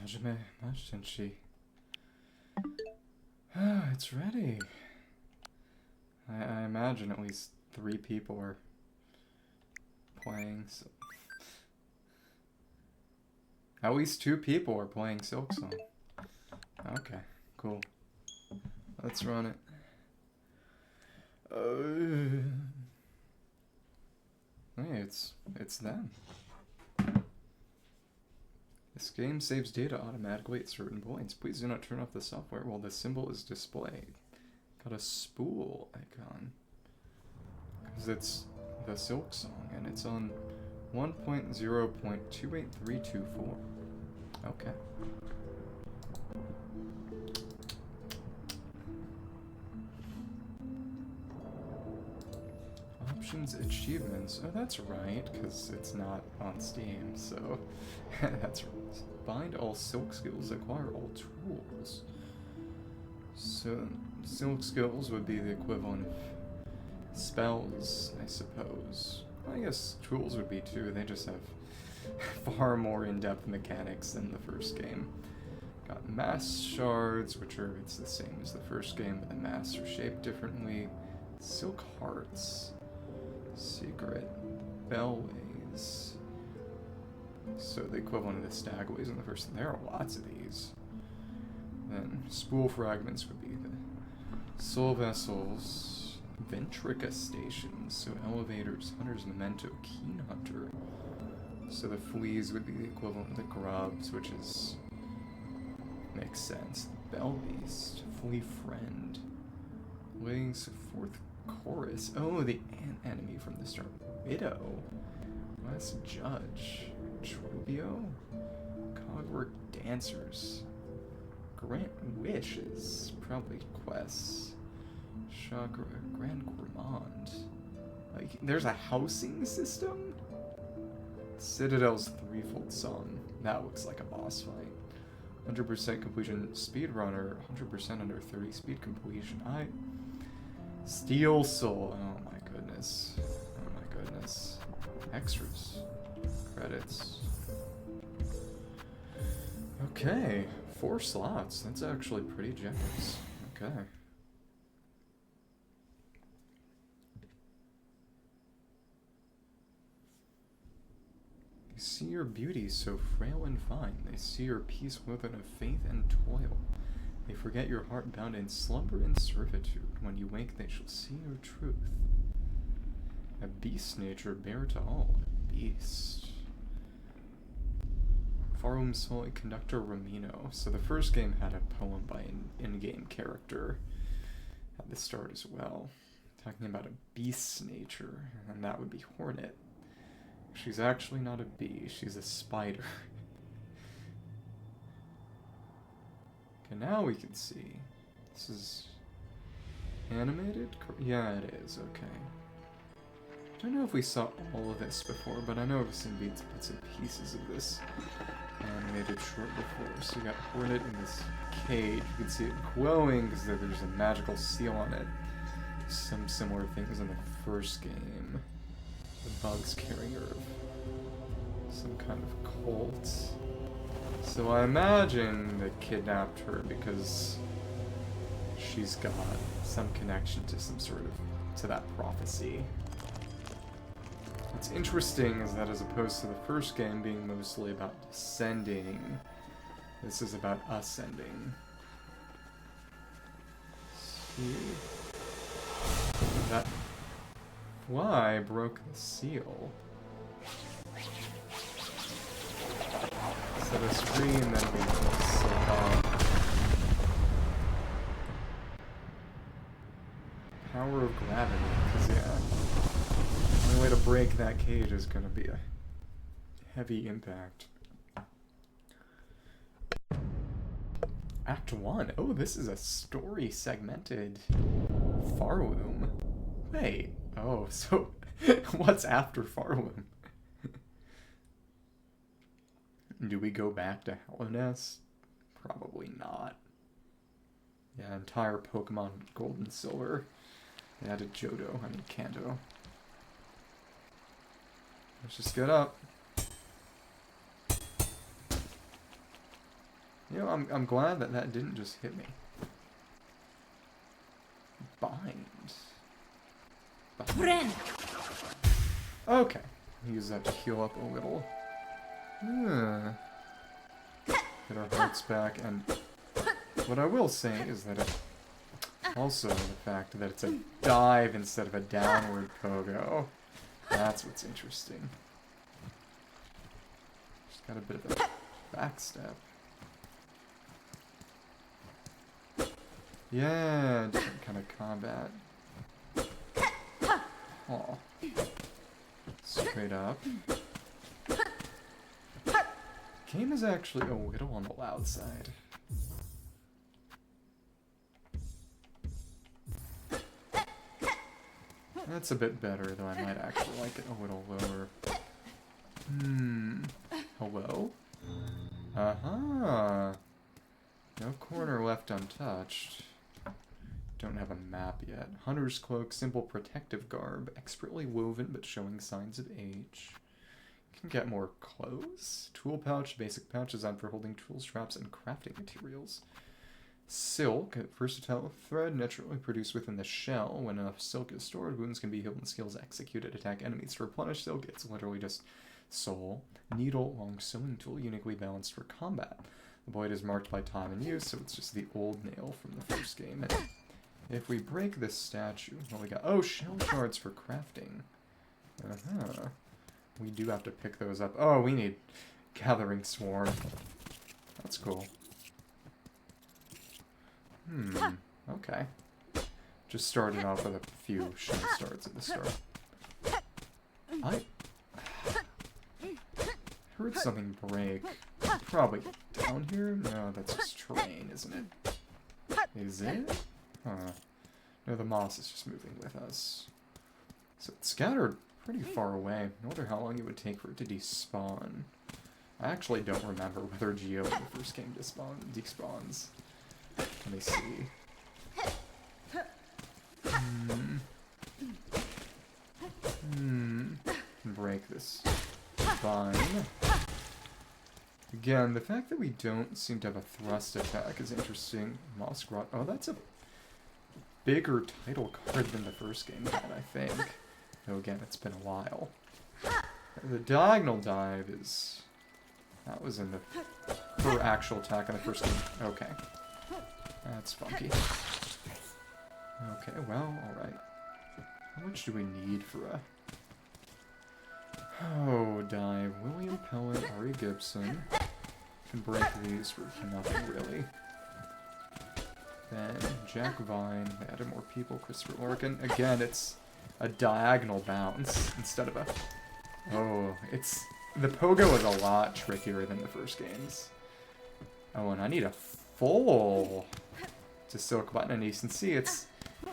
Hajime Majitenshi. Ah, it's ready. I imagine at least 3 people are playing. So. At least 2 people are playing Silksong. Okay, cool. Let's run it. Hey, it's them. This game saves data automatically at certain points. Please do not turn off the software while the symbol is displayed. Got a spool icon. Because it's the Silksong and it's on 1.0.28324. Okay. Options, achievements. Oh, that's right, because it's not on Steam, so that's right. Bind all silk skills, acquire all tools. So, silk skills would be the equivalent of spells, I suppose. I guess tools would be too, they just have far more in-depth mechanics than the first game. Got mass shards, it's the same as the first game, but the masks are shaped differently. Silk hearts. Secret bellways. So the equivalent of the stagways in the first. There are lots of these. Then spool fragments would be the soul vessels, ventrica stations, so elevators, hunter's memento, keen hunter. So the fleas would be the equivalent of the grubs, which is makes sense. Bell beast, flea friend, wings, fourth chorus. Oh, the ant enemy from the start. Widow. West Judge. Trubio. Cogwork dancers. Grant wishes. Probably quests. Chakra. Grand Gourmand. Like, there's a housing system? Citadel's threefold song. That looks like a boss fight. 100% completion speedrunner. 100% under 30 speed completion. Steel Soul. Oh my goodness. Oh my goodness. Extras. Credits. Okay. 4 slots. That's actually pretty generous. Okay. They see your beauty so frail and fine. They see your peace woven of faith and toil. They forget your heart bound in slumber and servitude. When you wake, they shall see your truth. A beast nature bare to all. A beast. Pharloom Soul Conductor Ramino. So the first game had a poem by an in-game character at the start as well. Talking about a beast's nature, and that would be Hornet. She's actually not a bee, she's a spider. Okay, now we can see. This is animated? Yeah, it is, okay. I don't know if we saw all of this before, but I know I've seen bits and pieces of this animated short before. So you got Hornet in this cage. You can see it glowing because there's a magical seal on it. Some similar things in the first game. The bug's carrier of some kind of cult. So I imagine they kidnapped her because she's got some connection to to that prophecy. What's interesting is that as opposed to the first game being mostly about descending, this is about ascending. See? That fly broke the seal. So the screen then being silk off. Power of gravity, because yeah. The only way to break that cage is going to be a heavy impact. Act 1. Oh, this is a story segmented Pharloom. Wait. Oh, so what's after Pharloom? Do we go back to Hallownest? Probably not. Yeah, entire Pokemon Gold and Silver. They added Kanto. Let's just get up. You know, I'm glad that that didn't just hit me. Bind. Okay. Use that to heal up a little. Get our hearts back, and what I will say is that also the fact that it's a dive instead of a downward pogo. That's what's interesting. Just got a bit of a backstep. Yeah, different kind of combat. Aw. Straight up. Game is actually a little on the loud side. That's a bit better, though I might actually like it a little lower. Hello? Uh-huh. No corner left untouched. Don't have a map yet. Hunter's cloak, simple protective garb, expertly woven but showing signs of age. Can get more clothes. Tool pouch, basic pouch designed for holding tools, traps, and crafting materials. Silk, versatile thread naturally produced within the shell. When enough silk is stored, wounds can be healed and skills executed. Attack enemies to replenish silk. It's literally just soul. Needle, long sewing tool, uniquely balanced for combat. The blade is marked by time and use, so it's just the old nail from the first game. And if we break this statue, what we got? Oh, shell shards for crafting. Uh-huh. We do have to pick those up. Oh, we need gathering swarm. That's cool. Okay. Just started off with a few shell starts at the start. I heard something break. Probably down here? No, that's just terrain, isn't it? Is it? Huh. No, the moss is just moving with us. So it's scattered pretty far away. I wonder how long it would take for it to despawn. I actually don't remember whether Geo in the first game despawns. Let me see. Break this vine. Again, the fact that we don't seem to have a thrust attack is interesting. Moss Grotto. Oh, that's a bigger title card than the first game had, I think. Though again, it's been a while. The diagonal dive is... That was in the... For actual attack in the first game. Okay. That's funky. Okay, well, alright. How much do we need for a... Oh, dive. William Pellet, Ari Gibson. Can break these for nothing, really. Then, Jack Vine. They added more people. Christopher Larkin. Again, it's a diagonal bounce instead of a... Oh, it's... The pogo is a lot trickier than the first games. Oh, and I need a full to silk button, and you can see it's...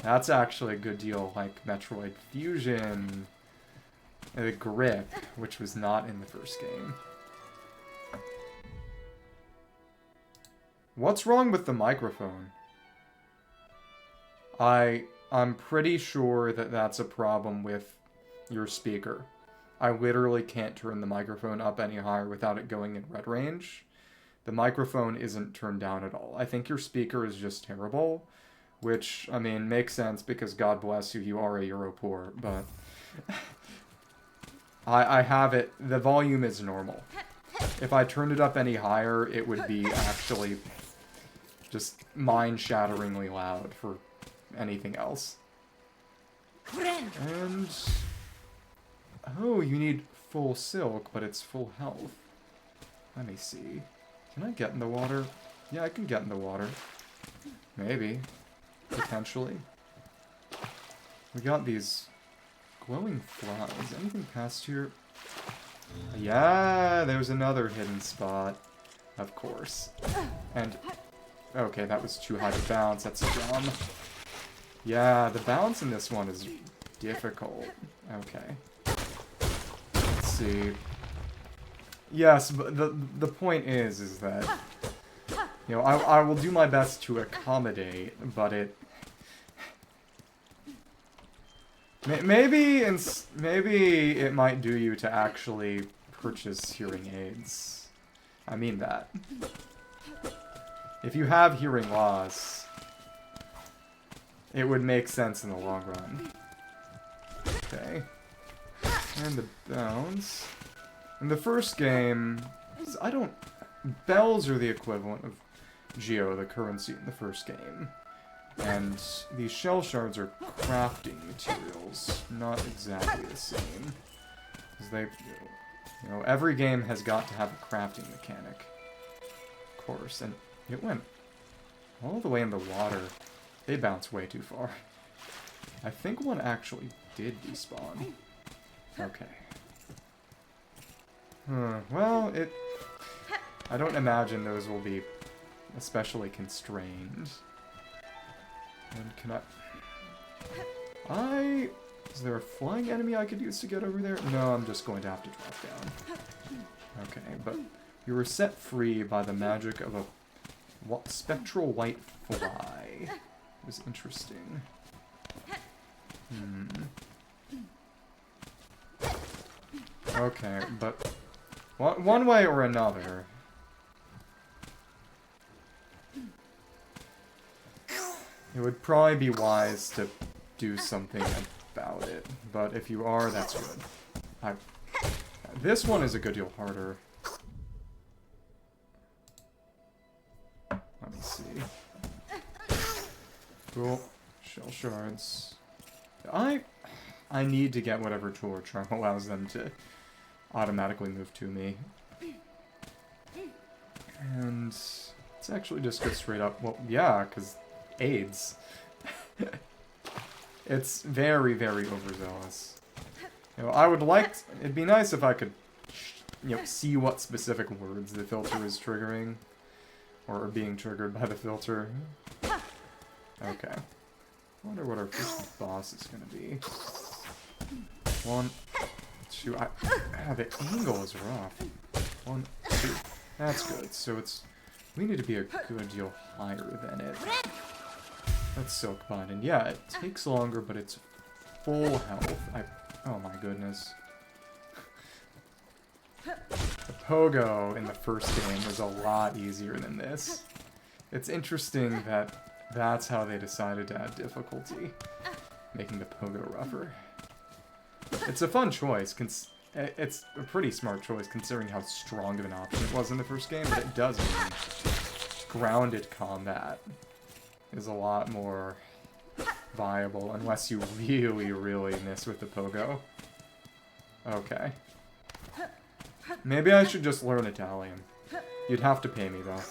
That's actually a good deal, like Metroid Fusion. The grip, which was not in the first game. What's wrong with the microphone? I'm pretty sure that that's a problem with your speaker. I literally can't turn the microphone up any higher without it going in red range. The microphone isn't turned down at all. I think your speaker is just terrible, which, I mean, makes sense because God bless you, you are a Euro poor, but... I have it, the volume is normal. If I turned it up any higher, it would be actually just mind-shatteringly loud for anything else. And... Oh, you need full silk, but it's full health. Let me see. Can I get in the water? Yeah, I can get in the water. Maybe. Potentially. We got these glowing flies. Anything past here? Yeah, there's another hidden spot. Of course. And... Okay, that was too high to bounce. That's dumb. Yeah, the bounce in this one is difficult. Okay. Let's see. Yes, but the point is that, you know, I will do my best to accommodate, but it... Maybe it might do you to actually purchase hearing aids. I mean that. If you have hearing loss, it would make sense in the long run. Okay. And the bounce. In the first game, bells are the equivalent of Geo, the currency in the first game. And these shell shards are crafting materials, not exactly the same. Because they, every game has got to have a crafting mechanic. Of course, and it went all the way in the water. They bounce way too far. I think one actually did despawn. Okay. Well, I don't imagine those will be especially constrained. And can is there a flying enemy I could use to get over there? No, I'm just going to have to drop down. Okay, but you were set free by the magic of a spectral white fly. It was interesting. Okay, but one way or another, it would probably be wise to do something about it. But if you are, that's good. This one is a good deal harder. Let me see. Cool. Shell shards. I need to get whatever tool or charm allows them to automatically move to me. And let's actually just go straight up. Well, yeah, because AIDS. It's very, very overzealous. I would like it'd be nice if I could, see what specific words the filter is triggering. Or are being triggered by the filter. Okay. I wonder what our first boss is going to be. 1, 2... the angle is rough. 1, 2... That's good. So we need to be a good deal higher than it. That's Silkbind. And yeah, it takes longer, but it's full health. Oh my goodness. The pogo in the first game was a lot easier than this. It's interesting that that's how they decided to add difficulty, making the pogo rougher. It's a fun choice. It's a pretty smart choice considering how strong of an option it was in the first game, but it does mean grounded combat is a lot more viable unless you really, really miss with the pogo. Okay. Maybe I should just learn Italian. You'd have to pay me, though.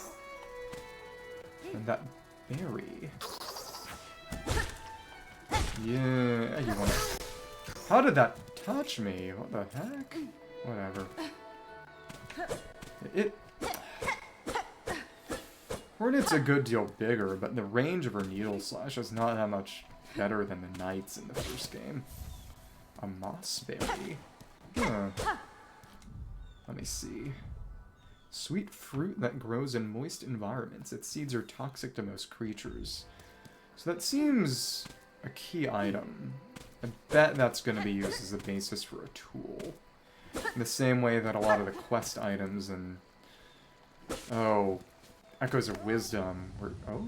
And that berry. Yeah, you wanna... How did that touch me? What the heck? Whatever. Hornet's a good deal bigger, but the range of her needle slash is not that much better than the knights in the first game. A moss berry. Huh. Let me see. Sweet fruit that grows in moist environments. Its seeds are toxic to most creatures. So that seems a key item. I bet that's going to be used as a basis for a tool. In the same way that a lot of the quest items and... Oh, Echoes of Wisdom were... Oh,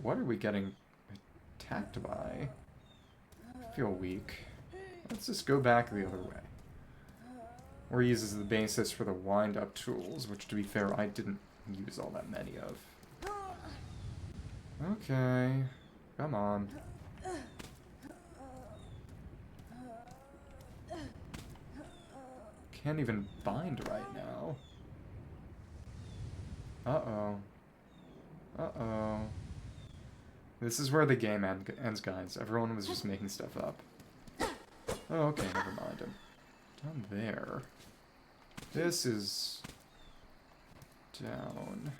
what are we getting attacked by? I feel weak. Let's just go back the other way. Or uses the basis for the wind-up tools, which, to be fair, I didn't use all that many of. Okay. Come on. Can't even bind right now. Uh-oh. Uh-oh. This is where the game ends, guys. Everyone was just making stuff up. Oh, okay, never mind. I'm down there. This is... down.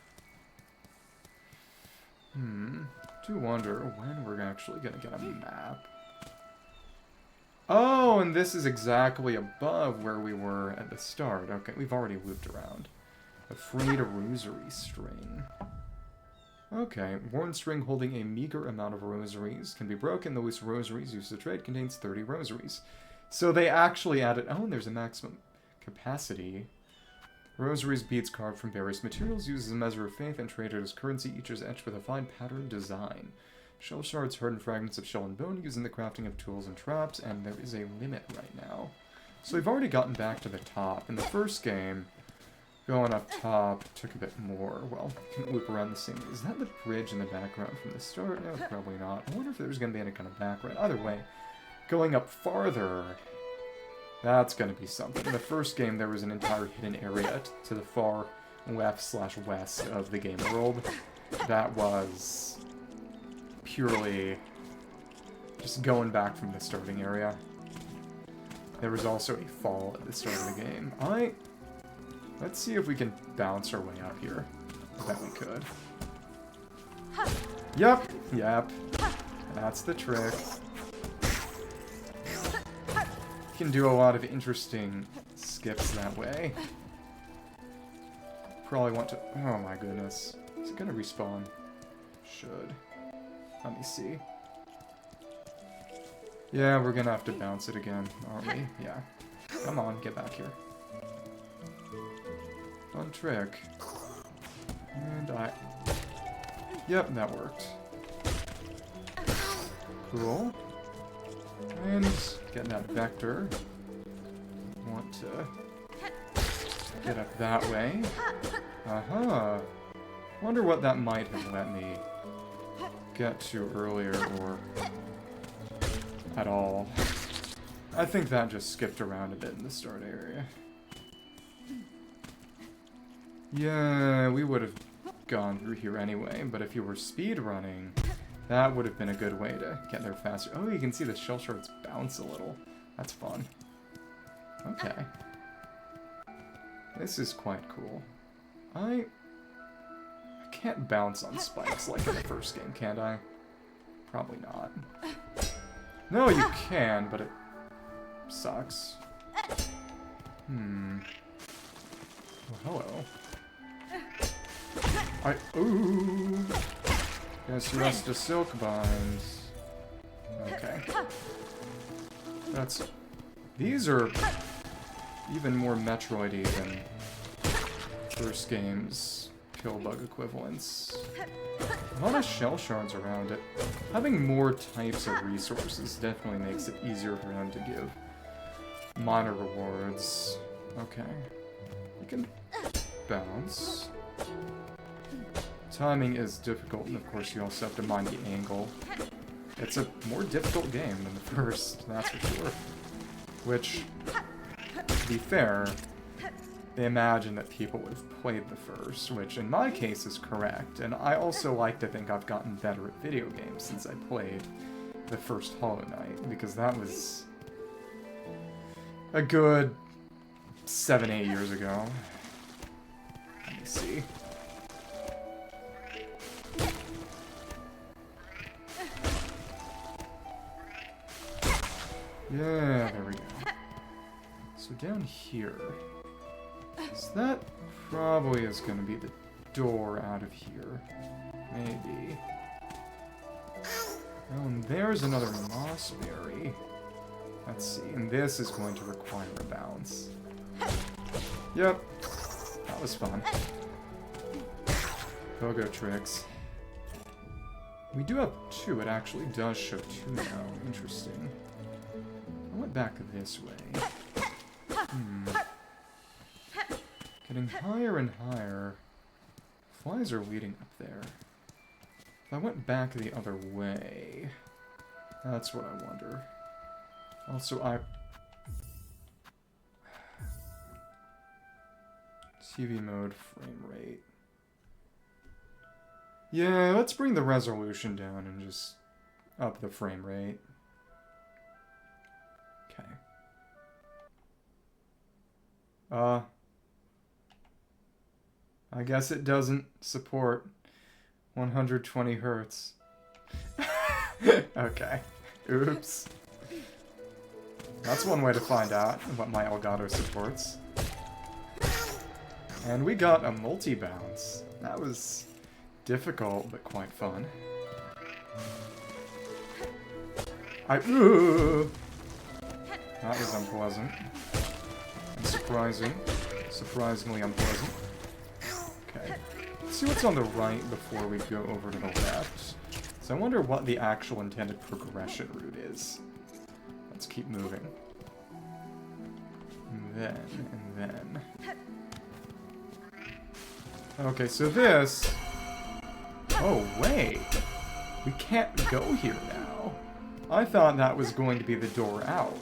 Do wonder when we're actually gonna get a map. Oh, and this is exactly above where we were at the start. Okay, we've already looped around. Afraid a rosary string. Okay, worn string holding a meager amount of rosaries can be broken. The loose rosaries used to trade contains 30 rosaries. So they actually added... Oh, and there's a maximum capacity. Rosaries, beads carved from various materials, used as a measure of faith and traded as currency, each is etched with a fine pattern design. Shell shards, hardened fragments of shell and bone, used in the crafting of tools and traps, and there is a limit right now. So we've already gotten back to the top. In the first game, going up top took a bit more. Well, can loop around the same. Is that the bridge in the background from the start? No, probably not. I wonder if there's going to be any kind of background. Either way, going up farther, that's going to be something. In the first game, there was an entire hidden area to the far left/west of the game world. That was purely just going back from the starting area. There was also a fall at the start of the game. Let's see if we can bounce our way up here. I bet we could. Yep. That's the trick. You can do a lot of interesting skips that way. Probably want to... Oh my goodness. Is it gonna respawn? Should. Let me see. Yeah, we're gonna have to bounce it again, aren't we? Yeah. Come on, get back here. Fun trick. And Yep, that worked. Cool. And get that vector. Want to get up that way. Aha! Wonder what that might have let me get to earlier, or at all. I think that just skipped around a bit in the start area. Yeah, we would have gone through here anyway, but if you were speed running, that would have been a good way to get there faster. Oh, you can see the shell shards bounce a little. That's fun. Okay. This is quite cool. I can't bounce on spikes like in the first game, can I? Probably not. No, you can, but it sucks. Well, hello. Ooh! Guess you rest a silk bind. Okay. These are even more Metroid-y than first game's kill bug equivalents. A lot of shell shards around it. Having more types of resources definitely makes it easier for them to give minor rewards. Okay. You can bounce. Timing is difficult, and of course you also have to mind the angle. It's a more difficult game than the first, that's for sure. Which, to be fair, they imagine that people would have played the first, which in my case is correct. And I also like to think I've gotten better at video games since I played the first Hollow Knight, because that was a good 7-8 years ago. Let me see. Yeah, there we go. So down here, that probably is going to be the door out of here. Maybe. Oh, and there's another moss berry. Let's see, and this is going to require a bounce. Yep, that was fun. Pogo tricks. We do have 2, it actually does show 2 now, interesting. I went back this way. Getting higher and higher. Flies are leading up there. If I went back the other way, that's what I wonder. Also, TV mode, frame rate. Yeah, let's bring the resolution down and just up the frame rate. Okay. I guess it doesn't support 120 hertz. Okay. Oops. That's one way to find out what my Elgato supports. And we got a multi-bounce. That was difficult, but quite fun. That was unpleasant. And surprising. Surprisingly unpleasant. Okay. Let's see what's on the right before we go over to the left. So I wonder what the actual intended progression route is. Let's keep moving. And then. Okay, so this... Oh, wait. We can't go here now. I thought that was going to be the door out.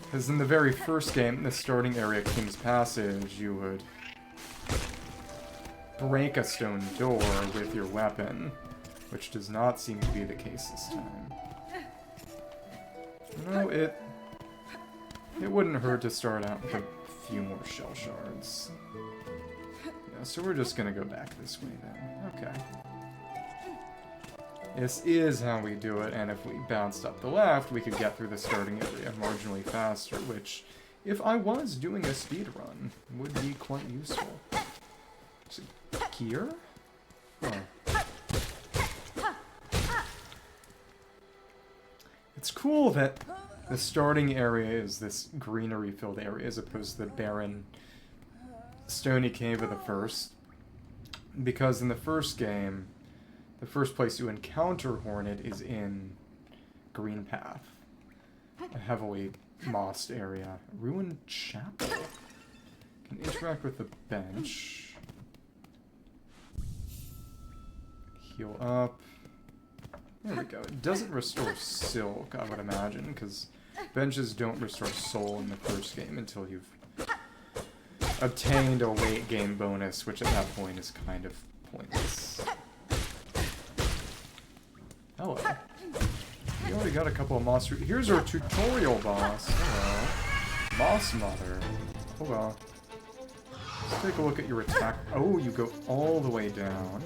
Because in the very first game, the starting area, King's Passage, you would break a stone door with your weapon, which does not seem to be the case this time. No, it wouldn't hurt to start out with a few more shell shards. Yeah, so we're just gonna go back this way then. Okay. This is how we do it, and if we bounced up the left, we could get through the starting area marginally faster, which, if I was doing a speed run, would be quite useful. So, here? Oh. It's cool that the starting area is this greenery-filled area as opposed to the barren, stony cave of the first. Because in the first game, the first place you encounter Hornet is in Green Path, a heavily mossed area. Ruined Chapel. Can interact with the bench. Heal up. There we go. It doesn't restore silk, I would imagine, because benches don't restore soul in the first game until you've obtained a late game bonus, which at that point is kind of pointless. Hello. We already got a couple of moss. Here's our tutorial boss. Hello. Moss Mother. Hold on. Let's take a look at your attack. Oh, you go all the way down.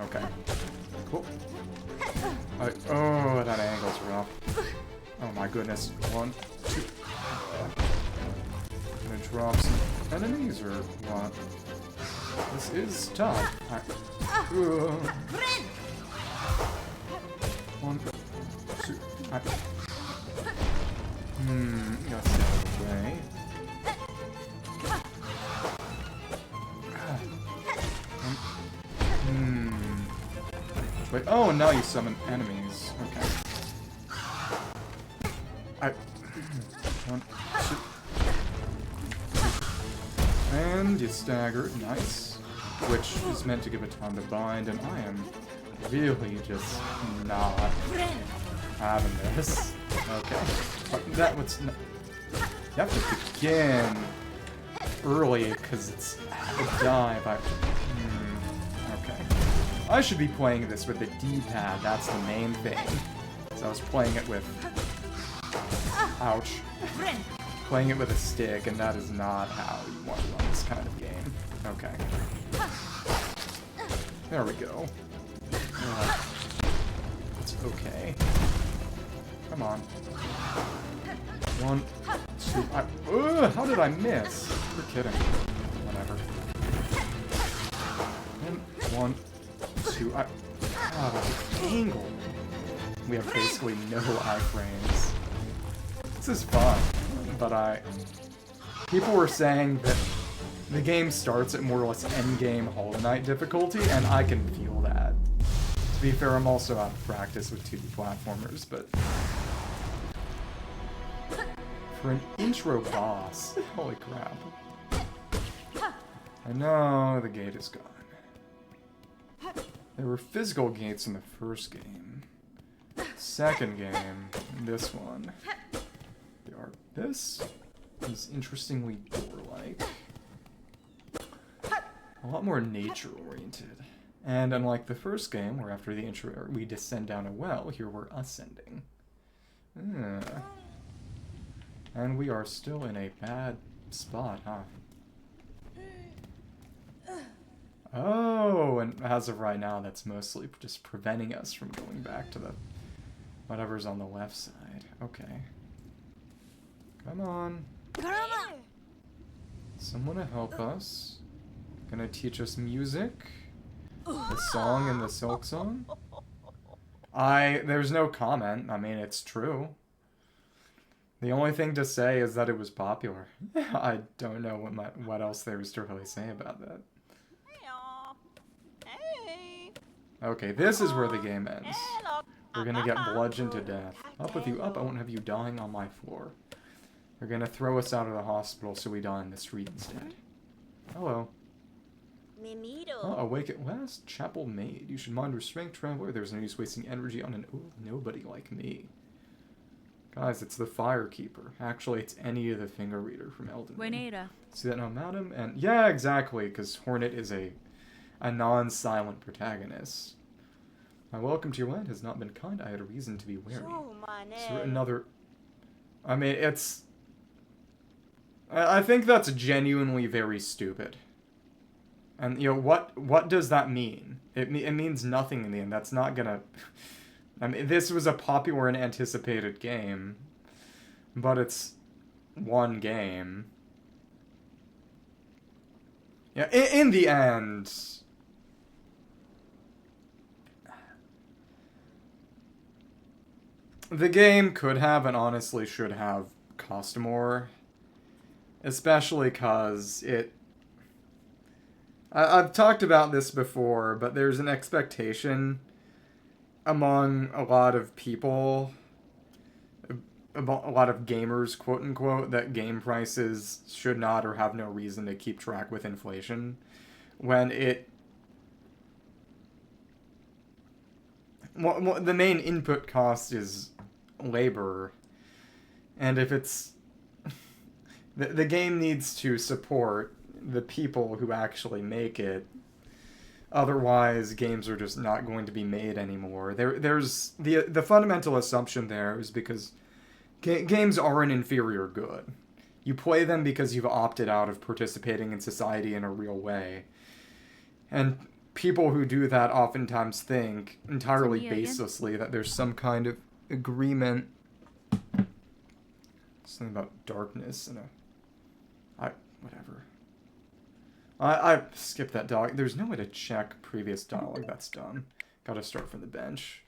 Okay. Cool. Oh, that angle's rough. Oh my goodness. 1, 2. I'm gonna drop some enemies or what? This is tough. 1, 2. Got to stay out of the way. Wait, oh, now you summon enemies. Okay. 1, 2. And you staggered. Nice. Which is meant to give it time to bind, and I am really just not having this. Okay. But that was... You have to begin early, because it's a dive. Okay. I should be playing this with the D-pad, that's the main thing. So I was playing it with... Ouch. Playing it with a stick, and that is not how you want to run this kind of game. Okay. There we go. It's okay. Come on. 1, 2. How did I miss? You're kidding. Whatever. And 1, 2. Angle. We have basically no iframes. This is fun, but people were saying that the game starts at more or less endgame Hollow Knight difficulty, and I can feel that. To be fair, I'm also out of practice with 2D platformers, but... For an intro boss, holy crap. I know the gate is gone. There were physical gates in the first game. Second game, this one. This is interestingly door-like. A lot more nature-oriented. And unlike the first game, where after the intro we descend down a well, here we're ascending. And we are still in a bad spot, huh? Oh, and as of right now, that's mostly just preventing us from going back to the whatever's on the left side. Okay. Come on. Someone to help us. Gonna teach us music. The song in the Silksong. There's no comment. I mean, it's true. The only thing to say is that it was popular. I don't know what else there is to really say about that. Okay, this is where the game ends. We're gonna get bludgeoned to death. Up with you, up. I won't have you dying on my floor. They're gonna throw us out of the hospital so we die in the street instead. Hello. Oh, awake at last? Chapel maid. You should mind your strength, traveler. There's no use wasting energy on an nobody like me. Guys, it's the Firekeeper. Actually, it's any of the finger reader from Elden Ring. See that now, madam? And yeah, exactly, because Hornet is a non-silent protagonist. My welcome to your land has not been kind. I had a reason to be wary. So another... I mean, it's... I think that's genuinely very stupid. And, you know, what does that mean? It means nothing in the end. That's not gonna... I mean, this was a popular and anticipated game. But it's one game. Yeah, in the end... The game could have and honestly should have cost more. Especially because it... I've talked about this before, but there's an expectation among a lot of people, a lot of gamers, quote-unquote, that game prices should not or have no reason to keep track with inflation. When it... Well, the main input cost is labor. And if it's... The game needs to support the people who actually make it. Otherwise, games are just not going to be made anymore. There's the fundamental assumption there is because games are an inferior good. You play them because you've opted out of participating in society in a real way. And people who do that oftentimes think, entirely baselessly, that there's some kind of agreement. Something about darkness and whatever. I skipped that dialogue. There's no way to check previous dialogue. That's dumb. Gotta start from the bench.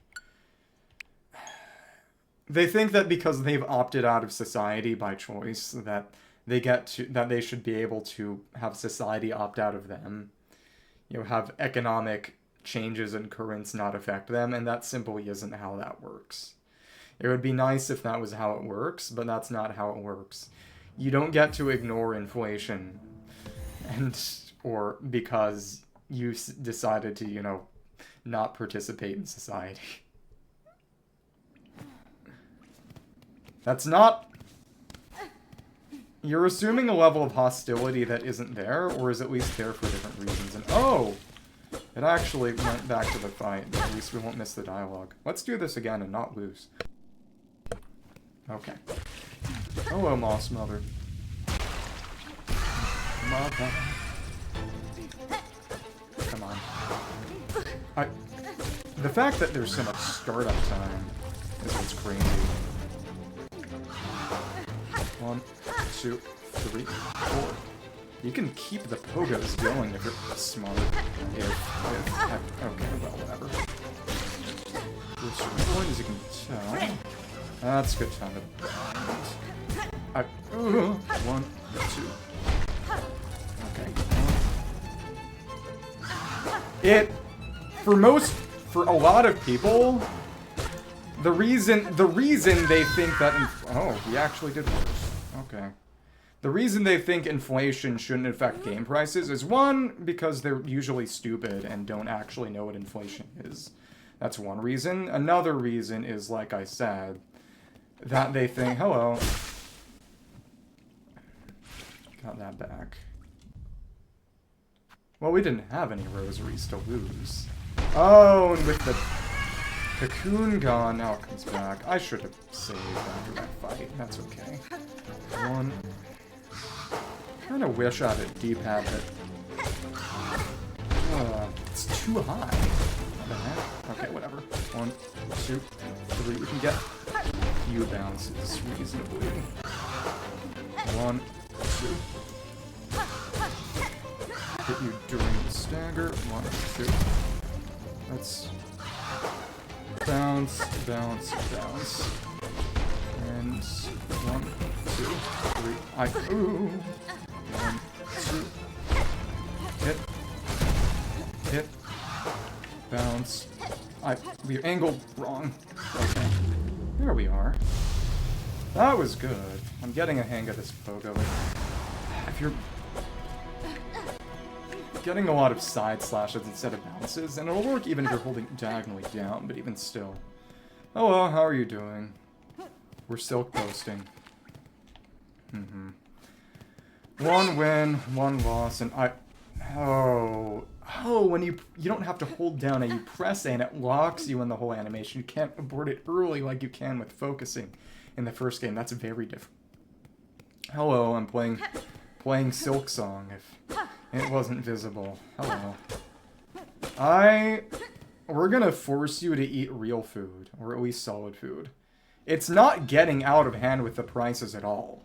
They think that because they've opted out of society by choice, that they should be able to have society opt out of them. You know, have economic changes and currents not affect them, and that simply isn't how that works. It would be nice if that was how it works, but that's not how it works. You don't get to ignore inflation, or because you decided to, you know, not participate in society. That's not... You're assuming a level of hostility that isn't there, or is at least there for different reasons. And oh! It actually went back to the fight. At least we won't miss the dialogue. Let's do this again and not lose. Okay. Hello, Moss Mother. Mother. Come on. The fact that there's so much startup time is what's crazy. 1, 2, 3, 4. You can keep the pogos going if you're smart. Okay, well, whatever. The point, as you can tell... That's a good time to... 1, 2. Okay. For a lot of people, the reason they think that... Oh, he actually did worse. Okay. The reason they think inflation shouldn't affect game prices is, one, because they're usually stupid and don't actually know what inflation is. That's one reason. Another reason is, like I said, that they think... Hello. Got that back. Well, we didn't have any rosaries to lose. Oh, and with the cocoon gone, now it comes back. I should have saved after that fight. That's okay. 1... I kind of wish I had a D-pad that... it's too high. What the heck? Okay, whatever. 1, 2, 3. We can get a few bounces reasonably. 1, 2. Hit you during the stagger. 1, 2. Let's bounce, bounce, bounce. And 1, 3. Ooh. 1, 2. Hit. Hit. Bounce. We angled wrong. Okay. There we are. That was good. I'm getting a hang of this pogo. If you're getting a lot of side slashes instead of bounces, and it'll work even if you're holding diagonally down, but even still. Hello, how are you doing? We're silk posting. One win, one loss, and when you don't have to hold down and you press A and it locks you in the whole animation. You can't abort it early like you can with focusing in the first game. That's very different. Hello, I'm playing Silksong if it wasn't visible. Hello. We're gonna force you to eat real food, or at least solid food. It's not getting out of hand with the prices at all.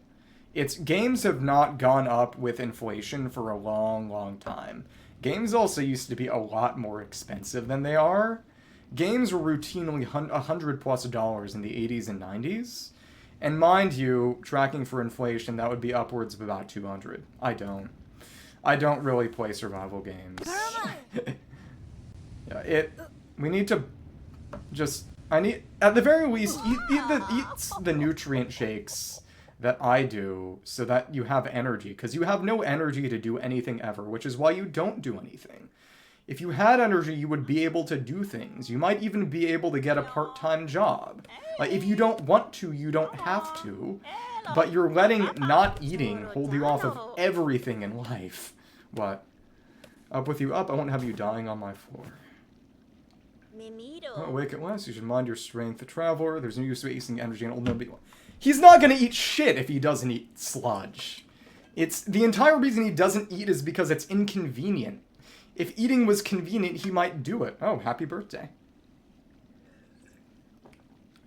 Games have not gone up with inflation for a long, long time. Games also used to be a lot more expensive than they are. Games were routinely $100+ in the 80s and 90s. And mind you, tracking for inflation, that would be upwards of about 200. I don't really play survival games. Yeah, we need to just, at the very least, eat the nutrient shakes that I do so that you have energy, because you have no energy to do anything ever, which is why you don't do anything. If you had energy, you would be able to do things. You might even be able to get a part-time job. Like, if you don't want to, you don't have to, but you're letting not eating hold you off of everything in life. What? Up with you up, I won't have you dying on my floor. Awake at last, you should mind your strength. The traveler, there's no use of wasting energy on old nobody. He's not gonna eat shit if he doesn't eat sludge. The entire reason he doesn't eat is because it's inconvenient. If eating was convenient, he might do it. Oh, happy birthday.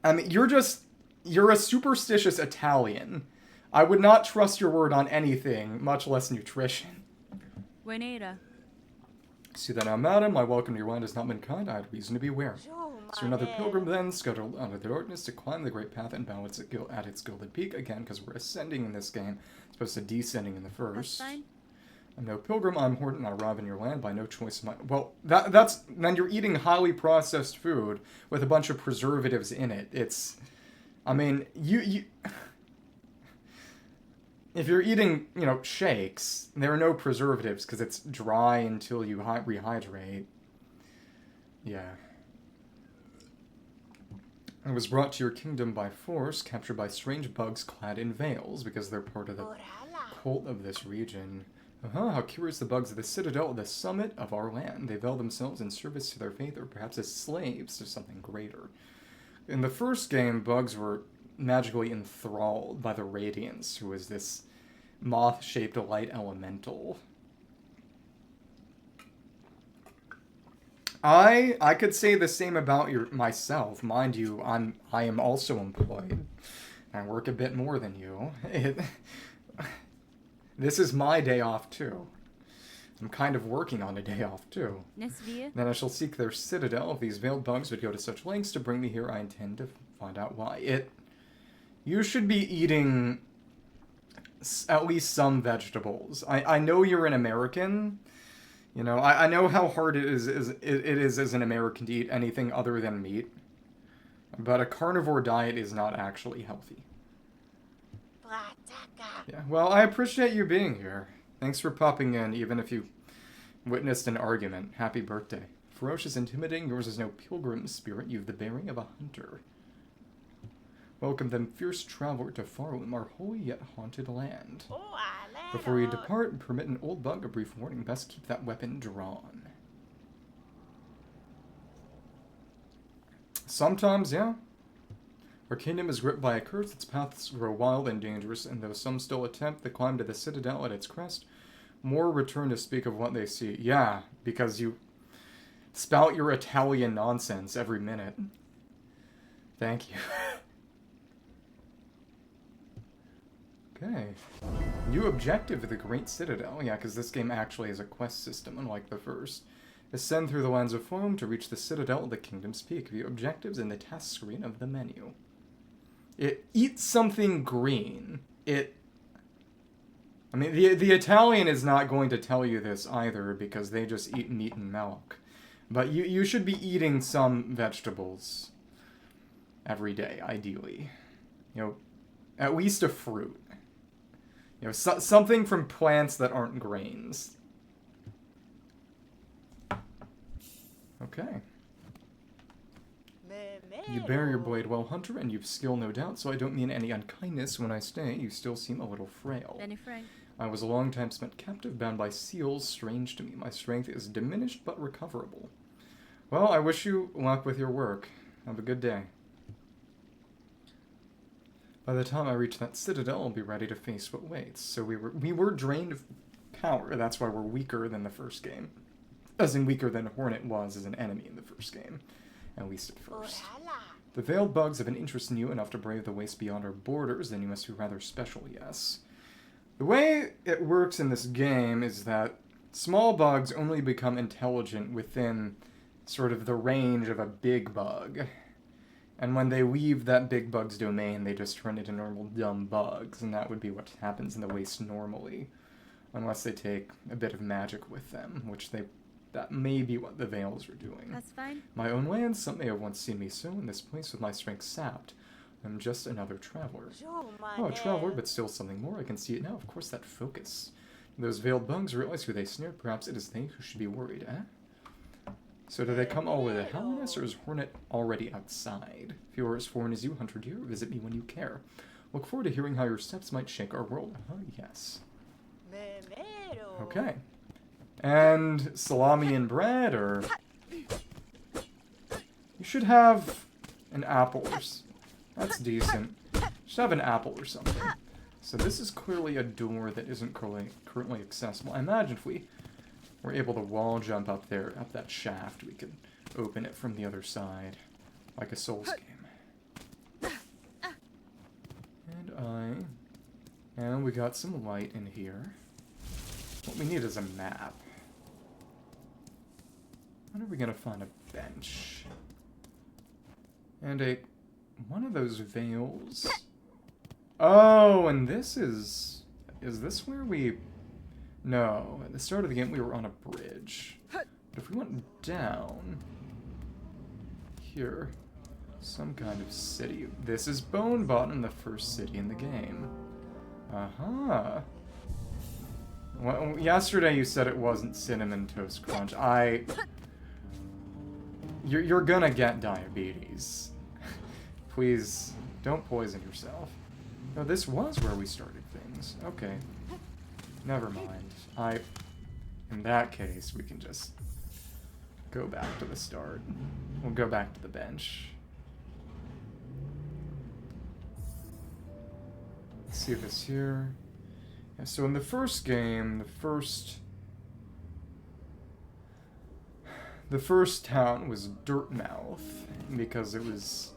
I mean, you're a superstitious Italian. I would not trust your word on anything, much less nutrition. Buenera. See that now, madam, my welcome to your land has not been kind. I had reason to be wary. So another pilgrim then, scuttled out of the darkness to climb the great path and balance at its gilded peak. Again, because we're ascending in this game, as opposed to descending in the first. I'm no pilgrim, I'm Hornet, and I arrive in your land by no choice of my... Well, then you're eating highly processed food with a bunch of preservatives in it. I mean, if you're eating, shakes, there are no preservatives because it's dry until you rehydrate. Yeah. I was brought to your kingdom by force, captured by strange bugs clad in veils, because they're part of the cult of this region. How curious the bugs of the citadel at the summit of our land. They veil themselves in service to their faith, or perhaps as slaves to something greater. In the first game, bugs were magically enthralled by the Radiance, who is this moth-shaped light elemental. I could say the same about myself. Mind you, I am also employed. I work a bit more than you. This is my day off too. I'm kind of working on a day off too. Then I shall seek their citadel. If these veiled bugs would go to such lengths to bring me here, I intend to find out why. You should be eating at least some vegetables. I know you're an American. I know how hard it is as an American to eat anything other than meat. But a carnivore diet is not actually healthy. Yeah, well, I appreciate you being here. Thanks for popping in, even if you witnessed an argument. Happy birthday. Ferocious, intimidating, yours is no pilgrim spirit. You've the bearing of a hunter. Welcome them, fierce traveler, to Pharloom, our holy yet haunted land. Before you depart, permit an old bug a brief warning. Best keep that weapon drawn. Sometimes, yeah. Our kingdom is gripped by a curse, its paths grow wild and dangerous, and though some still attempt the climb to the citadel at its crest, more return to speak of what they see. Yeah, because you spout your Italian nonsense every minute. Thank you. Okay. New objective of the Great Citadel. Yeah, because this game actually has a quest system, unlike the first. Ascend through the lands of Pharloom to reach the Citadel of the Kingdom's Peak. View objectives in the task screen of the menu. Eat something green. I mean, the Italian is not going to tell you this either, because they just eat meat and milk. But you should be eating some vegetables every day, ideally. You know, at least a fruit. You know, something from plants that aren't grains. Okay. You bear your blade well, Hunter, and you've skill, no doubt, so I don't mean any unkindness when I say you still seem a little frail. I was a long time spent captive, bound by seals, strange to me. My strength is diminished but recoverable. Well, I wish you luck with your work. Have a good day. By the time I reach that citadel, I'll be ready to face what waits. So we were drained of power, that's why we're weaker than the first game. As in weaker than Hornet was as an enemy in the first game. At least at first. The veiled bugs have an interest in you enough to brave the waste beyond our borders, then you must be rather special, yes. The way it works in this game is that small bugs only become intelligent within sort of the range of a big bug. And when they leave that big bug's domain, they just turn into normal dumb bugs, and that would be what happens in the waste normally. Unless they take a bit of magic with them, which that may be what the Veils are doing. That's fine. My own lands, some may have once seen me so in this place with my strength sapped. I'm just another traveler. Oh, a traveler, but still something more. I can see it now. Of course, that focus. Those veiled bugs realize who they snared. Perhaps it is they who should be worried, eh? So do they come all the way to hell in this, or is Hornet already outside? If you are as foreign as you, Hunter dear, visit me when you care. Look forward to hearing how your steps might shake our world. Yes. Okay. And salami and bread, or... You should have an apple or... That's decent. You should have an apple or something. So this is clearly a door that isn't currently accessible. I imagine if we were able to wall jump up there, up that shaft, we could open it from the other side. Like a Souls game. And we got some light in here. What we need is a map. When are we gonna find a bench? And one of those veils. Oh, and this is this where we... No, at the start of the game we were on a bridge. But if we went down... Here. Some kind of city. This is Bone Bottom, the first city in the game. Uh-huh. Well, yesterday you said it wasn't Cinnamon Toast Crunch. You're gonna get diabetes. Please, don't poison yourself. No, this was where we started things. Okay. Never mind. In that case, we can just go back to the start. We'll go back to the bench. Let's see this here. Yeah, so in the first game, the first town was Dirtmouth, because it was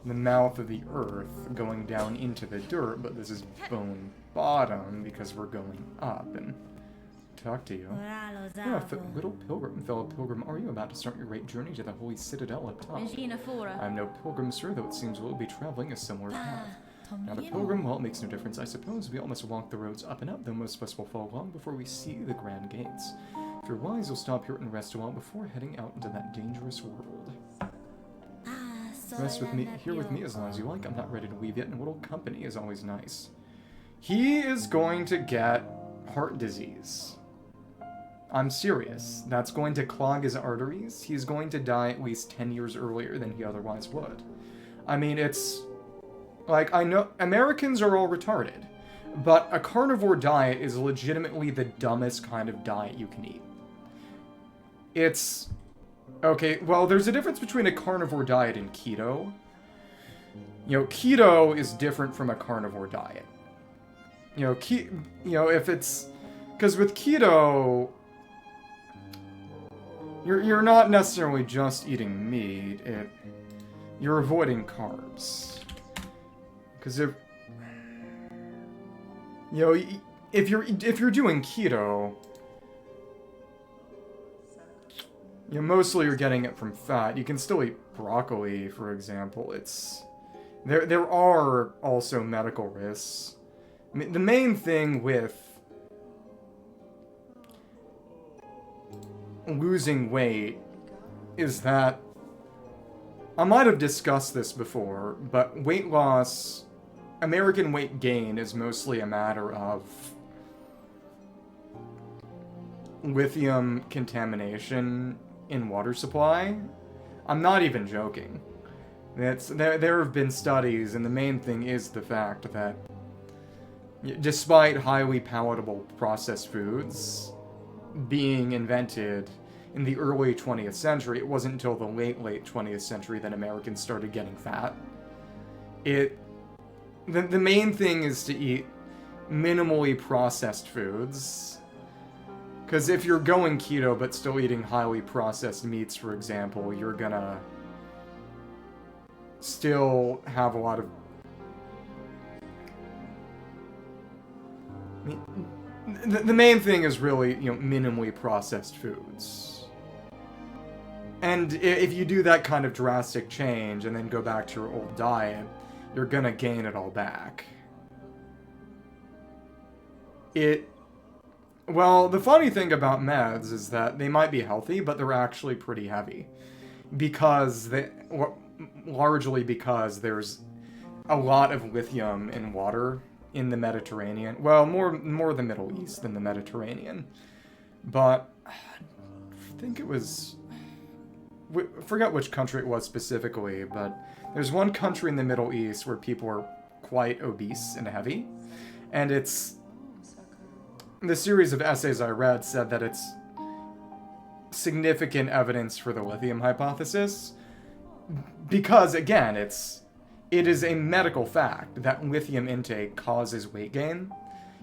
the mouth of the earth going down into the dirt, but this is Bone Bottom because we're going up. And talk to you. Yeah, little pilgrim, fellow pilgrim, are you about to start your great journey to the holy citadel up top? I'm no pilgrim, sir, though it seems we'll be traveling a similar path. Now the pilgrim, well, it makes no difference, I suppose. We all must walk the roads up and up, though most of us will follow along before we see the grand gates. If you're wise, you'll stop here and rest a while before heading out into that dangerous world. Rest with me, here with me as long as you like. I'm not ready to leave yet, and a little company is always nice. He is going to get heart disease. I'm serious. That's going to clog his arteries. He's going to die at least 10 years earlier than he otherwise would. I mean, it's... Like, I know Americans are all retarded, but a carnivore diet is legitimately the dumbest kind of diet you can eat. It's... Okay, well, there's a difference between a carnivore diet and keto. You know, keto is different from a carnivore diet. You know, if it's... Because with keto... You're not necessarily just eating meat, you're avoiding carbs. Because if... You know, if you're doing keto... You know, mostly you're getting it from fat. You can still eat broccoli, for example. There are also medical risks. I mean, the main thing with losing weight is that, I might have discussed this before, but weight loss, American weight gain is mostly a matter of lithium contamination in water supply. I'm not even joking. There have been studies, and the main thing is the fact that despite highly palatable processed foods being invented in the early 20th century, it wasn't until the late 20th century that Americans started getting fat. The main thing is to eat minimally processed foods. Because if you're going keto but still eating highly processed meats, for example, you're gonna still have a lot of... I mean, the main thing is really, minimally processed foods. And if you do that kind of drastic change and then go back to your old diet, you're gonna gain it all back. Well, the funny thing about meds is that they might be healthy, but they're actually pretty heavy. Largely because there's a lot of lithium in water in the Mediterranean. Well, more the Middle East than the Mediterranean. But I think it was... I forget which country it was specifically, but there's one country in the Middle East where people are quite obese and heavy. And it's... The series of essays I read said that it's significant evidence for the lithium hypothesis. Because, again, it is a medical fact that lithium intake causes weight gain.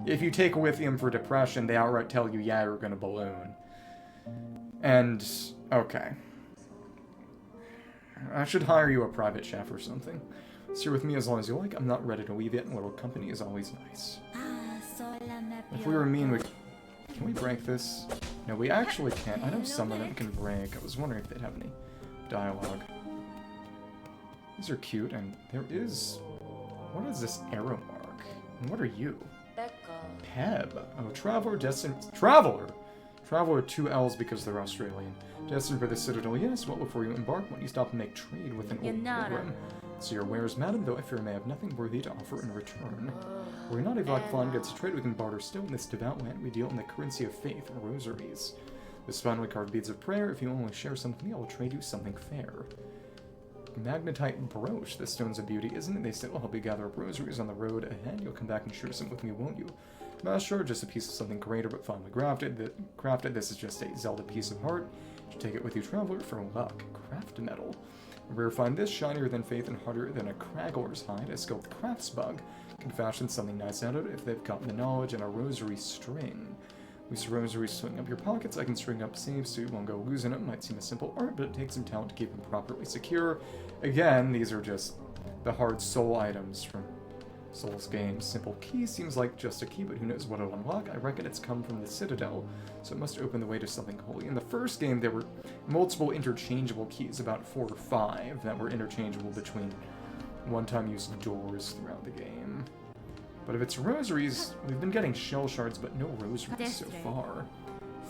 If you take lithium for depression, they outright tell you, yeah, you're gonna balloon. And, okay. I should hire you a private chef or something. Stay with me as long as you like. I'm not ready to leave yet, and a little company is always nice. If we were mean, can we break this? No, we actually can't. I know some of them can break. I was wondering if they'd have any dialogue. These are cute, and there is... What is this arrow mark? And what are you? Peb. Oh, traveler destined... Traveler! Traveler 2 L's because they're Australian. Destined for the Citadel, yes. What before you embark when you stop and make trade with an old pilgrim. So your wares, madam, though I fear I may have nothing worthy to offer in return. Were we not a black fawn gets to trade, we can barter still. In this devout land, we deal in the currency of faith, rosaries. This finely carved beads of prayer. If you only share something, I will trade you something fair. Magnetite brooch. This stone's a beauty, isn't it? They say will help you gather up rosaries on the road ahead. You'll come back and share some with me, won't you? Master, just a piece of something greater but finely crafted. This is just a Zelda piece of heart. You should take it with you, traveler, for luck. Craft metal. Rare find this, shinier than faith and harder than a craggler's hide. A skilled crafts bug can fashion something nice out of it if they've gotten the knowledge. And a rosary string. Loose rosaries swing up your pockets. I can string up saves so you won't go losing them. Might seem a simple art, but it takes some talent to keep them properly secure. Again, these are just the hard soul items from Souls games. Simple key seems like just a key, but who knows what it'll unlock. I reckon it's come from the Citadel, so it must open the way to something holy. In the first game, there were multiple interchangeable keys, about 4 or 5, that were interchangeable between one-time use doors throughout the game. But if it's rosaries, we've been getting shell shards, but no rosaries so far.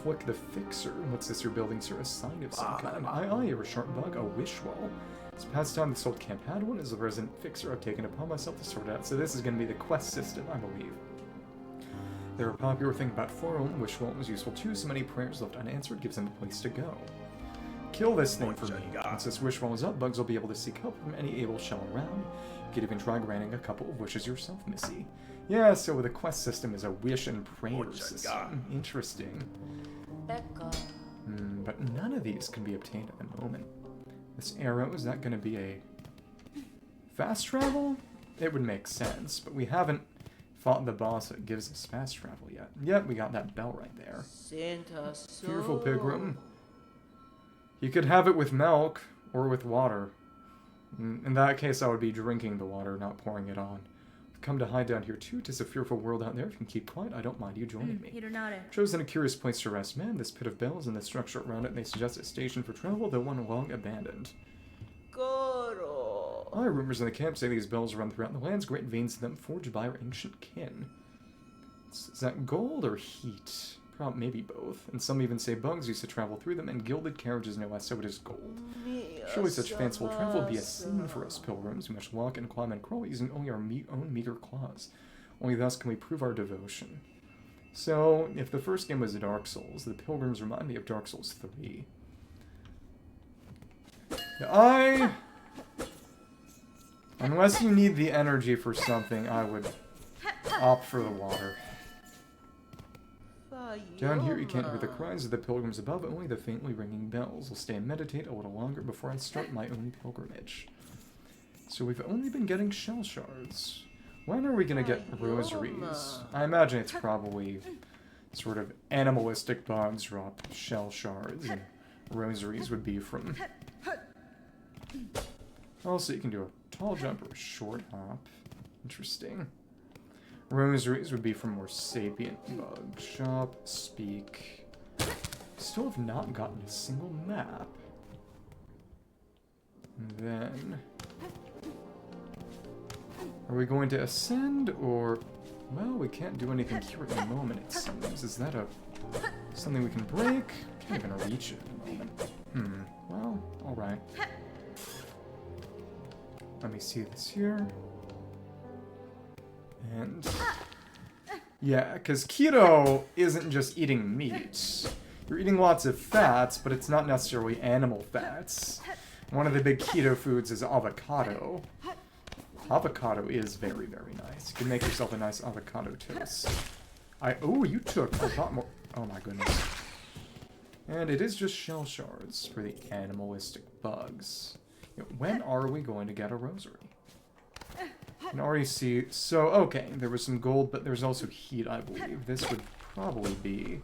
Flick the Fixer. What's this you're building, sir? A sign of some kind. Aye, you're a sharp bug, a wish wall. It's past time the Salt Camp had one. As a resident fixer, I've taken upon myself to sort it out. So this is going to be the quest system, I believe. They're a popular thing about Pharloom. Wish wall was useful too. So many prayers left unanswered gives them a place to go. Kill this thing for me. Once this wish wall is up, bugs will be able to seek help from any able shell around. You could even try granting a couple of wishes yourself, Missy. Yeah, so the quest system is a wish and prayer system. Interesting. But none of these can be obtained at the moment. This arrow, is that going to be a fast travel? It would make sense, but we haven't fought the boss that gives us fast travel yet. Yep, we got that bell right there. Fearful Pilgrim. You could have it with milk or with water. In that case, I would be drinking the water, not pouring it on. We've come to hide down here too. 'Tis a fearful world out there. If you can keep quiet, I don't mind you joining me. Chosen a curious place to rest, man. This pit of bells and the structure around it may suggest a station for travel, though one long abandoned. Rumors in the camp say these bells run throughout the lands, great veins in them forged by our ancient kin. Is that gold or heat? Maybe both. And some even say bugs used to travel through them, and gilded carriages no less, so it is gold. Surely such fanciful travel would be a sin for us pilgrims. We must walk and climb and crawl using only our own meager claws. Only thus can we prove our devotion. So, if the first game was Dark Souls, the pilgrims remind me of Dark Souls 3. Unless you need the energy for something, I would opt for the water. Down here you can't hear the cries of the pilgrims above, only the faintly ringing bells. I'll stay and meditate a little longer before I start my own pilgrimage. So we've only been getting shell shards. When are we going to get rosaries? I imagine it's probably sort of animalistic bugs drop shell shards, and rosaries would be from... Also, you can do a tall jump or a short hop. Interesting. Rosaries would be from more sapient bug. Shop, speak. Still have not gotten a single map. And then... Are we going to ascend, or... Well, we can't do anything here at the moment, it seems. Is that something we can break? Can't even reach it at the moment. Well, alright. Let me see this here. And... Yeah, because keto isn't just eating meat. You're eating lots of fats, but it's not necessarily animal fats. One of the big keto foods is avocado. Avocado is very, very nice. You can make yourself a nice avocado toast. Oh, you took a lot more... Oh my goodness. And it is just shell shards for the animalistic bugs. When are we going to get a rosary? I can already see... So, okay, there was some gold, but there's also heat, I believe. This would probably be...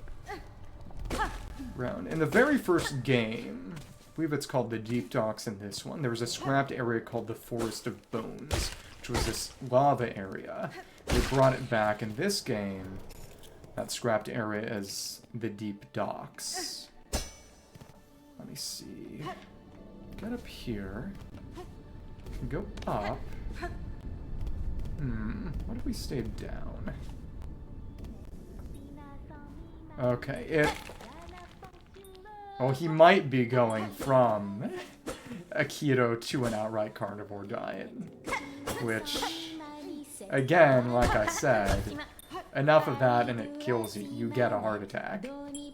Round. In the very first game, I believe it's called the Deep Docks in this one, there was a scrapped area called the Forest of Bones, which was this lava area. They brought it back in this game. That scrapped area is the Deep Docks. Let me see... Get up here. Go up. What if we stayed down? Okay, Oh, he might be going from a keto to an outright carnivore diet. Which, again, like I said, enough of that and it kills you. You get a heart attack.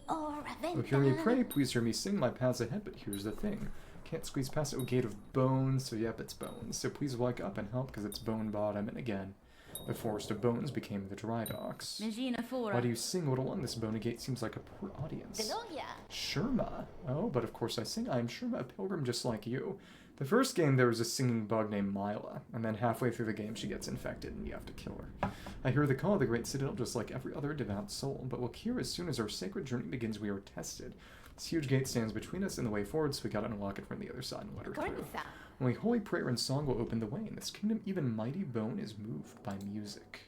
Oh, hear me pray, please hear me sing, my path's ahead, but here's the thing. Can't squeeze past a gate of bones, so yep, it's bones. So please wake up and help, because it's bone bottom, and again, the Forest of Bones became the Dry Docks. Why do you sing? What along this bony gate seems like a poor audience? Sherma. Oh, but of course I sing. I am Sherma, a pilgrim just like you. The first game there was a singing bug named Mila, and then halfway through the game she gets infected and you have to kill her. I hear the call of the great citadel just like every other devout soul, but look here, as soon as our sacred journey begins we are tested. This huge gate stands between us and the way forward, so we gotta unlock it from the other side and let her through. Only holy prayer and song will open the way. In this kingdom, even mighty bone is moved by music.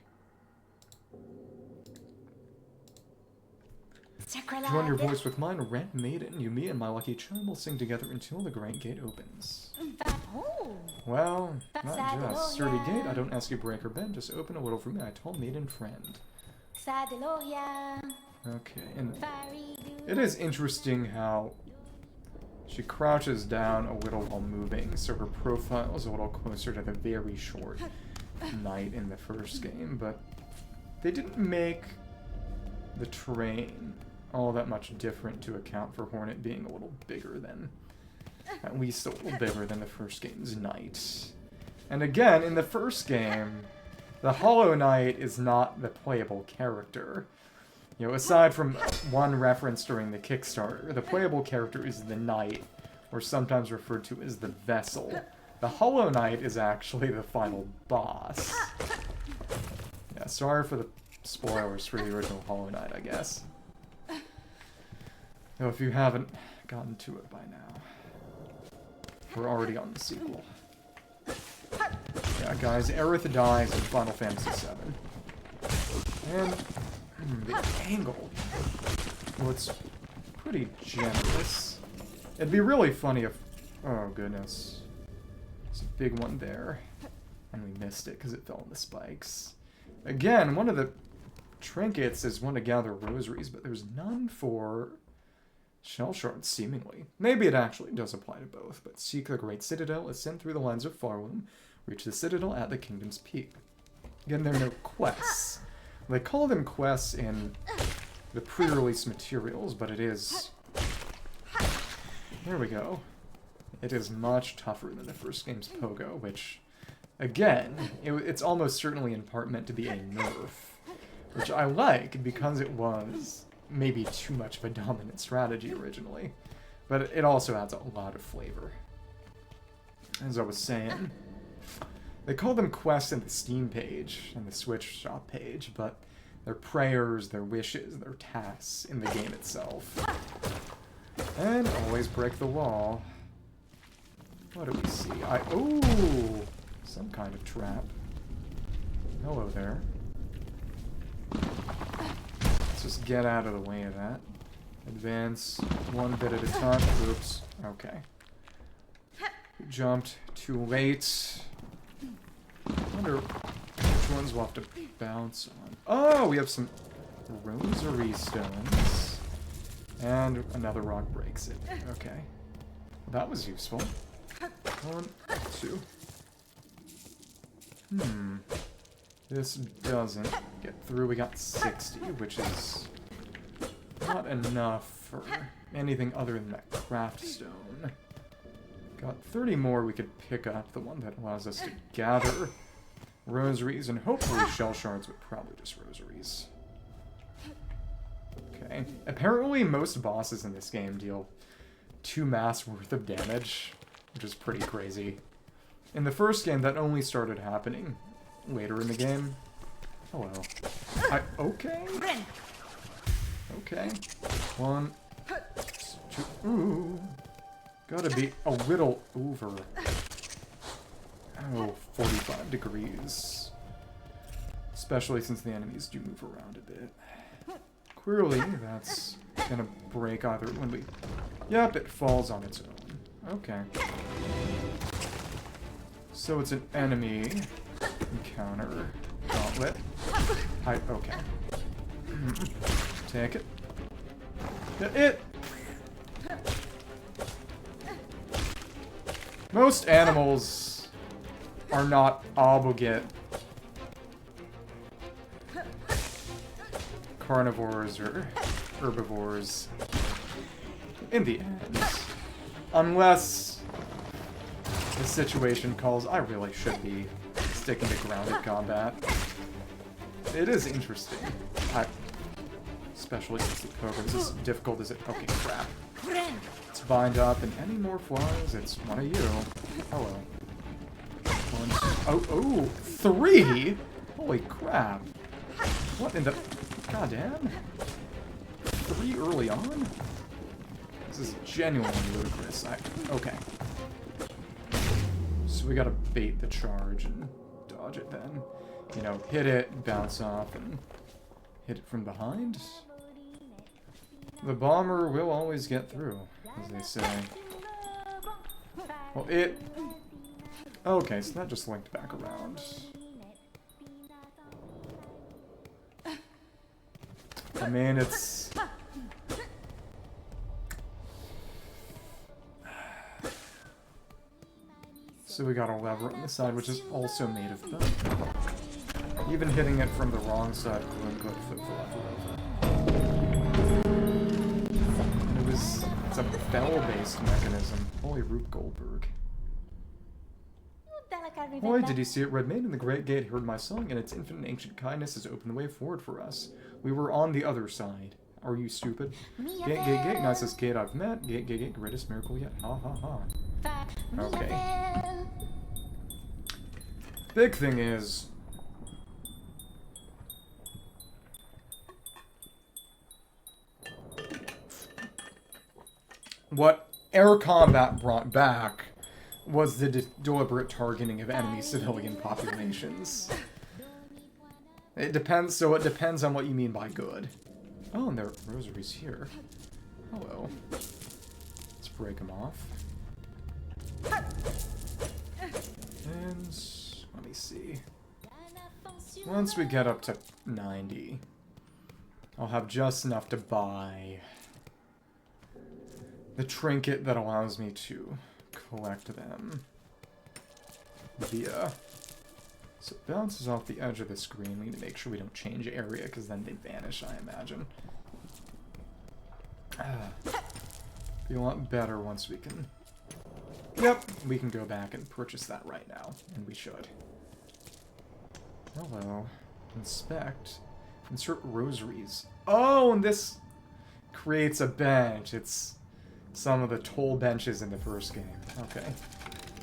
Join your voice with mine, rent maiden. You, me, and my lucky charm will sing together until the great gate opens. Well, not just. Sturdy gate, I don't ask you break or bend, just open a little for me, I tall maiden friend. Okay, and it is interesting how she crouches down a little while moving, so her profile is a little closer to the very short knight in the first game, but they didn't make the terrain all that much different to account for Hornet being a little bigger than, at least a little bigger than the first game's knight. And again, in the first game, the Hollow Knight is not the playable character. You know, aside from one reference during the Kickstarter, the playable character is the Knight, or sometimes referred to as the Vessel. The Hollow Knight is actually the final boss. Yeah, sorry for the spoilers for the original Hollow Knight, I guess. Though if you haven't gotten to it by now, we're already on the sequel. Yeah, guys, Aerith dies in Final Fantasy VII. And the angle. Well, it's pretty generous. It'd be really funny if... Oh, goodness. There's a big one there. And we missed it because it fell on the spikes. Again, one of the trinkets is one to gather rosaries, but there's none for shell shards, seemingly. Maybe it actually does apply to both, but seek the great citadel, ascend through the lines of Pharloom, reach the citadel at the kingdom's peak. Again, there are no quests. They call them quests in the pre-release materials, but it is... There we go. It is much tougher than the first game's pogo, which, again, it's almost certainly in part meant to be a nerf, which I like because it was maybe too much of a dominant strategy originally, but it also adds a lot of flavor. As I was saying, they call them quests in the Steam page and the Switch shop page, but they're prayers, they're wishes, they're tasks in the game itself. And always break the wall. What do we see? Ooh! Some kind of trap. Hello there. Let's just get out of the way of that. Advance one bit at a time. Oops. Okay. We jumped too late. I wonder which ones we'll have to bounce on. Oh, we have some rosary stones. And another rock breaks it. Okay. That was useful. 1, 2. This doesn't get through. We got 60, which is not enough for anything other than that craft stone. Got 30 more we could pick up, the one that allows us to gather rosaries, and hopefully shell shards, but probably just rosaries. Okay. Apparently most bosses in this game deal 2 mass worth of damage, which is pretty crazy. In the first game, that only started happening later in the game. Oh well. Okay. Okay. 1, 2. Ooh. Gotta be a little over. Oh, 45 degrees. Especially since the enemies do move around a bit. Clearly, that's gonna break either when we... Yep, it falls on its own. Okay. So it's an enemy encounter. Gauntlet. Okay. Take it. Get it! Most animals are not obligate carnivores or herbivores in the end. Unless the situation calls, I really should be sticking to grounded combat. It is interesting. Especially since the pogo is as difficult as it... Okay, crap. Let's bind up, and any more flies, it's one of you. Hello. 1, 2... Oh, 3?! Holy crap. What in the... Goddamn. 3 early on? This is genuinely ludicrous. Okay. So we gotta bait the charge and dodge it then. You know, hit it, bounce off, and hit it from behind. The bomber will always get through, as they say. Well, it... Okay, so that just linked back around. I mean, it's... So we got a lever on the side, which is also made of bone. Even hitting it from the wrong side, quote-unquote, flip the lever over. It's a bell-based mechanism. Holy Rube Goldberg. Boy, did you see it? Red Maid in the Great Gate heard my song, and its infinite ancient kindness has opened the way forward for us. We were on the other side. Are you stupid? Gate, gate, gate, nicest gate I've met. Gate, gate, gate, greatest miracle yet. Ha, ha, ha. Okay. Big thing is... what air combat brought back was the deliberate targeting of enemy civilian populations. It depends on what you mean by good. Oh, and there are rosaries here. Hello. Let's break them off. And let me see. Once we get up to 90, I'll have just enough to buy the trinket that allows me to collect them via... So it bounces off the edge of the screen. We need to make sure we don't change area, because then they vanish, I imagine. Be a lot better once we can... Yep, we can go back and purchase that right now, and we should. Hello. Inspect. Insert rosaries. Oh, and this creates a bench. It's some of the toll benches in the first game. Okay.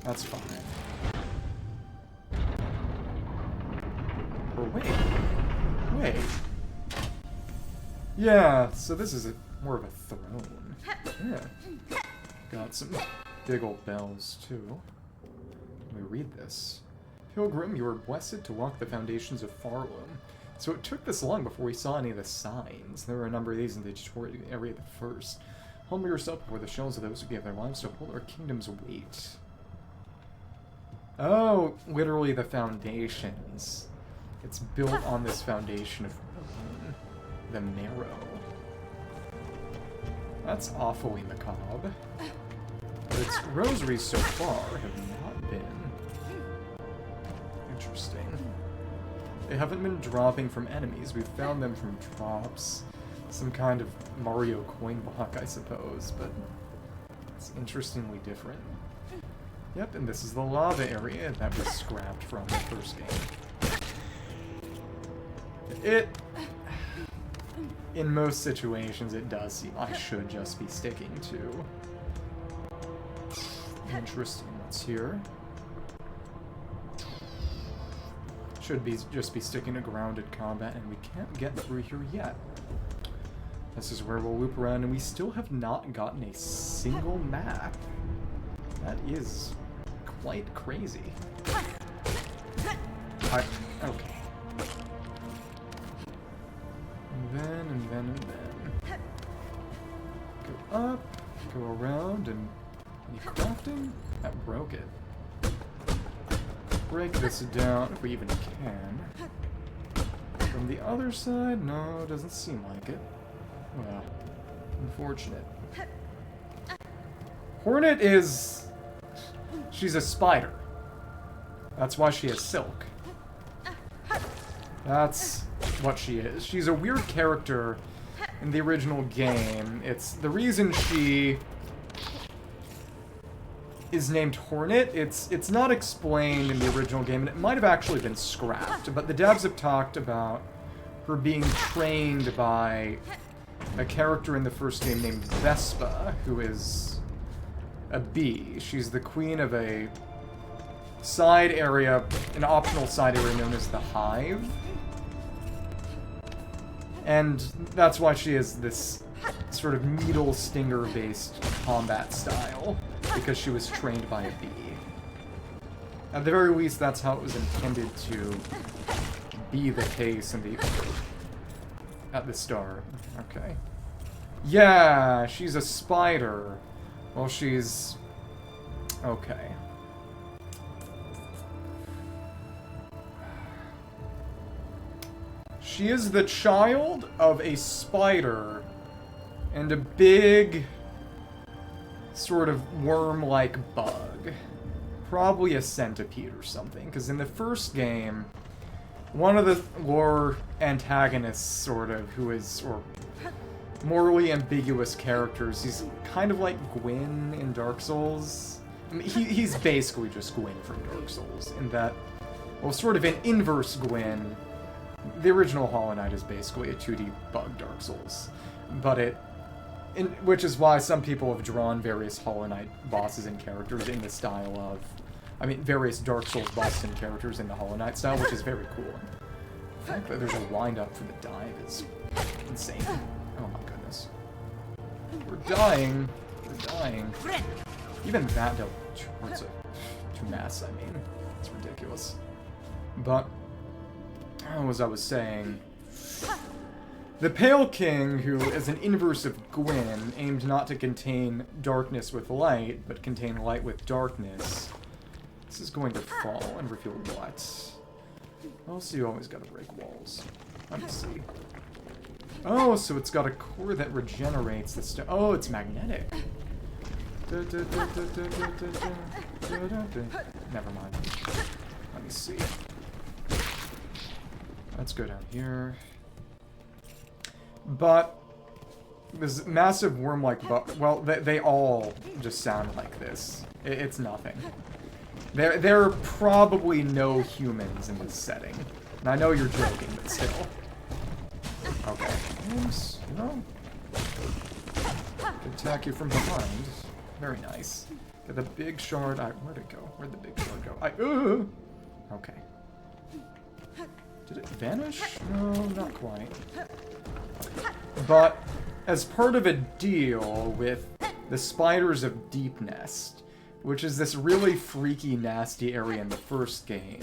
That's fine. Or wait. Yeah, so this is more of a throne. Yeah. Got some big old bells, too. Let me read this. Pilgrim, you are blessed to walk the foundations of Pharloom. So it took this long before we saw any of the signs. There were a number of these in the tutorial area at first. Humble yourself before the shells of those who gave their lives to hold our kingdom's weight. Oh, literally the foundations. It's built on this foundation of the marrow. That's awfully macabre. But its rosaries so far have not been interesting. They haven't been dropping from enemies. We've found them from drops. Some kind of Mario coin block, I suppose, but it's interestingly different. Yep, and this is the lava area that was scrapped from the first game. In most situations, it does seem I should just be sticking to. Interesting. What's here? Should be just be sticking to grounded combat, and we can't get through here yet. This is where we'll loop around, and we still have not gotten a single map. That is quite crazy. Okay. And then. Go up, go around, and any crafting? That broke it. Break this down if we even can. From the other side? No, doesn't seem like it. Well, unfortunate. Hornet is... She's a spider. That's why she has silk. That's what she is. She's a weird character in the original game. It's the reason she is named Hornet. It's not explained in the original game, and it might have actually been scrapped, but the devs have talked about her being trained by a character in the first game named Vespa, who is a bee. She's the queen of a side area, an optional side area known as the Hive. And that's why she is this sort of needle stinger-based combat style, because she was trained by a bee. At the very least, that's how it was intended to be the case in the... at the start. Okay. Yeah, she's a spider. Well, she's... okay. She is the child of a spider and a big sort of worm-like bug. Probably a centipede or something, because in the first game, one of the lore antagonists, sort of, who is, or morally ambiguous characters, he's kind of like Gwyn in Dark Souls. I mean, he's basically just Gwyn from Dark Souls, in that, well, sort of an inverse Gwyn. The original Hollow Knight is basically a 2D bug Dark Souls, but which is why some people have drawn various Hollow Knight bosses and characters in the style of, I mean, various Dark Souls bosses and characters in the Hollow Knight style, which is very cool. The fact that there's a wind-up for the dive is insane. Oh my goodness. We're dying. We're dying. Even that dealt to mass, I mean. It's ridiculous. But, as I was saying, the Pale King, who is an inverse of Gwyn, aimed not to contain darkness with light, but contain light with darkness. This is going to fall and reveal what? Also, you always gotta break walls. Let me see. Oh, so it's got a core that regenerates the stone. Oh, it's magnetic. Never mind. Let me see. Let's go down here. But this massive worm-like bug, well, they all just sound like this. It's nothing. There are probably no humans in this setting. And I know you're joking, but still. Okay. Oops. No. Attack you from behind. Very nice. Get the big shard. Where'd it go? Where'd the big shard go? Okay. Did it vanish? No, not quite. But as part of a deal with the Spiders of Deep Nest, which is this really freaky, nasty area in the first game,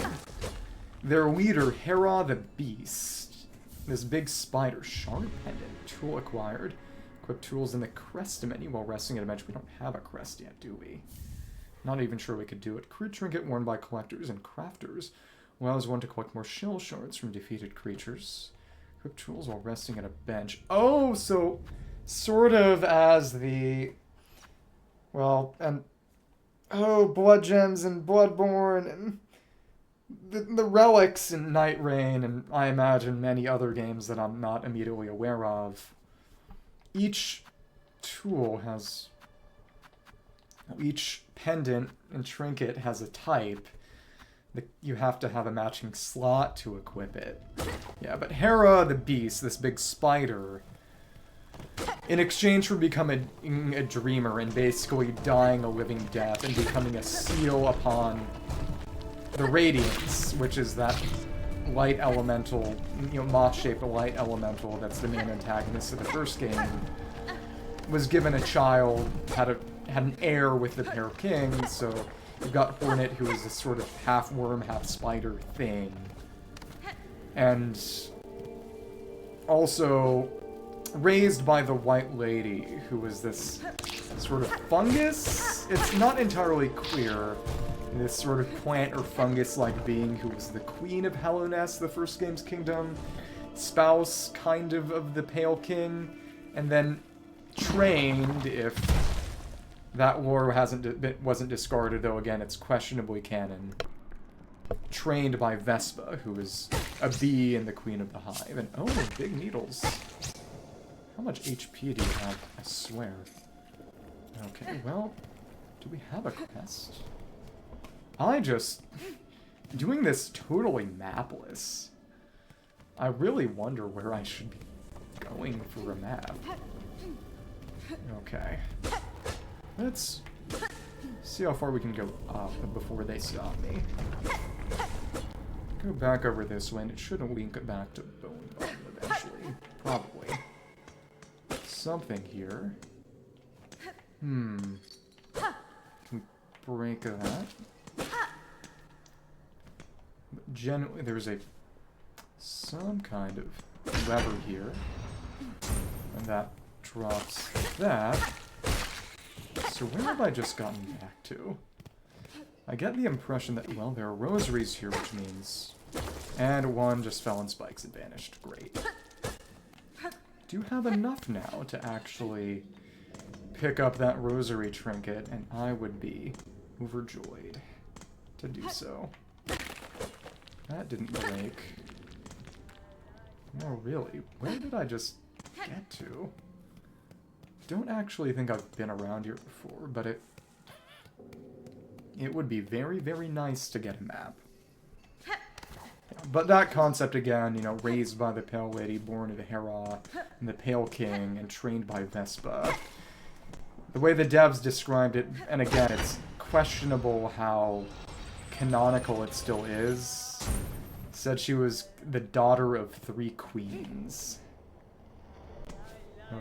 their leader, Hera the Beast, this big spider, shard pendant, tool acquired. Equip tools in the crest menu while resting at a bench. We don't have a crest yet, do we? Not even sure we could do it. Crew trinket worn by collectors and crafters allows one to collect more shell shards from defeated creatures. Equip tools while resting at a bench. Oh, so sort of as the... Well, and... Oh, Blood Gems and Bloodborne and... The relics in Night Rain, and I imagine many other games that I'm not immediately aware of. Each tool has... Each pendant and trinket has a type. You have to have a matching slot to equip it. Yeah, but Hera the Beast, this big spider, in exchange for becoming a dreamer and basically dying a living death and becoming a seal upon the Radiance, which is that light elemental, moth-shaped light elemental that's the main antagonist of the first game, was given a child, had an heir with the pair of kings, so you've got Hornet, who is this sort of half-worm, half-spider thing. And also raised by the White Lady, who was this sort of fungus? It's not entirely clear. This sort of plant or fungus-like being who was the queen of Hallownest, the first game's kingdom, spouse, kind of the Pale King, and then trained, if that lore wasn't discarded, though again it's questionably canon, trained by Vespa, who is a bee and the queen of the hive. And oh, big needles. How much HP do you have? I swear. Okay, well, do we have a quest? Doing this totally mapless. I really wonder where I should be going for a map. Okay. Let's see how far we can go up before they stop me. Go back over this way, and it should link back to Bone Bottom eventually. Probably. Something here. Can we break that? Generally, there's some kind of lever here, and that drops that. So where have I just gotten back to? I get the impression that, well, there are rosaries here, which means... And one just fell in spikes and vanished. Great. Do you have enough now to actually pick up that rosary trinket, and I would be overjoyed to do so. That didn't break. No, really. Where did I just get to? Don't actually think I've been around here before, but it would be very, very nice to get a map. Yeah, but that concept again, raised by the Pale Lady, born of Hera, and the Pale King, and trained by Vespa. The way the devs described it, and again, it's questionable how canonical it still is, said she was the daughter of 3 queens.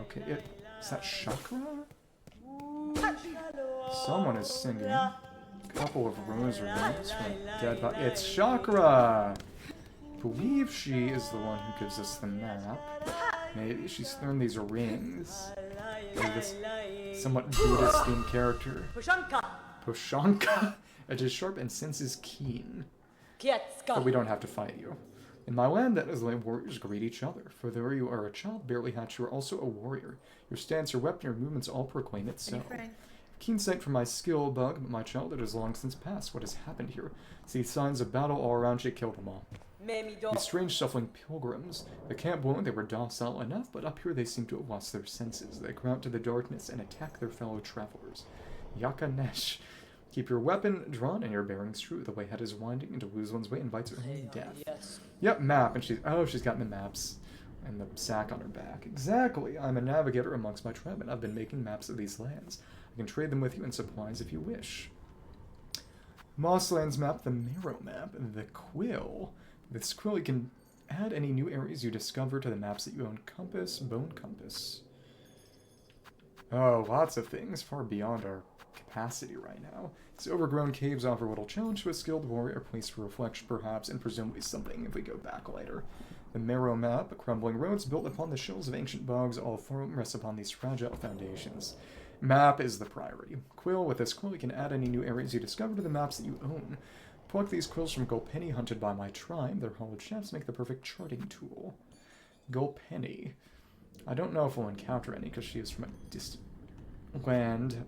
Okay, is that Chakra? Someone is singing. A couple of rosaries from dead body. It's Chakra! I believe she is the one who gives us the map. Maybe she's thrown these rings. Or this somewhat Buddhist-themed character. Poshanka! Edge is sharp and senses keen. But we don't have to fight you. In my land, that is the way warriors greet each other. For though you are a child barely hatched, you are also a warrior. Your stance, your weapon, your movements all proclaim it so. Keen sight for my skill, bug, but my childhood is long since past. What has happened here? See signs of battle all around you, killed them all. These strange shuffling pilgrims. The camp below, they were docile enough, but up here they seem to have lost their senses. They come out to the darkness and attack their fellow travelers. Yakanesh. Keep your weapon drawn and your bearings true. The way ahead is winding, and to lose one's way invites only death. Yes. Yep, map, and she's got the maps and the sack on her back. Exactly. I'm a navigator amongst my tribe, and I've been making maps of these lands. I can trade them with you in supplies if you wish. Mosslands map, the Marrow map, the Quill. This Quill, you can add any new areas you discover to the maps that you own. Compass, bone compass. Oh, lots of things far beyond our capacity right now. These overgrown caves offer little challenge to a skilled warrior, a place for reflection perhaps, and presumably something if we go back later. The Marrow map, crumbling roads built upon the shells of ancient bogs, all Pharloom rests upon these fragile foundations. Map is the priority. Quill, with this quill you can add any new areas you discover to the maps that you own. Pluck these quills from Gulpenny hunted by my tribe. Their hollowed shafts make the perfect charting tool. Gulpenny. I don't know if we'll encounter any because she is from a distant land.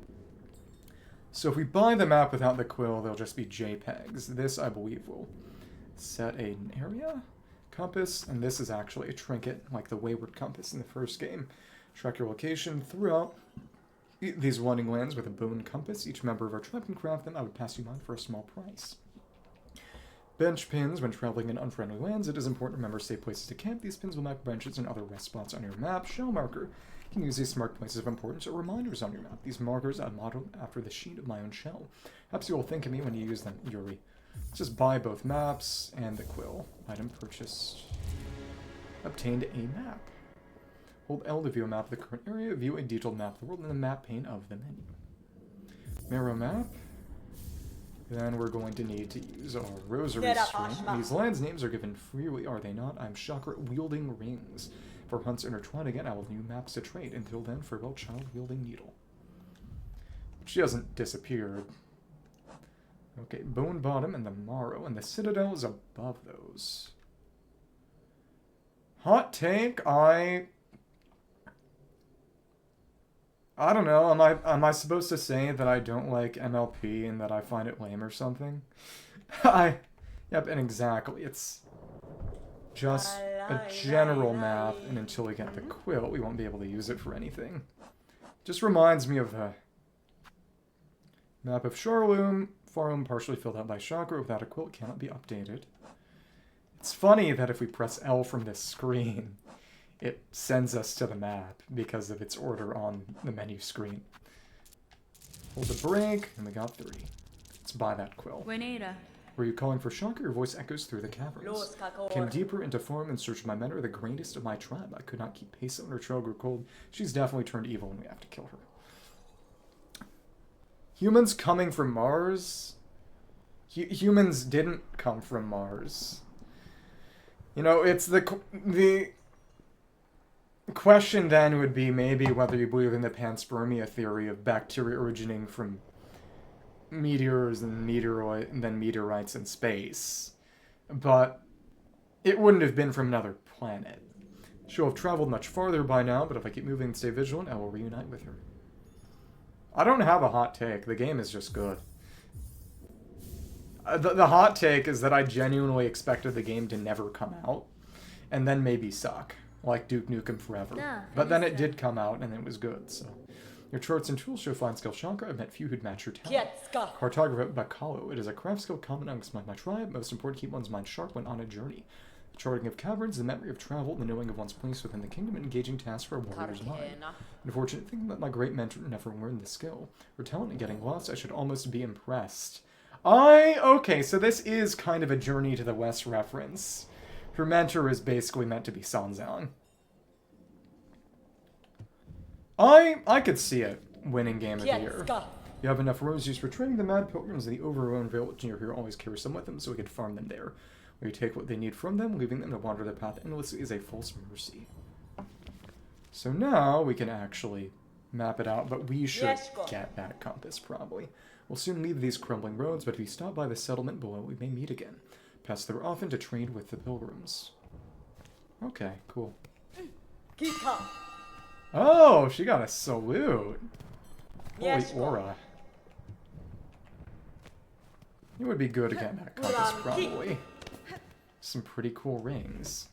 So if we buy the map without the quill, they'll just be JPEGs. This, I believe, will set an area, compass, and this is actually a trinket, like the Wayward Compass in the first game. Track your location throughout these wandering lands with a bone compass. Each member of our tribe can craft them. I would pass you mine for a small price. Bench pins. When traveling in unfriendly lands, it is important to remember safe places to camp. These pins will mark benches and other rest spots on your map. Shell marker. You can use these to mark places of importance or reminders on your map. These markers I modeled after the sheet of my own shell. Perhaps you will think of me when you use them, Yuri. Let's just buy both maps and the quill. Item purchased. Obtained a map. Hold L to view a map of the current area. View a detailed map of the world in the map pane of the menu. Marrow map. Then we're going to need to use our rosary string. These lands' names are given freely, are they not? I'm chakra wielding rings. For hunts intertwined again, I will have new maps to trade. Until then, farewell, child wielding needle. She hasn't disappeared. Okay, Bone Bottom and the Morrow, and the Citadel is above those. Hot take, I don't know, am I supposed to say that I don't like MLP and that I find it lame or something? Yep, and exactly, it's just a general map, and until we get the quill, we won't be able to use it for anything. Just reminds me of the map of Pharloom partially filled out by Chakra. Without a quill, it cannot be updated. It's funny that if we press L from this screen, it sends us to the map because of its order on the menu screen. Hold the break, and we got 3. Let's buy that quill. Were you calling for Chakra? Your voice echoes through the caverns. Came deeper into form in search of my mentor, the greatest of my tribe. I could not keep pace when her trail grew cold. She's definitely turned evil, and we have to kill her. Humans coming from Mars? Humans didn't come from Mars. You know, it's the question then would be maybe whether you believe in the panspermia theory of bacteria originating from meteors and then meteorites in space. But it wouldn't have been from another planet. She'll have traveled much farther by now, but if I keep moving and stay vigilant, I will reunite with her. I don't have a hot take. The game is just good. The hot take is that I genuinely expected the game to never come out, and then maybe suck, like Duke Nukem Forever. But then it did come out, and it was good, so. Your charts and tools show fine skill Chakra. I've met few who'd match your talent. Cartographer Bakalo. It is a craft skill common amongst my tribe. Most important, keep one's mind sharp when on a journey. The charting of caverns, the memory of travel, the knowing of one's place within the kingdom, and engaging tasks for a warrior's mind. Unfortunate thing that my great mentor never learned the skill. For talent and getting lost, I should almost be impressed. Okay, so this is kind of a Journey to the West reference. Her mentor is basically meant to be Sanzang. I could see it winning Game of the Year. You have enough roses for training the mad pilgrims in the overgrown village near here. Always carry some with them so we could farm them there. Where you take what they need from them, leaving them to wander their path endlessly is a false mercy. So now we can actually map it out, but we should get that compass probably. We'll soon leave these crumbling roads, but if you stop by the settlement below, we may meet again. Pass there often to trade with the pilgrims. Okay, cool. Oh, she got a salute. Holy aura. It would be good to get that compass, probably. Some pretty cool rings.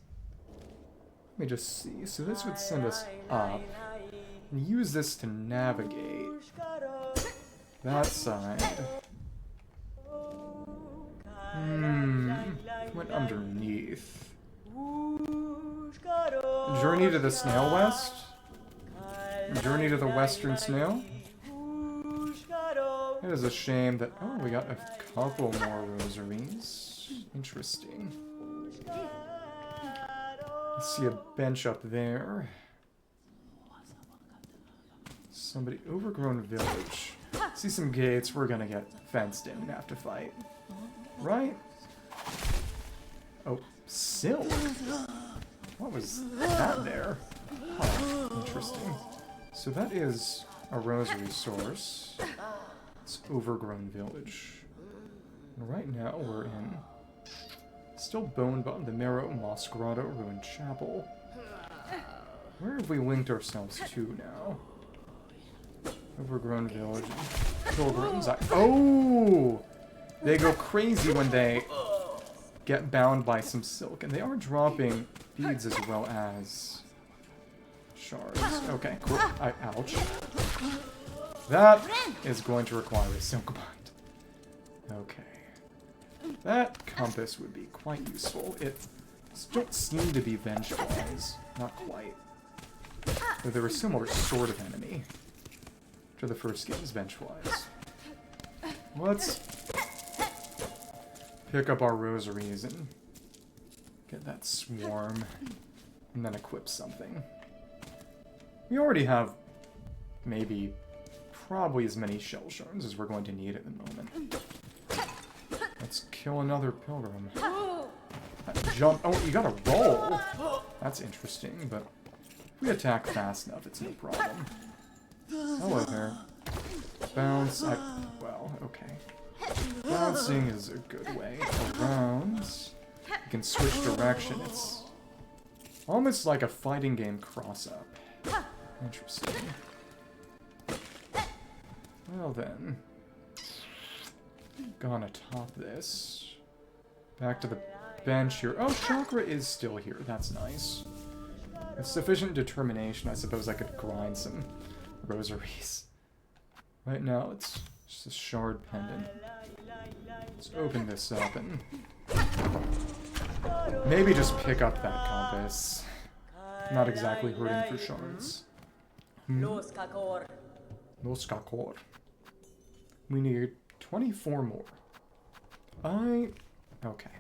Let me just see. So this would send us up. And use this to navigate. That side. Went underneath. Journey to the Snail West? Journey to the Western Snail? It is a shame that... Oh, we got a couple more rosaries. Interesting. Let's see a bench up there. Somebody... Overgrown village. See some gates. We're gonna get fenced in and have to fight. Right? Oh, silk? What was that there? Huh, interesting. So that is a rosary source. It's Overgrown Village. And right now we're in... Still Bonebottom, the Marrow, Moss Grotto, Ruined Chapel. Where have we linked ourselves to now? Overgrown Village. Pilgrims. Oh! They go crazy when they get bound by some silk. And they are dropping beads as well as shards. Okay, cool. Ouch. That is going to require a silk bond. Okay. That compass would be quite useful. It don't seem to be venge-wise. Not quite. Though they're a similar sort of enemy to the first game's bench-wise. Let's pick up our rosaries and get that swarm, and then equip something. We already have maybe probably as many shell shards as we're going to need at the moment. Let's kill another pilgrim. Jump. Oh, you gotta roll. That's interesting, but if we attack fast enough, it's no problem. Hello there. Bounce. Well, okay. Bouncing is a good way. Around. You can switch direction. It's almost like a fighting game cross-up. Interesting. Well then. Gonna top this. Back to the bench here. Oh, chakra is still here. That's nice. With sufficient determination, I suppose I could grind some rosaries. Right now, it's just a shard pendant. Let's open this up and maybe just pick up that compass. Not exactly hurting for shards. Los Kakor. We need 24 more. Okay.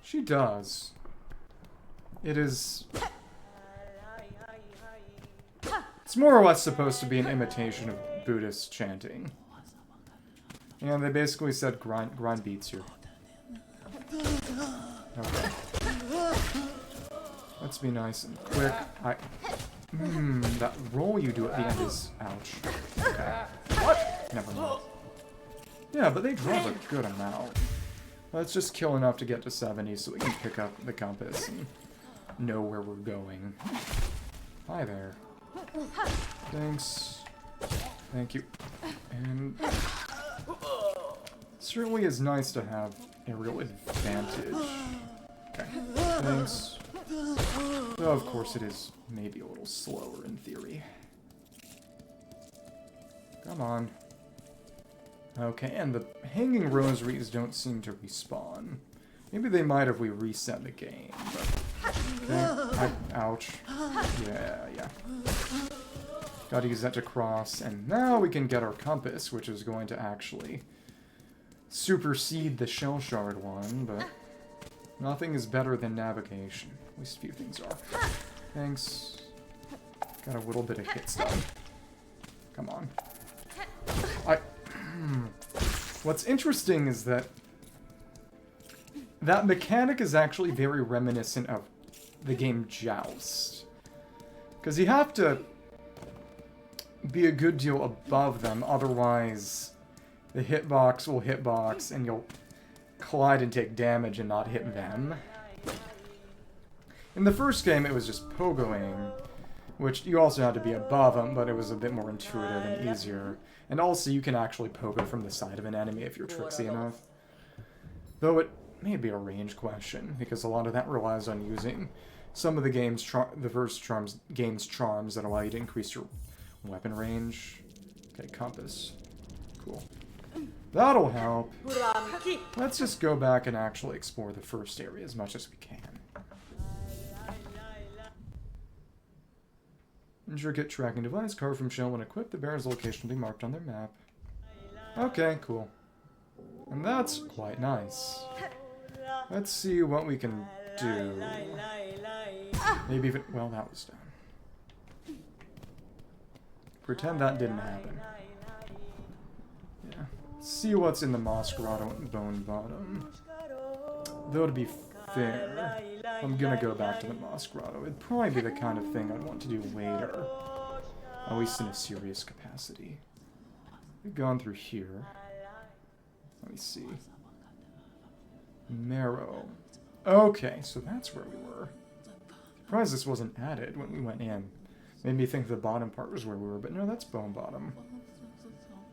She does. It is... It's more or less supposed to be an imitation of Buddhist chanting. And they basically said grind beats here. Okay. Let's be nice and quick. That roll you do at the end is... Ouch. Okay. What? Never mind. Yeah, but they drop a good amount. Let's just kill enough to get to 70 so we can pick up the compass and know where we're going. Hi there. Thanks. Thank you. And... certainly is nice to have a real advantage. Okay. Thanks. Though, of course, it is maybe a little slower in theory. Come on. Okay, and the hanging rosaries don't seem to respawn. Maybe they might if we reset the game, but... Okay. Ouch. Yeah. Gotta use that to cross, and now we can get our compass, which is going to actually supersede the shell shard one, but nothing is better than navigation. At least a few things are. Thanks. Got a little bit of hit stun. Come on. What's interesting is that mechanic is actually very reminiscent of the game Joust. Because you have to be a good deal above them, otherwise the hitbox will hitbox and you'll collide and take damage and not hit them. In the first game, it was just pogoing, which you also had to be above them, but it was a bit more intuitive and easier. And also, you can actually pogo from the side of an enemy if you're tricksy enough. Though it may be a range question, because a lot of that relies on using some of the game's game's charms that allow you to increase your weapon range. Okay, compass. Cool. That'll help. Let's just go back and actually explore the first area as much as we can. Intricate tracking device carved from shell. When equipped, the bearer's location will be marked on their map. Okay, cool. And that's quite nice. Let's see what we can do. Maybe even... Well, that was done. Pretend that didn't happen. Yeah. See what's in the Moss Grotto and Bone Bottom. Though to be fair, I'm gonna go back to the Moss Grotto. It'd probably be the kind of thing I'd want to do later. At least in a serious capacity. We've gone through here. Let me see. Marrow. Okay, so that's where we were. Surprised this wasn't added when we went in. Made me think the bottom part was where we were, but no, that's Bone Bottom.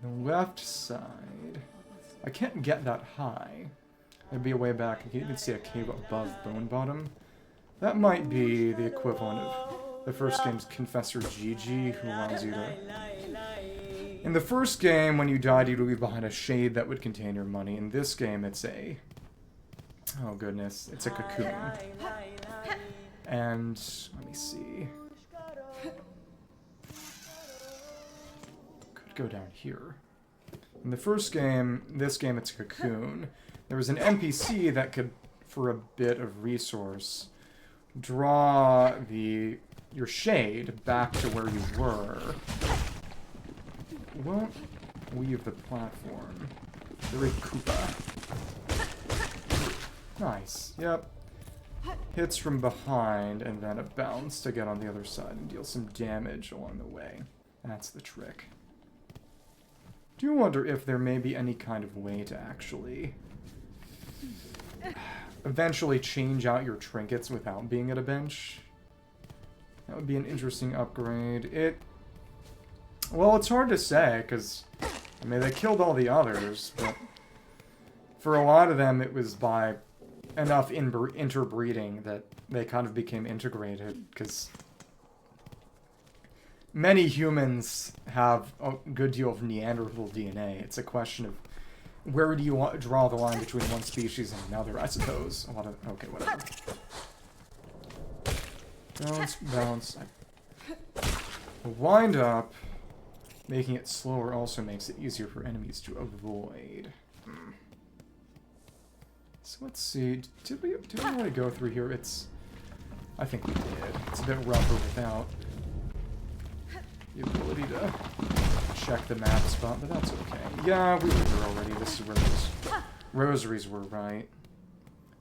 The left side. I can't get that high. There'd be a way back. You can see a cave above Bone Bottom. That might be the equivalent of the first game's Confessor GG, who allows you to... In the first game, when you died, you'd leave behind a shade that would contain your money. In this game, it's a... Oh goodness, it's a cocoon. And, let me see... Could go down here. In the first game, this game, it's a cocoon. There was an NPC that could, for a bit of resource, draw your shade back to where you were. Won't leave the platform. Very Koopa. Nice. Yep. Hits from behind and then a bounce to get on the other side and deal some damage along the way. That's the trick. Do wonder if there may be any kind of way to actually eventually change out your trinkets without being at a bench. That would be an interesting upgrade. Well, it's hard to say, because, I mean, they killed all the others, but for a lot of them, it was by enough interbreeding that they kind of became integrated, because many humans have a good deal of Neanderthal DNA. It's a question of where do you draw the line between one species and another, I suppose. Okay, whatever. Bounce, bounce. Wind up. Making it slower also makes it easier for enemies to avoid. So let's see. Did we already go through here? I think we did. It's a bit rougher without the ability to check the map spot, but that's okay. Yeah, we were here already. This is where those rosaries were, right?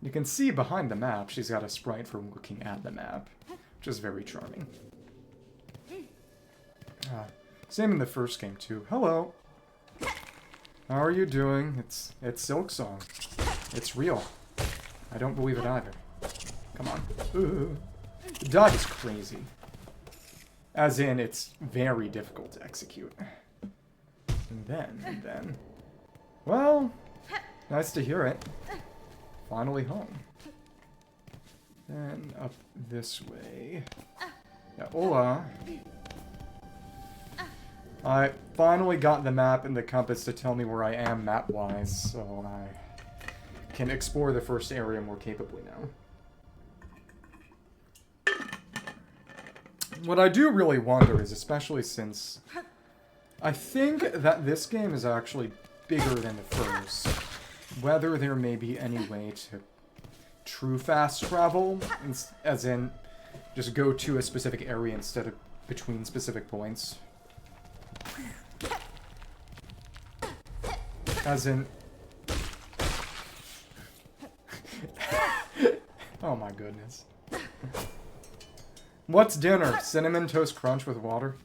You can see behind the map, she's got a sprite for looking at the map, which is very charming. Same in the first game, too. Hello! How are you doing? It's Silksong. It's real. I don't believe it either. Come on. Ooh. The dodge is crazy. As in, it's very difficult to execute. And then... Well, nice to hear it. Finally home. Then up this way. Yeah, hola. I finally got the map and the compass to tell me where I am map-wise, so I can explore the first area more capably now. What I do really wonder is, especially since I think that this game is actually bigger than the first, whether there may be any way to true fast travel, as in just go to a specific area instead of between specific points. As in... Oh my goodness. What's dinner? Cinnamon Toast Crunch with water?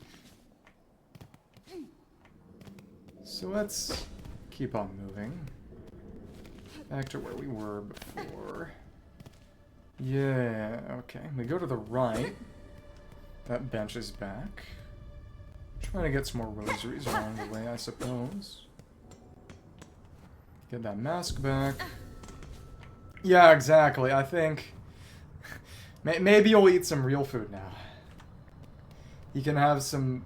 So let's keep on moving. Back to where we were before. Yeah, okay. We go to the right. That bench is back. Trying to get some more rosaries along the way, I suppose. Get that mask back. Yeah, exactly. I think... maybe you'll eat some real food now. You can have some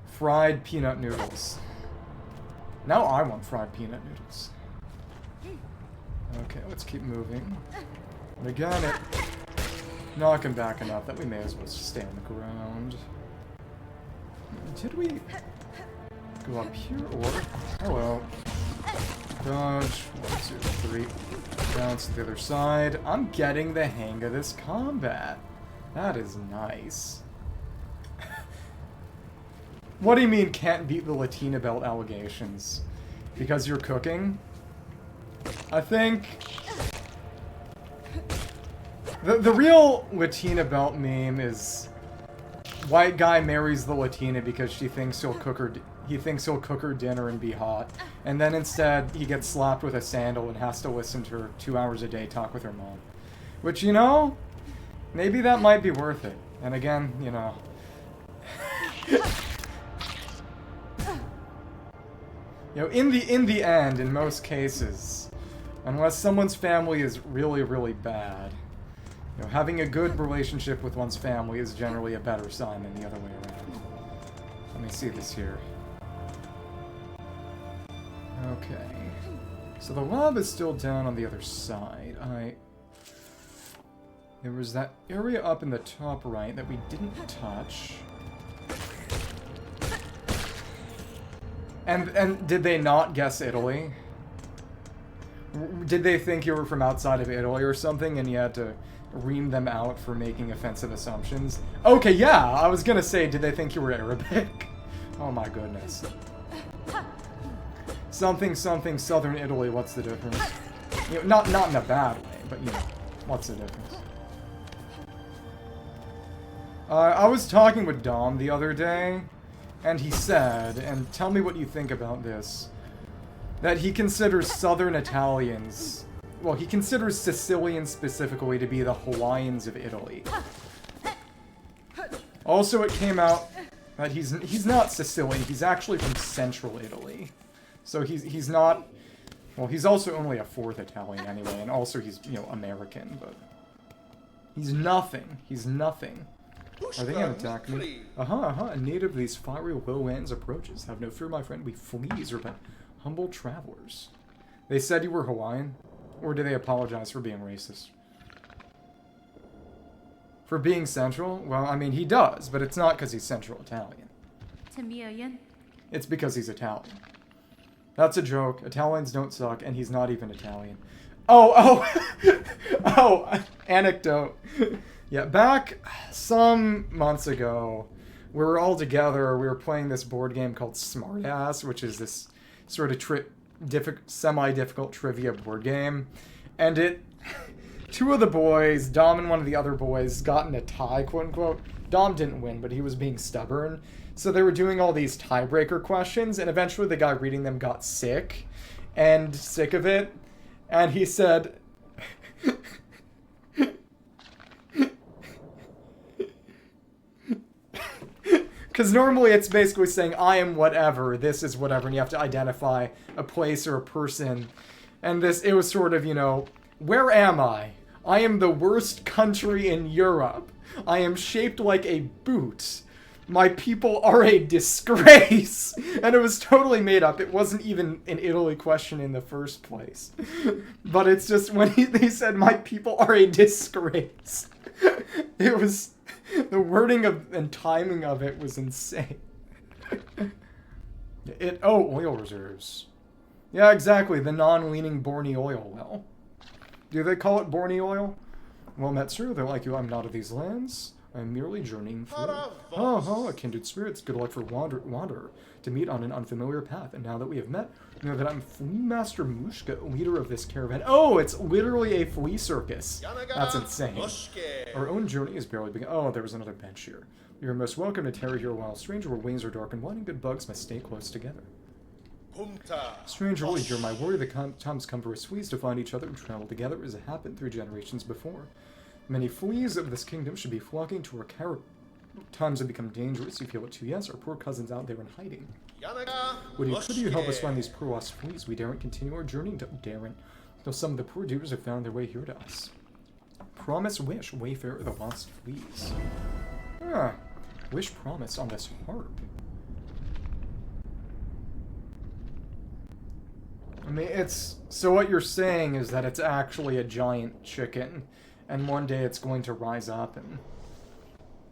fried peanut noodles. Now I want fried peanut noodles. Okay, let's keep moving. And again, it knocking back enough that we may as well stay on the ground. Did we go up here or... Hello. Dodge. 1, 2, 3. Bounce to the other side. I'm getting the hang of this combat. That is nice. What do you mean can't beat the Latina belt allegations? Because you're cooking? I think... The real Latina belt meme is... White guy marries the Latina because he thinks he'll cook her dinner and be hot. And then instead, he gets slapped with a sandal and has to listen to her 2 hours a day talk with her mom. Which, you know, maybe that might be worth it. And again, you know... You know, in the end, in most cases, unless someone's family is really, really bad, you know, having a good relationship with one's family is generally a better sign than the other way around. Let me see this here. Okay. So the lava is still down on the other side. There was that area up in the top right that we didn't touch. And did they not guess Italy? Did they think you were from outside of Italy or something and you had to ream them out for making offensive assumptions? Okay, yeah, I was gonna say, did they think you were Arabic? Oh my goodness. Something, something, southern Italy, what's the difference? You know, not in a bad way, but you know, what's the difference? I was talking with Dom the other day, and he said, and tell me what you think about this, that he considers Southern Italians, well, he considers Sicilians specifically to be the Hawaiians of Italy. Also, it came out that he's not Sicilian, he's actually from Central Italy. So he's not, well, he's also only a 4th Italian anyway, and also he's, you know, American, but he's nothing. He's nothing. Are they gonna attack me? A native of these fiery lowlands approaches. Have no fear, my friend. We fleas are but humble travelers. They said you were Hawaiian? Or did they apologize for being racist? For being Central? Well, I mean, he does, but it's not because he's Central Italian. It's because he's Italian. That's a joke. Italians don't suck, and he's not even Italian. Oh! Oh, anecdote. Yeah, back some months ago, we were all together, we were playing this board game called Smartass, which is this sort of semi-difficult trivia board game. And two of the boys, Dom and one of the other boys, got in a tie, quote-unquote. Dom didn't win, but he was being stubborn. So they were doing all these tiebreaker questions, and eventually the guy reading them got sick of it. And he said... Because normally it's basically saying, I am whatever, this is whatever, and you have to identify a place or a person. And it was sort of, you know, where am I? I am the worst country in Europe. I am shaped like a boot. My people are a disgrace. And it was totally made up. It wasn't even an Italy question in the first place. But it's just when they said, my people are a disgrace. It was... The wording and timing of it was insane. Oil reserves. Yeah, exactly, the non-leaning Borneo oil well. Do they call it Borneo oil? Well, Metsuru, they're like you, I'm not of these lands. I'm merely journeying through. A kindred spirits, good luck for wanderer to meet on an unfamiliar path. And now that we have met, you know that I'm Flea Master Mushka, leader of this caravan. Oh, it's literally a flea circus. That's insane. Our own journey is barely begun. Oh, there was another bench here. You're most welcome to tarry here while stranger where wings are dark and winding good bugs must stay close together. Stranger, will you hear my worry? The times come for us fleas to find each other and travel together as it happened 3 generations before. Many fleas of this kingdom should be flocking to our times have become dangerous. You feel it too, yes? Our poor cousins out there in hiding. Could you help us find these poor lost fleas? We daren't continue our journey, daren't. Though some of the poor dudes have found their way here to us. Promise, wish, wayfarer, the lost fleas. Ah, wish, promise on this harp. I mean, so what you're saying is that it's actually a giant chicken, and one day it's going to rise up and,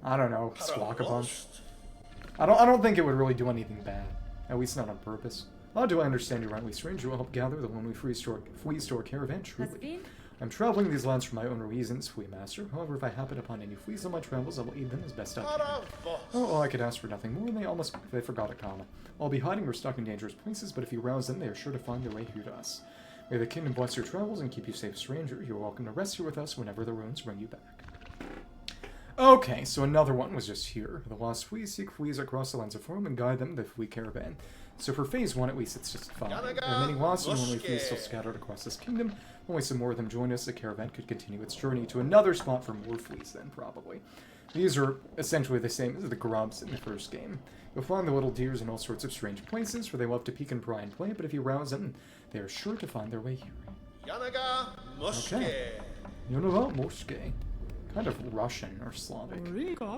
I don't know, squawk a bunch. I don't think it would really do anything bad, at least not on purpose. How do I understand you rightly, stranger? You will help gather the lonely fleas to our caravan, truly. I'm traveling these lands for my own reasons, flea master. However, if I happen upon any fleas on my travels, I will aid them as best I can. Oh, I could ask for nothing more, and they forgot a comma. I'll be hiding or stuck in dangerous places, but if you rouse them, they are sure to find their way here to us. May the kingdom bless your travels and keep you safe, stranger. You're welcome to rest here with us whenever the ruins bring you back. Okay, so another one was just here. The lost fleas seek fleas across the lands of Pharloom and guide them to the flea caravan. So for phase 1, at least, it's just fine. There are many lost and lonely fleas still scattered across this kingdom. Only some more of them join us, the caravan could continue its journey to another spot for more fleas then, probably. These are essentially the same as the grubs in the first game. You'll find the little deers in all sorts of strange places, where they love to peek and pry and play, but if you rouse them, they are sure to find their way here. Okay. Yanaga Moske. Kind of Russian or Slavic.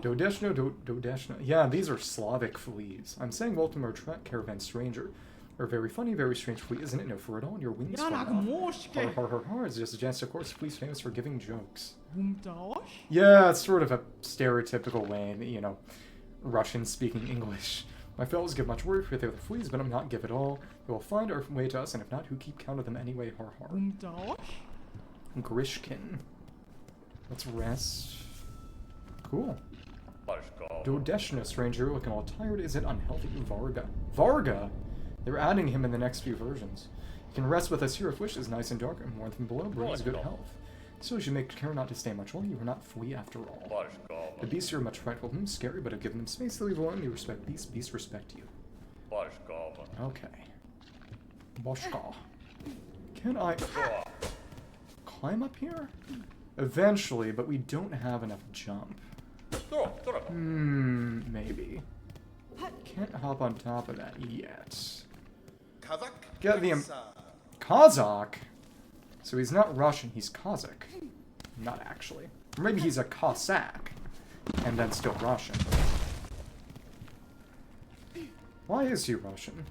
Dodeshno. Yeah, these are Slavic fleas. I'm saying welcome our caravan, stranger. Or very funny, very strange flea, isn't it? No fur at all, and your wings fall off. Har. It's just a jest, of course. Flea's famous for giving jokes. Yeah, it's sort of a stereotypical way, you know, Russians speaking English. My fellows give much work with the fleas, but I'm not give at all. They will find our way to us, and if not, who keep count of them anyway? Har. Grishkin. Let's rest. Cool. Dodeshna, stranger, looking all tired. Is it unhealthy? Varga? They're adding him in the next few versions. You can rest with us here if wishes, nice and dark, and warmth from below brings good health. So you should make care not to stay much longer. You are not flea after all. The beasts here are much frightful. Scary, but I've given them space to leave alone. You respect beasts. Beasts respect you. Okay. Boshka. Can I climb up here? Eventually, but we don't have enough jump. Maybe. Can't hop on top of that yet. Get the Kazakh? So he's not Russian, he's Kazakh. Not actually. Or maybe he's a Cossack. And then still Russian. Why is he Russian?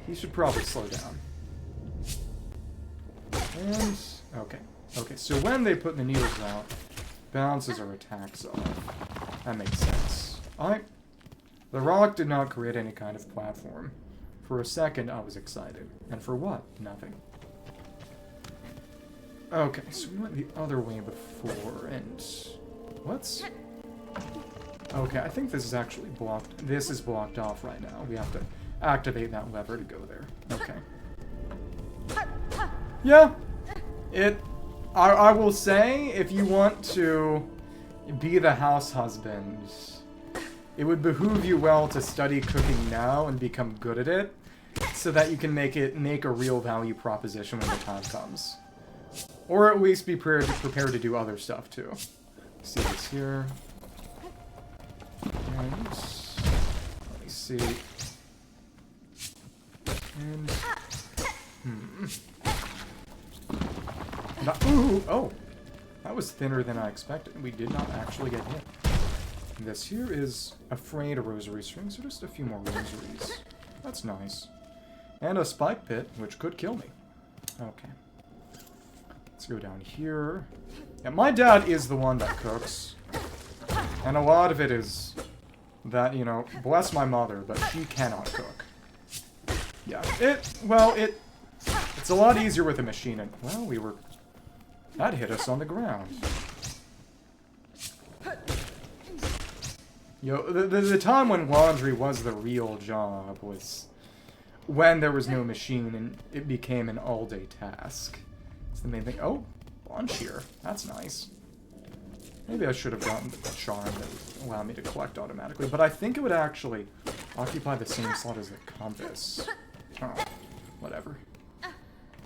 He should probably slow down. And... Okay, so when they put the needles out, bounces or attacks off. That makes sense. The rock did not create any kind of platform. For a second, I was excited. And for what? Nothing. Okay, so we went the other way before, and... What's... Okay, I think this is actually blocked. This is blocked off right now. We have to activate that lever to go there. Okay. Yeah. I will say, if you want to be the house husband, it would behoove you well to study cooking now and become good at it, so that you can make a real value proposition when the time comes. Or at least be prepared to do other stuff too. See this here. And let me see. And ooh, oh, that was thinner than I expected. We did not actually get hit. This here is afraid of rosary strings, so just a few more rosaries. That's nice. And a spike pit, which could kill me. Okay. Let's go down here. Yeah, my dad is the one that cooks. And a lot of it is that, you know, bless my mother, but she cannot cook. Yeah, it's a lot easier with a machine, and, well, that hit us on the ground. Yo, the time when laundry was the real job was when there was no machine and it became an all-day task. It's the main thing. Oh, bunch here. That's nice. Maybe I should have gotten the charm that would allow me to collect automatically, but I think it would actually occupy the same slot as the compass. Oh, whatever.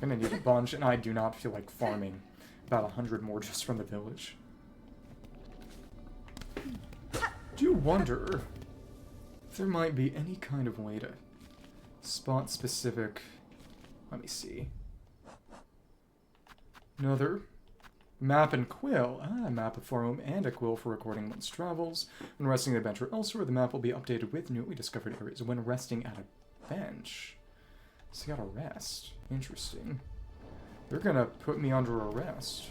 Gonna need a bunch, and I do not feel like farming about 100 more just from the village. Do wonder if there might be any kind of way to spot specific... Let me see. Another map and quill. Ah, a map of Pharloom and a quill for recording one's travels. When resting at a bench or elsewhere, the map will be updated with newly discovered areas when resting at a bench. So you gotta rest. Interesting. They're gonna put me under arrest.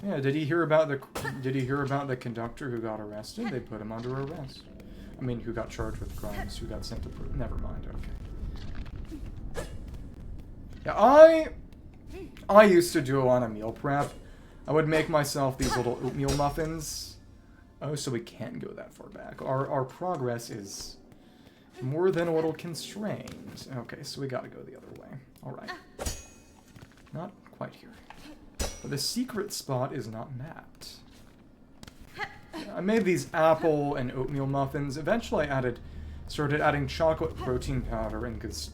Yeah, did he hear about the conductor who got arrested? They put him under arrest. I mean, who got charged with crimes, who got sent to prison. Never mind, okay. Yeah, I used to do a lot of meal prep. I would make myself these little oatmeal muffins. Oh, so we can't go that far back. Our progress is more than a little constrained. Okay, so we gotta go the other way. Alright. Not quite here. But the secret spot is not mapped. I made these apple and oatmeal muffins. Eventually I started adding chocolate protein powder in, because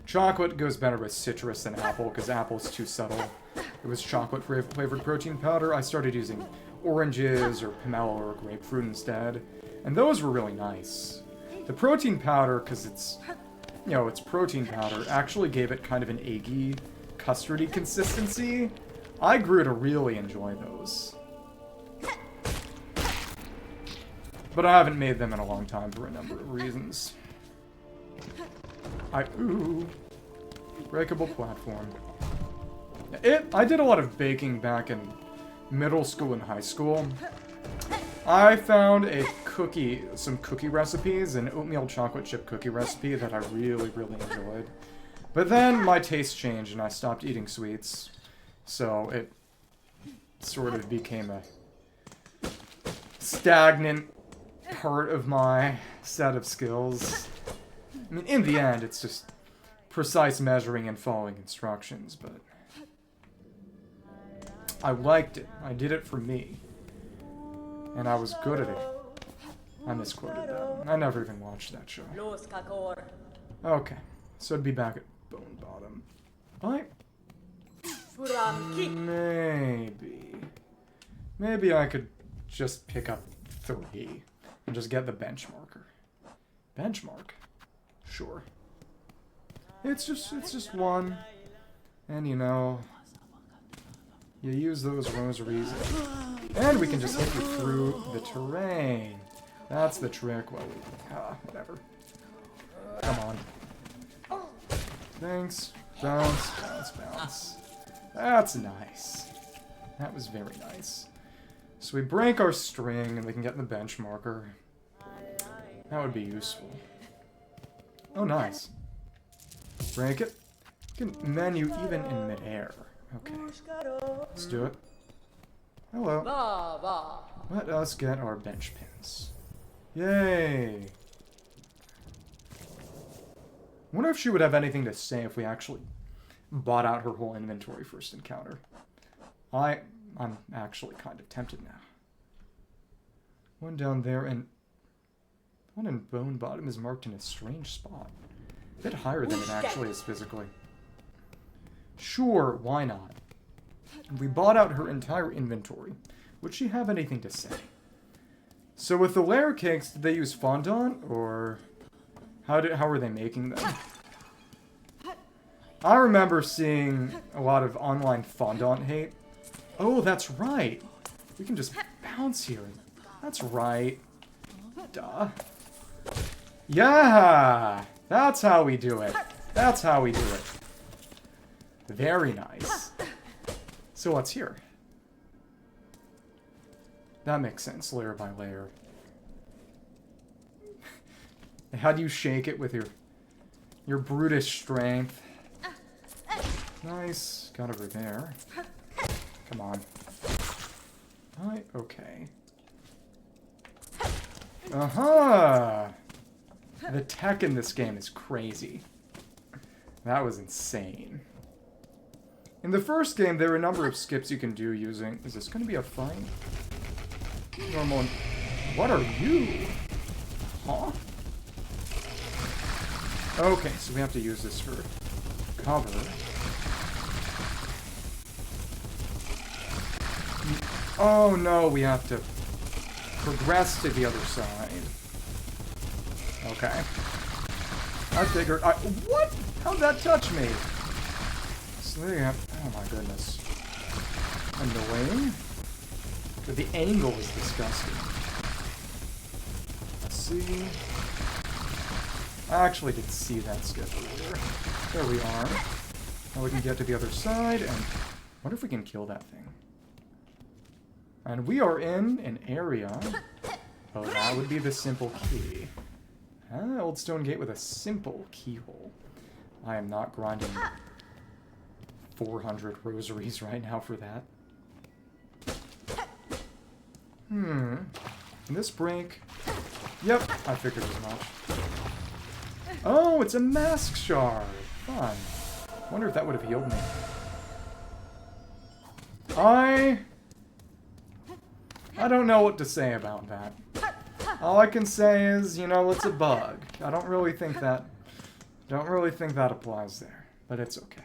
chocolate goes better with citrus than apple, because apple's too subtle. It was chocolate flavored protein powder. I started using oranges or pomelo or grapefruit instead. And those were really nice. The protein powder, because it's, you know, it's protein powder, actually gave it kind of an eggy, custardy consistency. I grew to really enjoy those. But I haven't made them in a long time for a number of reasons. Ooh. Breakable platform. I did a lot of baking back in middle school and high school. I found some cookie recipes, an oatmeal chocolate chip cookie recipe that I really, really enjoyed. But then my taste changed and I stopped eating sweets. So it sort of became a stagnant part of my set of skills. I mean, in the end, it's just precise measuring and following instructions, but I liked it. I did it for me. And I was good at it. I misquoted that. I never even watched that show. Okay, so I'd be back at Bone Bottom. Maybe I could just pick up 3 and just get the bench marker. Benchmark? Sure. It's just 1. And you know, you use those rosaries and we can just hit you through the terrain. That's the trick. Well, whatever. Come on. Thanks. Bounce, bounce, bounce. That's nice. That was very nice. So we break our string and we can get the bench marker. That would be useful. Oh, nice. Break it. You can menu even in midair. Okay. Let's do it. Hello. Let us get our bench pins. Yay! Wonder if she would have anything to say if we actually bought out her whole inventory first encounter. I'm actually kind of tempted now. One down there, and one in Bone Bottom is marked in a strange spot. A bit higher than it actually is physically. Sure, why not? We bought out her entire inventory. Would she have anything to say? So with the layer cakes, did they use fondant, or how were they making them? I remember seeing a lot of online fondant hate. Oh, that's right. We can just bounce here. That's right. Duh. Yeah! That's how we do it. That's how we do it. Very nice. So what's here? That makes sense, layer by layer. How do you shake it with your brutish strength? Nice. Got over there. Come on. Alright, okay. Aha! The tech in this game is crazy. That was insane. In the first game, there were a number of skips you can do using... Is this going to be a fight? Normal... What are you? Huh? Okay, so we have to use this for cover. Oh no, we have to progress to the other side. Okay. I figured... what? How'd that touch me? So there you have... Oh my goodness. Annoying. But the angle is disgusting. Let's see... I actually did see that skip earlier. There we are. Now we can get to the other side, and... What if we can kill that thing? And we are in an area... Oh, that would be the simple key. Old stone gate with a simple keyhole. I am not grinding 400 rosaries right now for that. Can this break? Yep, I figured as much. Oh, it's a mask shard! Fun. Wonder if that would have healed me. I don't know what to say about that. All I can say is, you know, it's a bug. I don't really think that applies there, but it's okay.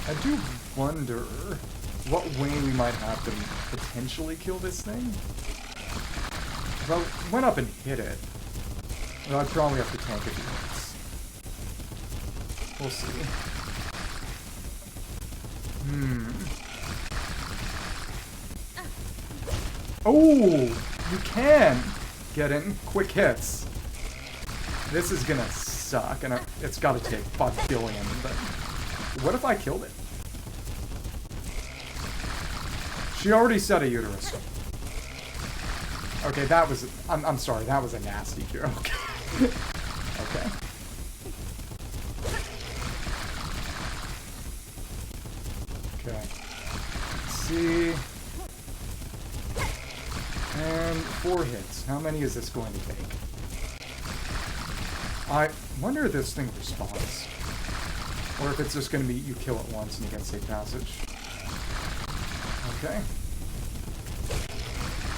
I do wonder what way we might have to potentially kill this thing. If I went up and hit it, well, I'd probably have to tank a few hits. We'll see. Oh, you can get in quick hits. This is gonna suck, and it's gotta take 5 billion, but what if I killed it? She already said a uterus. Okay, that was... I'm sorry, that was a nasty cure. Okay. Okay. Okay. Let's see... And 4 hits. How many is this going to take? I wonder if this thing responds. Or if it's just going to be you kill it once and you get safe passage. Okay.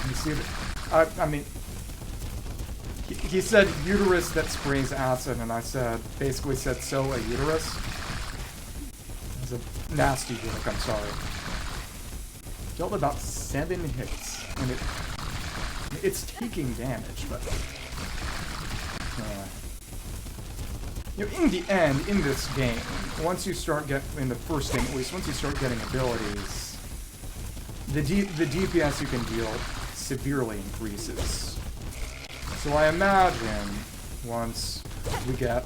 You see that? I mean... He said uterus that sprays acid, and I basically said, so a uterus? That's a nasty joke, I'm sorry. Dealt about 7 hits, and it's taking damage, but... you know, in the end, in this game, once you start in the first game at least, once you start getting abilities, the DPS you can deal severely increases. So I imagine once we get,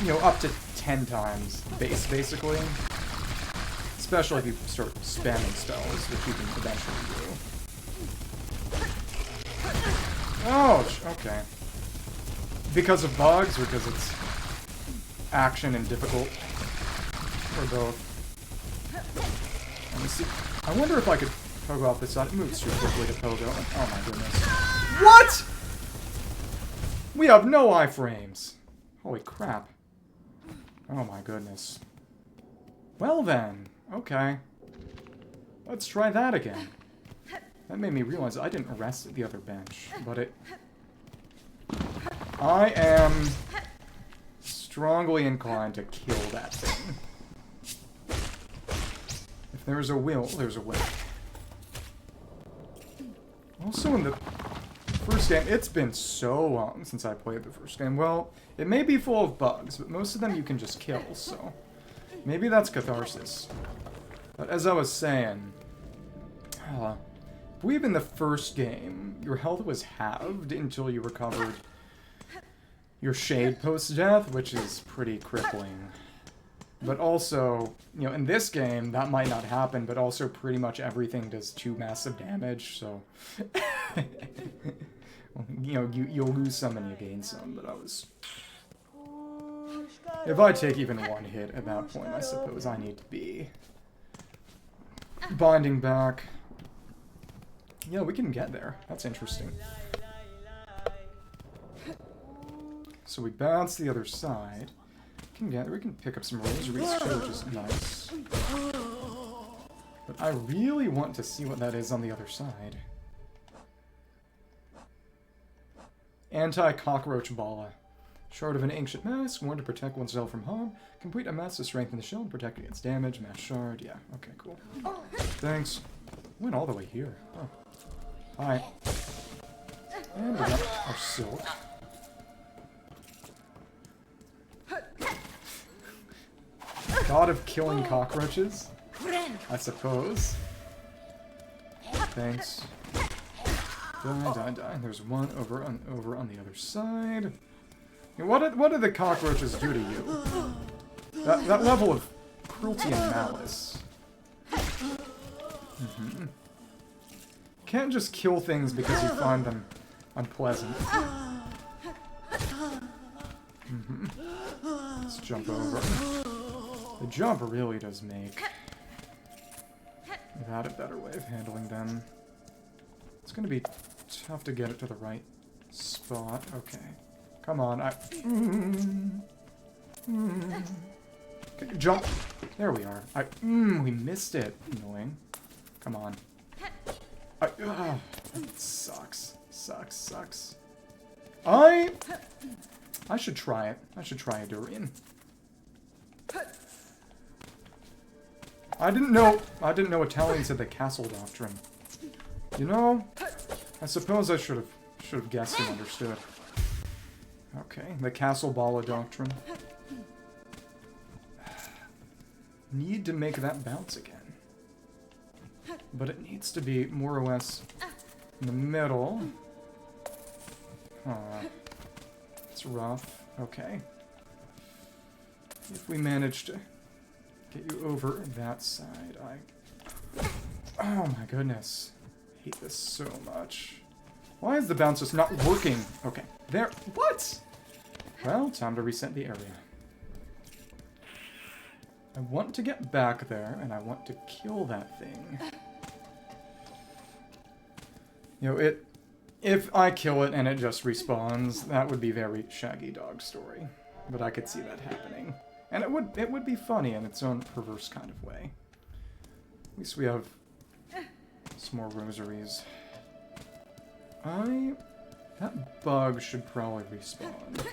you know, up to 10 times base, basically, especially if you start spamming spells, which you can eventually do. Oh, okay. Because of bugs, or because it's action and difficult? Or both? Let me see. I wonder if I could pogo off this side. It moves too quickly to pogo. Oh my goodness. What?! We have no iframes! Holy crap. Oh my goodness. Well then. Okay. Let's try that again. That made me realize I didn't rest at the other bench, but it... I am strongly inclined to kill that thing. If there's a will, there's a way. Also in the first game, it's been so long since I played the first game. Well, it may be full of bugs, but most of them you can just kill, so... Maybe that's catharsis. But as I was saying... I believe in the first game, your health was halved until you recovered your shade post-death, which is pretty crippling. But also, you know, in this game, that might not happen, but also pretty much everything does 2 massive damage, so... you know, you'll lose some and you gain some, but I was... If I take even 1 hit at that point, I suppose I need to be... binding back. Yeah, we can get there. That's interesting. So we bounce the other side. We can pick up some rosaries too, which is nice. But I really want to see what that is on the other side. Anti-cockroach bala. Shard of an ancient mask, worn to protect oneself from harm. Complete a mask to strengthen the shell and protect against damage. Mask shard, yeah, okay, cool. Thanks. Went all the way here. Oh. Hi. And we got our silk. God of killing cockroaches? I suppose. Thanks. Die. There's one over on the other side. What do the cockroaches do to you? That level of cruelty and malice. Can't just kill things because you find them unpleasant. Let's jump over. The jump really does make that a better way of handling them. It's gonna be tough to get it to the right spot. Okay. Come on, okay, jump! There we are. We missed it. Annoying. Come on. Sucks. Sucks. I should try it. I should try a durian. I didn't know Italians had the castle doctrine. You know, I suppose I should have guessed and understood. Okay, the castle bala doctrine. Need to make that bounce again. But it needs to be more or less in the middle. It's rough. Okay. If we manage to get you over that side, oh my goodness. I hate this so much. Why is the bounce just not working? Okay. There. What? Well, time to reset the area. I want to get back there, and I want to kill that thing. You know, if I kill it and it just respawns, that would be very Shaggy Dog story. But I could see that happening. And it would be funny in its own perverse kind of way. At least we have some more rosaries. That bug should probably respawn.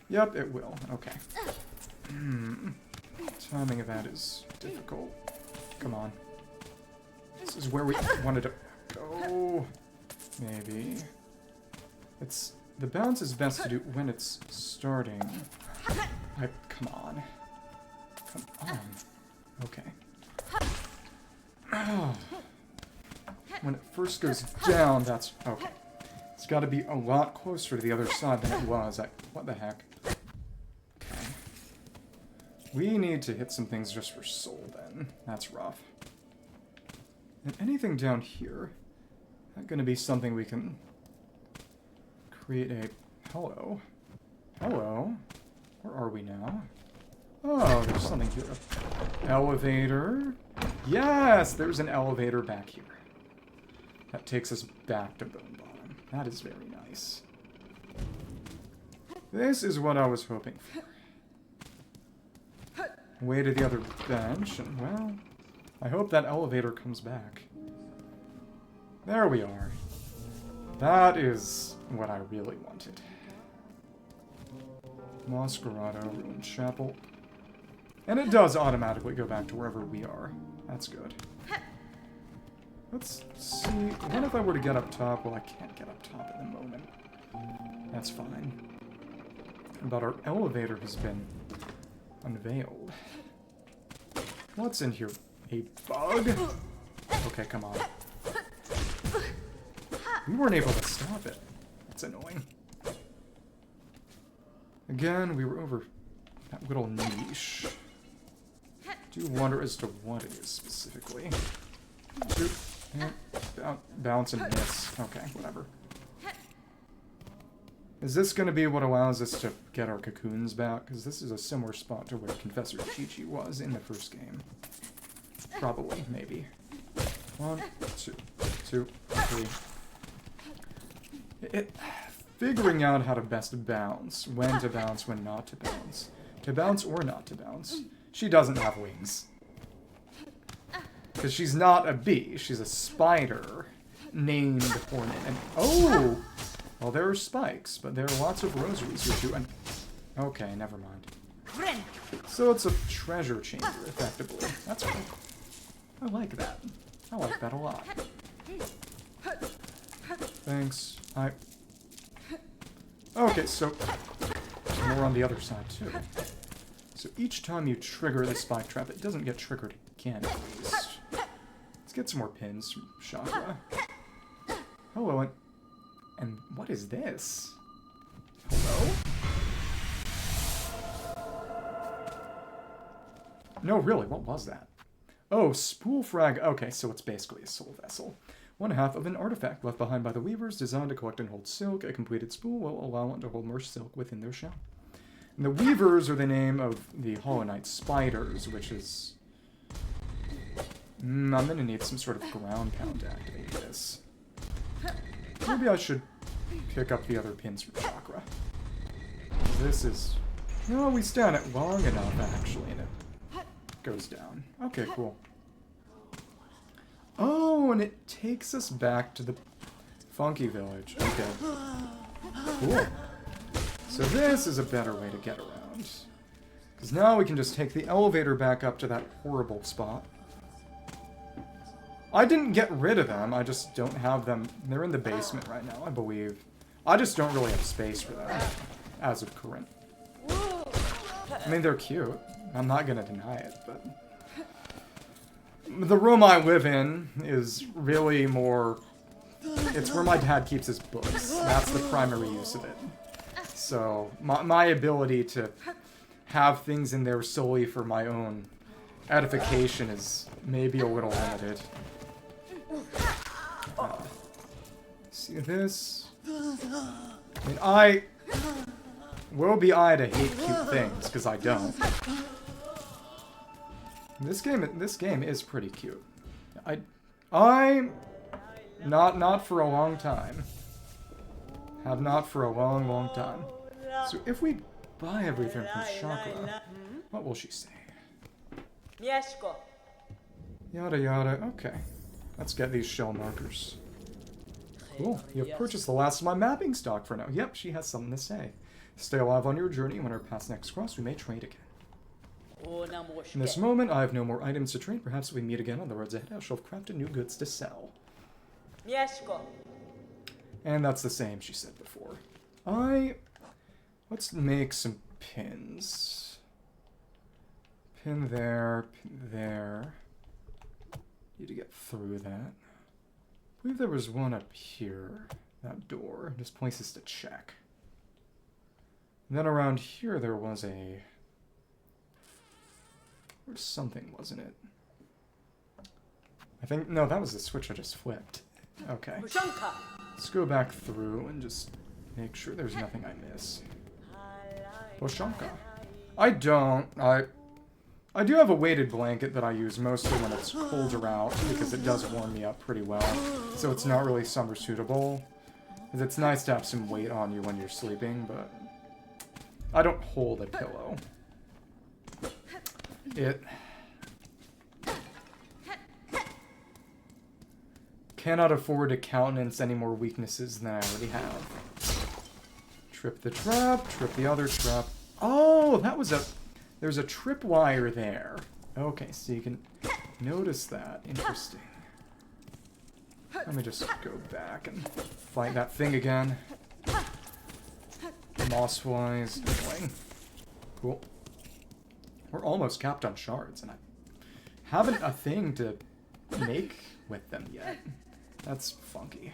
Yep, it will. Okay. Timing of that is difficult. Come on. This is where we wanted to go. Maybe. The bounce is best to do when it's starting. Come on. Come on. Okay. Oh. When it first goes down, that's... Okay. It's got to be a lot closer to the other side than it was. What the heck? Okay. We need to hit some things just for soul, then. That's rough. And anything down here... Not going to be something we can... create a... Hello? Hello? Where are we now? Oh, there's something here. Elevator. Yes! There's an elevator back here. That takes us back to Bone Bottom. That is very nice. This is what I was hoping for. Way to the other bench, and well, I hope that elevator comes back. There we are. That is what I really wanted. Moss Grotto, Ruined Chapel. And it does automatically go back to wherever we are. That's good. Let's see. What if I were to get up top? Well, I can't get up top at the moment. That's fine. But our elevator has been unveiled. What's in here? A bug? Okay, come on. We weren't able to stop it. That's annoying. Again, we were over that little niche. Do wonder as to what it is specifically. Shoot. Bounce and miss. Okay, whatever. Is this going to be what allows us to get our cocoons back? Because this is a similar spot to where Confessor Chi-Chi was in the first game. Probably, maybe. 1, 2, 3. Figuring out how to best bounce. When to bounce, when not to bounce. To bounce or not to bounce. She doesn't have wings. Because she's not a bee, she's a spider named Hornet. And oh! Well, there are spikes, but there are lots of rosaries here too, and... Okay, never mind. So it's a treasure chamber, effectively. That's cool. I like that. I like that a lot. Thanks. Okay, so... more on the other side, too. So each time you trigger the spike trap, it doesn't get triggered again, at least. Let's get some more pins from Chakra. Hello, and what is this? Hello? No, really, what was that? Oh, spool frag. Okay, so it's basically a soul vessel. One half of an artifact left behind by the weavers designed to collect and hold silk. A completed spool will allow one to hold more silk within their shell. And the weavers are the name of the Hollow Knight spiders, which is... I'm gonna need some sort of ground pound to activate this. Maybe I should pick up the other pins from Chakra. This is... No, we stand it long enough, actually, and it goes down. Okay, cool. Oh, and it takes us back to the Funky Village. Okay. Cool. So this is a better way to get around. Because now we can just take the elevator back up to that horrible spot. I didn't get rid of them, I just don't have them. They're in the basement right now, I believe. I just don't really have space for them, as of current. I mean, they're cute. I'm not gonna deny it, but... The room I live in is really more... It's where my dad keeps his books. That's the primary use of it. So, my ability to have things in there solely for my own edification is maybe a little limited. See this? I mean, will be I to hate cute things, because I don't. This game is pretty cute. Not for a long time. Have not for a long, long time. So if we buy everything from Chakra, what will she say? Yada yada. Okay. Let's get these shell markers. Cool. You have purchased the last of my mapping stock for now. Yep, she has something to say. Stay alive on your journey. When our paths next cross, we may trade again. In this moment, I have no more items to trade. Perhaps we meet again on the roads ahead. I shall have crafted new goods to sell. And that's the same she said before. Let's make some pins. Pin there, pin there. Need to get through that. I believe there was one up here. That door. Just places to check. And then around here there was a... There's something, wasn't it? I think... No, that was the switch I just flipped. Okay. Let's go back through and just make sure there's nothing I miss. Boshanka. I don't. I do have a weighted blanket that I use mostly when it's colder out, because it does warm me up pretty well. So it's not really summer suitable. It's nice to have some weight on you when you're sleeping, but I don't hold a pillow. It cannot afford to countenance any more weaknesses than I already have. Trip the trap, trip the other trap. Oh, that was there's a tripwire there. Okay, so you can notice that. Interesting. Let me just go back and fight that thing again. Moss-wise, annoying. Cool. We're almost capped on shards, and I haven't a thing to make with them yet. That's funky.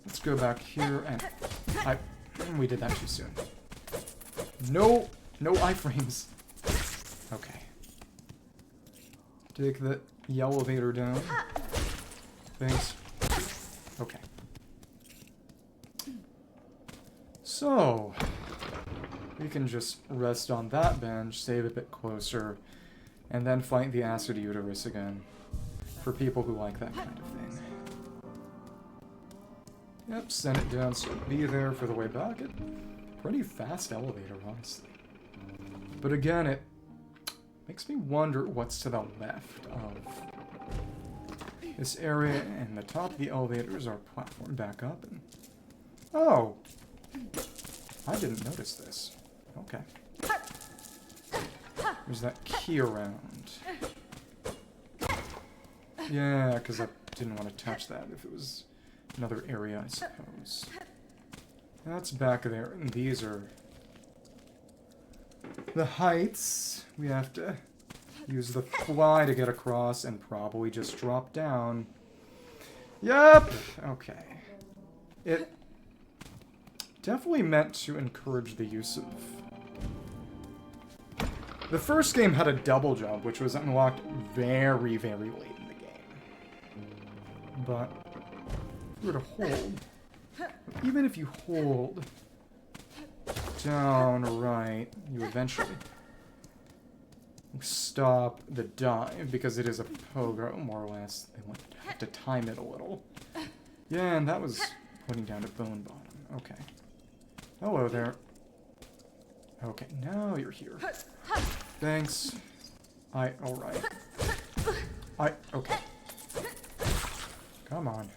Let's go back here, and we did that too soon. No iframes. Okay. Take the elevator down. Thanks. Okay. So, we can just rest on that bench, save a bit closer, and then fight the acid uterus again. For people who like that kind of thing. Yep, send it down, so be there for the way back. Pretty fast elevator, honestly. But again, it makes me wonder what's to the left of this area, and the top of the elevator is our platform back up, and Oh! I didn't notice this. Okay. There's that key around. Yeah, because I didn't want to touch that if it was another area, I suppose. That's back there, and these are the heights. We have to use the fly to get across and probably just drop down. Yep! Okay. It definitely meant to encourage the use of... The first game had a double jump, which was unlocked very, very late in the game. But if you were to hold... Even if you hold down right, you eventually stop the dive, because it is a pogo, more or less. They want to have to time it a little. Yeah, and that was putting down to bone bottom. Okay. Hello there. Okay, now you're here. Thanks. Alright. Okay. Come on.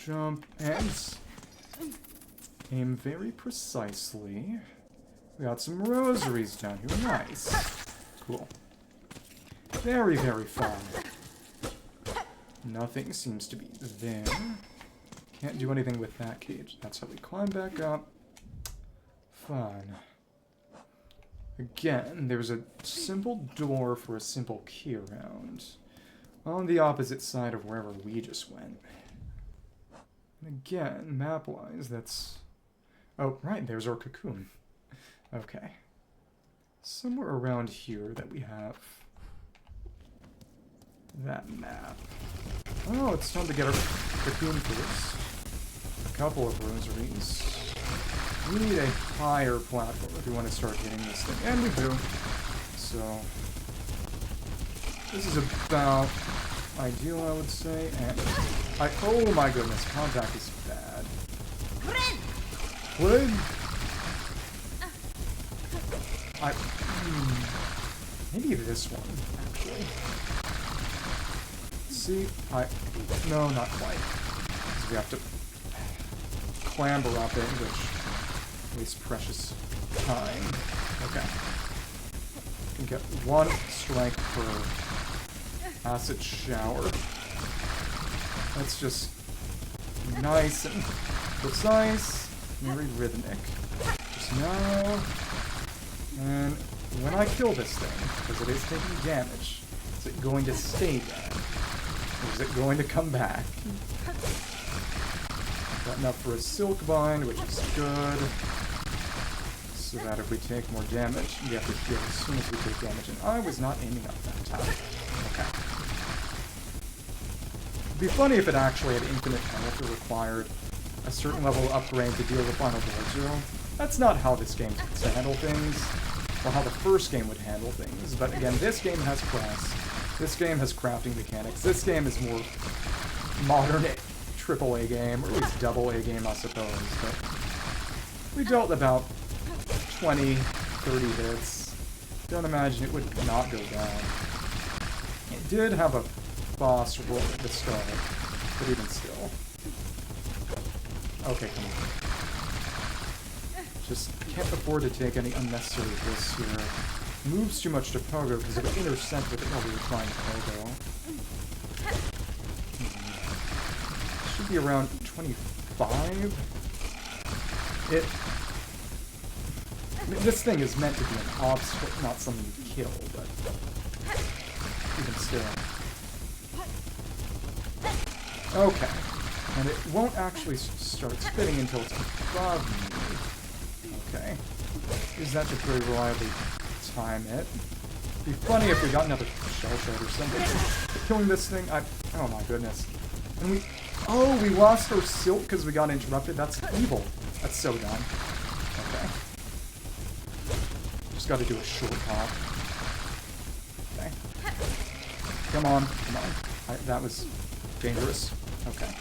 Jump and aim very precisely. We got some rosaries down here. Nice. Cool. Very, very fun. Nothing seems to be there. Can't do anything with that cage. That's how we climb back up. Fun. Again, there's a simple door for a simple key around. On the opposite side of wherever we just went. And again, map-wise, that's... Oh, right, there's our cocoon. Okay. Somewhere around here that we have that map. Oh, it's time to get our cocoon first. A couple of rosaries. We need a higher platform if we want to start hitting this thing. And we do. So, this is about ideal, I would say. And oh my goodness, contact is bad. What? Maybe this one, actually. See, no, not quite. We have to clamber up it, which wastes precious time. Okay. You can get one strike per acid shower. That's just nice and precise, very rhythmic. Just now. And when I kill this thing, because it is taking damage, is it going to stay dead? Or is it going to come back? Got enough for a silk bind, which is good. So that if we take more damage, we have to heal as soon as we take damage. And I was not aiming up that time. Okay. It'd be funny if it actually had infinite health or required a certain level of upgrade to deal with final board 0. That's not how this game tends to handle things, or how the first game would handle things. But again, this game has quests. This game has crafting mechanics. This game is more modern AAA game, or at least AA game, I suppose. But we dealt about 20, 30 hits. Don't imagine it would not go down. It did have a boss roll at the start, but even still. Okay, come on. Just can't afford to take any unnecessary risks here. Moves too much to pogo because it would intersect with it while we were trying to pogo. Should be around 25. This thing is meant to be an obstacle, not something you kill, but even still. Okay. And it won't actually start spitting until it's above me. Okay. Use that to pretty reliably time it. It'd be funny if we got another shell shot or something. Killing this thing, oh my goodness. And we lost our silk because we got interrupted. That's evil. That's so dumb. Okay. Just gotta do a short hop. Okay. Come on, come on. That was dangerous. Okay.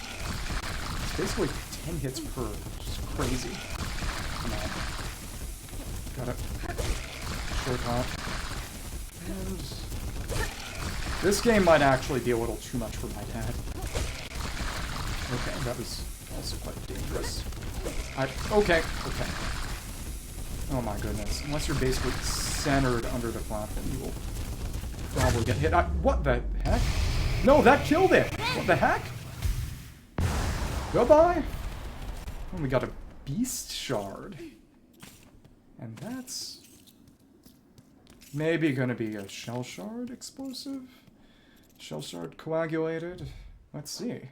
It's basically 10 hits per, which is crazy. Come on. Got it. Short hop. And this game might actually be a little too much for my dad. Okay, that was also quite dangerous. Okay. Oh my goodness. Unless you're basically centered under the platform, you will probably get hit. What the heck? No, that killed it! What the heck? Goodbye! Oh, we got a beast shard. And that's maybe gonna be a shell shard explosive? Shell shard coagulated? Let's see.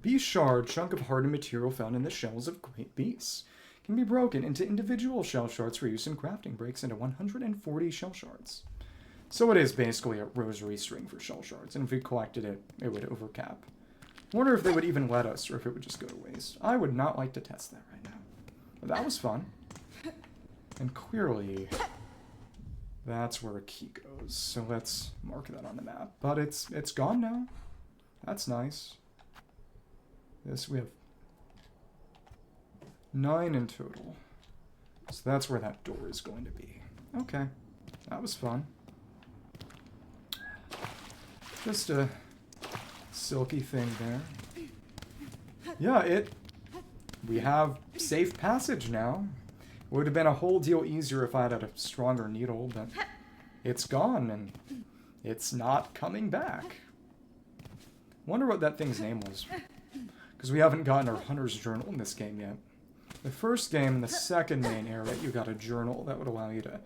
Beast shard, chunk of hardened material found in the shells of great beasts. Can be broken into individual shell shards for use in crafting. Breaks into 140 shell shards. So it is basically a rosary string for shell shards, and if we collected it, it would overcap. Wonder if they would even let us, or if it would just go to waste. I would not like to test that right now. But that was fun. And clearly, that's where a key goes. So let's mark that on the map. But it's gone now. That's nice. This, we have 9 in total. So that's where that door is going to be. Okay. That was fun. Just a silky thing there. Yeah, we have safe passage now. Would have been a whole deal easier if I had a stronger needle, but it's gone and it's not coming back. Wonder what that thing's name was. Because we haven't gotten our Hunter's Journal in this game yet. The first game, in the second main area, you got a journal that would allow you to...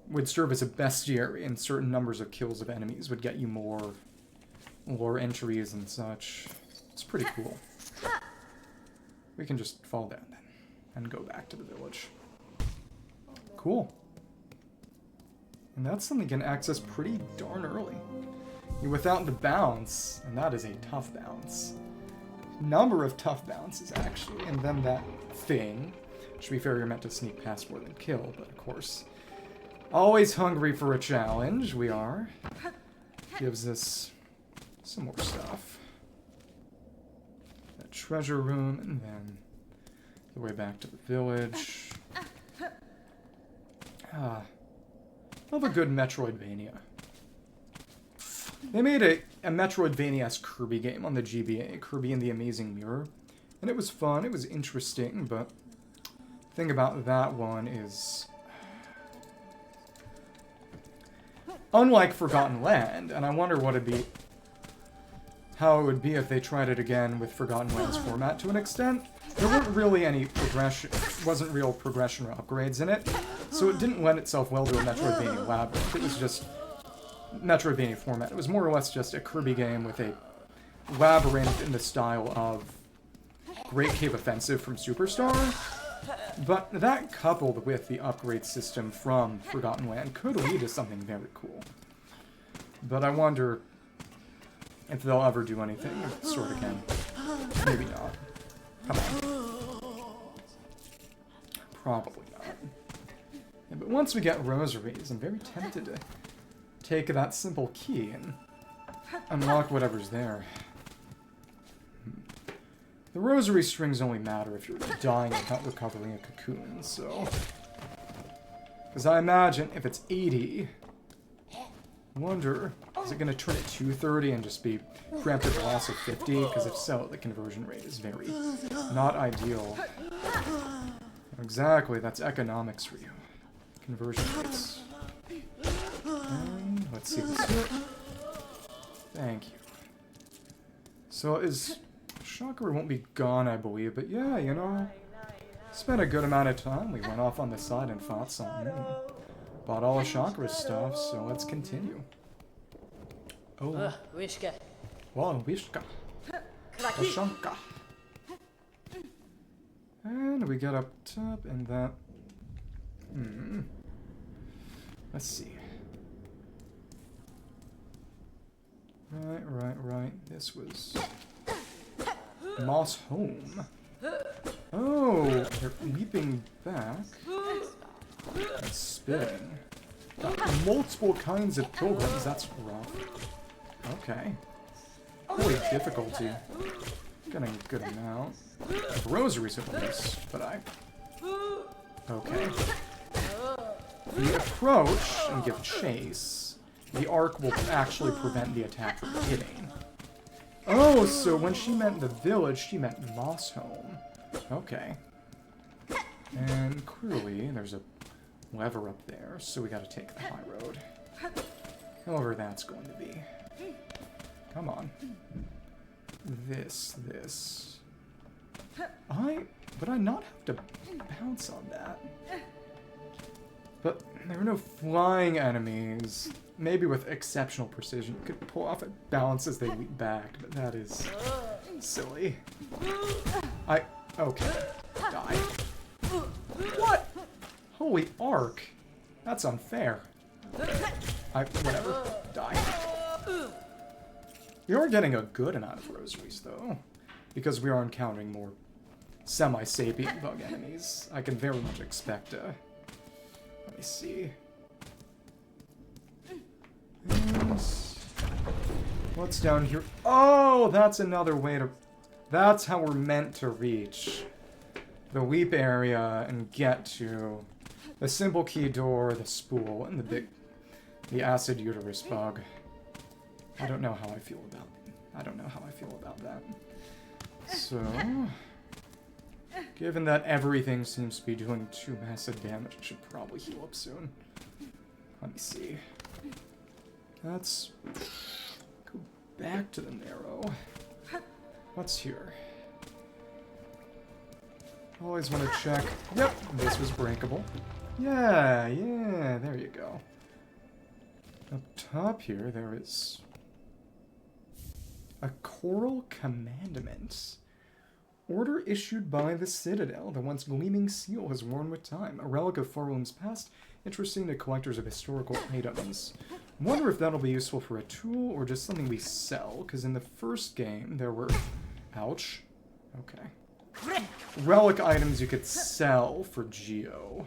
would serve as a bestiary, and certain numbers of kills of enemies would get you more lore entries and such. It's pretty cool. We can just fall down then, and go back to the village. Cool. And that's something you can access pretty darn early. Without the bounce, and that is a tough bounce. Number of tough bounces, actually, and then that thing. To be fair, you're meant to sneak past more than kill, but of course, always hungry for a challenge, we are. Gives us some more stuff. That treasure room, and then the way back to the village. Love a good Metroidvania. They made a Metroidvania-esque Kirby game on the GBA, Kirby and the Amazing Mirror. And it was fun, it was interesting, but the thing about that one is... unlike Forgotten Land, and I wonder what it'd be... how it would be if they tried it again with Forgotten Land's format to an extent. There weren't really any progression, wasn't real progression or upgrades in it, so it didn't lend itself well to a Metroidvania labyrinth. It was just Metroidvania format. It was more or less just a Kirby game with a labyrinth in the style of Great Cave Offensive from Superstar. But that coupled with the upgrade system from Forgotten Land could lead to something very cool. But I wonder if they'll ever do anything of the sort again. Maybe not. Come on. Probably not. Yeah, but once we get rosaries, I'm very tempted to take that simple key and unlock whatever's there. The rosary strings only matter if you're dying without recovering a cocoon, so... because I imagine if it's 80... wonder, is it going to turn it 230 and just be preemptive loss of 50? Because if so, the conversion rate is very not ideal. Exactly, that's economics for you. Conversion rates. And let's see this here. Thank you. So is... Chakra won't be gone, I believe, but yeah, you know, spent a good amount of time. We went off on the side and fought something, and bought all of Chakra's stuff, so let's continue. Oh. Wishka. Wow, Wishka. Oshanka. And we get up top, and that... Let's see. Right. This was... Moss home. Oh, they're leaping back. And spitting. Multiple kinds of pilgrims, that's rough. Okay. Holy difficulty. Getting a good amount. Rosaries at least, but I... Okay. We approach and give chase. The arc will actually prevent the attack from hitting. Oh, so when she meant the village, she meant Moss Home. Okay. And clearly, there's a lever up there, so we gotta take the high road. However that's going to be. Come on. This. Would I not have to bounce on that? But there are no flying enemies. Maybe with exceptional precision you could pull off a bounce as they leap back, but that is silly. Okay. Die. What? Holy arc. That's unfair. Whatever. Die. We are getting a good amount of rosaries, though, because we are encountering more semi-sapient bug enemies. I can very much expect a... Let me see. And what's down here? Oh, that's another way to... That's how we're meant to reach the leap area and get to the simple key door, the spool, and the acid uterus bug. I don't know how I feel about that. So, given that everything seems to be doing 2 massive damage, it should probably heal up soon. Let me see. Let's go back to the narrow. What's here? Always want to check. Yep, this was breakable. Yeah, there you go. Up top here, there is a choral commandment. Order issued by the Citadel. The once gleaming seal has worn with time. A relic of Pharloom's past, interesting to collectors of historical items. Wonder if that'll be useful for a tool or just something we sell, because in the first game there were... Ouch. Okay. Relic items you could sell for Geo.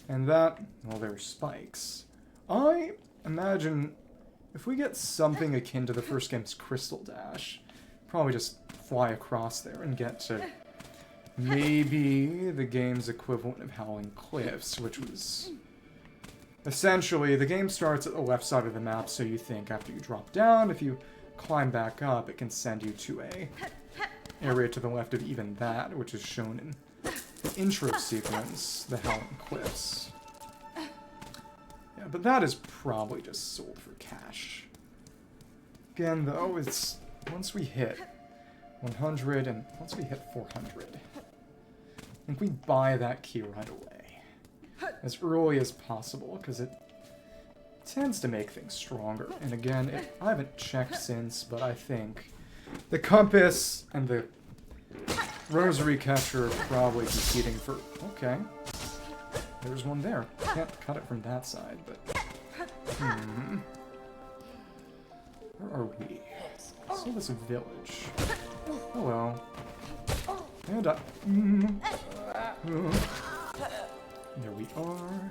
And that... Well, there are spikes. I imagine if we get something akin to the first game's Crystal Dash, probably just fly across there and get to maybe the game's equivalent of Howling Cliffs, which was essentially the game starts at the left side of the map, so you think after you drop down, if you climb back up, it can send you to a area to the left of even that, which is shown in the intro sequence, the Howling Cliffs. Yeah, but that is probably just sold for cash. Again, though, it's once we hit 100 and once we hit 400, I think we buy that key right away, as early as possible, because it tends to make things stronger. And again, I haven't checked since, but I think the compass and the rosary catcher are probably competing for... Okay. There's one there. Can't cut it from that side, but... Where are we? So this village. Hello. And there we are.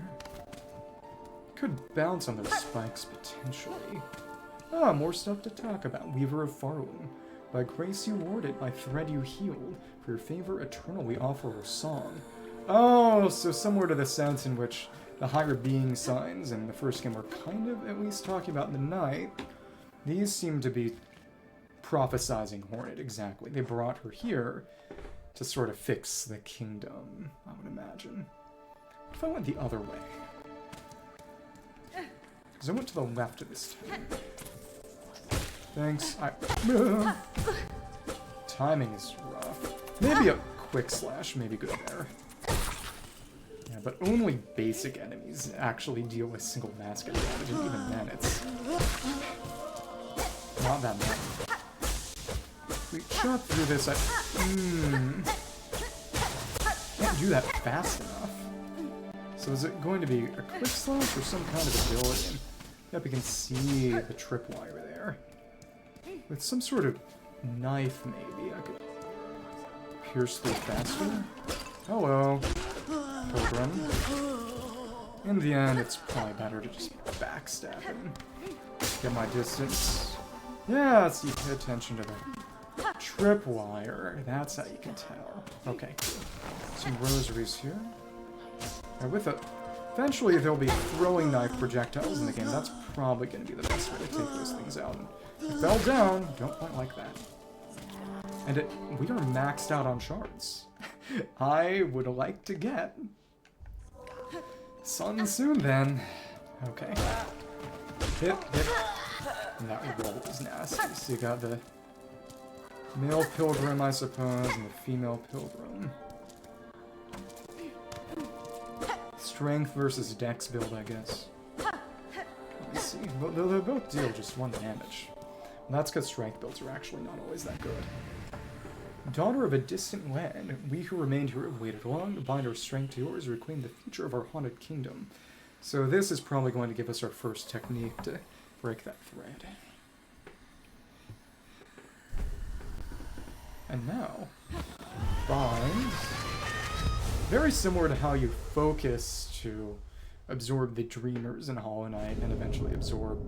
Could bounce on those spikes, potentially. Ah, more stuff to talk about. Weaver of Pharloom. By grace you warded, by thread you healed. For your favor eternal we offer a song. Oh, so similar to the sense in which the higher being signs in the first game were kind of at least talking about the night. These seem to be prophesizing Hornet, exactly. They brought her here to sort of fix the kingdom, I would imagine. What if I went the other way? Because I went to the left of this time. Thanks. Timing is rough. Maybe a quick slash may be good there. Yeah, but only basic enemies actually deal with single basket damage, and even then it's not that bad. We shot through this, can't do that fast enough. So is it going to be a quick slash or some kind of ability? Yep, you can see the tripwire there. With some sort of knife, maybe, I could pierce through faster. Hello, Pilgrim. In the end, it's probably better to just backstab him. Get my distance. Yeah, so you pay attention to the tripwire. That's how you can tell. Okay, some rosaries here. And with a Eventually, they'll be throwing knife projectiles in the game. That's probably going to be the best way to take those things out. And fell down. Don't quite like that. And we are maxed out on shards. I would like to get sun soon, then. Okay. Hit. And that roll is nasty. So you got the male pilgrim, I suppose, and the female pilgrim. Strength versus dex build, I guess. Let's see. They'll both deal just 1 damage. And that's because strength builds are actually not always that good. Daughter of a distant land, we who remained here have waited long to bind our strength to yours, reclaim the future of our haunted kingdom. So this is probably going to give us our first technique to break that thread. And now, bind. Very similar to how you focus to absorb the Dreamers in Hollow Knight and eventually absorb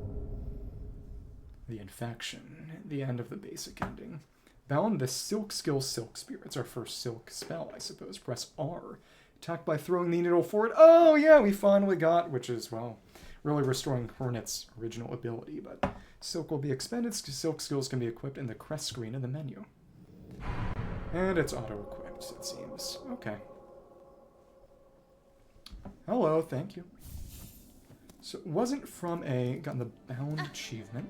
the infection at the end of the basic ending. Bound the Silk skill Silk Spear. It's our first Silk spell, I suppose. Press R. Attack by throwing the needle forward. Oh, yeah, we finally got, which is, well, really restoring Hornet's original ability, but Silk will be expended. Silk skills can be equipped in the crest screen of the menu. And it's auto-equipped, it seems. Okay. Hello, thank you. So it wasn't from got the Bound achievement.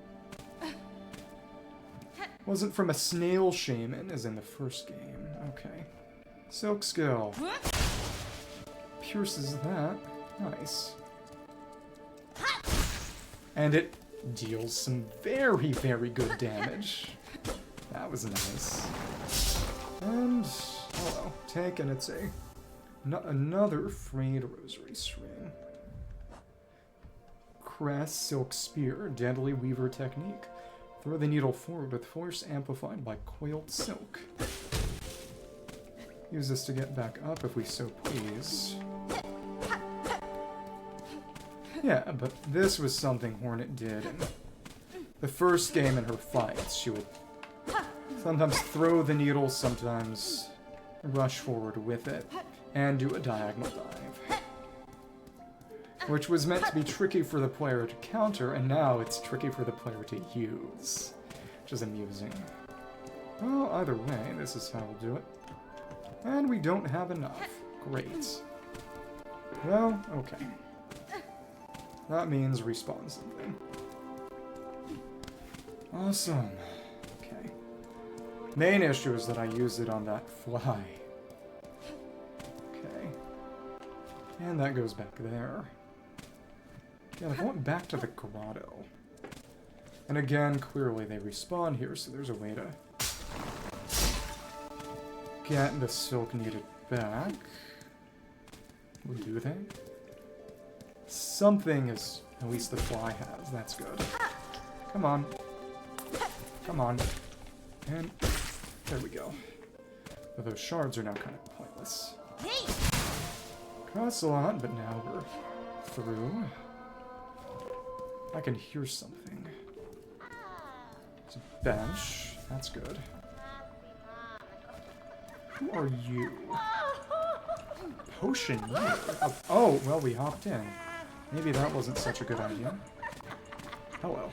Wasn't from a snail shaman, as in the first game. Okay. Silk skill. Pierces that. Nice. And it deals some very, very good damage. That was nice. And, hello. Take, and it's another frayed rosary string. Crest, Silk Spear, Deadly Weaver technique. Throw the needle forward with force amplified by coiled silk. Use this to get back up if we so please. Yeah, but this was something Hornet did in the first game in her fights. She would sometimes throw the needle, sometimes rush forward with it, and do a diagonal dive. Which was meant to be tricky for the player to counter, and now it's tricky for the player to use. Which is amusing. Well, either way, this is how we'll do it. And we don't have enough. Great. Well, okay. That means respawn something. Awesome. Okay. Main issue is that I used it on that fly. Okay. And that goes back there. Yeah, they're going back to the grotto. And again, clearly they respawn here, so there's a way to get the silk needed back. Or do they? Something is, at least the fly has, that's good. Come on. Come on. And there we go. But those shards are now kind of pointless. Costs a lot, but now we're through. I can hear something. It's a bench. That's good. Who are you? Potion. Oh, well, we hopped in. Maybe that wasn't such a good idea. Hello.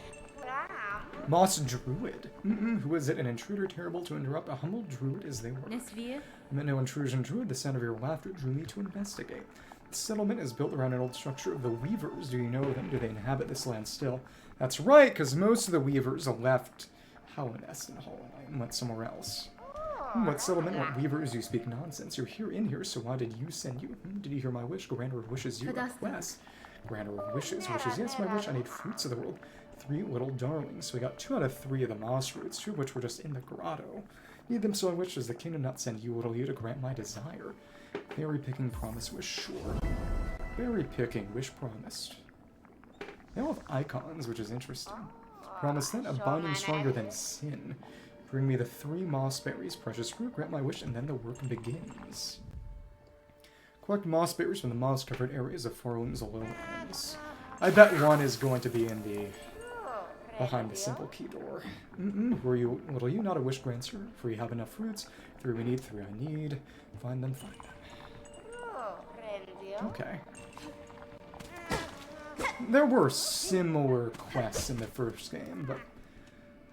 Moss Druid. Who is it? An intruder terrible to interrupt? A humble druid as they were. I meant no intrusion, druid. The sound of your laughter drew me to investigate. The settlement is built around an old structure of the Weavers. Do you know them? Do they inhabit this land still? That's right, because most of the Weavers left Hallownest and Hollow Knight and went somewhere else. What settlement? What Weavers? You speak nonsense. You're in here, so why did you send you? Did you hear my wish? Grant or wishes you request. Grant or wishes. Yes, my wish. I need fruits of the world. 3 little darlings. So we got 2 out of 3 of the moss fruits, 2 of which were just in the grotto. Need them, so I wish. Does the kingdom not send you little you to grant my desire? Berry picking promise wish, sure. Berry picking wish promised. They all have icons, which is interesting. Promise then a binding stronger than sin. Bring me the 3 moss berries, precious fruit, grant my wish, and then the work begins. Collect moss berries from the moss-covered areas of Pharloom's lowlands. I bet one is going to be in the behind the simple key door. Were you little you not a wish grancer? For you have enough fruits. 3 we need, 3 I need. Find them, find them. Okay. There were similar quests in the first game, but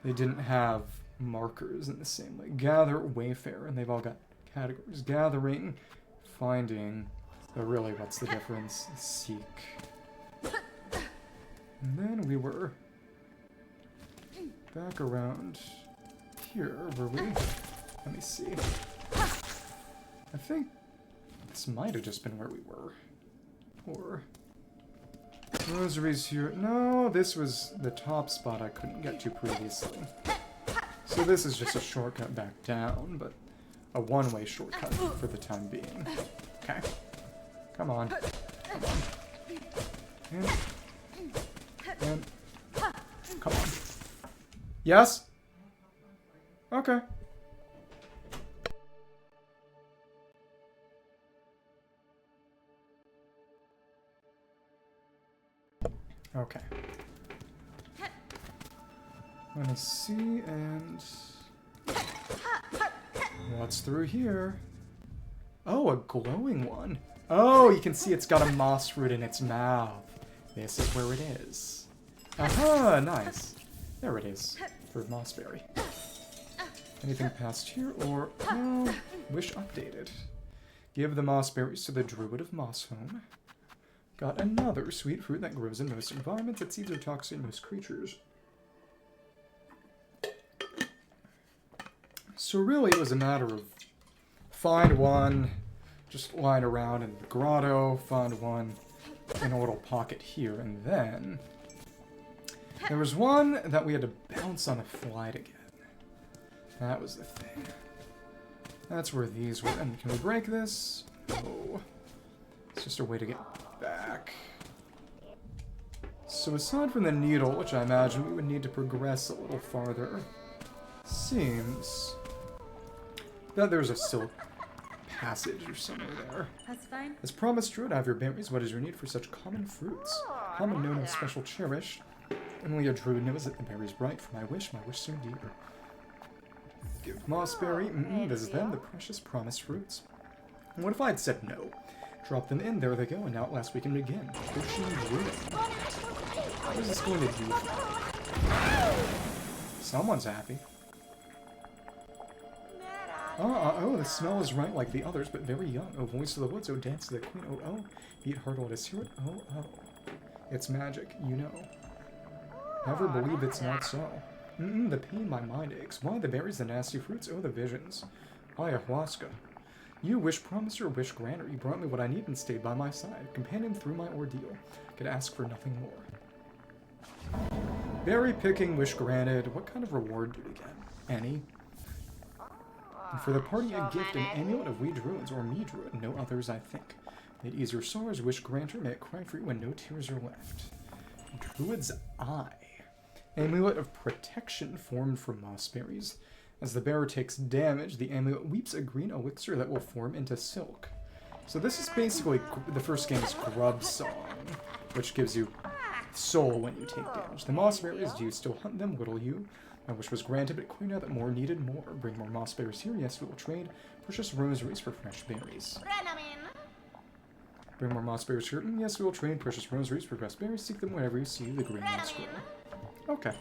they didn't have markers in the same way. Gather, Wayfarer, and they've all got categories. Gathering, finding, but really what's the difference? Seek. And then we were back around here, were we? Let me see. I think this might have just been where we were. Or rosaries here. No, this was the top spot I couldn't get to previously. So this is just a shortcut back down, but a one-way shortcut for the time being. Okay. Come on. Come on. And come on. Yes? Okay. Okay. Let me see, and what's through here? Oh, a glowing one. Oh, you can see it's got a moss root in its mouth. This is where it is. Aha, nice. There it is, for mossberry. Anything past here, or, no, wish updated. Give the mossberries to the druid of Mosshome. Got another sweet fruit that grows in most environments. Its seeds are toxic in most creatures. So really, it was a matter of find one, just lying around in the grotto, find one in a little pocket here, and then there was one that we had to bounce on a fly to get. That was the thing. That's where these were. And can we break this? No. It's just a way to get back. So aside from the needle, which I imagine we would need to progress a little farther, seems that there's a silk passage or somewhere there. That's fine. As promised, Druid, I have your berries. What is your need for such common fruits? Common, no, no, special, cherished. Only a druid knows that the berry's bright. For my wish so dear. Give mossberry. This is them, the precious promised fruits. And what if I had said no? Drop them in, there they go, and now at last we can begin. Pushing druid. What is this going to do? Someone's happy. Oh, the smell is right like the others, but very young. Oh, voice of the woods, oh, dance to the queen, oh. Beat heart, let us hear it, oh. It's magic, you know. Never believe it's not so. The pain my mind aches. Why the berries, the nasty fruits, oh, the visions. Ayahuasca. You, wish promiser, wish granter, you brought me what I need and stayed by my side. Companion through my ordeal. Could ask for nothing more. Berry picking, wish granted. What kind of reward do we get? Any? And for the party, a gift, an amulet of we druids, or me druid, no others, I think. May it ease your sorrows, wish granter, may it cry for you when no tears are left. Druid's Eye. Amulet of protection formed from mossberries. As the bearer takes damage, the amulet weeps a green elixir that will form into silk. So this is basically the first game's grub song, which gives you soul when you take damage. The mossberries, do you still hunt them, little you? My wish was granted, but queen out that more needed more. Bring more mossberries here, yes, we will trade. Precious rosaries for fresh berries. Bring more mossberries here, yes, we will trade. Precious rosaries for fresh berries. Seek them whenever you see the green ones grow. Okay.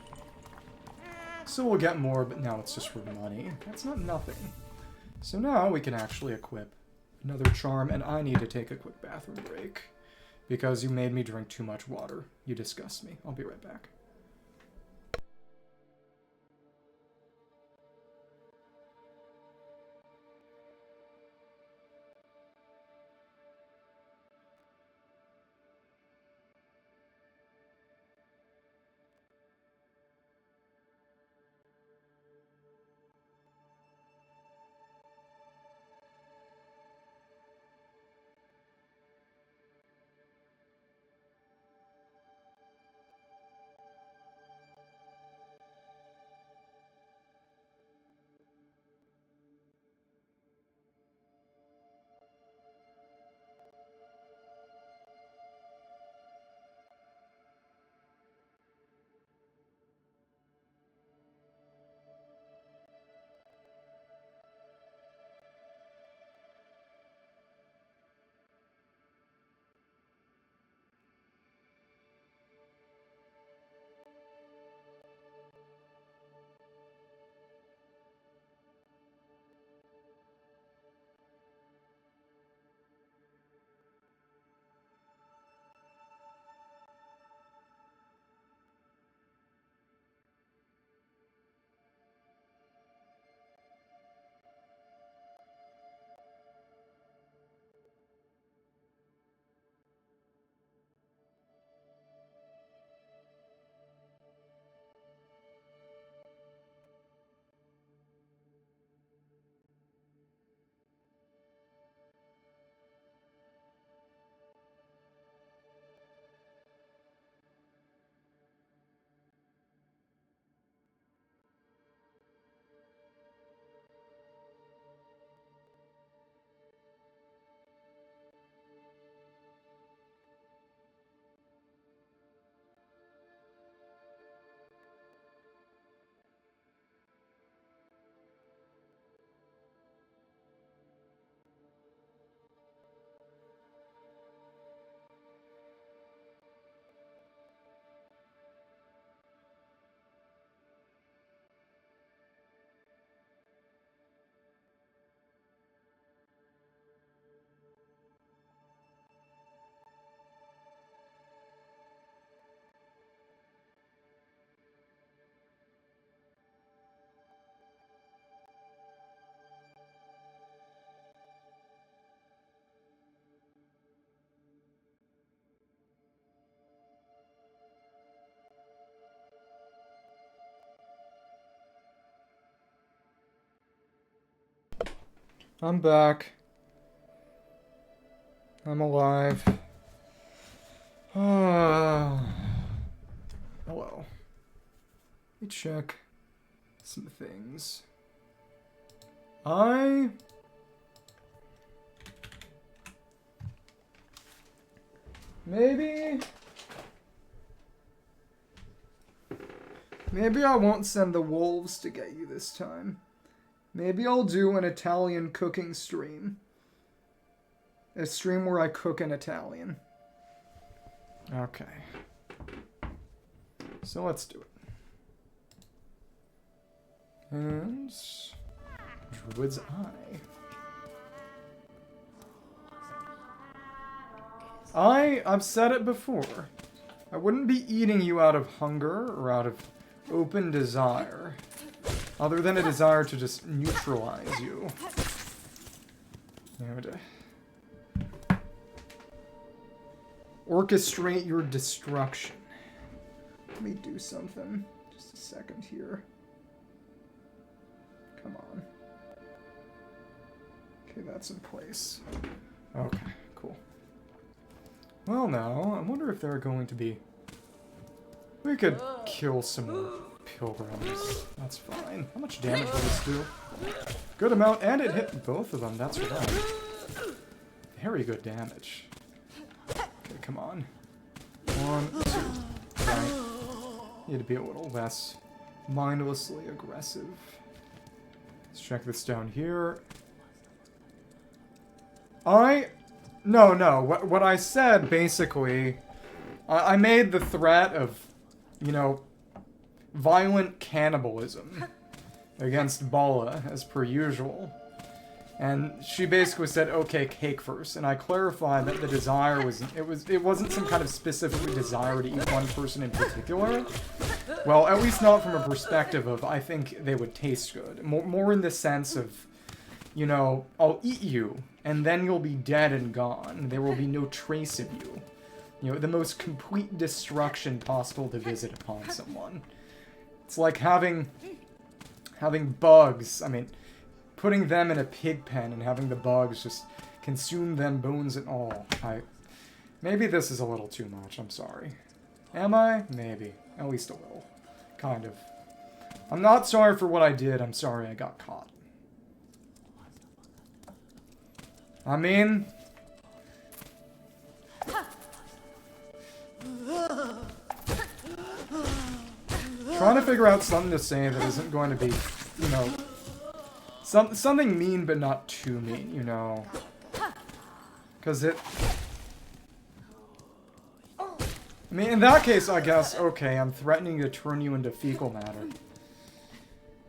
So we'll get more, but now it's just for money. That's not nothing. So now we can actually equip another charm, and I need to take a quick bathroom break. Because you made me drink too much water. You disgust me. I'll be right back. I'm back. I'm alive. Hello. Let me check some things. Maybe I won't send the wolves to get you this time. Maybe I'll do an Italian cooking stream. A stream where I cook in Italian. Okay. So let's do it. And Druid's Eye. I've said it before. I wouldn't be eating you out of hunger or out of open desire. Other than a desire to just neutralize you. Orchestrate your destruction. Let me do something. Just a second here. Come on. Okay, that's in place. Okay, cool. Well, now, I wonder if there are going to be... We could kill some more pilgrims. That's fine. How much damage will this do? Good amount, and it hit both of them, that's right. Very good damage. Okay, come on. 1, 2, right. Need to be a little less mindlessly aggressive. Let's check this down here. No. What I said, basically, I made the threat of, you know, violent cannibalism against Bala, as per usual. And she basically said, okay, cake first. And I clarified that the desire it wasn't some kind of specific desire to eat one person in particular. Well, at least not from a perspective of, I think they would taste good. More in the sense of, you know, I'll eat you, and then you'll be dead and gone. There will be no trace of you. You know, the most complete destruction possible to visit upon someone. It's like having bugs, I mean, putting them in a pig pen and having the bugs just consume them, bones and all. Maybe this is a little too much, I'm sorry. Am I? Maybe. At least a little. Kind of. I'm not sorry for what I did, I'm sorry I got caught. I mean... trying to figure out something to say that isn't going to be, you know... something mean, but not too mean, you know? Because it... I mean, in that case, I guess, okay, I'm threatening to turn you into fecal matter.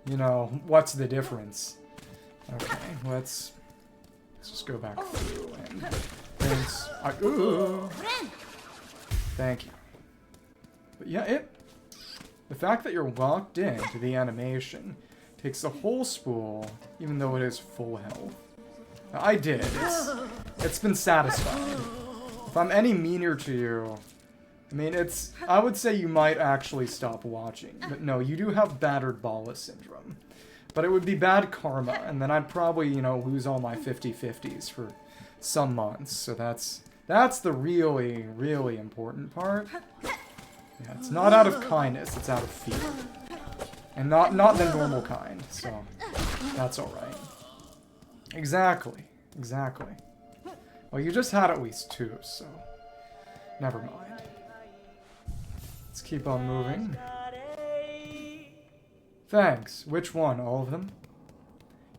You know, what's the difference? Okay, let's just go back through and... Thanks. Thank you. But yeah, the fact that you're locked into the animation takes the whole spool, even though it is full health. I did. It's been satisfying. If I'm any meaner to you, I mean, I would say you might actually stop watching. But no, you do have battered Bala syndrome. But it would be bad karma, and then I'd probably, you know, lose all my 50/50s for some months. So that's the really, really important part. Yeah, it's not out of kindness, it's out of fear. And not the normal kind, so that's alright. Exactly. Well, you just had at least 2, so never mind. Let's keep on moving. Thanks. Which one? All of them?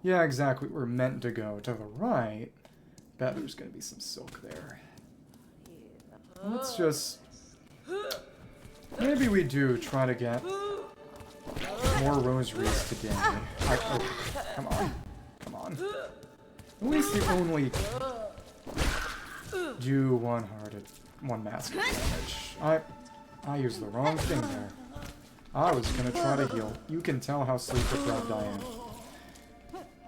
Yeah, exactly. We're meant to go to the right. Bet there's gonna be some silk there. Let's just... maybe we do try to get more rosaries today. Oh, come on. At least you only do one mask of damage. I used the wrong thing there. I was gonna try to heal. You can tell how sleep deprived I am.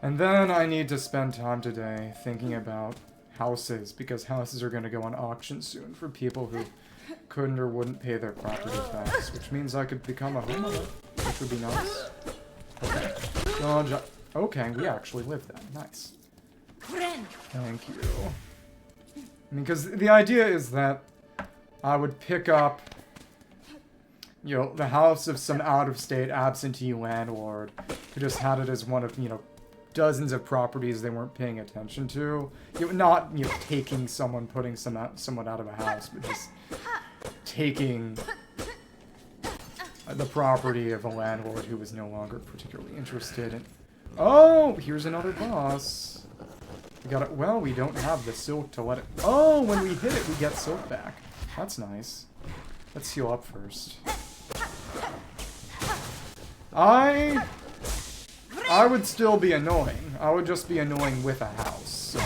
And then I need to spend time today thinking about houses, because houses are gonna go on auction soon for people who couldn't or wouldn't pay their property tax, which means I could become a homeowner, which would be nice. Okay. Okay, we actually live there. Nice. Thank you. I mean, because the idea is that I would pick up, you know, the house of some out-of-state absentee landlord who just had it as one of, you know, dozens of properties they weren't paying attention to. You know, not, you know, taking someone, putting someone out of a house, but just taking the property of a landlord who was no longer particularly interested in... Oh, here's another boss. We got it. Well, we don't have the silk to let it... Oh, when we hit it, we get silk back. That's nice. Let's heal up first. I would still be annoying. I would just be annoying with a house. So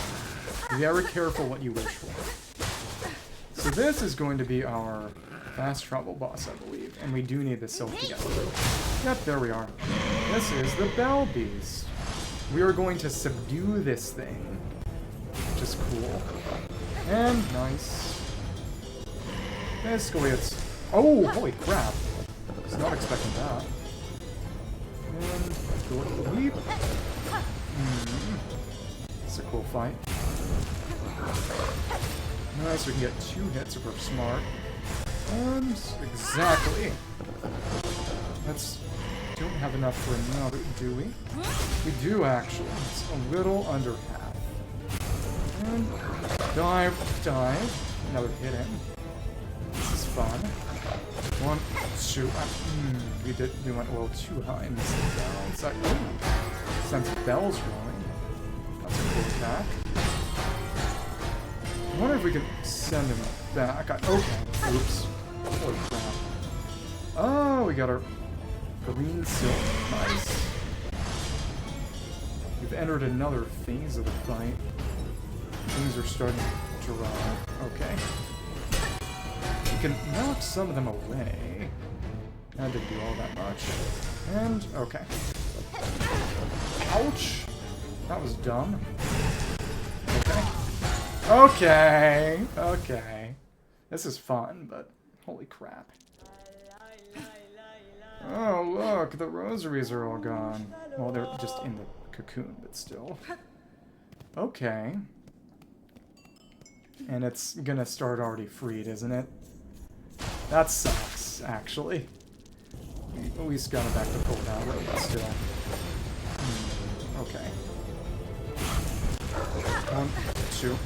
be very careful what you wish for. So this is going to be our fast travel boss, I believe. And we do need the silk to get through. Yep, there we are. This is the Bell Beast. We are going to subdue this thing. Which is cool. And nice. Basically it's... Oh, holy crap. I was not expecting that. And go with the leap. It's a cool fight. Nice, we can get 2 hits if we're smart. And exactly. Let's... Don't have enough for another, do we? We do actually. It's a little under half. And dive. Another hit in. This is fun. 1, 2. We went a little too high and missed the bell. It's like, ooh, sense bells rolling. That's a cool attack. I wonder if we can send him back. Okay. Oops. Holy crap. Oh, we got our green silk. Nice. We've entered another phase of the fight. Things are starting to run. Okay. We can knock some of them away. That didn't do all that much. And, okay. Ouch! That was dumb. Okay. Okay! Okay. This is fun, but holy crap. Oh, look! The rosaries are all gone. Well, they're just in the cocoon, but still. Okay. And it's gonna start already freed, isn't it? That sucks, actually. We at least got it back to full value, but still. Okay. 1, 2.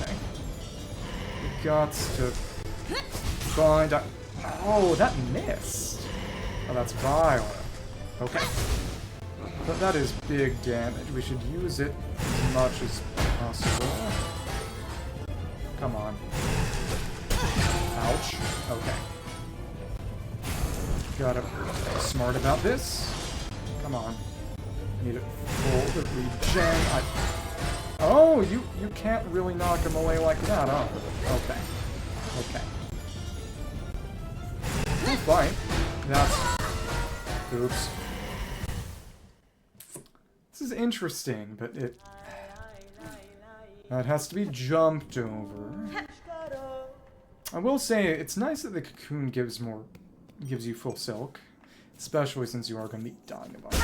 Okay. We got to find out. Oh, that missed. Oh, that's vile. Okay. But that is big damage. We should use it as much as possible. Come on. Ouch. Okay. Gotta be smart about this. Come on. Need it full to regen. Oh, you can't really knock him away like that, huh? Okay. Okay. Cool fight. That's... Oops. This is interesting, but it... That has to be jumped over. I will say, it's nice that the cocoon gives you full silk. Especially since you are going to be dying about it.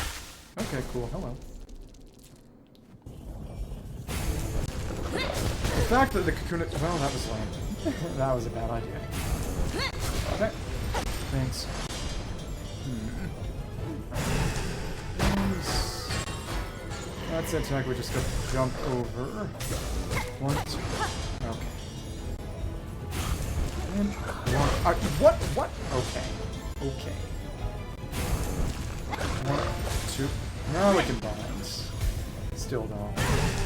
Okay, cool. Hello. The fact that the cocoon... Well, that was lame. That was a bad idea. Okay. Thanks. That's the attack we just got to jump over. 1, 2. Okay. And 1. What? Okay. Okay. 1, 2. Now we can bind. Still don't.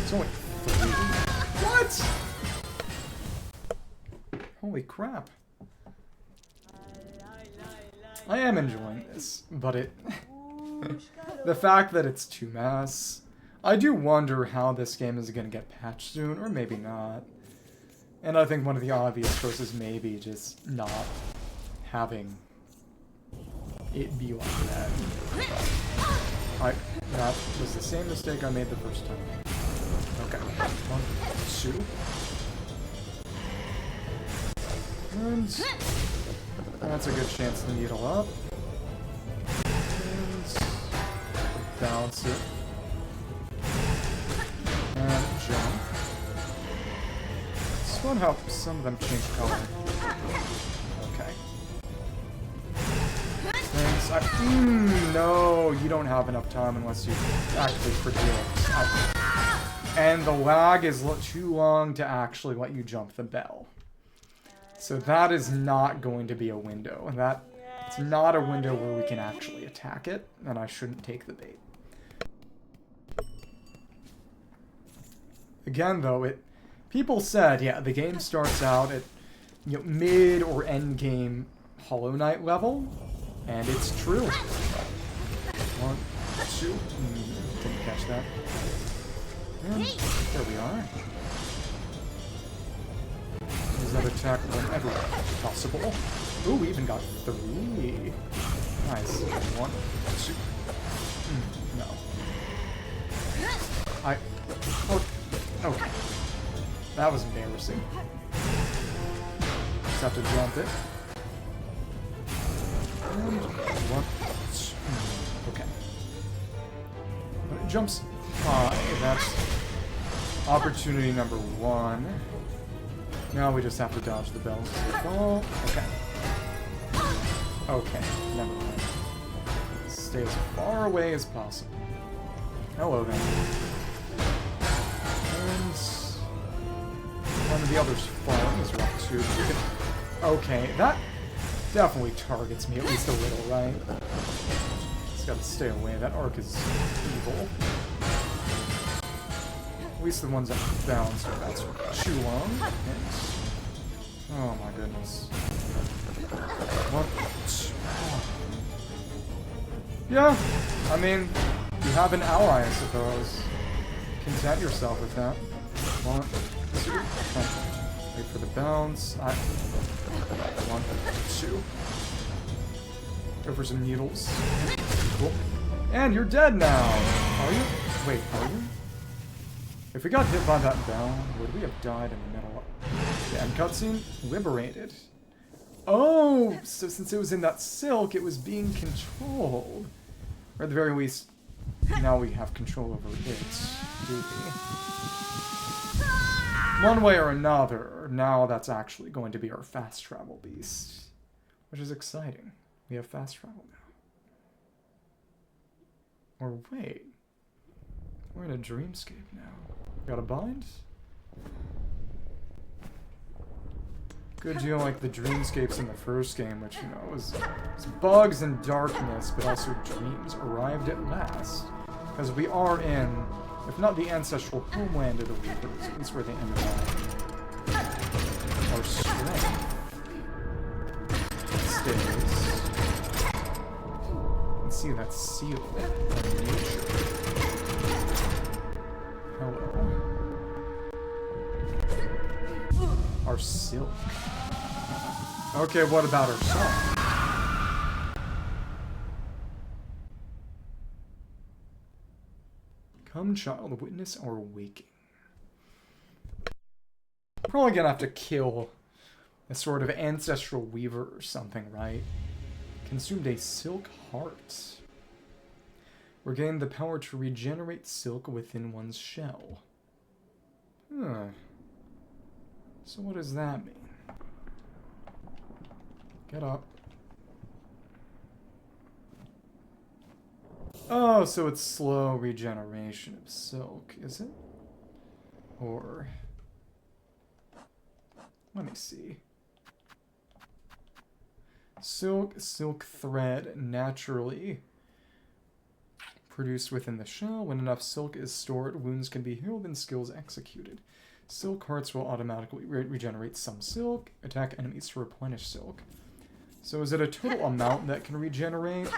It's only 3. What? Holy crap. I am enjoying this, but it... the fact that it's 2 mass... I do wonder how this game is going to get patched soon, or maybe not. And I think one of the obvious choices may be just not having it be like that. That was the same mistake I made the first time. Okay. 1, 2. And that's a good chance to needle up. And bounce it. And jump. It's fun how some of them change color. Okay. Thanks. No, you don't have enough time unless you actually predict. And the lag is too long to actually let you jump the bell. So that is not going to be a window. It's not a window where we can actually attack it, and I shouldn't take the bait. Again, though, people said, yeah, the game starts out at mid or end game Hollow Knight level, and it's true. 1, 2. Didn't catch that. And there we are. Use that attack whenever possible. Ooh, we even got 3. Nice. 1, 2. No. Okay. That was embarrassing. Just have to jump it. And 1, 2. Okay. But it jumps high. That's opportunity number 1. Now we just have to dodge the bells as they fall. Okay. Okay, never mind. Stay as far away as possible. Hello then. And one of the others falling is rough too. Okay, that definitely targets me at least a little, right? Just gotta stay away. That arc is evil. At least the ones that bounce are that's too long. And, oh my goodness. What? Yeah, I mean, you have an ally, I suppose. Content yourself with that. 1, 2. Wait for the bounce. 1, 2. Go for some needles. Cool. And you're dead now! Are you? Wait, are you? If we got hit by that bell, would we have died in the middle of the end cutscene? Liberated. Oh, so since it was in that silk, it was being controlled. Or at the very least, now we have control over it, do we? One way or another, now that's actually going to be our fast travel beast. Which is exciting. We have fast travel now. Or wait. We're in a dreamscape now. Got a bind? Good deal like the dreamscapes in the first game, which, you know, was bugs and darkness, but also dreams arrived at last. Because we are in, if not the ancestral homeland of the Reapers, at least where they ended up. Our strength stays. You can see that seal of nature. Hello. Our silk. Okay, what about our song? Come, child, witness our waking. Probably gonna have to kill a sort of ancestral weaver or something, right? Consumed a silk heart. Regained the power to regenerate silk within one's shell. Huh. So what does that mean? Get up. Oh, so it's slow regeneration of silk, is it? Or... let me see. Silk thread naturally produced within the shell. When enough silk is stored, wounds can be healed and skills executed. Silk hearts will automatically regenerate some silk. Attack enemies to replenish silk. So is it a total amount that can regenerate?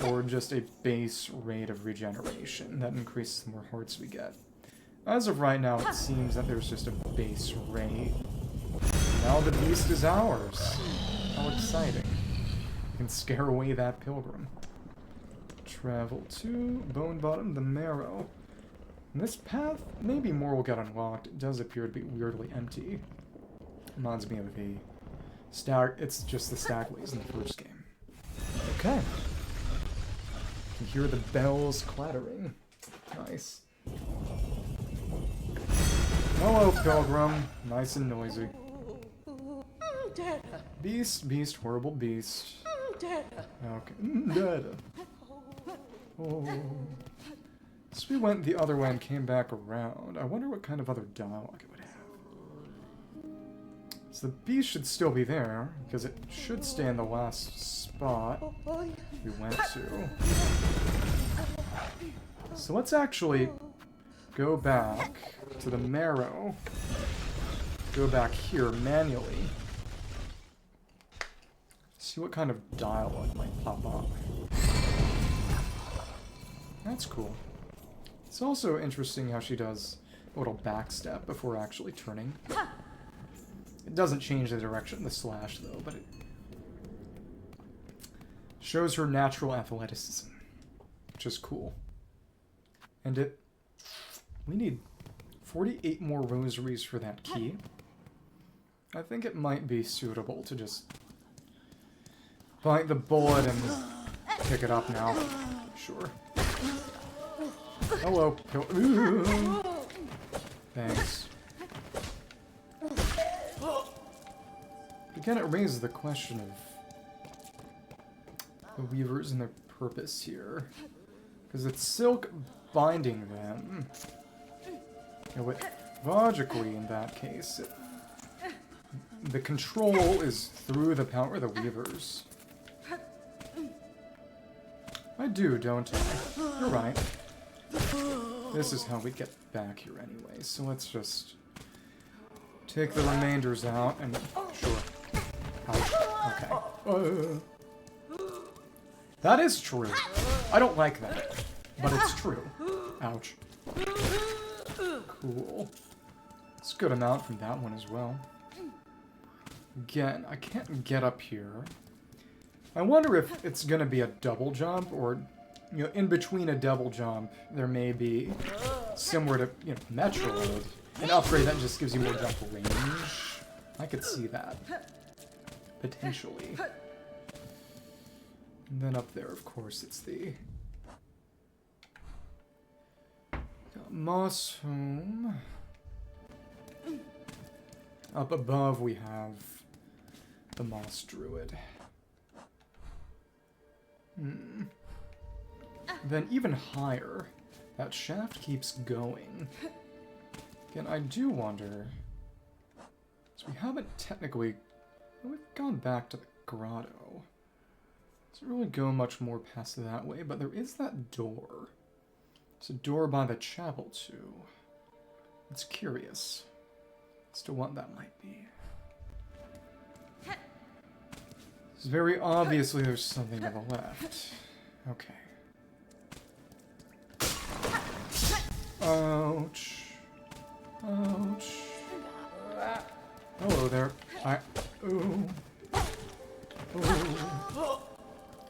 Or just a base rate of regeneration that increases the more hearts we get? As of right now, it seems that there's just a base rate. Now the beast is ours. How exciting. We can scare away that pilgrim. Travel to Bone Bottom, the Marrow. And this path, maybe more will get unlocked. It does appear to be weirdly empty. Reminds me of the stag. It's just the stagways in the first game. Okay. You can hear the bells clattering. Nice. Hello, pilgrim. Nice and noisy. Beast, beast, horrible beast. Okay. Dada. Oh. So we went the other way and came back around. I wonder what kind of other dialogue it would have. So the beast should still be there, because it should stay in the last spot we went to. So let's actually go back to the marrow. Go back here manually. See what kind of dialogue might pop up. That's cool. It's also interesting how she does a little backstep before actually turning. It doesn't change the direction of the slash, though, but it shows her natural athleticism, which is cool. And we need 48 more rosaries for that key. I think it might be suitable to just bite the bullet and pick it up now. Sure. Hello, thanks. Again, it raises the question of the weavers and their purpose here. Because it's silk binding them. Logically, in that case, the control is through the power of the weavers. I do, don't I? You're right. This is how we get back here anyway, so let's just take the remainders out and... Sure. Ouch. Okay. That is true. I don't like that, but it's true. Ouch. Cool. It's a good amount from that one as well. Again, I can't get up here. I wonder if it's gonna be a double jump, or, you know, in between a double jump, there may be, similar to, you know, Metroid, an upgrade that just gives you more jump range. I could see that. Potentially. And then up there, of course, it's the Moss home. Up above we have the Moss Druid. Then even higher, that shaft keeps going. Again, I do wonder... So we haven't technically... We've gone back to the grotto. Doesn't really go much more past that way, but there is that door. It's a door by the chapel, too. It's curious as to what that might be. It's very obviously there's something to the left. Okay. Ouch. Ouch. Hello there. Ooh. Ooh.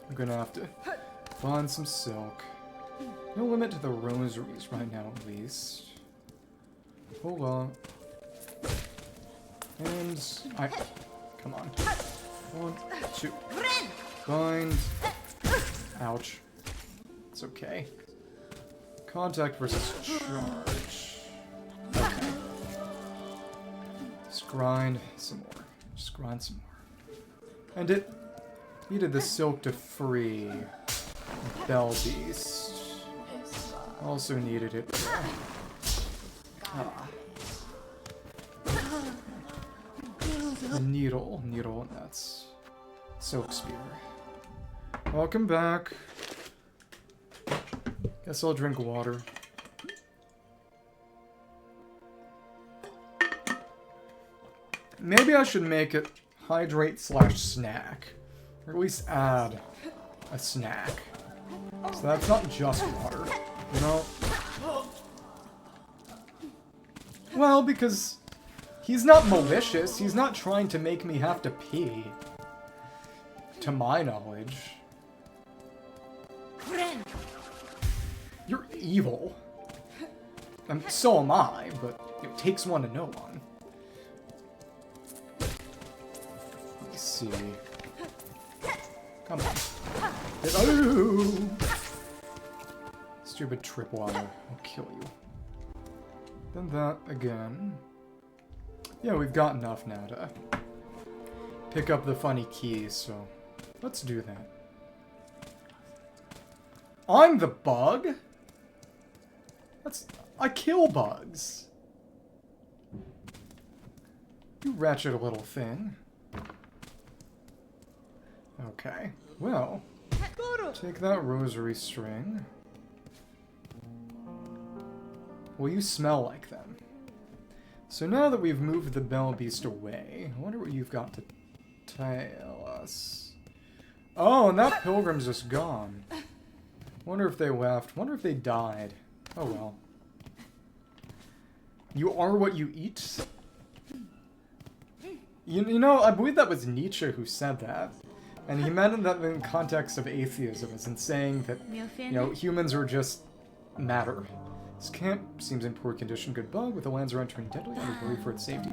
I'm gonna have to find some silk. No limit to the rosaries right now, at least. Hold on. And come on. 1, 2. Bind. Ouch. It's okay. Contact versus charge. Okay. Just grind some more. Just grind some more. And it needed the silk to free Bell Beast. Also needed it. The needle, and that's Silk Spear. Welcome back. Guess I'll drink water. Maybe I should make it hydrate/snack. Or at least add a snack. So that's not just water, you know? Well, because he's not malicious. He's not trying to make me have to pee. To my knowledge. You're evil. And so am I, but it takes one to know one. Let me see. Come on. Oh! Stupid tripwire. I'll kill you. Then that again. Yeah, we've got enough now to pick up the funny keys, so let's do that. I'm the bug? I kill bugs. You wretched little thing. Okay, well, take that rosary string. Well, you smell like them. So now that we've moved the bell beast away, I wonder what you've got to tell us. Oh, and that pilgrim's just gone. Wonder if they left. Wonder if they died. Oh well. You are what you eat? You know, I believe that was Nietzsche who said that. And he meant that in the context of atheism, as in saying that, you know, humans are just matter. This camp seems in poor condition. Good bug, with the lands around turning deadly, and we worry for its safety.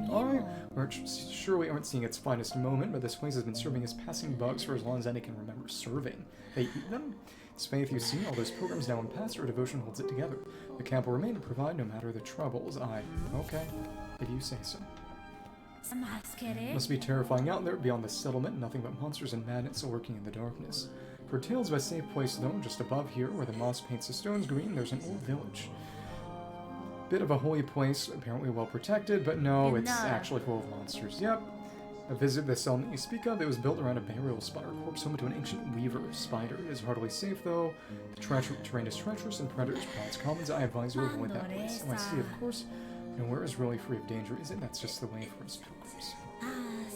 Surely aren't seeing its finest moment, but this place has been serving as passing bugs for as long as any can remember serving. They eat them? It's faith you've seen, all those pilgrims now in past, our devotion holds it together. The camp will remain and provide no matter the troubles. Okay, if you say so. Must be terrifying out there beyond the settlement, nothing but monsters and madness lurking in the darkness. For tales of a safe place though, just above here, where the moss paints the stones green, there's an old village. Bit of a holy place, apparently well protected, but no, it's actually full of monsters. Yep. A visit the cell that you speak of, it was built around a burial spot or corpse home to an ancient weaver spider. It is hardly safe though. The terrain is treacherous and predators prowls commons. I advise you avoid that place. Oh, I see, of course. Nowhere is really free of danger, is it? That's just the way for us pilgrims.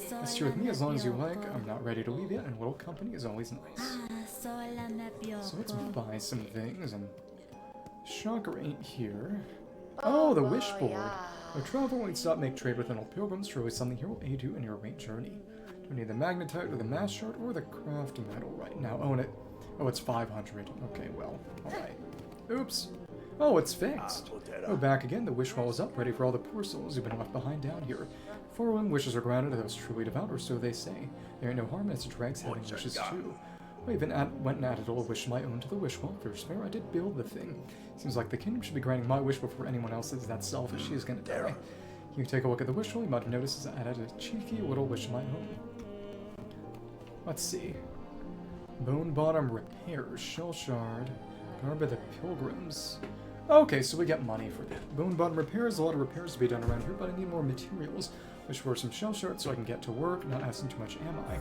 That's true with me as long as you like. I'm not ready to leave yet, and a little company is always nice. So let's buy some things, and Shocker ain't here. Oh, the wishboard. A travel won't stop make trade with an old pilgrims. Surely something here will aid you in your late journey. Do you need the magnetite or the mass shard or the craft metal right now? Own it. Oh, it's 500. Okay, well, alright. Oops. Oh, it's fixed. Oh, back again. The wish wall is up, ready for all the poor souls who've been left behind down here. Pharloom wishes are granted to those truly devout, or so they say. There ain't no harm in its dregs having wishes too. I even went and added a little wish of my own to the wish wall. If fair, I did build the thing. Seems like the kingdom should be granting my wish before anyone else's. That's selfish. She is gonna die. You take a look at the wish wall. You might have noticed I added a cheeky little wish of my own. Let's see. Bone bottom repairs. Shell shard. Garb of the pilgrims. Okay, so we get money for that. Bone bottom repairs. A lot of repairs to be done around here, but I need more materials. Wish for some shell shards so I can get to work. Not asking too much, am I?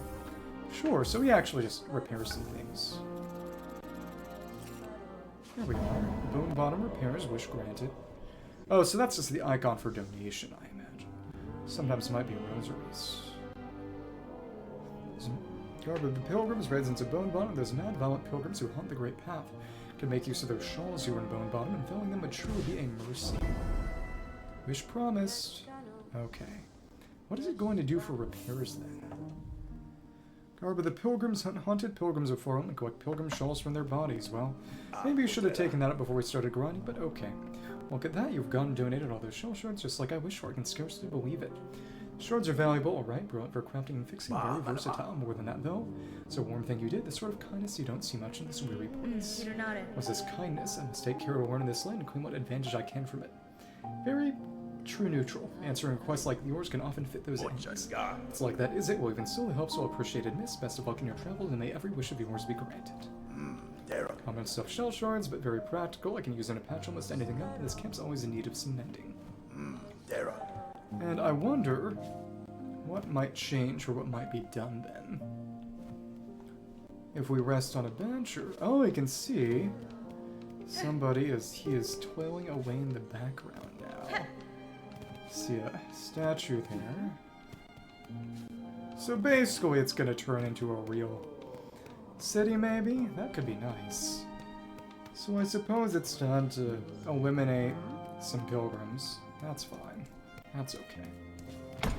Sure, so we actually just repair some things. There we are. Bone bottom repairs, wish granted. Oh, so that's just the icon for donation, I imagine. Sometimes it might be rosaries. Garb of the pilgrims, residents of Bone Bottom, those mad, violent pilgrims who haunt the great path. Can make use of their shawls who are in Bone Bottom, and filling them would truly be a mercy. Wish promised. Okay. What is it going to do for repairs, then? Garb of the pilgrims, haunted pilgrims of Pharloom, and collect pilgrim shawls from their bodies. Well, maybe you should have taken that up before we started grinding, but okay. Look at that, you've gone and donated all those shell shards just like I wished for. I can scarcely believe it. Shards are valuable, alright, brilliant for crafting and fixing, very versatile. More than that, though. It's a warm thing you did, the sort of kindness you don't see much in this weary place. What's this kindness? I must take care to learn in this land and claim what advantage I can from it. Very true neutral. Answering requests like yours can often fit those ends. It's like that, is it? Well, even still, helps, so appreciated, miss. Best of luck in your travels, and may every wish of yours be granted. Common stuff shell shards, but very practical. I can use them to patch almost anything up, and this camp's always in need of some mending. And I wonder what might change or what might be done then. If we rest on a bench, or... Oh, I can see somebody as he is toiling away in the background now. See a statue there. So basically it's gonna turn into a real city, maybe? That could be nice. So I suppose it's time to eliminate some pilgrims. That's fine. That's okay.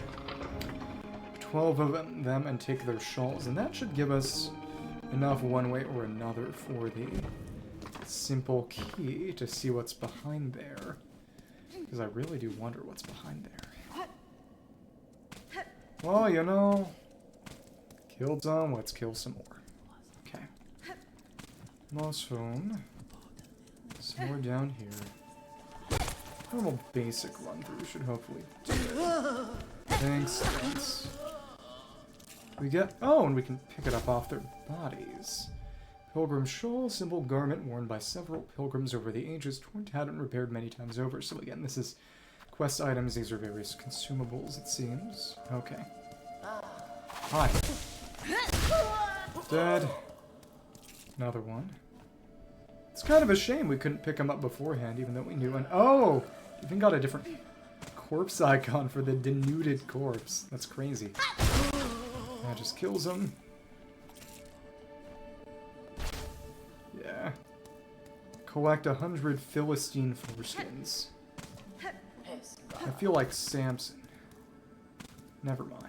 12 of them and take their shawls, and that should give us enough one way or another for the simple key to see what's behind there. Because I really do wonder what's behind there. Well, you know, killed some, let's kill some more. Okay. Moss home. Somewhere down here. normal basic run-through should hopefully do it. Thanks. We get... Oh, and we can pick it up off their bodies. Pilgrim shawl, simple garment worn by several pilgrims over the ages, torn, tattered, and repaired many times over. So again, this is quest items. These are various consumables, it seems. Okay. Hi. Dead. Another one. It's kind of a shame we couldn't pick him up beforehand, even though we knew. And oh! Even got a different corpse icon for the denuded corpse. That's crazy. That just kills him. Yeah. Collect 100 Philistine foreskins. I feel like Samson. Never mind.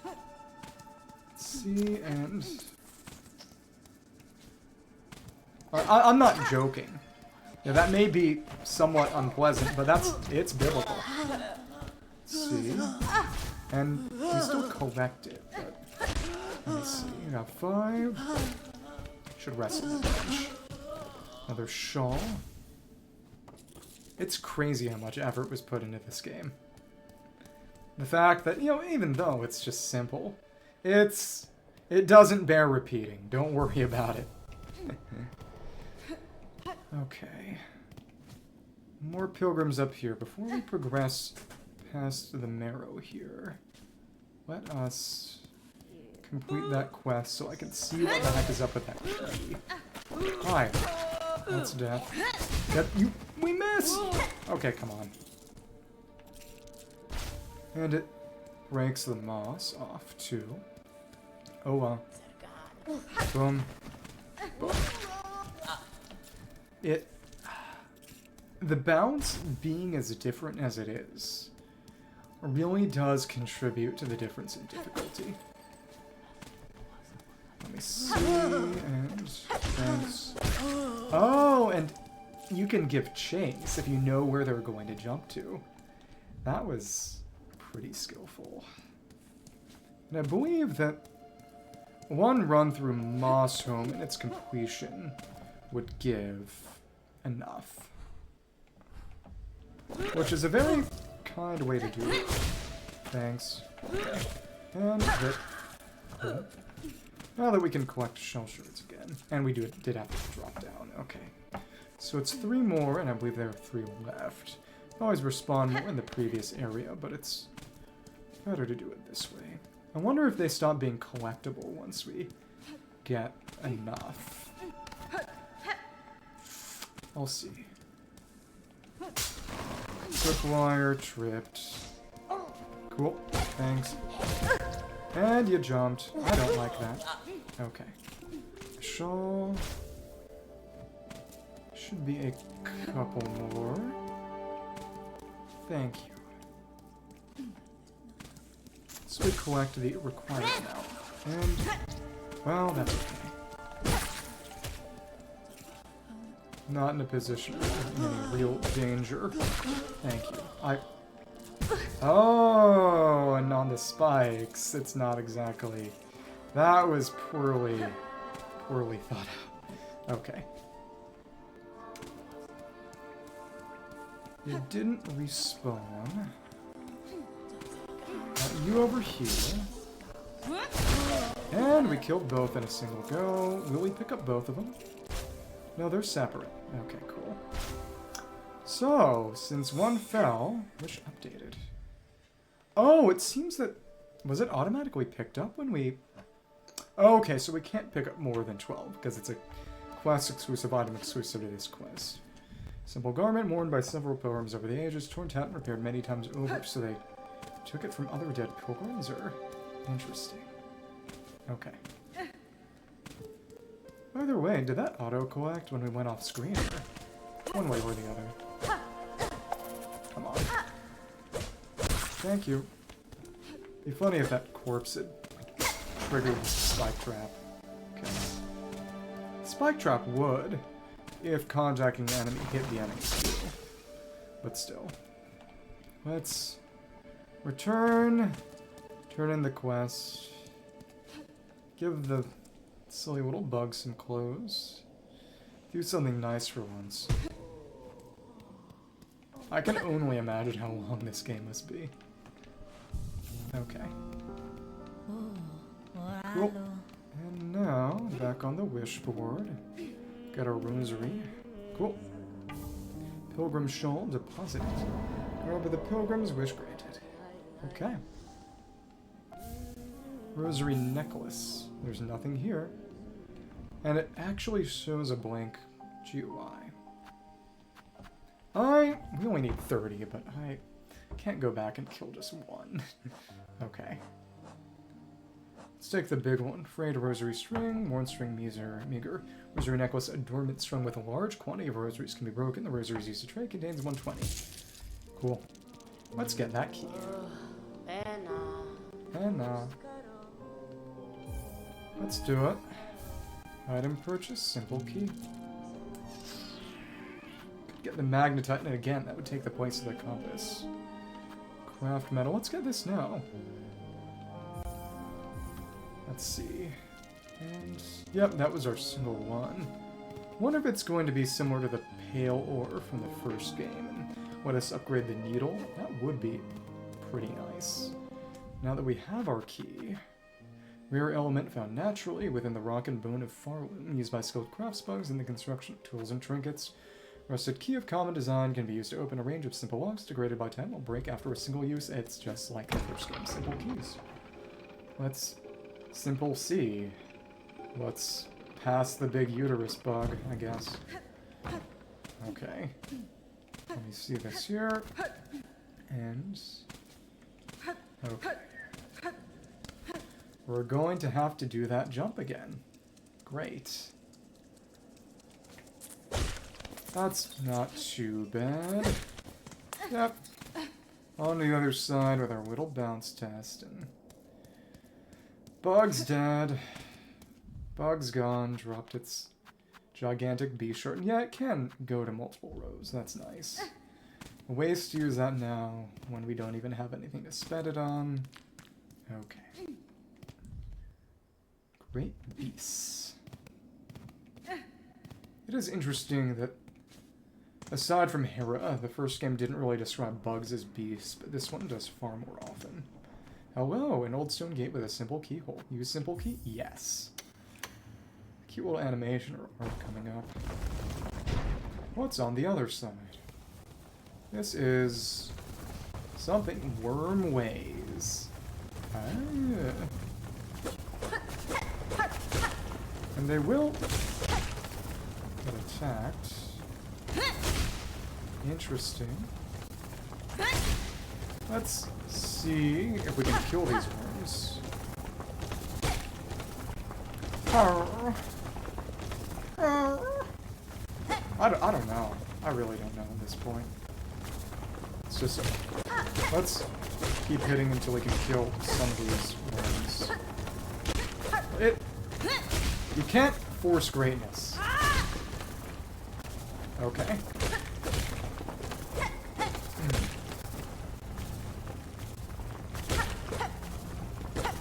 Let's see, and... I'm not joking. Yeah, that may be somewhat unpleasant, but it's biblical. Let's see. And we still collect it, but... Let me see. We got 5. Should rest in the bench. Another shawl. It's crazy how much effort was put into this game. The fact that, you know, even though it's just simple, it doesn't bear repeating. Don't worry about it. Okay. More pilgrims up here. Before we progress past the marrow here, let us complete that quest so I can see what the heck is up with that key. Hi. That's death. Yep, we missed! Okay, come on. And it breaks the moss off, too. Oh, boom. Boom. The bounce being as different as it is really does contribute to the difference in difficulty. Let me see, and thanks. Oh, and you can give chase if you know where they're going to jump to. That was pretty skillful. And I believe that one run through Moss Home and its completion would give enough. Which is a very kind way to do it. Thanks. Okay. And hit. Cool. Now that we can collect shell shards again. And we did have to drop down. Okay. So it's 3 more, and I believe there are 3 left. Always respawn more in the previous area, but it's better to do it this way. I wonder if they stop being collectible once we get enough. I'll see. Tripwire, tripped. Cool. Thanks. And you jumped. I don't like that. Okay. Shawl. Should be a couple more. Thank you. So we collect the required amount. And, well, that's okay. Not in a position of any real danger. Thank you. Oh, and on the spikes, it's not exactly... That was poorly thought out. Okay. You didn't respawn. You over here. And we killed both in a single go. Will we pick up both of them? No, they're separate. Okay, cool. So, since one fell, which updated? Oh, it seems that... Was it automatically picked up when we... Oh, okay, so we can't pick up more than 12, because it's a quest-exclusive item exclusive to this quest. Simple garment worn by several pilgrims over the ages, torn, tattered, and repaired many times over, so they took it from other dead pilgrims, or... Interesting. Okay. Either way, did that auto-collect when we went off screen? Or one way or the other. Come on. Thank you. Be funny if that corpse had triggered the spike trap. Okay. Spike trap would, if contacting the enemy hit the enemy too. But still. Let's return. Turn in the quest. Give the silly little bug some clothes. Do something nice for once. I can only imagine how long this game must be. Okay. Cool. And now, back on the wish board. Got our rosary. Cool. Pilgrim shawl deposited. Grab the pilgrim's wish granted. Okay. Rosary necklace. There's nothing here. And it actually shows a blank GUI. We only need 30, but I can't go back and kill just one. Okay. Let's take the big one. Frayed rosary string, worn string meager. Rosary necklace, adornment strung with a large quantity of rosaries can be broken. The rosary is used to trade, contains 120. Cool. Let's get that key. Anna. Let's do it. Item purchase, simple key. Could get the magnetite, and again, that would take the place of the compass. Craft metal. Let's get this now. Let's see. And, yep, that was our single one. Wonder if it's going to be similar to the pale ore from the first game and let us upgrade the needle. That would be pretty nice. Now that we have our key, rare element found naturally within the rock and bone of Pharloom, used by skilled craftsbugs in the construction of tools and trinkets. Rusted key of common design can be used to open a range of simple locks. Degraded by time will break after a single use. It's just like the first game. Simple keys. Let's simple C. Let's pass the big uterus bug, I guess. Okay. Let me see this here. And... okay. We're going to have to do that jump again. Great. That's not too bad. Yep. On the other side with our little bounce test. And Bug's dead. Bug's gone. Dropped its gigantic B short. Yeah, it can go to multiple rows. That's nice. A waste to use that now when we don't even have anything to spend it on. Okay. Great beasts. It is interesting that, aside from Hera, the first game didn't really describe bugs as beasts, but this one does far more often. Hello, an old stone gate with a simple keyhole. Use simple key? Yes. Cute little animation or art coming up. What's on the other side? This is something worm ways. Ah. And they will get attacked. Interesting. Let's see if we can kill these worms. I don't know. I really don't know at this point. It's just... let's keep hitting until we can kill some of these worms. You can't force greatness. Okay.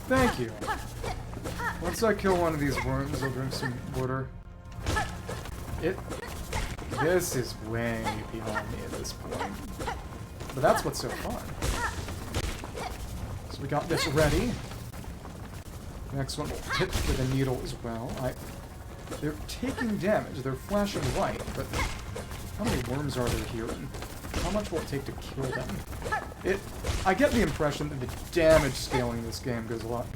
Thank you. Once I kill one of these worms, I'll drink some water. This is way beyond me at this point. But that's what's so fun. So we got this ready. Next one will hit with a needle as well. They're taking damage. They're flashing white, but how many worms are there here? And how much will it take to kill them? I get the impression that the damage scaling in this game goes a lot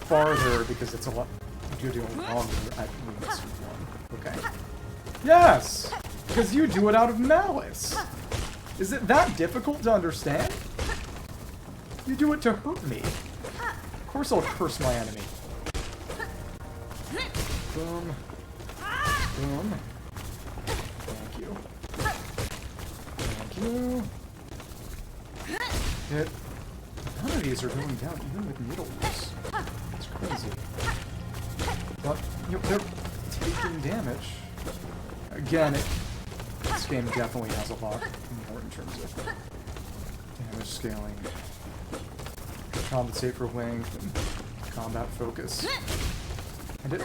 farther because it's a lot longer. I missed one. Okay. Yes! Because you do it out of malice. Is it that difficult to understand? You do it to hurt me. Of course I'll curse my enemy. Boom. Boom. Thank you. Thank you. Hit. None of these are going down, even with needles. It's crazy. But, you know, they're taking damage. Again, this game definitely has a lot more in terms of damage scaling. Compensate for length and combat focus. And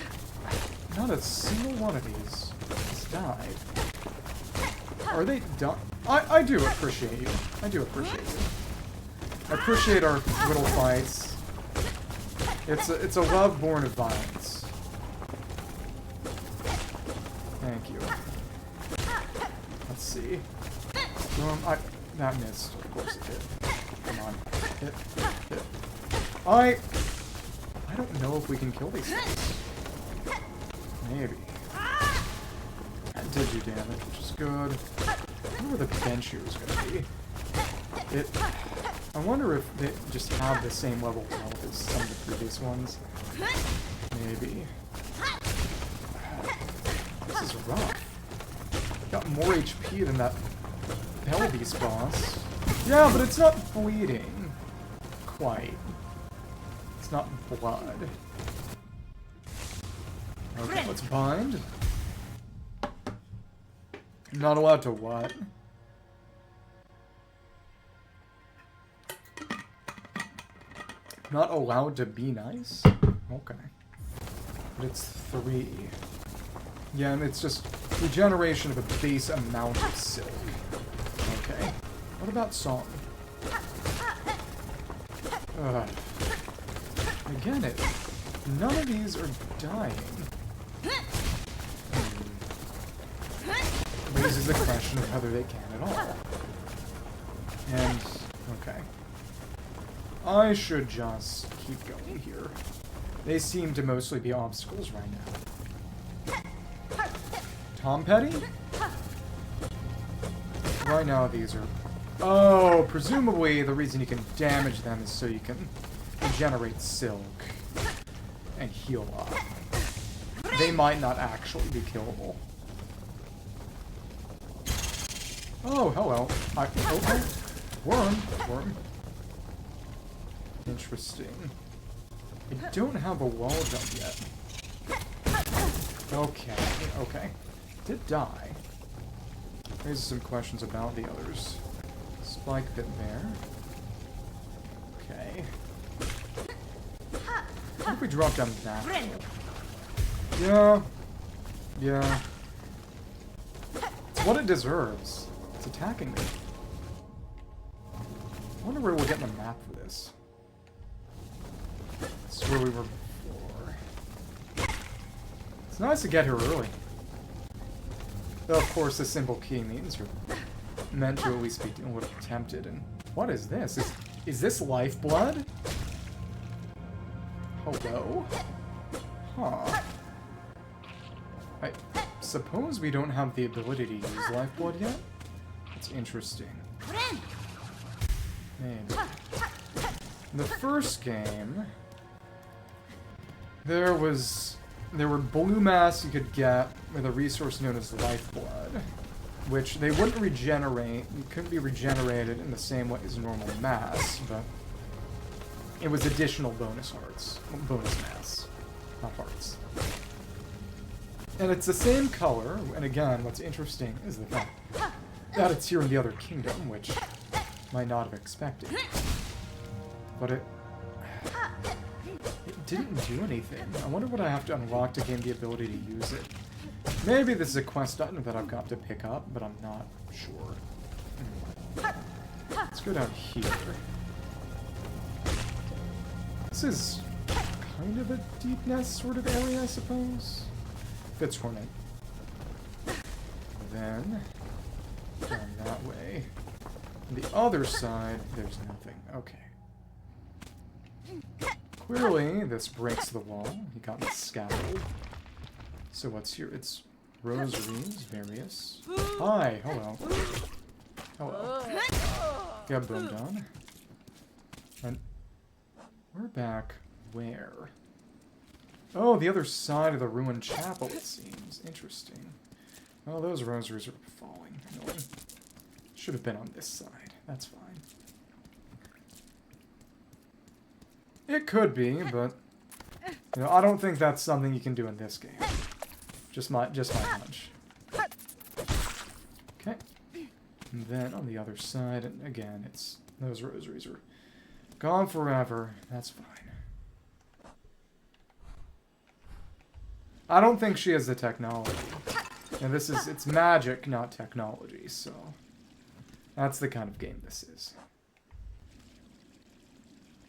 not a single one of these has died. Are they done? I do appreciate you. I do appreciate you. I appreciate our little fights. It's a love born of violence. Thank you. Let's see. That missed. Of course it did. Come on. Hit. Hit. I don't know if we can kill these things. Maybe. That did do damage, which is good. I wonder where the bench here is going to be. I wonder if they just have the same level of health as some of the previous ones. Maybe. This is rough. Got more HP than that Pelvis boss. Yeah, but it's not bleeding. Quite. It's not blood. Okay, let's bind. I'm not allowed to what? Not allowed to be nice? Okay. But it's 3. Yeah, and it's just regeneration of a base amount of silk. Okay. What about song? Again, none of these are dying. Raises the question of whether they can at all. And, okay. I should just keep going here. They seem to mostly be obstacles right now. Tom Petty? Right now these are... Oh, presumably the reason you can damage them is so you can regenerate silk and heal up. They might not actually be killable. Oh, hello. Okay. Worm. Interesting. I don't have a wall jump yet. Okay. Did die. Raises some questions about the others. Spike pit there. Okay. What if we drop down that hole? Yeah. It's what it deserves. It's attacking me. I wonder where we'll get the map for this. This is where we were before. It's nice to get here early. Though, of course, the simple key means you're meant to at least be a little tempted. And what is this? Is this lifeblood? Hello? Huh. I suppose we don't have the ability to use lifeblood yet? That's interesting. Maybe. In the first game, there were blue masks you could get with a resource known as lifeblood, which they wouldn't regenerate. You couldn't be regenerated in the same way as normal masks, but it was additional bonus hearts. Bonus masks, not hearts. And it's the same color, and again, what's interesting is the fact that it's here in the other kingdom, which might not have expected. But it didn't do anything. I wonder what I have to unlock to gain the ability to use it. Maybe this is a quest item that I've got to pick up, but I'm not sure. Let's go down here. This is kind of a deep nest sort of area, I suppose. Fits Hornet. Then, down that way. On the other side, there's nothing. Okay. Clearly, this breaks the wall. He got me scaffold. So what's here? It's rosaries, various. Hi, hello. Hello. Got boomed on. And we're back where? Oh, the other side of the ruined chapel, it seems. Interesting. Oh, those rosaries are falling. Annoying. Should have been on this side. That's fine. It could be, but you know, I don't think that's something you can do in this game. Just my hunch. Okay. And then on the other side, and again, it's those rosaries are gone forever. That's fine. I don't think she has the technology And it's magic, not technology, so that's the kind of game this is.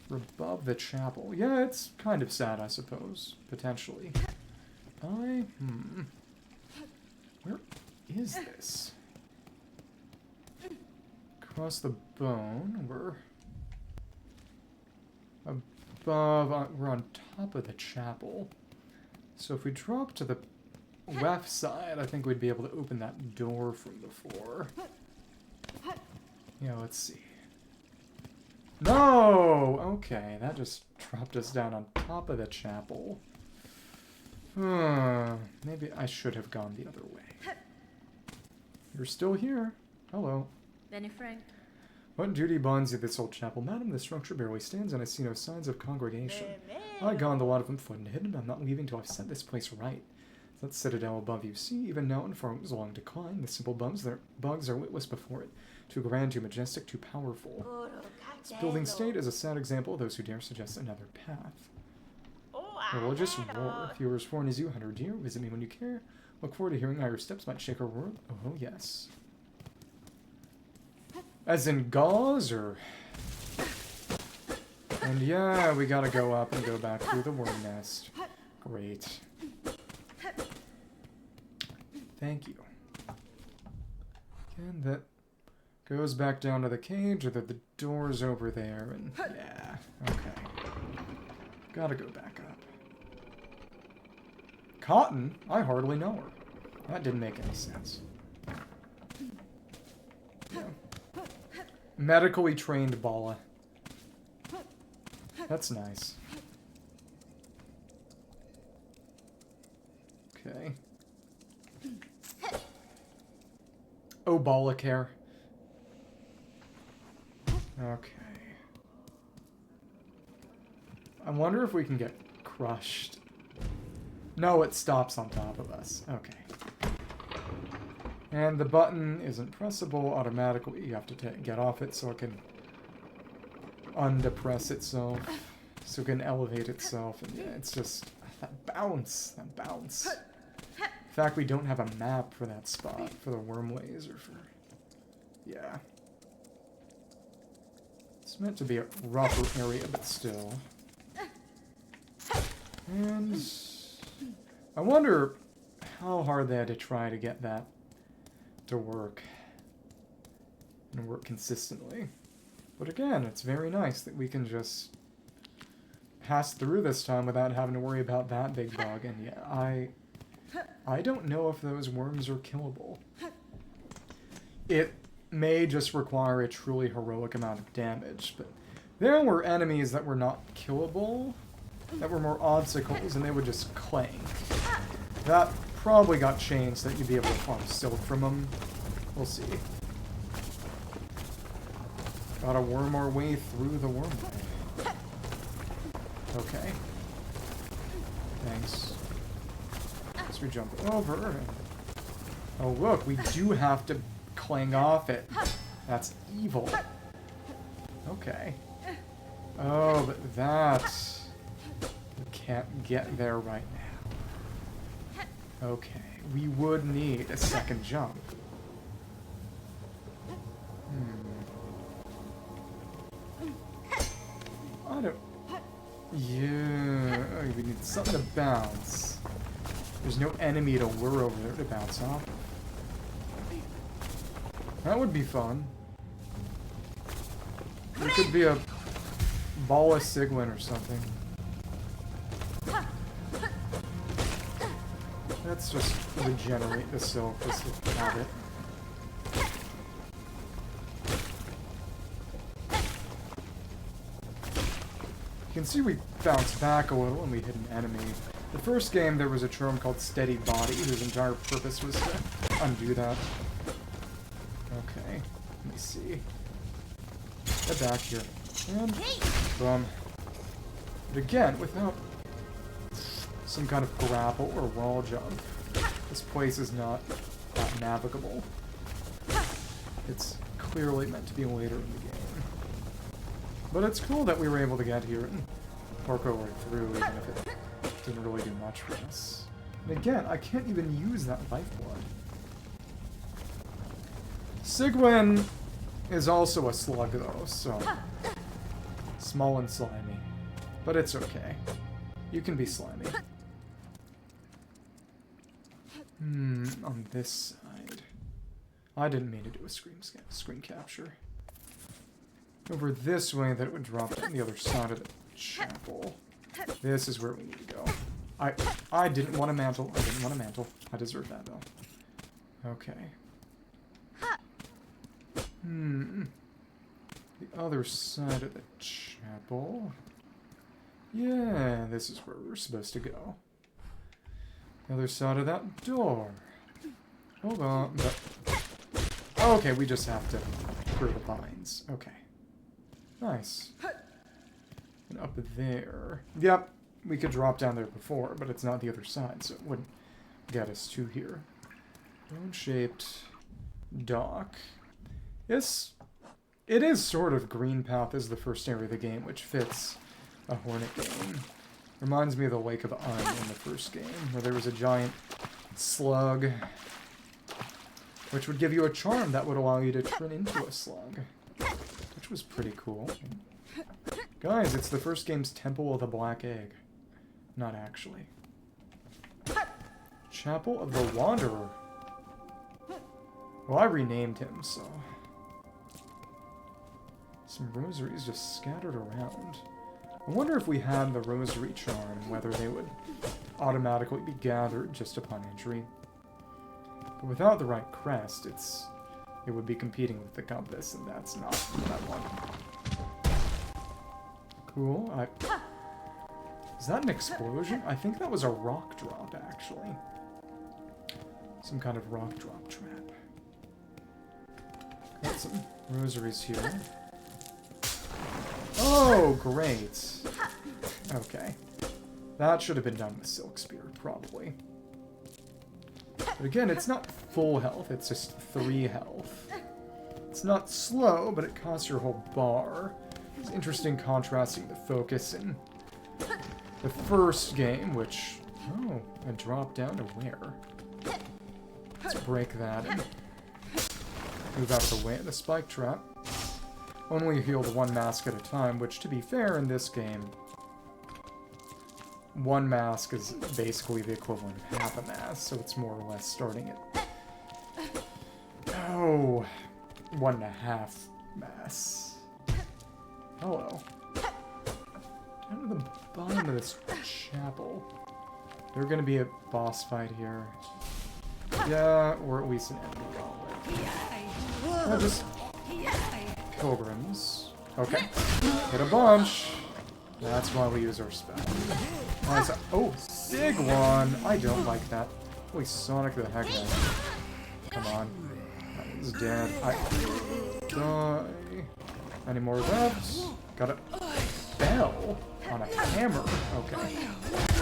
We're above the chapel. Yeah, it's kind of sad, I suppose. Potentially. Where is this? Across the bone, we're above, we're on top of the chapel. So if we drop to the left side, I think we'd be able to open that door from the floor. Yeah, let's see. No! Okay, that just dropped us down on top of the chapel. Maybe I should have gone the other way. You're still here. Hello. Benny Frank. What duty bonds you this old chapel? Madam, the structure barely stands and I see no signs of congregation. I gone a lot of them foot and hidden, but I'm not leaving till I've set this place right. That citadel above you see, even now in Pharloom is a long decline. The simple bugs are witless before it. Too grand, too majestic, too powerful. This building state is a sad example of those who dare suggest another path. Religious roar. If you were as foreign as you, hunter dear, visit me when you care. Look forward to hearing how your steps might shake our world. Oh, yes. As in gauze, or... And yeah, we gotta go up and go back through the worm nest. Great. Thank you. Again, that goes back down to the cage, or that the door's over there, and yeah, okay. Gotta go back up. Cotton? I hardly know her. That didn't make any sense. Yeah. Medically trained Bala. That's nice. Okay. Obalacare. Okay. I wonder if we can get crushed. No, it stops on top of us. Okay. And the button isn't pressable automatically. You have to get off it so it can undepress itself. So it can elevate itself. And yeah, it's just that bounce. That bounce. In fact, we don't have a map for that spot, for the wormways, or for... Yeah. It's meant to be a rougher area, but still. And... I wonder how hard they had to try to get that to work. And work consistently. But again, it's very nice that we can just pass through this time without having to worry about that big bug. And yeah, I don't know if those worms are killable. It may just require a truly heroic amount of damage, but there were enemies that were not killable, that were more obstacles, and they would just clang. That probably got changed, that you'd be able to farm silk from them. We'll see. Gotta worm our way through the wormway. Okay. Thanks. We jump over. And... oh, look, we do have to clang off it. That's evil. Okay. Oh, but that... we can't get there right now. Okay, we would need a second jump. I don't... yeah, we need something to bounce. There's no enemy to lure over there to bounce off. That would be fun. There could be a ball of Siglin or something. Let's just regenerate the silk just to have it. You can see we bounce back a little when we hit an enemy. The first game, there was a term called steady body, whose entire purpose was to undo that. Okay, let me see. Get back here. And boom. But again, without some kind of grapple or wall jump, this place is not navigable. It's clearly meant to be later in the game. But it's cool that we were able to get here and work our way through, even if it didn't really do much for us. And again, I can't even use that lifeblood. Sigwin is also a slug, though, so... Small and slimy. But it's okay. You can be slimy. On this side. I didn't mean to do a screen capture. Over this way, that it would drop down the other side of the chapel. This is where we need to go. I didn't want a mantle. I didn't want a mantle. I deserve that, though. Okay. The other side of the chapel. Yeah, this is where we're supposed to go. The other side of that door. Hold on. Okay, we just have to clear the vines. Okay. Nice. And up there. Yep, we could drop down there before, but it's not the other side, so it wouldn't get us to here. Bone-shaped dock. Yes, it is sort of Green Path is the first area of the game, which fits a Hornet game. Reminds me of the Lake of Un in the first game, where there was a giant slug, which would give you a charm that would allow you to turn into a slug, which was pretty cool. Guys, it's the first game's Temple of the Black Egg. Not actually. Chapel of the Wanderer. Well, I renamed him, so... Some rosaries just scattered around. I wonder if we had the rosary charm, whether they would automatically be gathered just upon entry. But without the right crest, it would be competing with the compass, and that's not what I want. Cool. Is that an explosion? I think that was a rock drop, actually. Some kind of rock drop trap. Got some rosaries here. Oh, great. Okay. That should have been done with Silk Spear, probably. But again, it's not full health, it's just 3 health. It's not slow, but it costs your whole bar. It's interesting contrasting the focus in the first game, which... Oh, I dropped down to where? Let's break that and move out of the way of the spike trap. Only healed 1 mask at a time, which, to be fair, in this game, 1 mask is basically the equivalent of half a mask, so it's more or less starting at... Oh, 1.5 masks. Hello. Down to the bottom of this chapel. There's gonna be a boss fight here. Yeah, or at least an enemy gauntlet. Oh, just... Pilgrims. Okay. Hit a bunch. That's why we use our spell. Nice. Oh, big one! I don't like that. Holy Sonic the heck out. Come on. That one's dead. Die. Any more left? Got a bell on a hammer. Okay.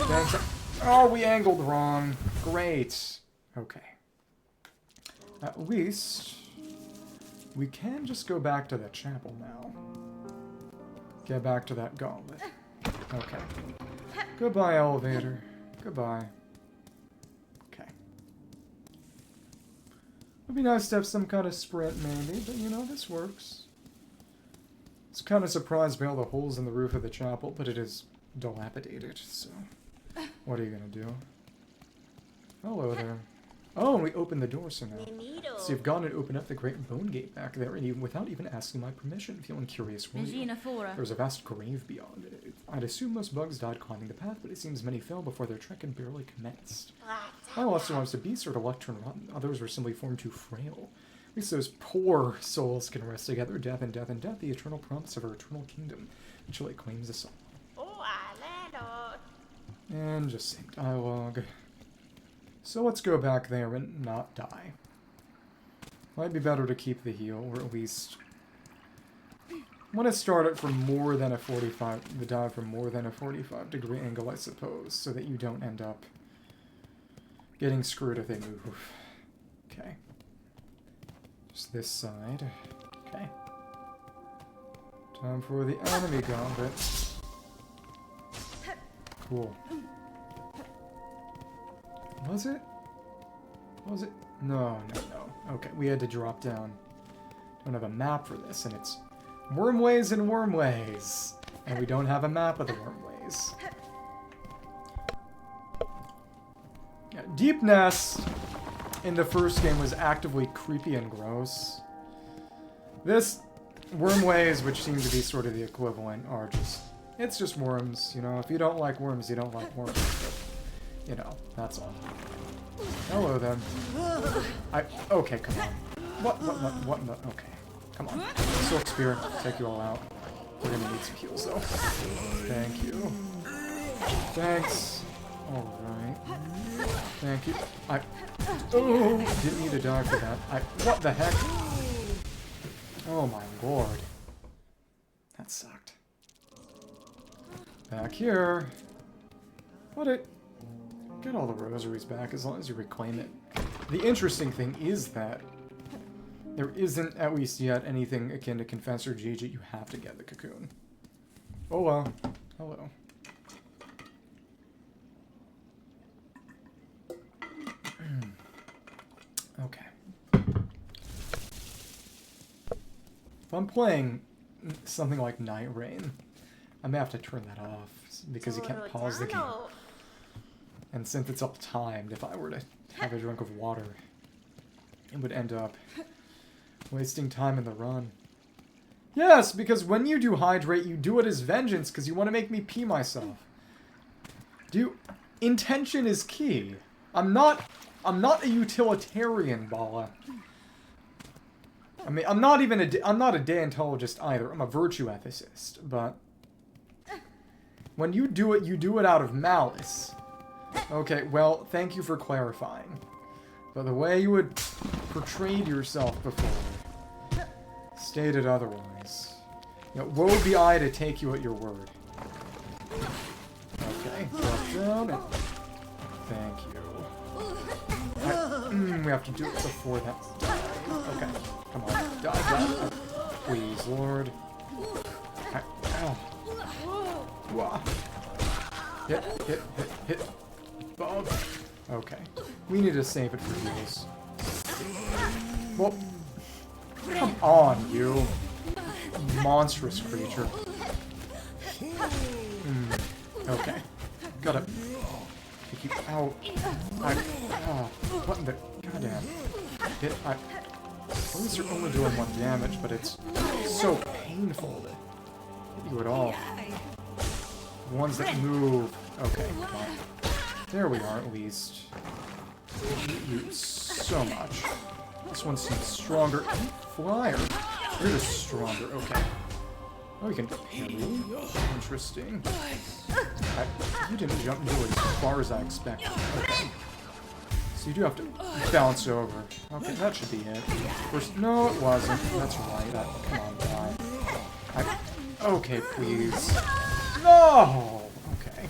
Thanks. Oh, we angled wrong. Great. Okay. At least... we can just go back to the chapel now. Get back to that gauntlet. Okay. Goodbye, elevator. Goodbye. Okay. Would be nice to have some kind of sprint, maybe, but you know, this works. I was kind of surprised by all the holes in the roof of the chapel, but it is dilapidated, so... what are you gonna do? Hello there. Oh, and we opened the door somehow. So you've gone and opened up the great bone gate back there, and even without even asking my permission, feeling curious were you? There's a vast grave beyond it. I'd assume most bugs died climbing the path, but it seems many fell before their trek had barely commenced. I lost amongst the beasts or to lectern rotten. Others were simply formed too frail. At least those poor souls can rest together. Death and death and death, the eternal promise of our eternal kingdom, until it claims us all. And just same dialogue. So let's go back there and not die. Might be better to keep the heal, or at least... want to start it from more than a 45... the dive from more than a 45-degree angle, I suppose, so that you don't end up getting screwed if they move. Okay. Just this side. Okay. Time for the enemy gauntlet. Cool. Was it? Was it? No, no, no. Okay, we had to drop down don't have a map for this, and it's wormways and wormways. And we don't have a map of the wormways. Yeah, Deep Nest in the first game was actively creepy and gross. This wormways, which seem to be sort of the equivalent, are just... It's just worms, you know? If you don't like worms, you don't like worms. But, you know, that's all. Hello, then. Okay, come on. What? Okay. Come on. Silk Spear, take you all out. We're gonna need some heals, though. Thank you. Thanks. Alright. Thank you. Oh, didn't need to die for that. What the heck? Oh my lord. That sucked. Back here. Get all the rosaries back as long as you reclaim it. The interesting thing is that there isn't, at least yet, anything akin to Confessor Gigi. You have to get the cocoon. Oh well. Hello. Okay. If I'm playing something like Night Rain, I may have to turn that off because you can't pause the game. And since it's all timed, if I were to have a drink of water, it would end up wasting time in the run. Yes, because when you do hydrate, you do it as vengeance because you want to make me pee myself. Intention is key. I'm not a utilitarian, Bala. I mean, I'm not a deontologist either. I'm a virtue ethicist, but when you do it out of malice. Okay, well, thank you for clarifying. But the way you had portrayed yourself before stated otherwise. You know, woe be I to take you at your word. Okay, drop down and... Thank you. We have to do it before that. Okay, come on. Die. Please, Lord. Ow. Wah. Hit. Bob. Okay. We need to save it for heals. Well, come on, you monstrous creature. Okay. Gotta take you out. What in the goddamn hit? At least you're only doing 1 damage, but it's so painful to hit you at all. The ones that move. Okay, come on. There we are, at least. You so much. This one seems stronger. Flyer. You're just stronger. Okay. Oh, you can parry. Interesting. You didn't jump into it as far as I expected. Okay. So you do have to bounce over. Okay, that should be it. First, no, it wasn't. That's right. Come on, die. Okay, please. No! Okay.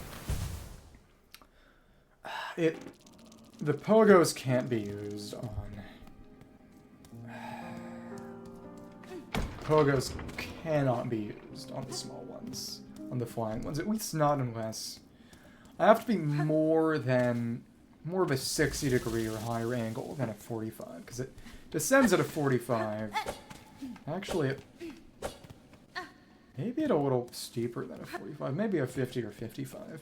The pogos can't be used on... Pogos cannot be used on the small ones. On the flying ones. At least not unless... I have to be more of a 60-degree or higher angle than a 45. Because it descends at a 45. Actually, maybe at a little steeper than a 45. Maybe a 50 or 55.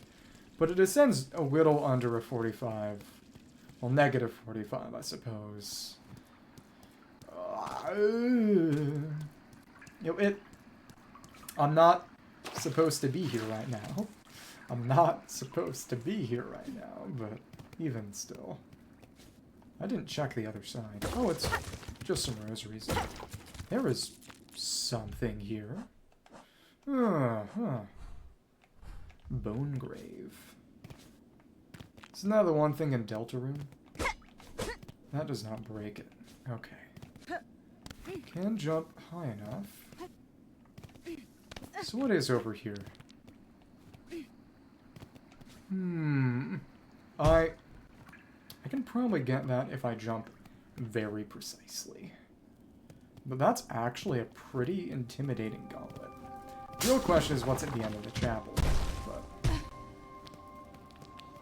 But it descends a little under a 45. Well, negative 45, I suppose. I'm not supposed to be here right now. I'm not supposed to be here right now, but even still. I didn't check the other side. Oh, it's just some rosaries. There is something here. Bone grave. Isn't that the one thing in Delta Room? That does not break it. Okay. Can jump high enough. So what is over here? I can probably get that if I jump very precisely. But that's actually a pretty intimidating gauntlet. The real question is what's at the end of the chapel. But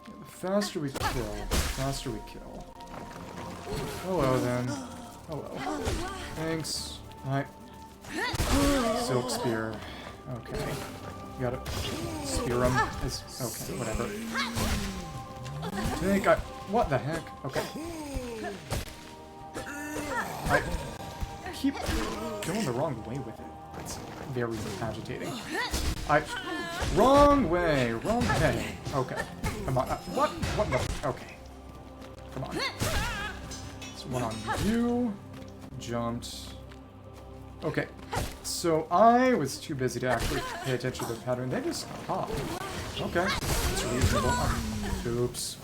the faster we kill, the faster we kill. Hello then. Hello. Thanks. Alright. Silk Spear. Okay. You gotta spear him. Okay, whatever. What the heck? Okay. I keep going the wrong way with it. It's very agitating. Wrong way! Wrong way! Okay. Come on. What? What the? Okay. Come on. So one on you. Jumped. Okay. So I was too busy to actually pay attention to the pattern. They just pop. Okay. It's reasonable. Oops.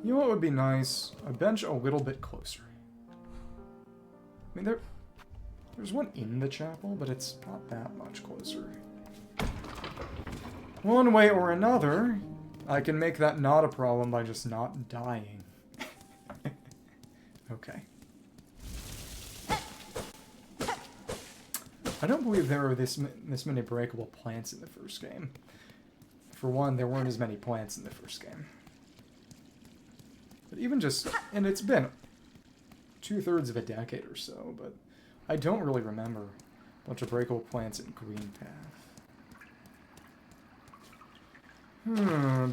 You know what would be nice? A bench a little bit closer. I mean, there's one in the chapel, but it's not that much closer. One way or another, I can make that not a problem by just not dying. Okay. I don't believe there were this many breakable plants in the first game. For one, there weren't as many plants in the first game. But even just... And it's been 2/3 of a decade or so, but I don't really remember a bunch of breakable plants in Green Path.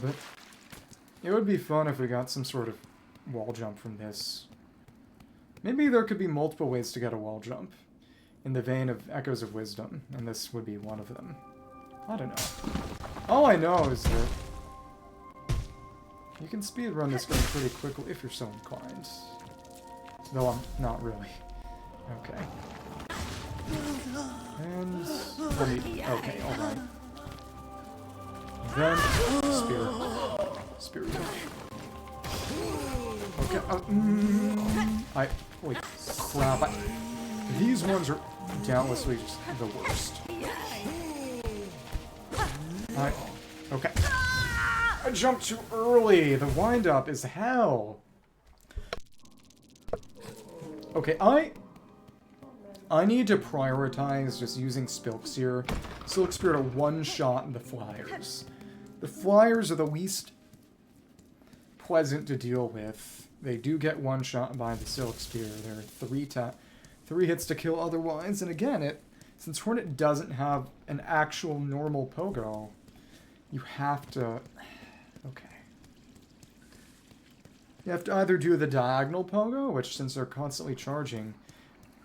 But it would be fun if we got some sort of wall jump from this. Maybe there could be multiple ways to get a wall jump, in the vein of Echoes of Wisdom, and this would be one of them. I don't know. All I know is that you can speedrun this game pretty quickly if you're so inclined. Though I'm not really. Okay. And... Okay, alright. Then... Spear. Okay, holy crap. These ones are doubtlessly just the worst. Okay. I jumped too early! The wind-up is hell! Okay, I need to prioritize just using Silksong to one-shot the flyers. The flyers are the least pleasant to deal with. They do get one-shot by the Silksong. There are three hits to kill otherwise, and again, since Hornet doesn't have an actual normal pogo, you have to... Okay. You have to either do the diagonal pogo, which, since they're constantly charging,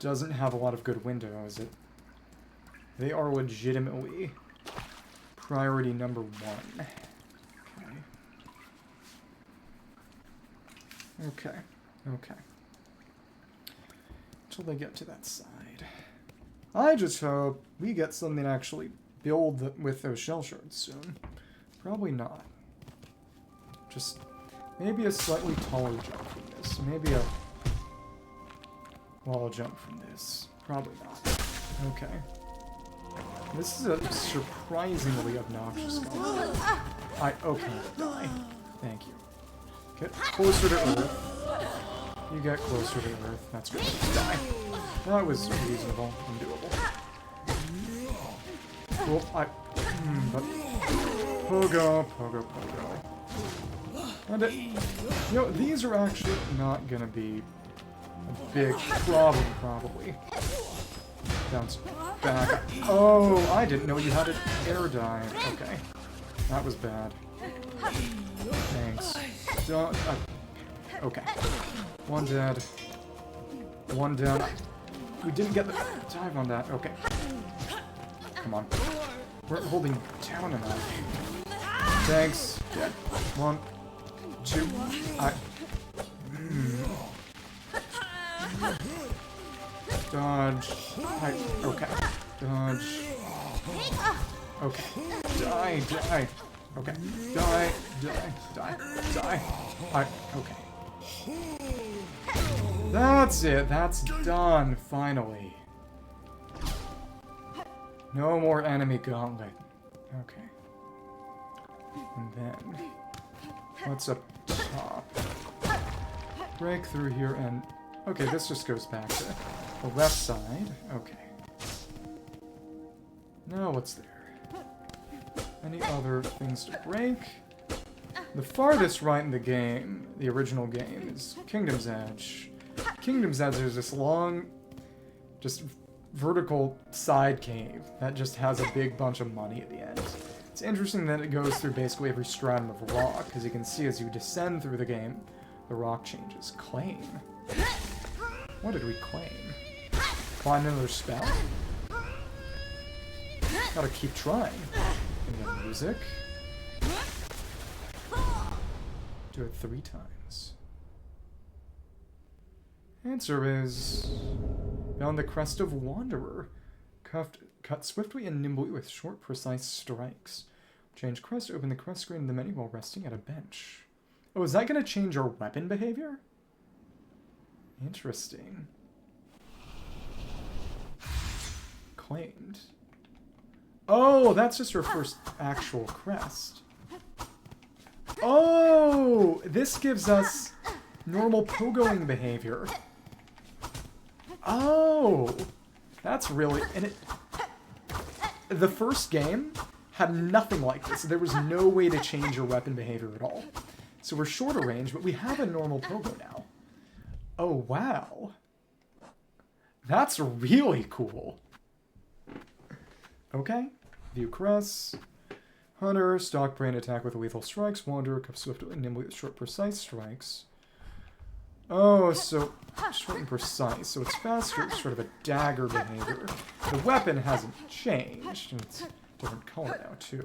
doesn't have a lot of good windows. They are legitimately priority number 1. Okay. Until they get to that side. I just hope we get something to actually build with those shell shards soon. Probably not. Just maybe a slightly taller jump from this. Maybe a wall jump from this. Probably not. Okay. This is a surprisingly obnoxious guy. Okay, die. Thank you. Get closer to Earth. You get closer to Earth. That's good. Die. That was reasonable and doable. Cool. But... Pogo. And you know, these are actually not gonna be a big problem, probably. Bounce back. Oh, I didn't know you had an air dive. Okay. That was bad. Thanks. Don't... okay. One dead. One down. We didn't get the dive on that. Okay. Come on. We're holding down enough. Thanks. Dead. 1, 2. Dodge. Okay. Dodge. Okay. Die. Okay. Die. Okay. That's it. That's done, finally. No more enemy gauntlet. Okay. And then... what's up top? Break through here and... okay, this just goes back to the left side. Okay. Now what's there? Any other things to break? The farthest right in the game, the original game, is Kingdom's Edge. Kingdom's Edge is this long, just vertical side cave that just has a big bunch of money at the end. It's interesting that it goes through basically every stratum of rock, because you can see as you descend through the game, the rock changes. Claim. What did we claim? Find another spell? Gotta keep trying. And then music. Do it 3 times. Answer is... Found the crest of Wanderer. Cut swiftly and nimbly with short, precise strikes. Change crest, open the crest screen in the menu while resting at a bench. Oh, is that going to change our weapon behavior? Interesting. Claimed. Oh, that's just our first actual crest. Oh, this gives us normal pogoing behavior. Oh, that's really... And the first game had nothing like this. There was no way to change your weapon behavior at all. So we're shorter range, but we have a normal pogo now. Oh, wow. That's really cool. Okay. View crest. Hunter, stock brain attack with lethal strikes. Wanderer, cup swiftly and nimbly with short, precise strikes. Oh, so short and precise. So it's faster, it's sort of a dagger behavior. The weapon hasn't changed, and it's a different color now, too.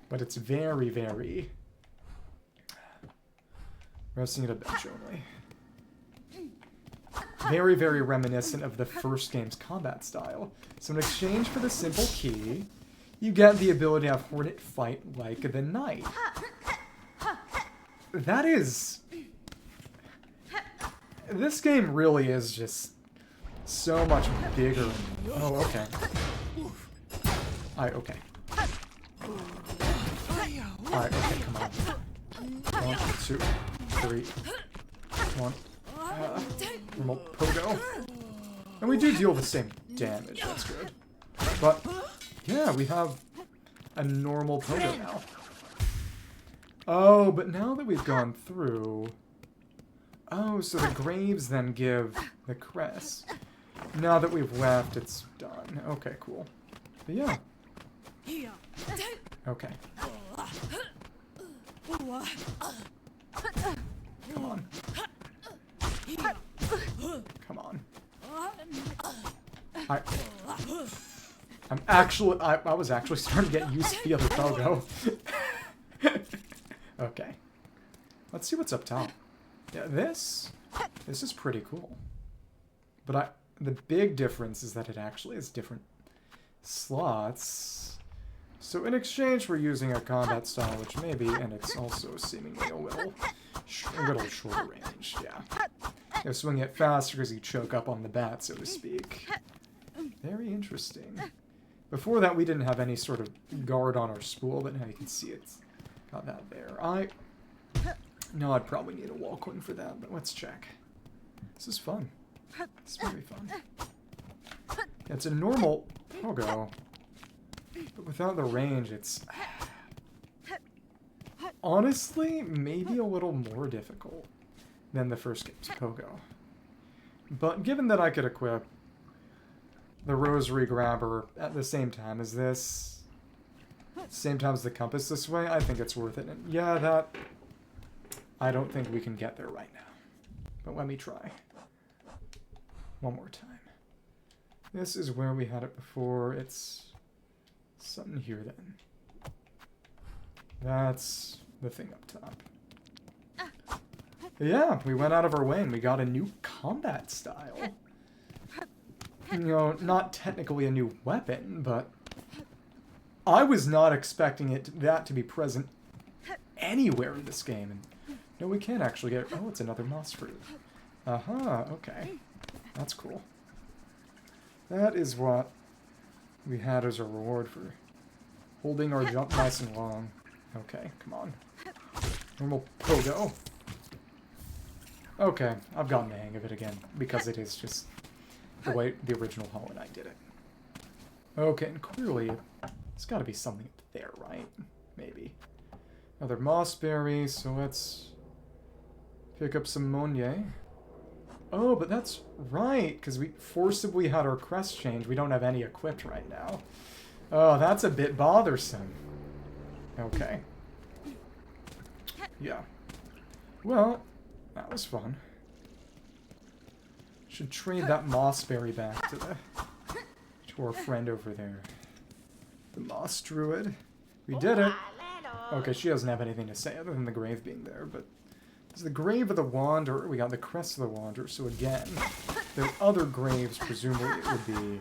But it's very, very... Resting at a bench only. Very, very reminiscent of the first game's combat style. So in exchange for the simple key, you get the ability to have Hornet fight like the knight. That is... This game really is just so much bigger. Oh, okay. Alright, okay. Alright, okay, come on. 1, 2, 3. 1. Normal pogo. And we do deal the same damage, that's good. But, yeah, we have a normal pogo now. Oh, but now that we've gone through... Oh, so the graves then give the crest. Now that we've left, it's done. Okay, cool. But yeah. Okay. Come on. Come on. I was actually starting to get used to the other pogo. Okay. Let's see what's up top. Yeah, this is pretty cool. But the big difference is that it actually has different slots. So in exchange for using a combat style, which maybe, and it's also seemingly a little shorter range, yeah. You swing it faster because you choke up on the bat, so to speak. Very interesting. Before that, we didn't have any sort of guard on our spool, but now you can see it's got that there. No, I'd probably need a wall coin for that, but let's check. This is fun. It's very fun. Yeah, it's a normal pogo, but without the range, it's... Honestly, maybe a little more difficult than the first game's pogo. But given that I could equip the rosary grabber at the same time as this, same time as the compass this way, I think it's worth it. And yeah, that... I don't think we can get there right now. But let me try. One more time. This is where we had it before. It's something here then. That's the thing up top. But yeah, we went out of our way and we got a new combat style. You know, not technically a new weapon, but I was not expecting that to be present anywhere in this game. And no, we can actually get... Oh, it's another moss fruit. Aha, okay. That's cool. That is what we had as a reward for holding our jump nice and long. Okay, come on. Normal pogo. Okay, I've gotten the hang of it again, because it is just the way the original Hollow Knight did it. Okay, and clearly, it's got to be something there, right? Maybe. Another moss berry, so let's pick up some Monnier. Oh, but that's right, because we forcibly had our crest change. We don't have any equipped right now. Oh, that's a bit bothersome. Okay. Yeah. Well, that was fun. Should trade that moss berry back to our friend over there. The moss druid. We did it. Okay, she doesn't have anything to say other than the grave being there, but it's the grave of the wanderer. We got the crest of the wanderer, so again, there are other graves, presumably it would be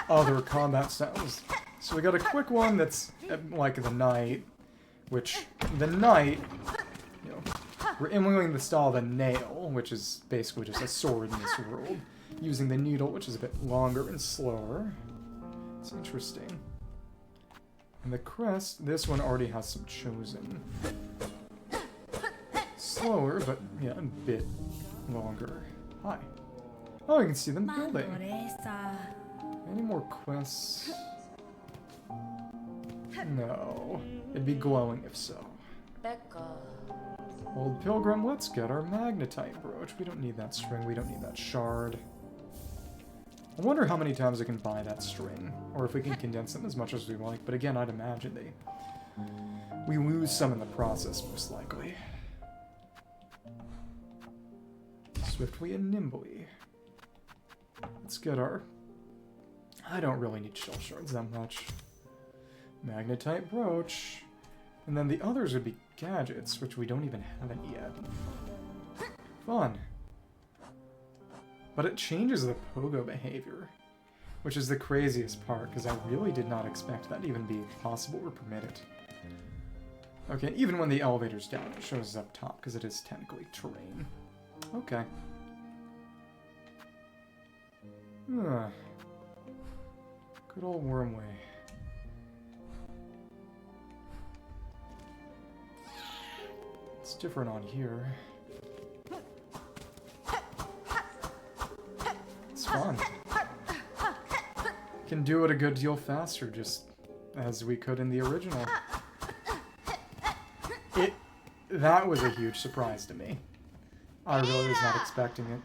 other combat styles. So we got a quick one that's like the knight, which the knight, you know, we're emulating the style of a nail, which is basically just a sword in this world, using the needle, which is a bit longer and slower. It's interesting. And the crest, this one already has some chosen. Slower, but yeah, a bit longer. Hi. Oh, you can see them building. Any more quests? No. It'd be glowing if so. Old Pilgrim, let's get our magnetite brooch. We don't need that string, we don't need that shard. I wonder how many times I can buy that string, or if we can condense them as much as we like, but again, I'd imagine we lose some in the process, most likely. Swiftly and nimbly. Let's get our... I don't really need shell shards that much. Magnetite brooch. And then the others would be gadgets, which we don't even have any yet. Fun. But it changes the pogo behavior, which is the craziest part, because I really did not expect that to even be possible or permitted. Okay, even when the elevator's down, it shows up top, because it is technically terrain. Okay. Good old Wormway. It's different on here. It's fun. Can do it a good deal faster, just as we could in the original. That was a huge surprise to me. I really was not expecting it.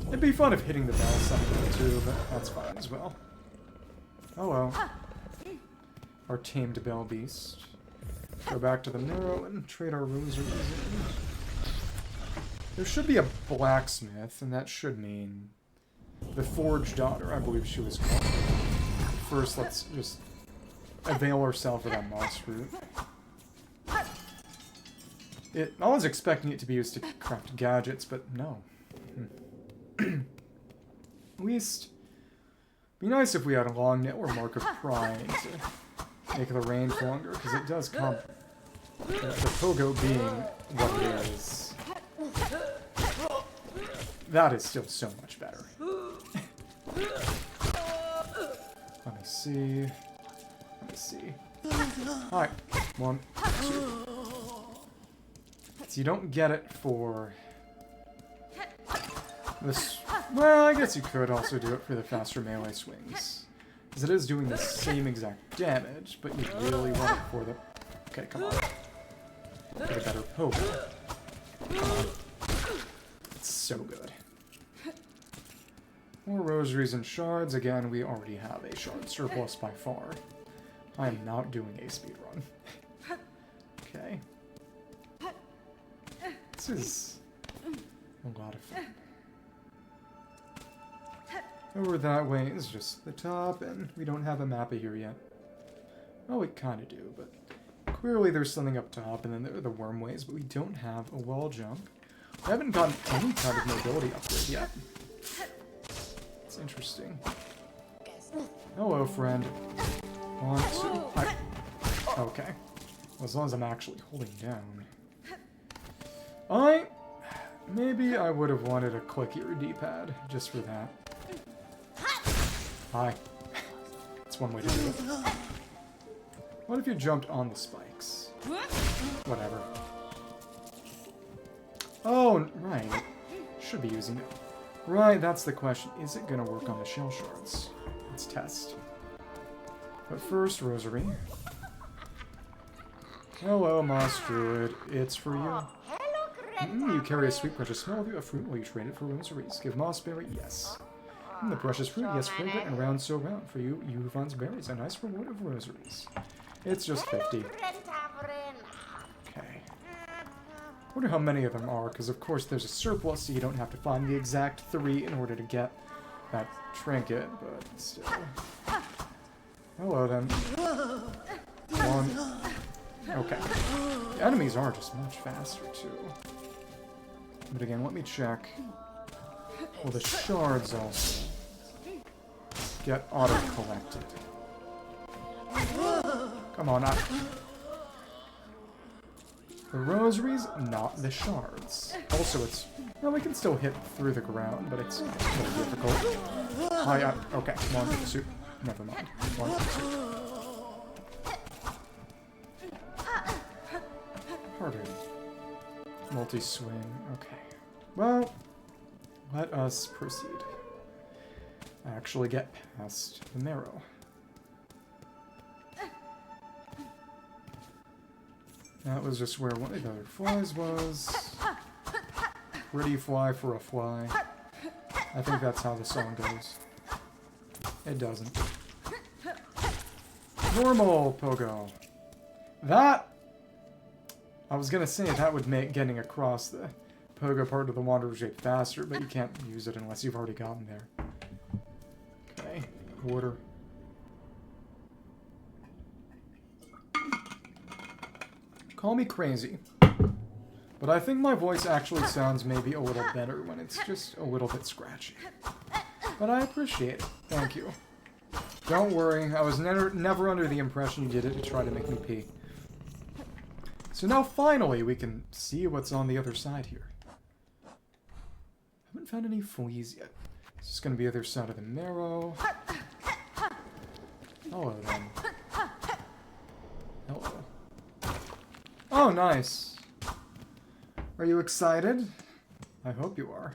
It'd be fun if hitting the bell someday too, but that's fine as well. Oh well. Our tamed bell beast. Go back to the Narrow and trade our rosaries in. There should be a blacksmith, and that should mean the Forge Daughter, I believe she was called. First, let's just avail ourselves of that moss root. I was expecting it to be used to craft gadgets, but no. At least, be nice if we had a long nail or Mark of Pride to make the range longer, because it does come. The pogo being what it is, that is still so much better. Let me see. Let me see. Alright. 1, 2. So you don't get it for this. Well, I guess you could also do it for the faster melee swings, because it is doing the same exact damage, but you really want it for the... Okay, come on. For the better pogo. Come on. It's so good. More rosaries and shards. Again, we already have a shard surplus by far. I am not doing a speedrun. Okay. This is a lot of fun. Over that way is just the top, and we don't have a map of here yet. Oh, we kind of do, but clearly there's something up top, and then there are the wormways, but we don't have a wall jump. We haven't gotten any kind of mobility upgrade yet. It's interesting. Hello, friend. 1, 2... Hi. Okay. Well, as long as I'm actually holding down. Maybe I would have wanted a clickier D-pad, just for that. Hi. That's one way to do it. What if you jumped on the spikes? Whatever. Oh, right. Should be using it. Right, that's the question. Is it going to work on the shell shards? Let's test. But first, rosary. Hello, Moss Druid. It's for you. You carry a sweet precious smell of you, a fruit. Will you trade it for rosaries? Give moss berry, yes. The precious fruit, yes, fragrant and round so round. For you, you who finds berries, a nice reward of rosaries. It's just 50. Okay. Wonder how many of them are, because of course there's a surplus, so you don't have to find the exact 3 in order to get that trinket, but still. Hello then. 1. Okay. The enemies are just much faster too. But again, let me check. Well, the shards also get auto-collected. Come on, not... The rosaries, not the shards. Also, it's... Well, we can still hit through the ground, but it's a little difficult. Okay, 1, 2... Never mind. 1, 2... Harder. Multi-swing. Okay. Well, let us proceed. Actually get past the marrow. That was just where one of the other flies was. Pretty fly for a fly. I think that's how the song goes. It doesn't. Normal pogo. That... I was gonna say that would make getting across the pogo part of the Wanderer's Shape faster, but you can't use it unless you've already gotten there. Okay, water. Call me crazy, but I think my voice actually sounds maybe a little better when it's just a little bit scratchy. But I appreciate it. Thank you. Don't worry, I was never under the impression you did it to try to make me pee. So now finally we can see what's on the other side here. Haven't found any fleas yet. This is going to be the other side of the marrow. Hello then. Hello. Oh, nice. Are you excited? I hope you are.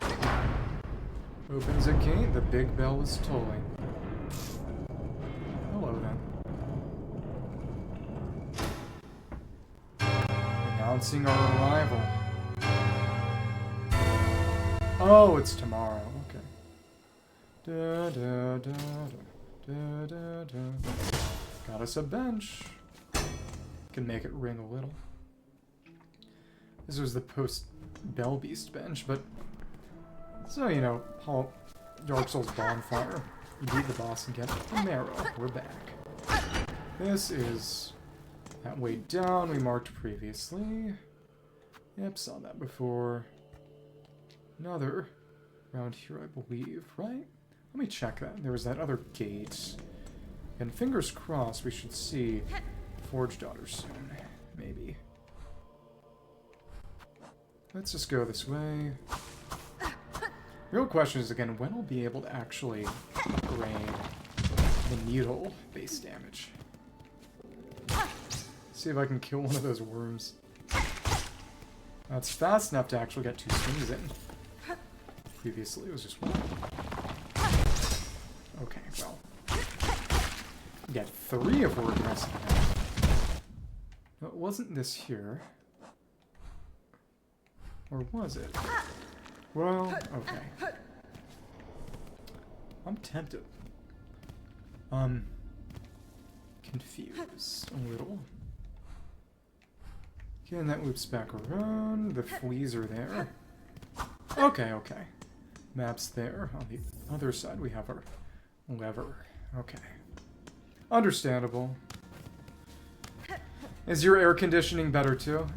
Opens a gate, the big bell is tolling. Hello then. Announcing our arrival. Oh, it's tomorrow. Okay. Da, da, da, da, da, da. Got us a bench. Can make it ring a little. This was the post-Bell Beast bench, but... So, you know, Dark Souls Bonfire. You beat the boss and get a marrow. We're back. This is that way down we marked previously. Yep, saw that before. Another around here, I believe, right? Let me check that. There was that other gate. And fingers crossed we should see Forge Daughter soon. Maybe. Let's just go this way. Real question is, again, when I'll be able to actually upgrade the needle base damage. See if I can kill one of those worms. That's fast enough to actually get 2 swings in. Previously, it was just 1. Okay, well. Get 3 if we're aggressive enough. No, it wasn't this here. Or was it? Well, okay. I'm tempted. Confused a little. Again, that loops back around. The fleas are there. Okay, okay. Map's there. On the other side, we have our lever. Okay. Understandable. Is your air conditioning better too?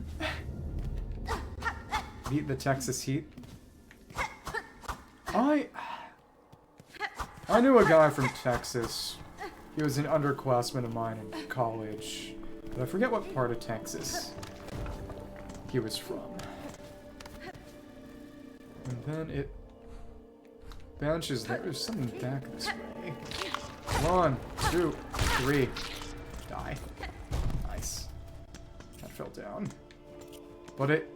Beat the Texas heat. I knew a guy from Texas. He was an underclassman of mine in college. But I forget what part of Texas he was from. And then it... benches there. There's something back this way. 1, 2, 3. Die. Nice. That fell down. But it...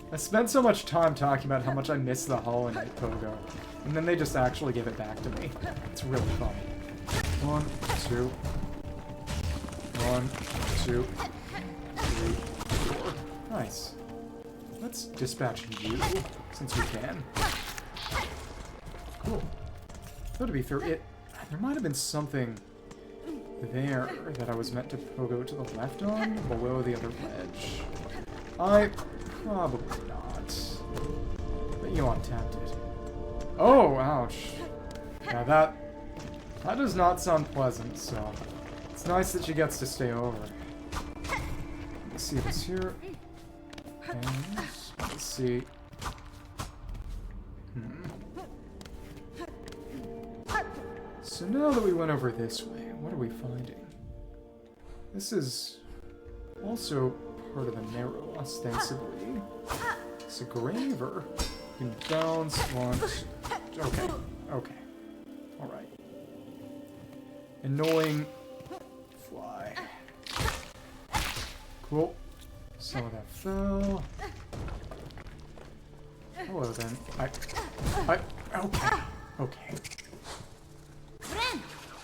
I spent so much time talking about how much I miss the Hollow Knight Pogo, and then they just actually give it back to me. It's really funny. 1, 2. 1, 2, 3, 4. Nice. Let's dispatch you, since we can. Cool. Though to be fair, there might have been something there that I was meant to pogo to the left on, below the other ledge. Probably not. But you untapped it. Oh, ouch. Yeah, that does not sound pleasant, so it's nice that she gets to stay over. Let's see this here. And let's see. So now that we went over this way, what are we finding? This is also part of the narrow, ostensibly. It's a graver. You can bounce once. Okay. Okay. Alright. Annoying fly. Cool. Some of that fell. Hello then. Okay. Okay.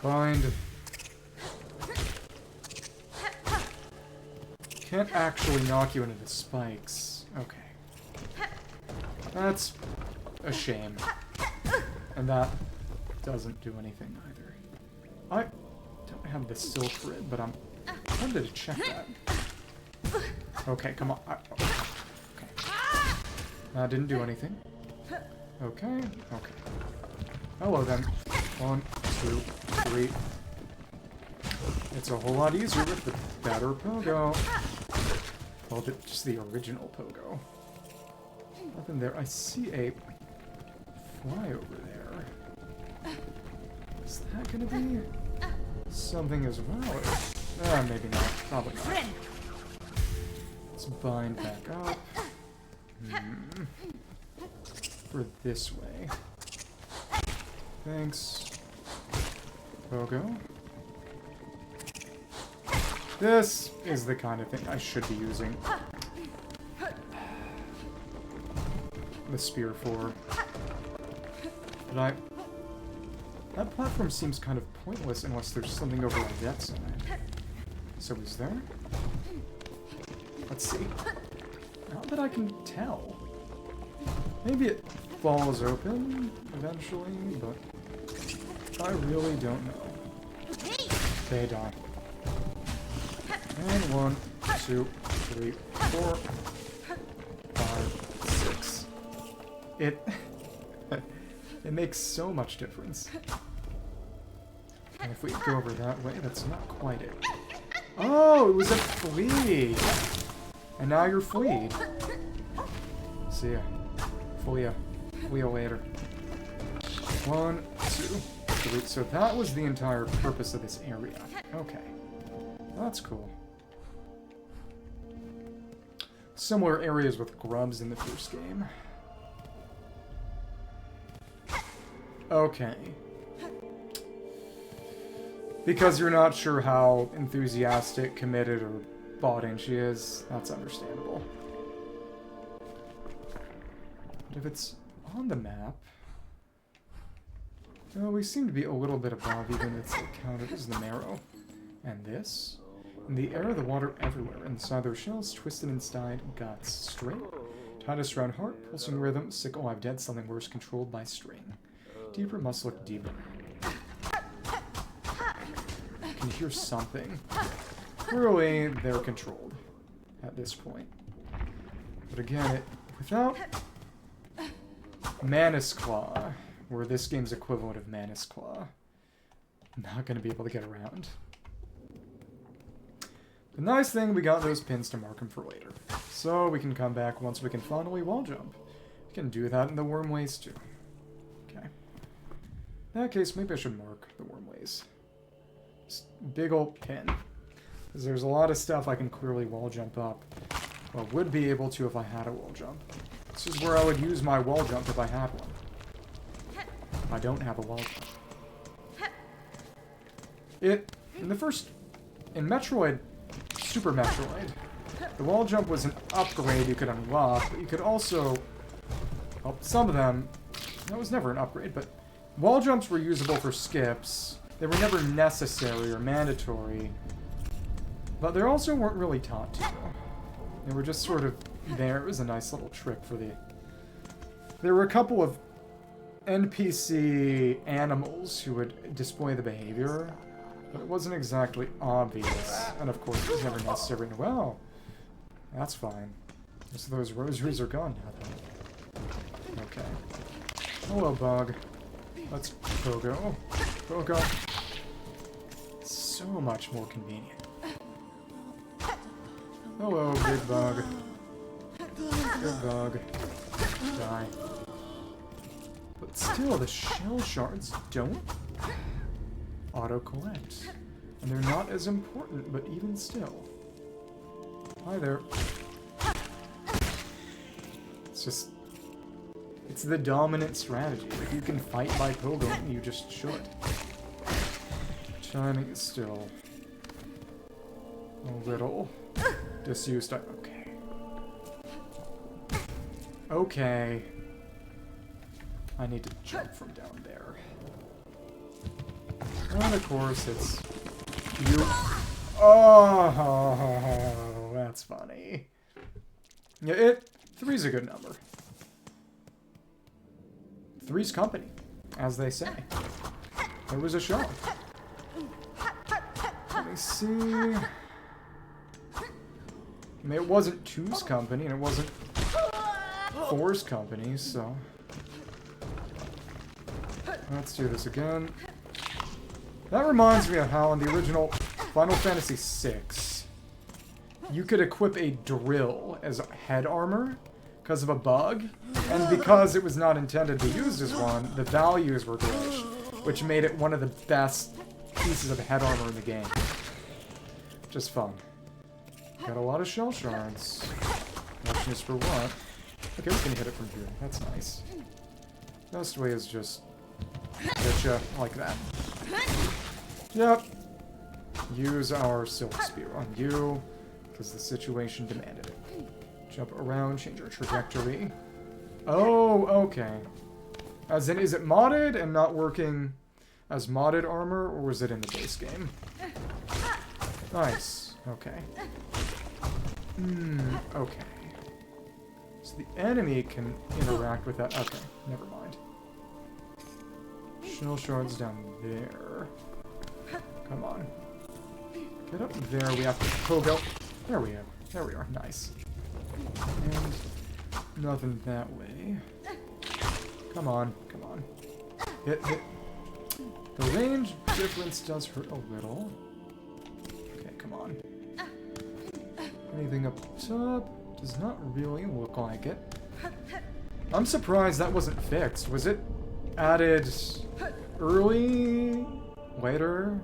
Bind. Can't actually knock you into the spikes. Okay. That's a shame. And that doesn't do anything either. I don't have the silk grid, but I'm tempted to check that. Okay, come on. Okay. That didn't do anything. Okay, okay. Hello then. 1, 2, 3. It's a whole lot easier with the better pogo. Well, just the original pogo. Nothing there. I see a fly over there. Is that gonna be something as well? Maybe not. Probably not. Let's bind back up. For this way. Thanks. Pogo. This is the kind of thing I should be using the spear for. But that platform seems kind of pointless unless there's something over on that side. So is there? Let's see. Not that I can tell. Maybe it falls open eventually, but I really don't know. They die. And 1, 2, 3, 4, 5, 6. It makes so much difference. And if we go over that way, that's not quite it. Oh, it was a flea! And now you're fleed. See ya. Flee ya later. 1, 2, 3. So that was the entire purpose of this area. Okay. That's cool. Similar areas with grubs in the first game. Okay. Because you're not sure how enthusiastic, committed, or bought in she is, that's understandable. But if it's on the map... Well, we seem to be a little bit above, even if it's counted as the marrow. And this? In the air, the water everywhere. Inside their shells, twisted inside, guts. String. Tightest round heart, pulsing rhythm, sick, alive, dead, something worse, controlled by string. Deeper must look deeper. Can hear something. Clearly, they're controlled at this point. But again, without Manus Claw, or this game's equivalent of Manus Claw, I'm not going to be able to get around. The nice thing, we got those pins to mark them for later. So we can come back once we can finally wall jump. We can do that in the wormways too. Okay. In that case, maybe I should mark the wormways. Just big old pin. Because there's a lot of stuff I can clearly wall jump up. Well, would be able to if I had a wall jump. This is where I would use my wall jump if I had one. I don't have a wall jump. In Metroid, Super Metroid, the wall jump was an upgrade you could unlock, but you could also, well, some of them, that was never an upgrade, but wall jumps were usable for skips. They were never necessary or mandatory. But they also weren't really taught to. They were just sort of there. It was a nice little trick for the... There were a couple of NPC animals who would display the behavior, but it wasn't exactly obvious. And of course, it was never necessary. Well, that's fine. So those rosaries are gone now, though. Okay. Hello, bug. Let's pogo. Pogo. So much more convenient. Hello, big bug. Good bug. Die. But still, the shell shards don't auto-collect. And they're not as important, but even still. Hi there. It's just... It's the dominant strategy. If you can fight by pogoing, you just should. Timing is still... a little... disused. Okay. Okay. I need to jump from down there. And of course, it's... you... Oh, that's funny. Yeah, 3's a good number. 3's company, as they say. There was a show. Let me see... I mean, it wasn't 2's company, and it wasn't 4's company, so... Let's do this again. That reminds me of how in the original Final Fantasy VI, you could equip a drill as head armor because of a bug, and because it was not intended to be used as one, the values were glitched, which made it one of the best pieces of head armor in the game. Just fun. Got a lot of shell shards. Question is for what? Okay, we can hit it from here. That's nice. Best way is just hit ya like that. Yep. Use our silk spear on you, because the situation demanded it. Jump around, change our trajectory. Oh, okay. As in, is it modded and not working as modded armor, or was it in the base game? Nice. Okay. Okay. So the enemy can interact with that. Okay, never mind. Shell shards down there. Come on. Get up there. We have to pogo. There we are. There we are. Nice. And nothing that way. Come on. Come on. Hit. The range difference does hurt a little. Okay, come on. Anything up top? Does not really look like it. I'm surprised that wasn't fixed. Was it added early? Later?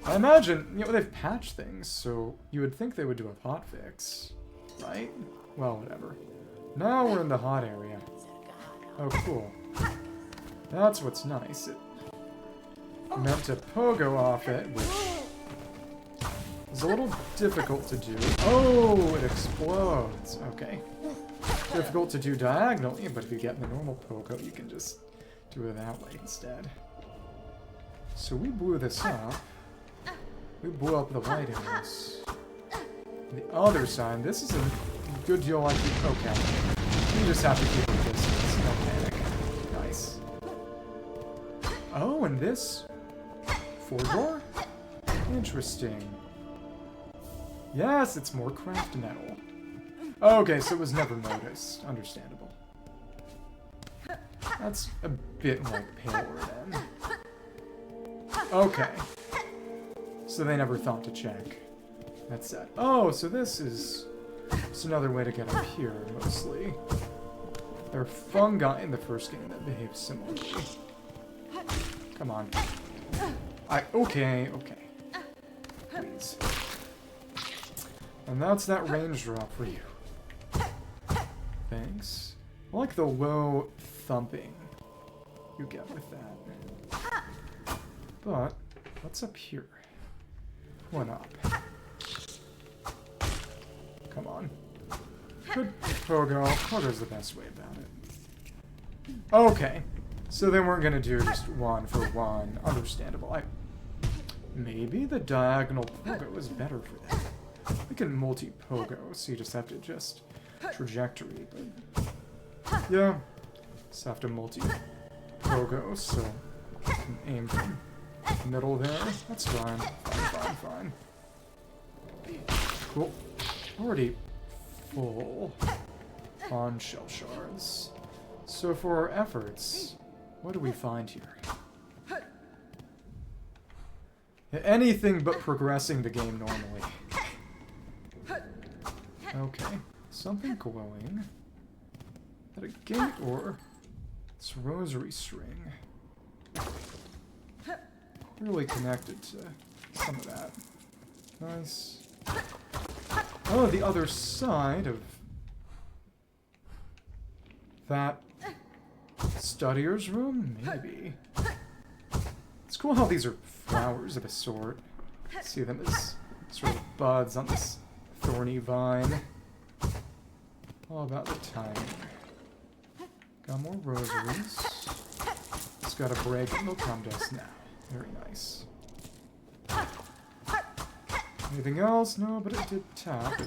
I imagine, you know, they've patched things, so you would think they would do a hotfix, right? Well, whatever. Now we're in the hot area. Oh, cool. That's what's nice. It meant to pogo off it, which is a little difficult to do. Oh, it explodes. Okay. Difficult to do diagonally, but if you get the normal pogo, you can just do it that way instead. So we blew this up. We blew up the light areas. On the other side, this is a good deal like the... Okay. You just have to keep a distance. No panic. Nice. Oh, and this... 4-door? Interesting. Yes, it's more craft metal. Okay, so it was never noticed. Understandable. That's a bit more paler then. Okay. So they never thought to check. That's it. Oh, so this is just another way to get up here, mostly. There are fungi in the first game that behave similarly. Come on. Okay. Please. And that's that range drop for you. Thanks. I like the low thumping you get with that. But, what's up here? One up. Come on. Good pogo. Pogo's the best way about it. Okay. So then we're gonna do just one for one. Understandable. Maybe the diagonal pogo is better for that. We can multi-pogo, so you just have to adjust trajectory, but... Yeah, just have to multi-pogo, so I can aim from the middle there. That's fine. Fine. Cool. Already full on shell shards. So for our efforts, what do we find here? Anything but progressing the game normally. Okay, something glowing. At a gate or it's rosary string. Clearly connected to some of that. Nice. Oh, the other side of that studier's room? Maybe. It's cool how these are flowers of a sort. See them as sort of buds on this thorny vine. All about the timing. Got more rosaries. It's got a break. It'll come to us now. Very nice. Anything else? No, but it did tap.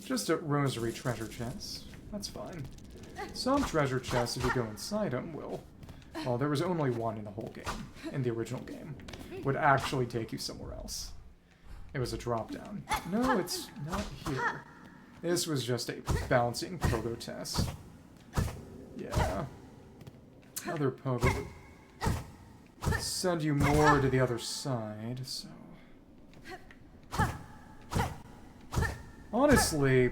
Just a rosary treasure chest. That's fine. Some treasure chests, if you go inside them, will... Well, there was only one in the whole game, in the original game. Would actually take you somewhere else. It was a drop-down. No, it's not here. This was just a bouncing pogo test. Yeah. Other pogo would send you more to the other side, so... Honestly,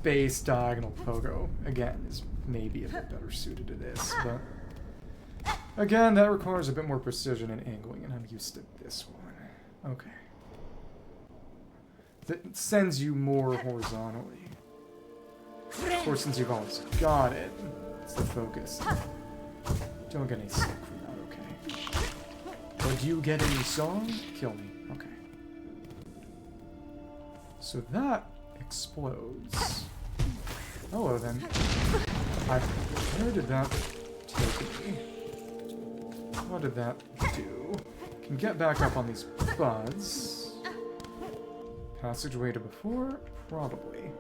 base diagonal pogo, again, is maybe a bit better suited to this, but... Again, that requires a bit more precision and angling, and I'm used to this one. Okay. That sends you more horizontally. Of course, since you've always got it, it's the focus. Don't get any sick from that, okay? But do you get any song? Kill me. Okay. So that explodes. Oh, well then. Where did that take me? What did that do? Can get back up on these buds. Passageway to before? Probably.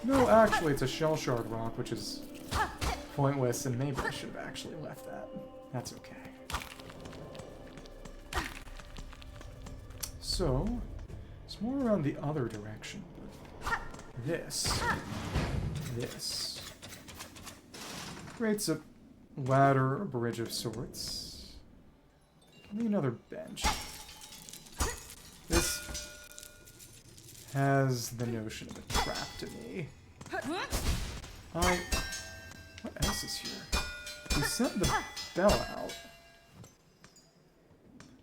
No, actually, it's a shell shard rock, which is pointless, and maybe I should have actually left that. That's okay. So, it's more around the other direction. This creates a ladder, a bridge of sorts. Give me another bench. This has the notion of a trap to me. What else is here? We sent the bell out.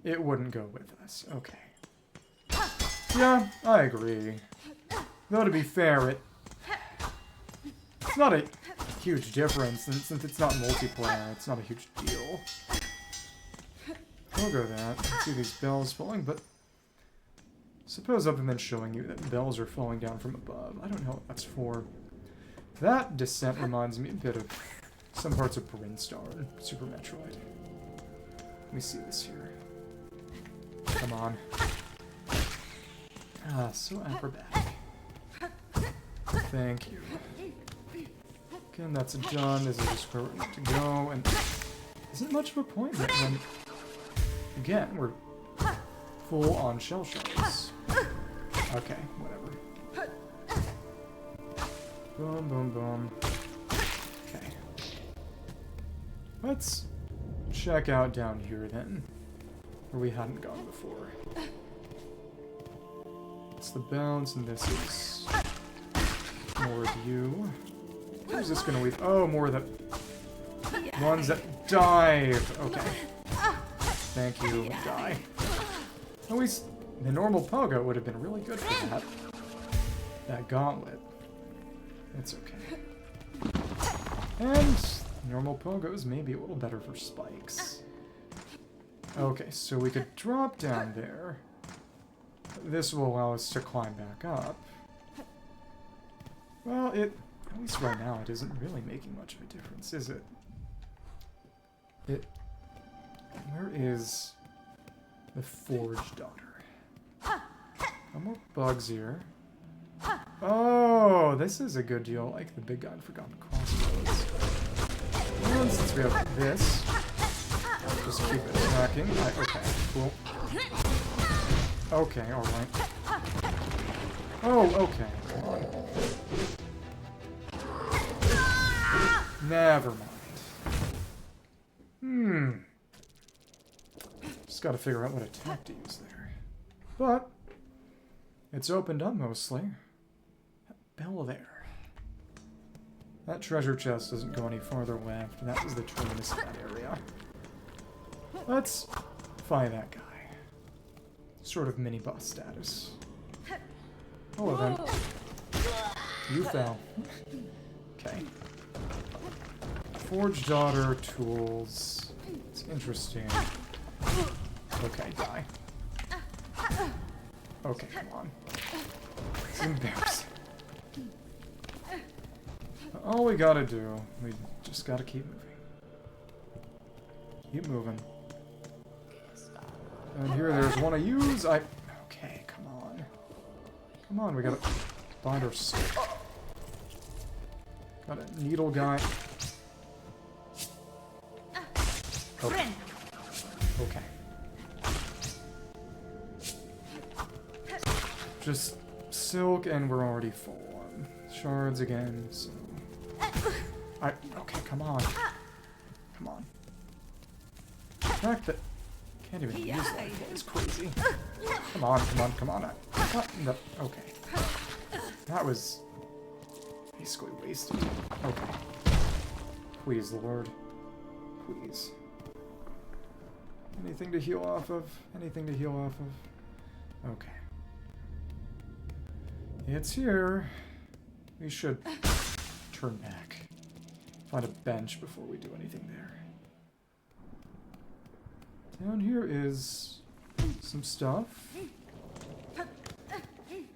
It wouldn't go with us. Okay. Yeah, I agree. Though to be fair, it's not a huge difference, and since it's not multiplayer, it's not a huge deal. We'll go that. See these bells falling, but suppose other than showing you that bells are falling down from above, I don't know what that's for. That descent reminds me a bit of some parts of Brinstar, Super Metroid. Let me see this here. Come on. Ah, so acrobatic. Thank you. Again, that's done. This is just where we need to go, and isn't much of a point that when, again, we're full on shell shards. Okay, whatever. Boom, boom, boom. Okay. Let's check out down here then, where we hadn't gone before. It's the bounce, and this is more of you. Where's this gonna lead? Oh, more of the ones that dive. Okay. Thank you, die. At least the normal pogo would have been really good for that. That gauntlet. It's okay. And normal pogos may be a little better for spikes. Okay, so we could drop down there. This will allow us to climb back up. Well, at least right now, it isn't really making much of a difference, is it? Where is the Forge Daughter? No more bugs here. Oh, this is a good deal. I like the big guy in Forgotten Crossroads. And since we have this, just keep it tracking. Okay, cool. Okay, alright. Oh, okay. Come on. Never mind. Just gotta figure out what attack to use there. But it's opened up mostly. That bell there. That treasure chest doesn't go any farther left. That was the terminus of that area. Let's find that guy. Sort of mini-boss status. Hello then. You fell. Okay. Forge Daughter tools. It's interesting. Okay, die. Okay, come on. It's embarrassing. All we gotta do, we just gotta keep moving. Keep moving. And here, there's one I use. Okay, come on. Come on, we gotta find our stuff. Got a needle guy. Okay. Okay. Just silk, and we're already full on shards again, so... Okay, come on. Come on. The fact that... Can't even use that. It's crazy. Come on, come on, come on. What in the... Okay. That was... basically wasted. Okay. Please, Lord. Please. Anything to heal off of? Anything to heal off of? Okay. It's here. We should turn back. Find a bench before we do anything there. Down here is some stuff.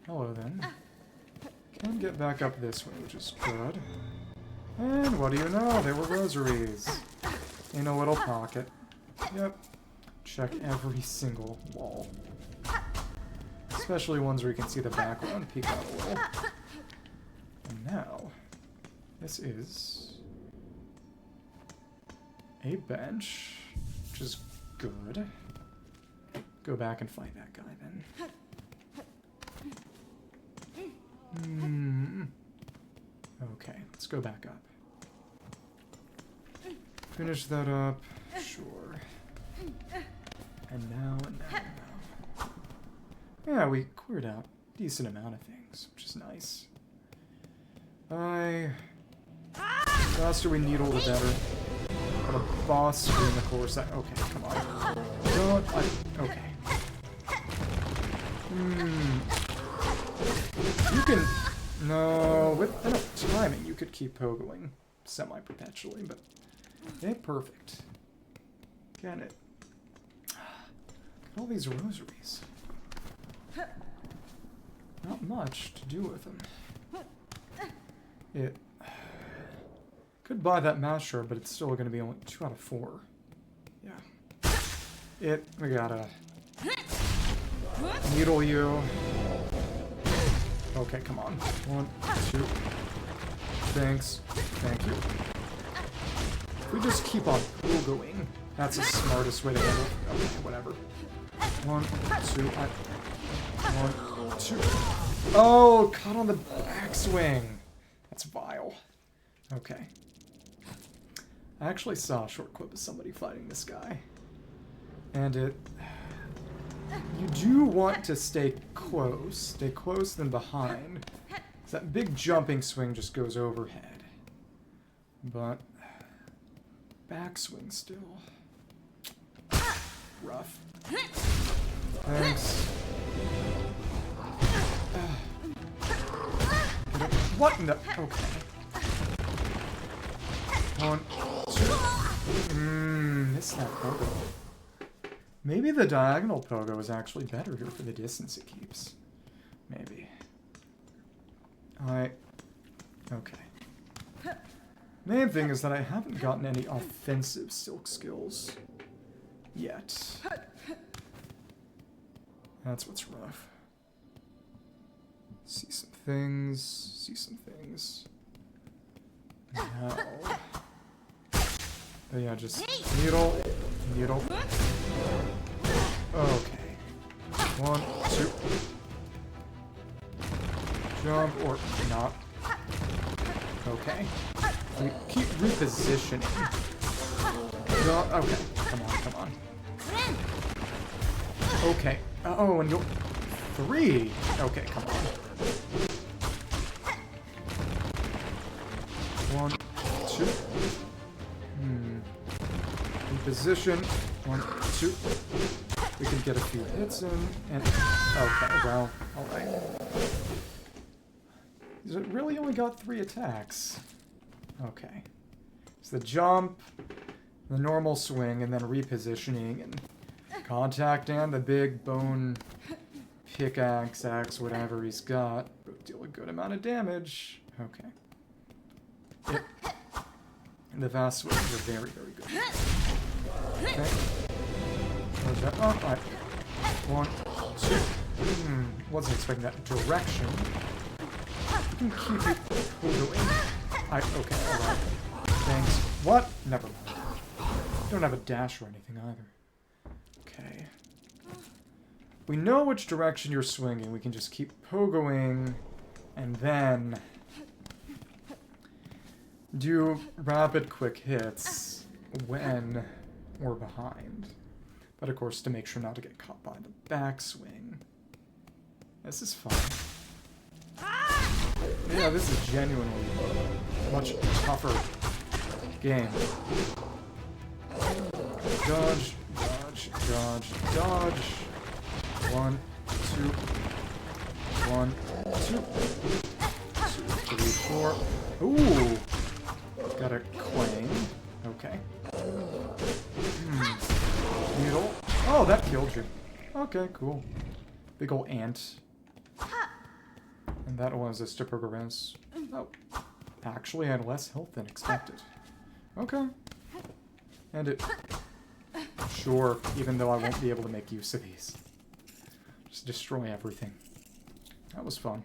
Hello then. Can get back up this way, which is good. And what do you know? They were rosaries. In a little pocket. Yep. Check every single wall. Especially ones where you can see the background peek out a little. And now, this is a bench, which is good. Go back and find that guy then. Okay, let's go back up. Finish that up. Sure. And now, and now, and now. Yeah, we cleared out a decent amount of things, which is nice. The faster we needle, the better. Got a boss in the course. Okay, come on. Don't. Okay. You can. No, with enough timing, you could keep pogoing semi-perpetually, but it ain't perfect. Can it? Look at all these rosaries. Not much to do with them. It could buy that masher, but it's still going to be only 2 out of 4. Yeah. We gotta needle you. Okay, come on. 1, 2. Thanks. Thank you. If we just keep on pogoing, that's the smartest way to handle it. Okay, whatever. 1, 2. 1, 2. Oh, caught on the backswing. That's vile. Okay. I actually saw a short clip of somebody fighting this guy. And you do want to stay close than behind. That big jumping swing just goes overhead. But backswing still. Rough. Thanks. What in the... Okay. 1, 2. Missed that pogo. Maybe the diagonal pogo is actually better here for the distance it keeps. Maybe. Okay. Main thing is that I haven't gotten any offensive silk skills yet. That's what's rough. See some things. See some things. Now. Oh yeah, just needle. Needle. Okay. 1, 2. Jump or not. Okay. We keep repositioning. Okay. Come on, come on. Okay. Oh, and you'll... 3. Okay, come on. 1, 2. Reposition. 1, 2. We can get a few hits in, and... Okay, well, alright. It really only got 3 attacks. Okay. So the jump, the normal swing, and then repositioning, and contact, and the big bone pickaxe, axe, whatever he's got. Both deal a good amount of damage. Okay. Yep. And the vast swings are very, very good. Okay. Oh, alright. 1, 2. Wasn't expecting that direction. You can keep it going. Okay, alright. Thanks. What? Never mind. Don't have a dash or anything either. Okay. We know which direction you're swinging. We can just keep pogoing and then do rapid quick hits when we're behind. But of course, to make sure not to get caught by the backswing. This is fun. Yeah, this is genuinely a much tougher game. Dodge, dodge, dodge, dodge. 1, 2. 1, 2. 2, 3, 4. Ooh! Got a claim. Okay. Needle. Oh, that killed you. Okay, cool. Big ol' ant. And that allows us to progress. Oh. Actually had less health than expected. Okay. And it... Sure, even though I won't be able to make use of these. Just destroy everything. That was fun.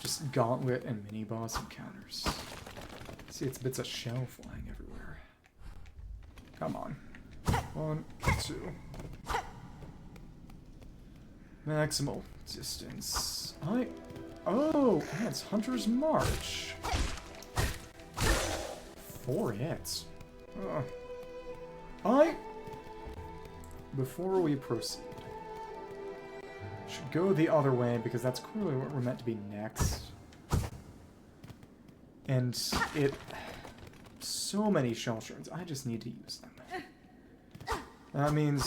Just gauntlet and mini-boss encounters. See, it's bits of shell flying everywhere. Come on. 1, 2. Maximal distance. Oh, yeah, it's Hunter's March. 4 hits. Before we proceed, should go the other way because that's clearly what we're meant to be next. And so many shell shards. I just need to use them. That means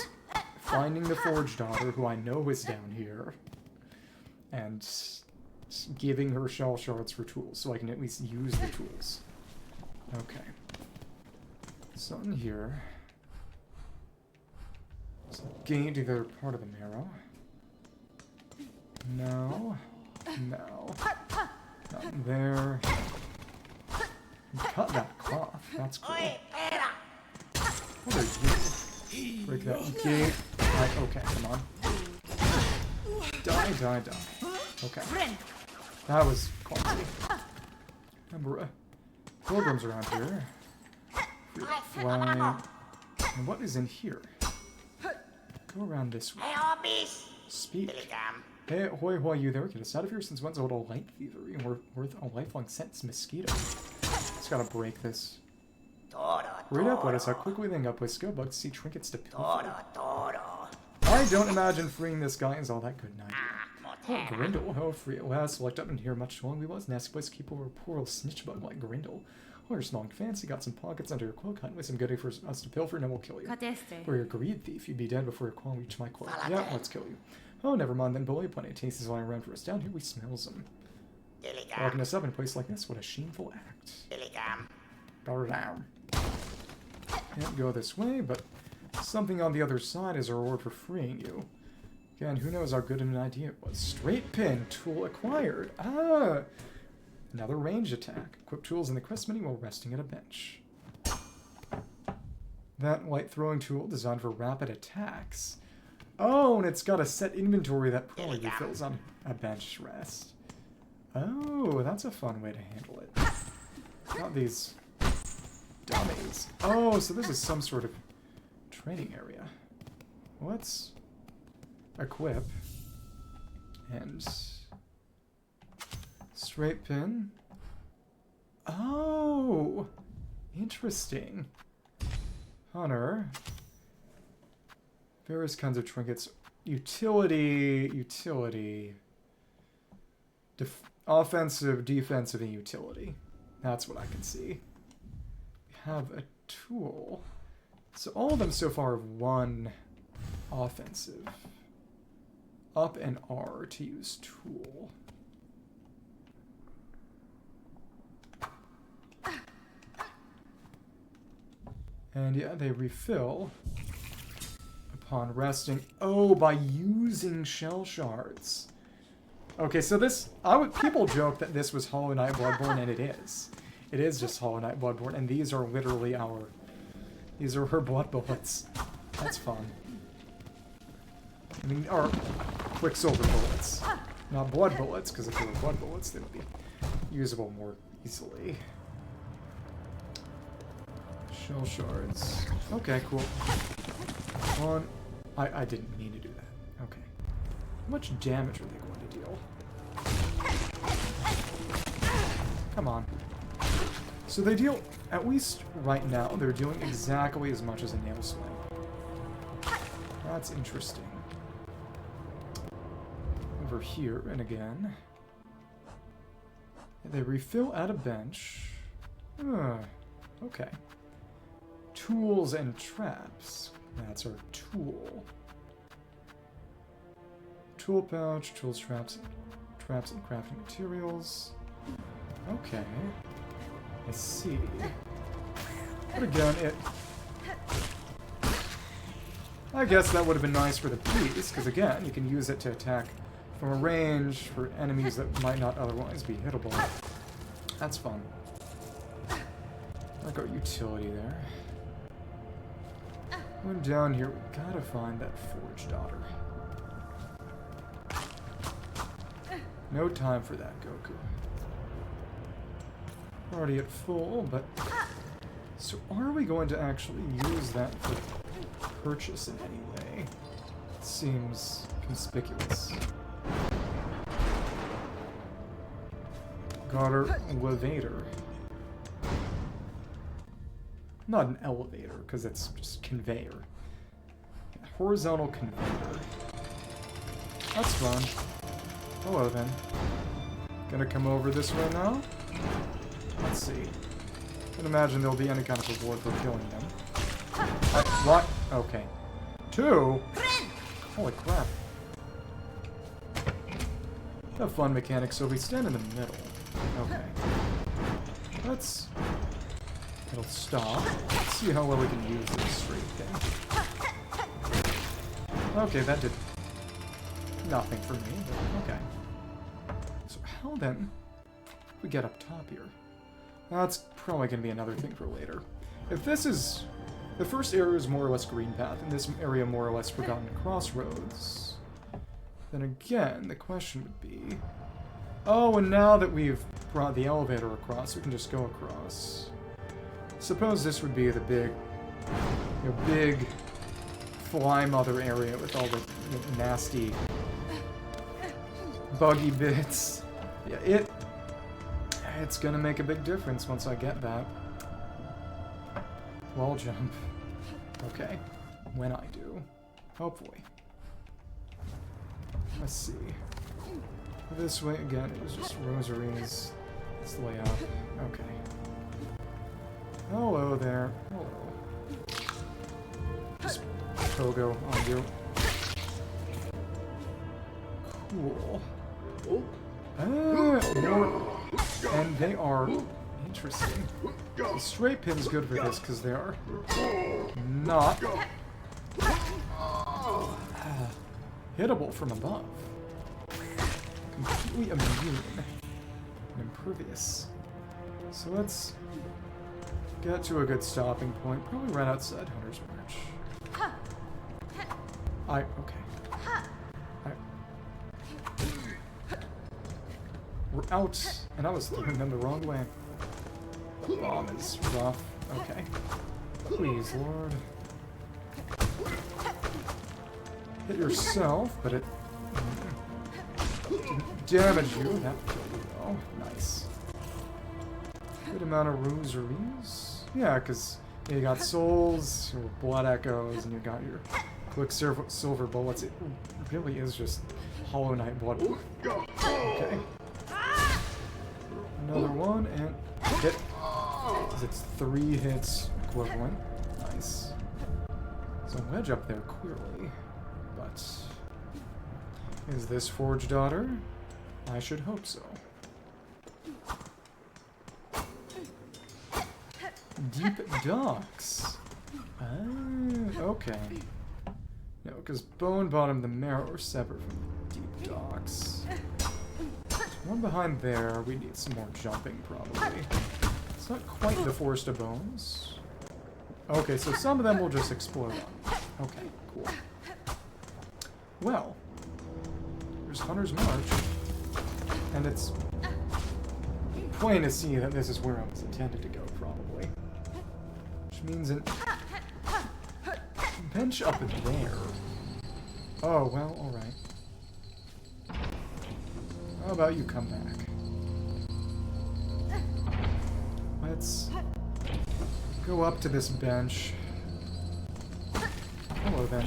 finding the Forge Daughter, who I know is down here, and giving her shell shards for tools, so I can at least use the tools. Okay. Something here. So gain to the other part of the marrow. No. No. Not there. Cut that cloth. That's cool. What are you? Break that gate. Okay, come on. Die, die, die. Okay. That was quality. Remember, pilgrims around here. Fly. And what is in here? Go around this way. Speak. Hey, hoy hoy, you there? Get us out of here since when's a little light thievery and worth a lifelong sentence mosquito. Just gotta break this. Read up, let us how quickly they up with skill bugs see trinkets to pilfer. I don't imagine freeing this guy is all that good night. Oh, Grindle, how free at last. Looked up and hear much long we was. Nasty place to keep over a poor old snitch bug like Grindle. Oh, you're small and fancy, got some pockets under your cloak, hunting with some goodie for us to pilfer, and then we'll kill you. For your greed thief, you'd be dead before your claw reached my cloak. Yeah, let's kill you. Oh, never mind then, bully. Plenty of tastes lying around for us. Down here we smells them. Locking us up in a place like this, what a shameful act. Down. Can't go this way, but something on the other side is a reward for freeing you. Again, who knows how good an idea it was. Straight pin, tool acquired. Ah! Another range attack. Equip tools in the quest menu while resting at a bench. That light throwing tool designed for rapid attacks. Oh, and it's got a set inventory that probably refills on a bench rest. Oh, that's a fun way to handle it. Not these dummies. Oh, so this is some sort of training area. Let's equip. And straight pin. Oh, interesting. Hunter. Various kinds of trinkets. Utility. Offensive, defensive, and utility. That's what I can see. We have a tool. So all of them so far have one offensive. Up and R to use tool. And yeah, they refill upon resting. Oh, by using shell shards. Okay, so this, people joke that this was Hollow Knight Bloodborne, and it is. It is just Hollow Knight Bloodborne, and these are literally these are her blood bullets. That's fun. I mean, or Quicksilver bullets. Not blood bullets, because if they were blood bullets, they would be usable more easily. Shell shards. Okay, cool. On. I didn't mean to do that. Okay. How much damage are they going to deal? Come on. So they deal, at least right now, they're doing exactly as much as a nail swing. That's interesting. Over here, and again. They refill at a bench. Okay. Tools and traps. That's our tool. Tool pouch, tools, traps, and crafting materials. Okay. I see. But again, I guess that would have been nice for the piece, because again, you can use it to attack from a range for enemies that might not otherwise be hittable. That's fun. Like our utility there. Going down here, we gotta find that forge daughter. No time for that, Goku. Already at full, but... So are we going to actually use that for purchase in any way? It seems conspicuous. Got our elevator. Not an elevator, because it's just conveyor. Horizontal conveyor. That's fun. Hello then. Gonna come over this way now? Let's see. Can't imagine there'll be any kind of reward for killing them. What? Okay. 2? Holy crap. A fun mechanic, so we stand in the middle. Okay. It'll stop. Let's see how well we can use this straight thing. Okay, that did nothing for me, but okay. So how then we get up top here? That's probably going to be another thing for later. If this is... The first area is more or less Green Path, and this area more or less Forgotten Crossroads, then again, the question would be... Oh, and now that we've brought the elevator across, we can just go across. Suppose this would be the big... big... Fly Mother area with all the nasty... buggy bits. Yeah, it's gonna make a big difference once I get that. Wall jump. Okay. When I do. Hopefully. Let's see. This way again, it was just rosaries. Let's lay out. Okay. Hello there. Hello. Just pogo on you. Cool. And they are interesting. The straight pin's good for this because they are not hittable from above. Completely immune and impervious. So let's get to a good stopping point. Probably right outside Hunter's March. Okay. We're out, and I was throwing them the wrong way. Bomb is rough. Okay. Please, Lord. Hit yourself, but it didn't damage you. That killed you, though. Nice. Good amount of rosaries. Yeah, because you got souls, or blood echoes, and you got your quicksilver bullets. It really is just Hollow Knight blood. Okay. Another one, and hit. It's 3 hits equivalent. Nice. There's a wedge up there, clearly. But is this Forge Daughter? I should hope so. Deep docks. Okay. No, because Bone Bottom, the marrow are separate from the deep docks. There's one behind there. We need some more jumping, probably. It's not quite the Forest of Bones. Okay, so some of them will just explode on. Okay, cool. Well, there's Hunter's March, and it's plain to see that this is where I was intended to go, probably. Which means an bench up there. Oh, well, alright. How about you come back? Let's go up to this bench. Hello then,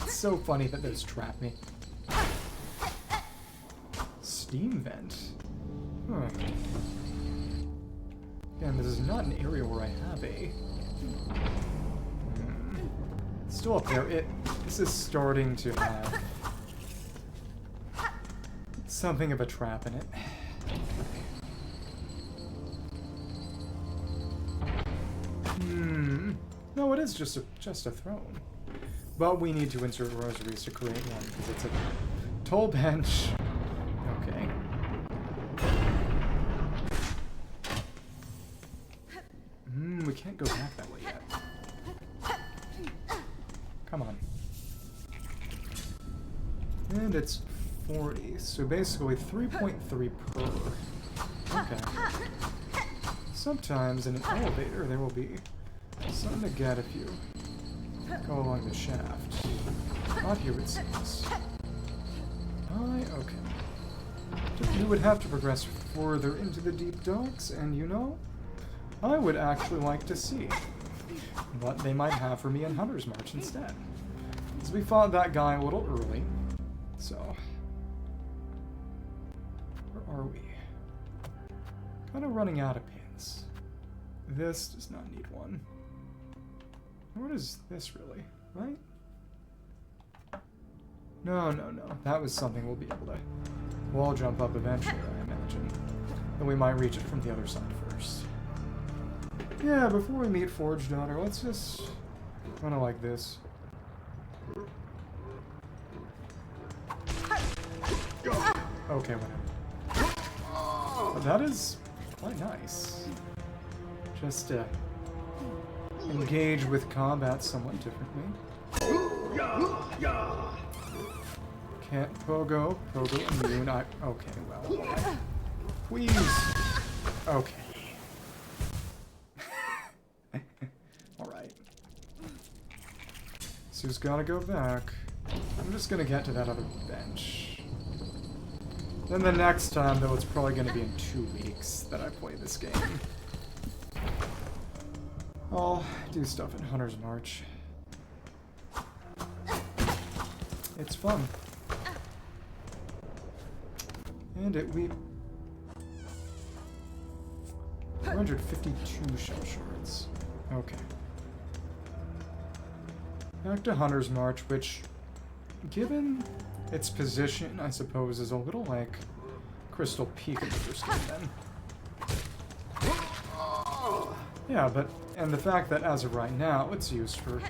It's so funny that those trap me. Steam vent? Huh. Again, this is not an area where I have a... It's still up there. This is starting to have something of a trap in it. No, it is just a throne. But we need to insert rosaries to create one, because it's a tall bench. Okay. We can't go back that way yet. Come on. And it's 40, so basically 3.3 per. Okay. Sometimes in an elevator there will be something to get if you go along the shaft. Not here, it seems. Okay. You would have to progress further into the deep docks, and you know, I would actually like to see what they might have for me in Hunter's March instead. Because we fought that guy a little early, so... Where are we? Kind of running out of pins. This does not need one. What is this really, right? No. That was something we'll be able to wall jump up eventually, I imagine. Then we might reach it from the other side first. Yeah, before we meet Forge Daughter, let's just kind of like this. Okay, whatever. But that is quite nice. Just to engage with combat somewhat differently. Can't pogo immune. Okay, well. Please. Okay. Alright. Sue's gotta go back. I'm just gonna get to that other bench. Then the next time, though, it's probably gonna be in 2 weeks that I play this game. I'll do stuff in Hunter's March. It's fun. And we 452 shell shards. Okay. Back to Hunter's March, which, given its position, I suppose, is a little like Crystal Peak in the first game then. Yeah, but, and the fact that as of right now, it's used for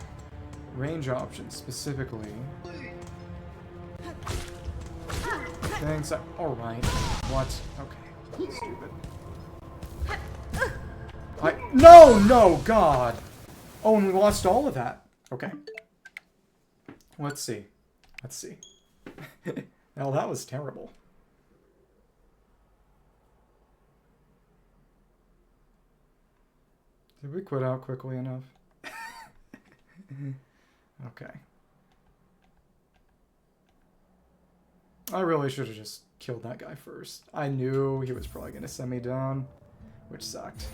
range options specifically. Thanks. Alright. What? Okay. Stupid. No, God! Oh, and we lost all of that. Okay. Let's see. Now that was terrible. Did we quit out quickly enough? Okay. I really should have just killed that guy first. I knew he was probably going to send me down, which sucked.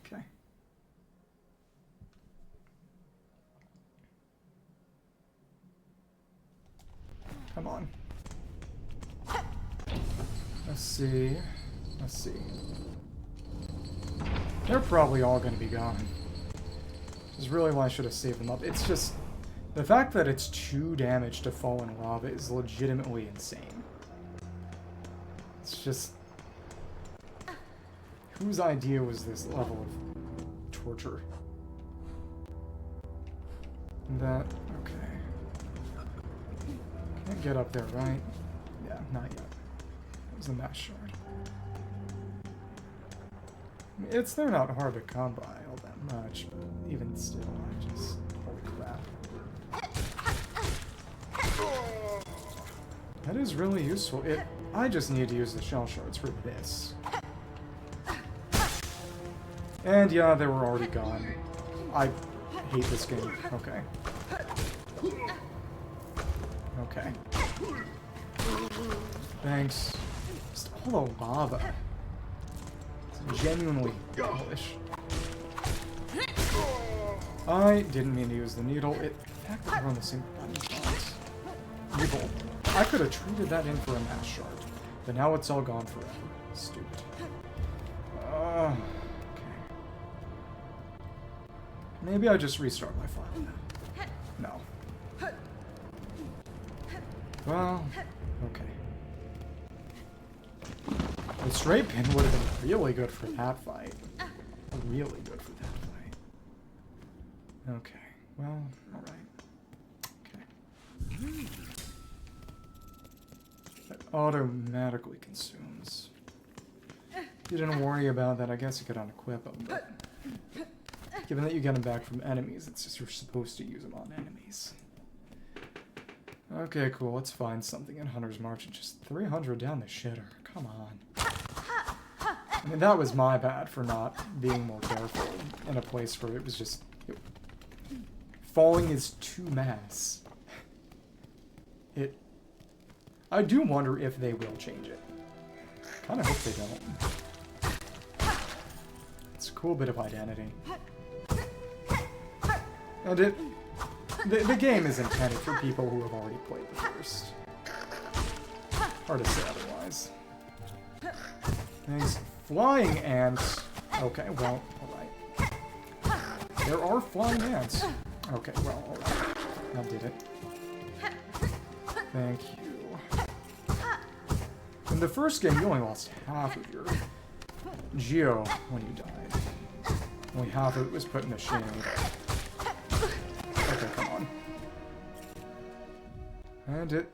Okay. Come on. Let's see. They're probably all going to be gone. Which is really why I should have saved them up. It's just... the fact that it's 2 damage to fall in lava is legitimately insane. It's just... whose idea was this level of torture? That... okay. Can't get up there, right? Yeah, not yet. That was a mass shard. They're not hard to come by all that much, but even still, I just... holy crap. That is really useful. I just need to use the shell shards for this. And yeah, they were already gone. I hate this game. Okay. Okay. Thanks. Just all the lava. It's genuinely hellish. I didn't mean to use the needle. The fact that we're on the same button box. Evil. I could have treated that in for a mass shard. But now it's all gone forever. Stupid. Okay. Maybe I just restart my file now. No. Well, okay. The straight pin would have been really good for that fight. Really good for that fight. Okay. Well, alright. Okay. That automatically consumes. If you didn't worry about that, I guess you could unequip them, but... given that you get them back from enemies, it's just you're supposed to use them on enemies. Okay, cool. Let's find something in Hunter's March. Just 300 down the shitter. Come on. I mean, that was my bad for not being more careful in a place where it was just... falling is too mass. I do wonder if they will change it. Kind of hope they don't. It's a cool bit of identity. And the game is intended for people who have already played the first. Hard to say otherwise. Thanks. Flying ants. Okay, well, alright. There are flying ants. Okay, well, alright. That did it. Thank you. In the first game, you only lost half of your geo when you died. Only half of it was put in the shade. Okay, come on. And it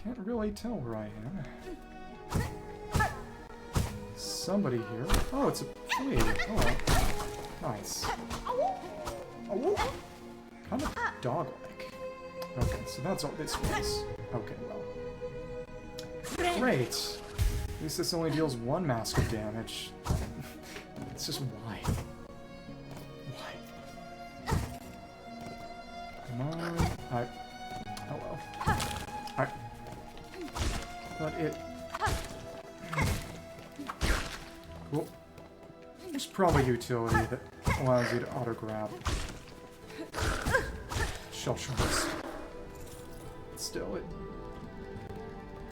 can't really tell where I am. Somebody here. Oh, it's a flea. Oh, nice. Oh, kind of dog-like. Okay, so that's all this was. Okay, well. Great. At least this only deals 1 mask of damage. It's just why? Why? Come on. Hello. Alright. But it... cool. There's probably utility that allows you to auto-grab. Shell shards. Still,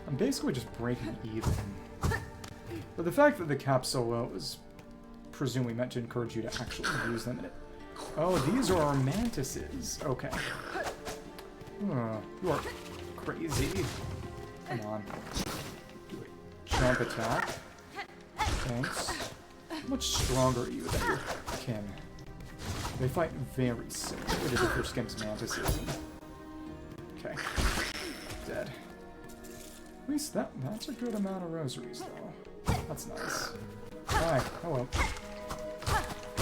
I'm basically just breaking even. But the fact that the capsule is presumably meant to encourage you to actually use them in it. Oh, these are our mantises. Okay. You are crazy. Come on. Do a jump attack. Thanks. How much stronger are you than your kin? They fight very similar to the first game's mantises. Okay. Dead. At least that's a good amount of rosaries, though. That's nice. Hi. Hello.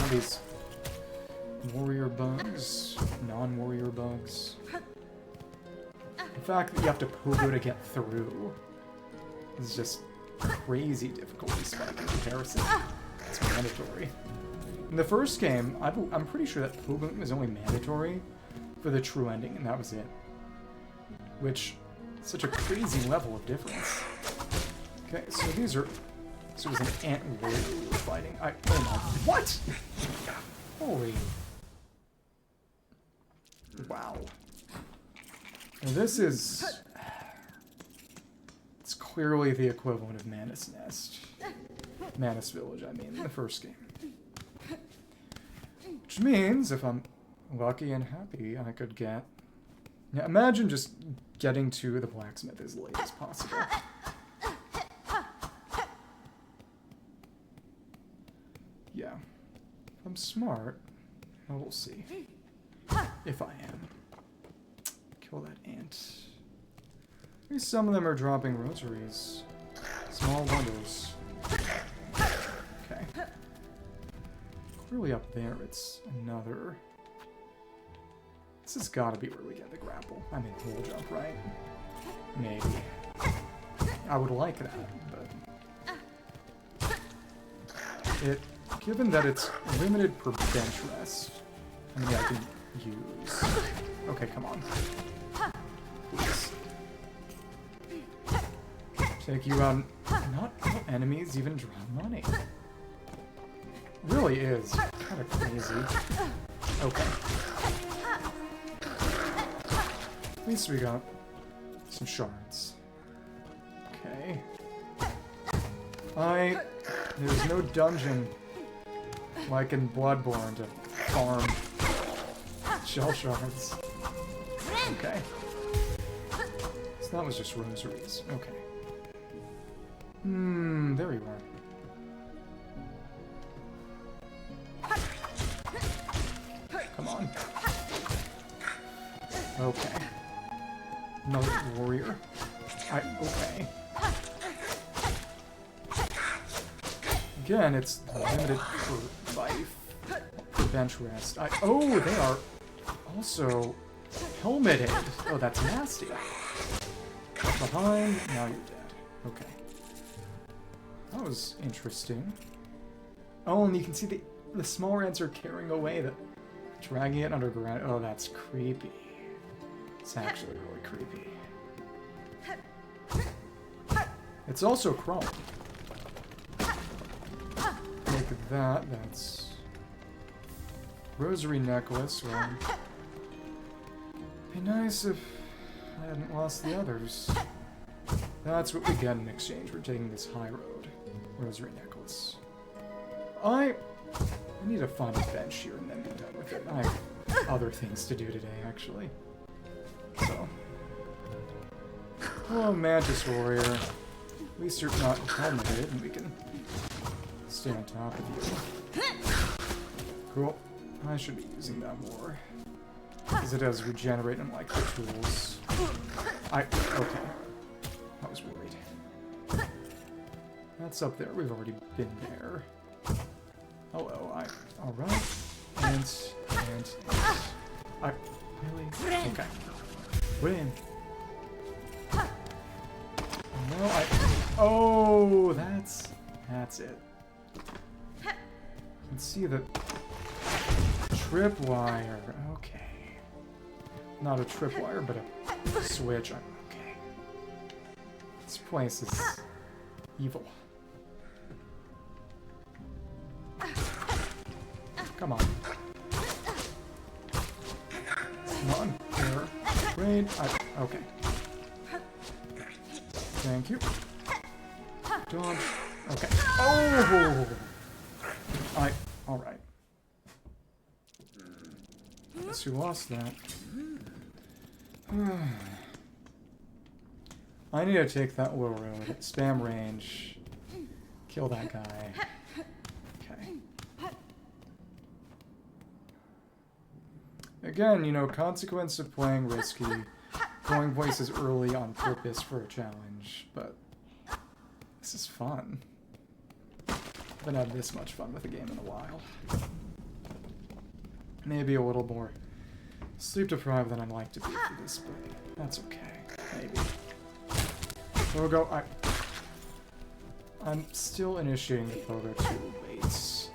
of these warrior bugs, non-warrior bugs. The fact that you have to pogo to get through is just crazy difficulty spike in comparison. It's mandatory. In the first game, I'm pretty sure that pogoing was only mandatory for the true ending, and that was it. Which, such a crazy level of difference. Okay, so these are... So it was an ant warrior we were fighting. Oh my... What?! Holy... Wow. Now this is... It's clearly the equivalent of Manus Nest. Manus Village, I mean, in the first game. Which means, if I'm lucky and happy, I could get... Now imagine just getting to the blacksmith as late as possible. Yeah. If I'm smart, well, we'll see. If I am. Kill that ant. Maybe some of them are dropping rosaries. Small wonders. Okay. Clearly up there, it's another... This has got to be where we get the grapple. I mean, wall jump, right? Maybe. I would like that, but... Given that it's limited per bench rest, I mean, I can use... Okay, come on. Please. Take you out. Not all enemies even draw money. Really is kind of crazy. Okay. At least we got some shards. Okay. There's no dungeon like in Bloodborne to farm shell shards. Okay. So that was just rosaries. Okay. There we were. Come on. Okay. Another warrior. Okay. Again, it's limited for life. For bench rest. Oh, they are also helmeted. Oh, that's nasty. Behind, now you're dead. Okay. That was interesting. Oh, and you can see the small ants are carrying away dragging it underground. Oh, that's creepy. It's actually really creepy. It's also chrome. Take that. That's rosary necklace. Well, be nice if I hadn't lost the others. That's what we get in exchange for taking this high road. Rosary necklace. I need to find a bench here and then be done with it. I have other things to do today, actually. So. Oh, Mantis Warrior. At least you're not helmeted and we can stay on top of you. Cool. I should be using that more. Because it does regenerate unlike the tools. Okay. I was worried. That's up there. We've already been there. Hello. Alright. And. Really? Okay. Win. No, Oh, that's it. You can see the tripwire. Okay. Not a tripwire, but a switch. Okay. This place is evil. Come on. Come on. Here. Rain. Okay. Thank you. Dodge. Okay. Oh! Alright. Guess who lost that? I need to take that low road. Spam range. Kill that guy. Okay. Again, you know, consequence of playing risky. Going places early on purpose for a challenge, but this is fun. I haven't had this much fun with a game in a while. Maybe a little more sleep deprived than I'd like to be for this, but that's okay. Maybe. Pogo, I'm still initiating the Pogo too late.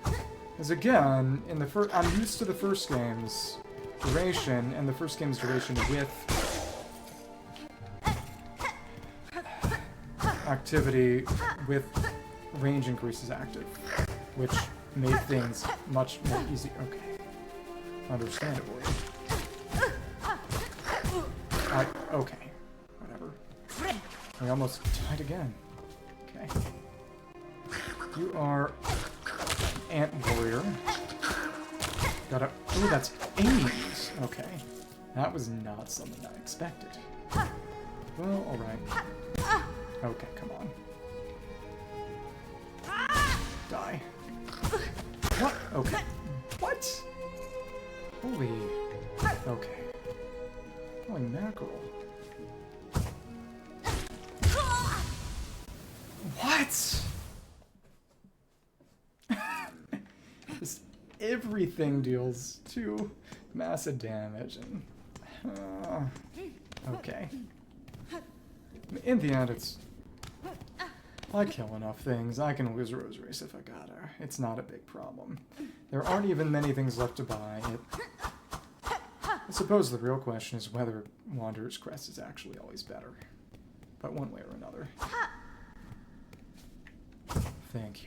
Because again, in the I'm used to the first game's duration, and the first game's duration with activity with range increases active, which made things much more easy. Okay. Understandably. Okay. Whatever. We almost died again. Okay. You are an ant warrior. Got a... Ooh, that's Ames. Okay. That was not something I expected. Well, alright. Okay, come on. Die. What? Okay. What? Holy... Okay. Holy mackerel. What? Just everything deals 2 massive damage and... okay. In the end, it's... I kill enough things. I can lose a Rose Race if I gotta. It's not a big problem. There aren't even many things left to buy. I suppose the real question is whether Wanderer's Crest is actually always better. But one way or another. Thank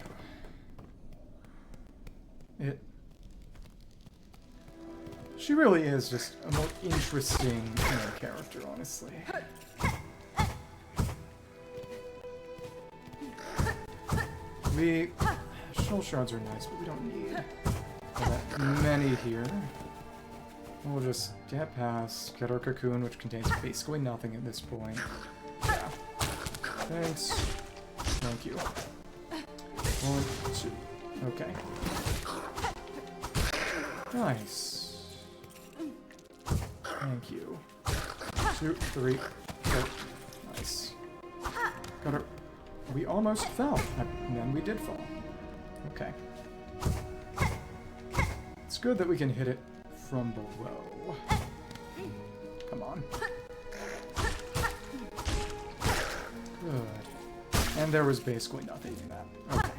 you. She really is just a more interesting character, honestly. Shell shards are nice, but we don't need that many here. We'll just get past, get our cocoon, which contains basically nothing at this point. Yeah. Thanks. Thank you. 1, 2. Okay. Nice. Thank you. 2, 3, 4. Nice. Got her. We almost fell, and then we did fall. Okay. It's good that we can hit it from below. Come on. Good. And there was basically nothing in that. Okay.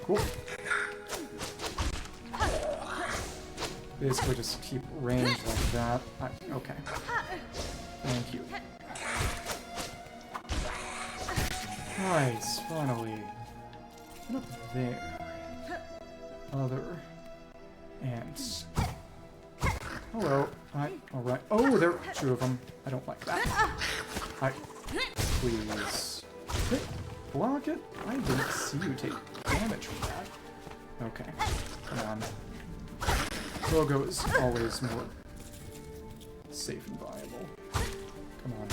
Cool. Basically just keep range like that. Okay. Thank you. Nice, finally. What up there? Other ants. Hello. Alright. Oh, there are 2 of them. I don't like that. Please. Block it? I didn't see you take damage from that. Okay. Come on. Pogo is always more safe and viable. Come on.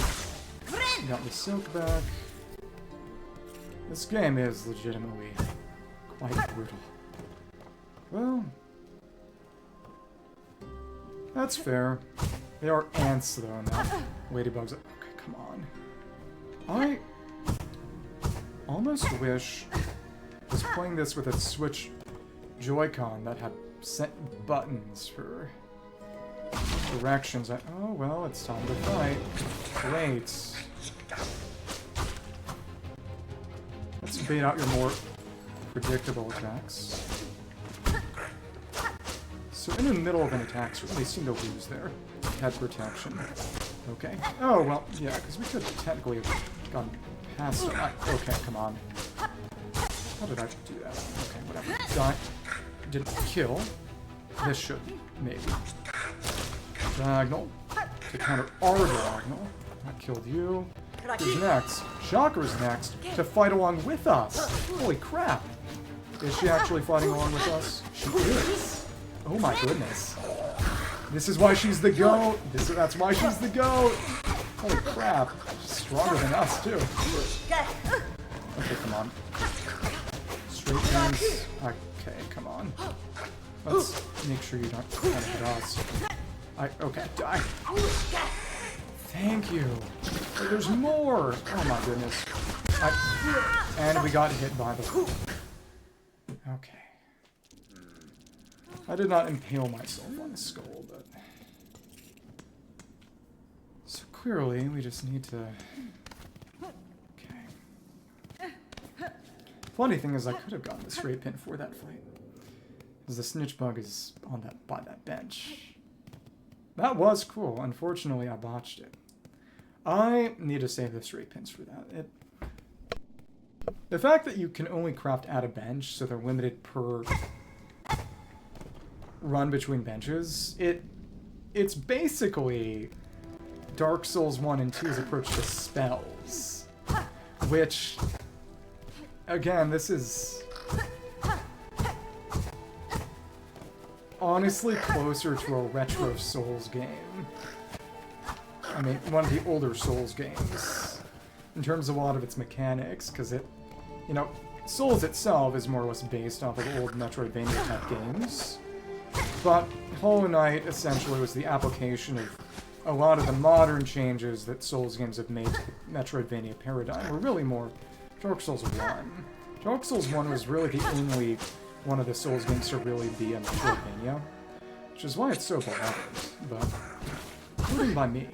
Got the silk back. This game is legitimately quite brutal. Well, that's fair. They are ants, though, and not ladybugs. Okay, come on. I almost wish I was playing this with a Switch Joy-Con that had set buttons for directions. Oh, well, it's time to fight. Great. Let's bait out your more predictable attacks. So in the middle of an attack, they seem to lose their head protection. Okay. Oh, well, yeah, because we could technically have gone past it. Okay, come on. How did I do that? Okay, whatever. Die. Didn't kill. This should, maybe. Diagonal. To counter our diagonal. That killed you. Who's next? Shocker's next to fight along with us. Holy crap. Is she actually fighting along with us? She is. Oh my goodness. This is why she's the GOAT. That's why she's the GOAT. Holy crap. She's stronger than us, too. Okay, come on. Straight hands. Okay, come on. Let's make sure you don't try to hit us. Okay, die. Thank you. Oh, there's more. Oh my goodness. And we got hit by the... Okay. I did not impale myself on a skull, but... So clearly, we just need to... Okay. Funny thing is, I could have gotten the straight pin for that fight. Because the snitch bug is on that by that bench. That was cool. Unfortunately, I botched it. I need to save the straight pins for that. The fact that you can only craft at a bench, so they're limited per run between benches, it's basically Dark Souls 1 and 2's approach to spells. Which, again, this is honestly closer to a retro Souls game. I mean, one of the older Souls games. In terms of a lot of its mechanics, because it, you know, Souls itself is more or less based off of old Metroidvania type games. But Hollow Knight essentially was the application of a lot of the modern changes that Souls games have made to the Metroidvania paradigm were really more Dark Souls 1. Dark Souls 1 was really the only one of the Souls games to really be a Metroidvania, which is why it's so beloved, but including by me.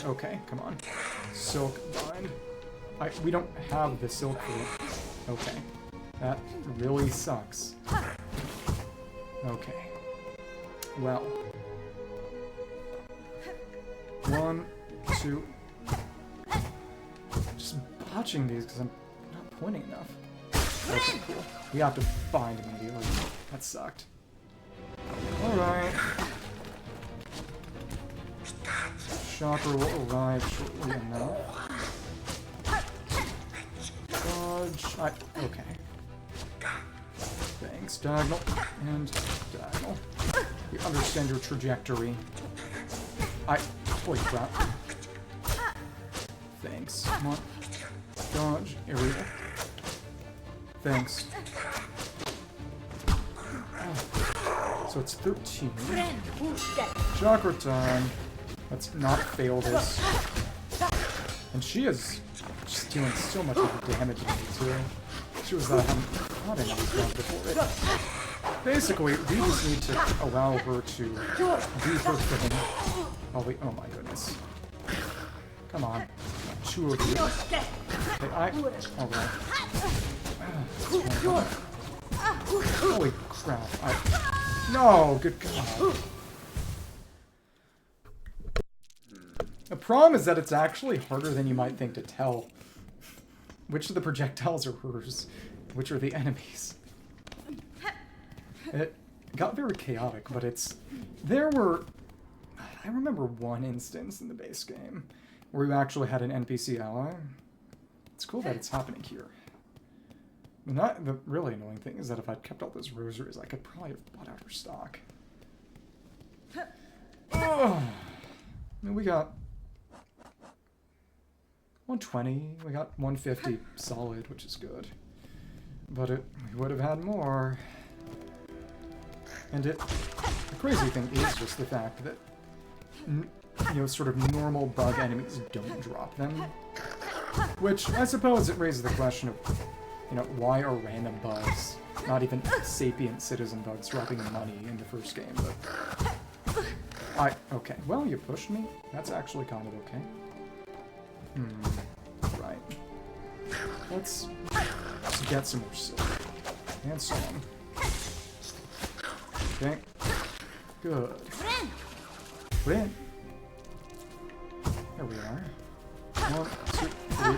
Okay, come on. Silk bind. We don't have the silk fruit. Okay. That really sucks. Okay. Well. 1, 2. Just botching these because I'm not pointing enough. Okay, cool. We have to bind immediately. That sucked. Alright. Chopper will arrive shortly enough. Dodge. Okay. Thanks, diagonal. And diagonal. You understand your trajectory. Holy crap. Thanks. Come on. Dodge. Area. Thanks. Oh. So it's 13. Chakra time. Let's not fail this. And she is just doing so much of the damage to me too. She was not in these guns before. Basically, we just need to allow her to do her thing. Oh my goodness. Come on. 2 of you. Okay, alright. Holy crap. No, good God. The problem is that it's actually harder than you might think to tell which of the projectiles are hers, which are the enemies. It got very chaotic, but I remember one instance in the base game where you actually had an NPC ally. It's cool that it's happening here. The really annoying thing is that if I'd kept all those rosaries, I could probably have bought out her stock. Oh, I mean, we got 120, we got 150 solid, which is good. But we would have had more. And the crazy thing is just the fact that, sort of normal bug enemies don't drop them. Which, I suppose it raises the question of, why are random bugs, not even sapient citizen bugs, dropping money in the first game, but... Okay, well, you pushed me. That's actually kind of okay. Right. Let's get some more silk. And song. Okay. Good. Friend. There we are. 1, 2, 3.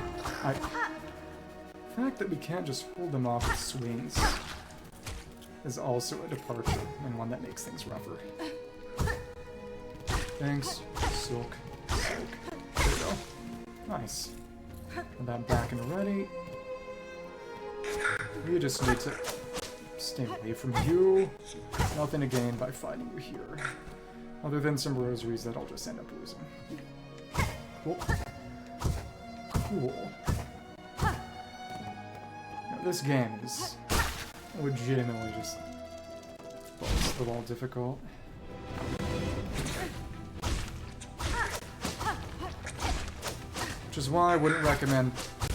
The fact that we can't just hold them off with swings is also a departure, and one that makes things rougher. Thanks. Silk. Silk. There we go. Nice. Put that back and ready. We just need to stay away from you. Nothing to gain by fighting you here. Other than some rosaries that I'll just end up losing. Cool. Cool. Now, this game is legitimately just balls to the wall difficult. Which is why I wouldn't recommend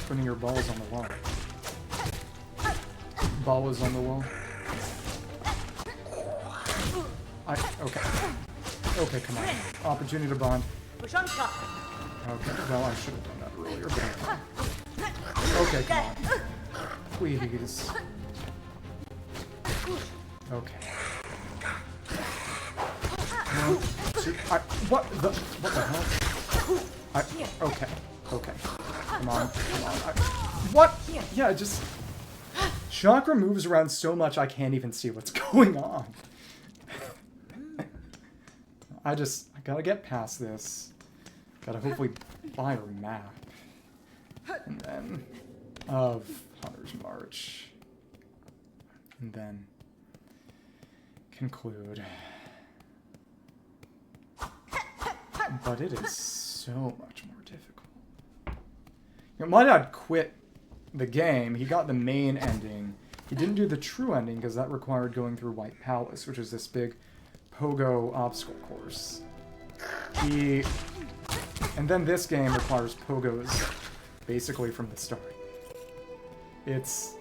putting your balls on the wall. ball was on the wall. Okay. Okay, come on. Opportunity to bond. Okay, well, I should have done that earlier, but okay, come on. Please. Okay. One, two, what the hell? Okay. Okay. Come on. Come on. What? Yeah, just... Chakra moves around so much I can't even see what's going on. I gotta get past this. Gotta hopefully buy a map. And then... of Hunter's March. And then... conclude. But it is so much more difficult. You know, my dad quit the game. He got the main ending. He didn't do the true ending because that required going through White Palace, which is this big pogo obstacle course. And then this game requires pogos basically from the start. It's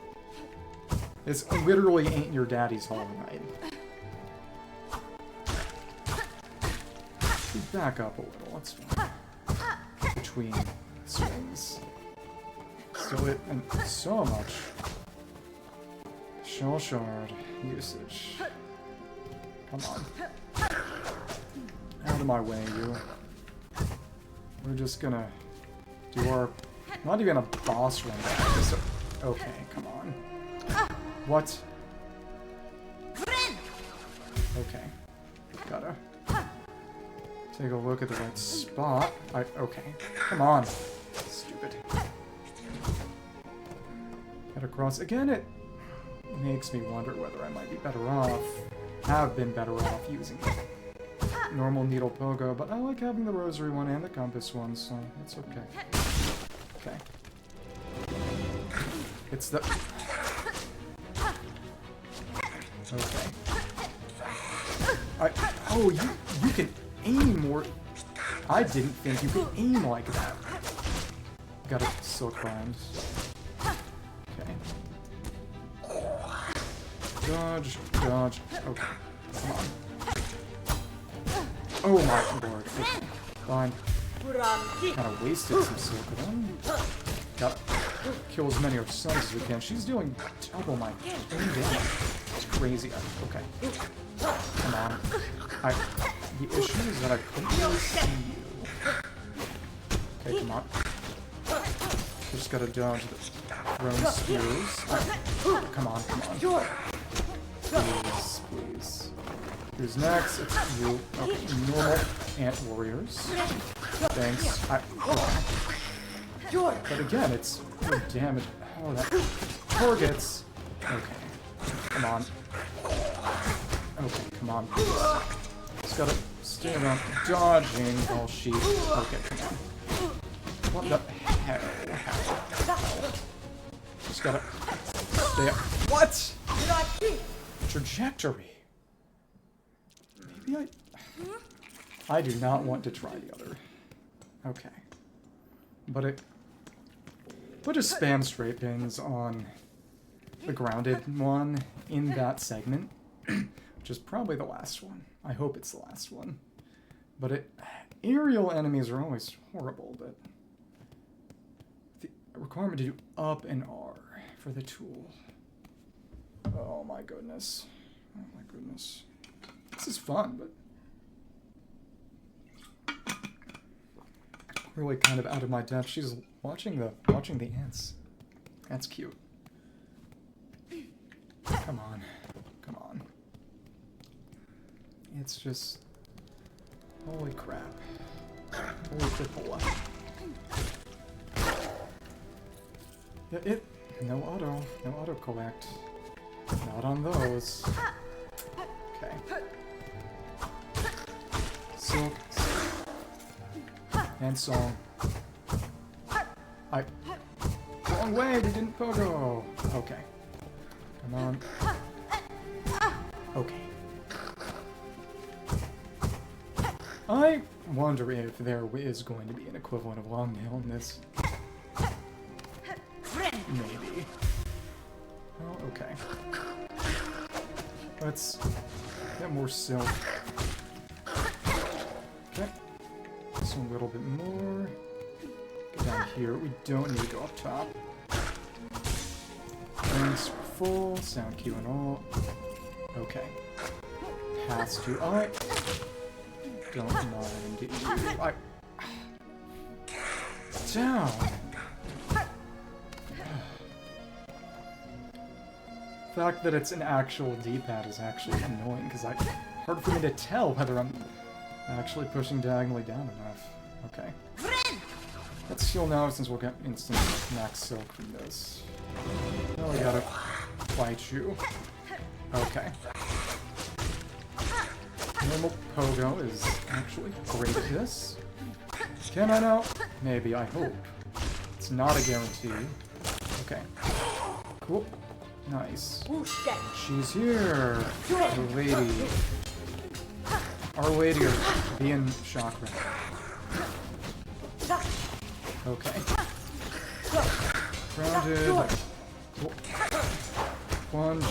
literally ain't your daddy's Hollow Knight. Back up a little, that's fine. Between swings. Still it, and so much shell shard usage. Come on. Out of my way, you. We're just gonna do our... not even a boss run back. Just a, okay, come on. What? Okay. Gotta... take a look at the right spot. Okay. Come on. Stupid. Get across. Again, it makes me wonder whether I might be better off. Have been better off using the normal needle pogo, but I like having the rosary one and the compass one, so it's okay. Okay. It's the... okay. Oh, you can... aim more. I didn't think you could aim like that. Got a silk bind. Okay. Dodge, dodge. Okay. Come on. Oh my lord. Okay. Fine. Kinda wasted some silk, but then gotta kill as many of her sons as we can. She's doing double my own damage. It's crazy. Okay. Come on. The issue is that I couldn't really see you. Okay, come on. Just gotta dodge the thrown spears. Come on, come on. Please, please. Who's next? It's you. Okay, normal ant warriors. Thanks. But again, it's good damage. Oh, that targets. Okay. Come on. Okay, come on, please. Just gotta stay around dodging while she... okay, come on. What the hell? Just gotta stay up. What? Trajectory. Maybe I do not want to try the other. Okay. But we'll just spam straight pins on the grounded one in that segment. Which is probably the last one. I hope it's the last one. But aerial enemies are always horrible, but the requirement to do up and R for the tool. Oh my goodness. Oh my goodness. This is fun, but really kind of out of my depth. She's watching the ants. That's cute. Come on. Come on. It's just... holy crap. Holy cripola. Yeah, no auto collect. Not on those. Okay. Silk. And song. Wrong way, we didn't pogo. Okay. Come on. Okay. I wonder if there is going to be an equivalent of long nail in this. Maybe. Oh, Okay. Let's get more silk. Okay. Just a little bit more. Go down here. We don't need to go up top. Rings full. Sound cue and all. Okay. Has to. I don't mind you. Down. The fact that it's an actual D-pad is actually annoying because hard for me to tell whether I'm actually pushing diagonally down enough. Okay. Let's heal now since we'll get instant max silk from this. Now we gotta fight you. Okay. Normal pogo is actually great at this. Can I now? Maybe, I hope. It's not a guarantee. Okay. Cool. Nice. She's here. The lady. Our lady of being chakra. Okay. Grounded. Cool. Plunge.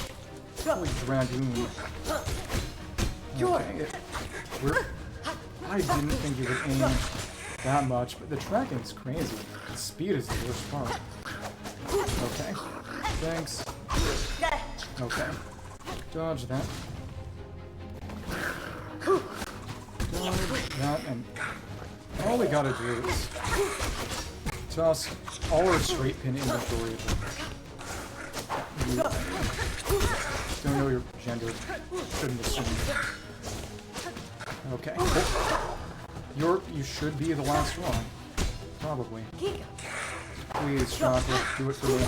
Holy dragoon. Okay. I didn't think you would aim that much, but the tracking's crazy. The speed is the worst part. Okay. Thanks. Okay. Dodge that. Dodge that, and all we gotta do is toss all our straight pin inventory. Don't know your gender. Shouldn't assume. Okay. You should be the last one. Probably. Please, chocolate, do it for me.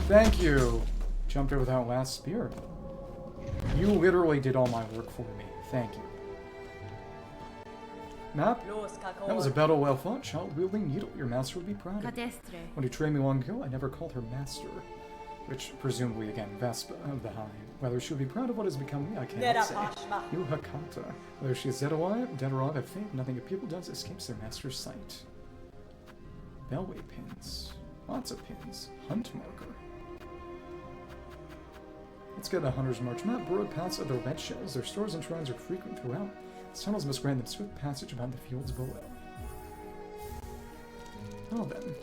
Thank you! Jumped over that last spear. You literally did all my work for me. Thank you. Map? That was a battle well fought, child-wielding needle. Your master would be proud of you. When you trained me long ago, I never called her master. Which, presumably, again, Vespa of the Hive. Whether she would be proud of what has become me, I can't say. You Hakata. Whether she is dead or alive, I think nothing a people does escapes their master's sight. Bellway pins. Lots of pins. Hunt marker. Let's get the Hunter's March map. Broad paths of the red shells. Their stores and shrines are frequent throughout. These tunnels must grant them swift passage about the fields below. Well then.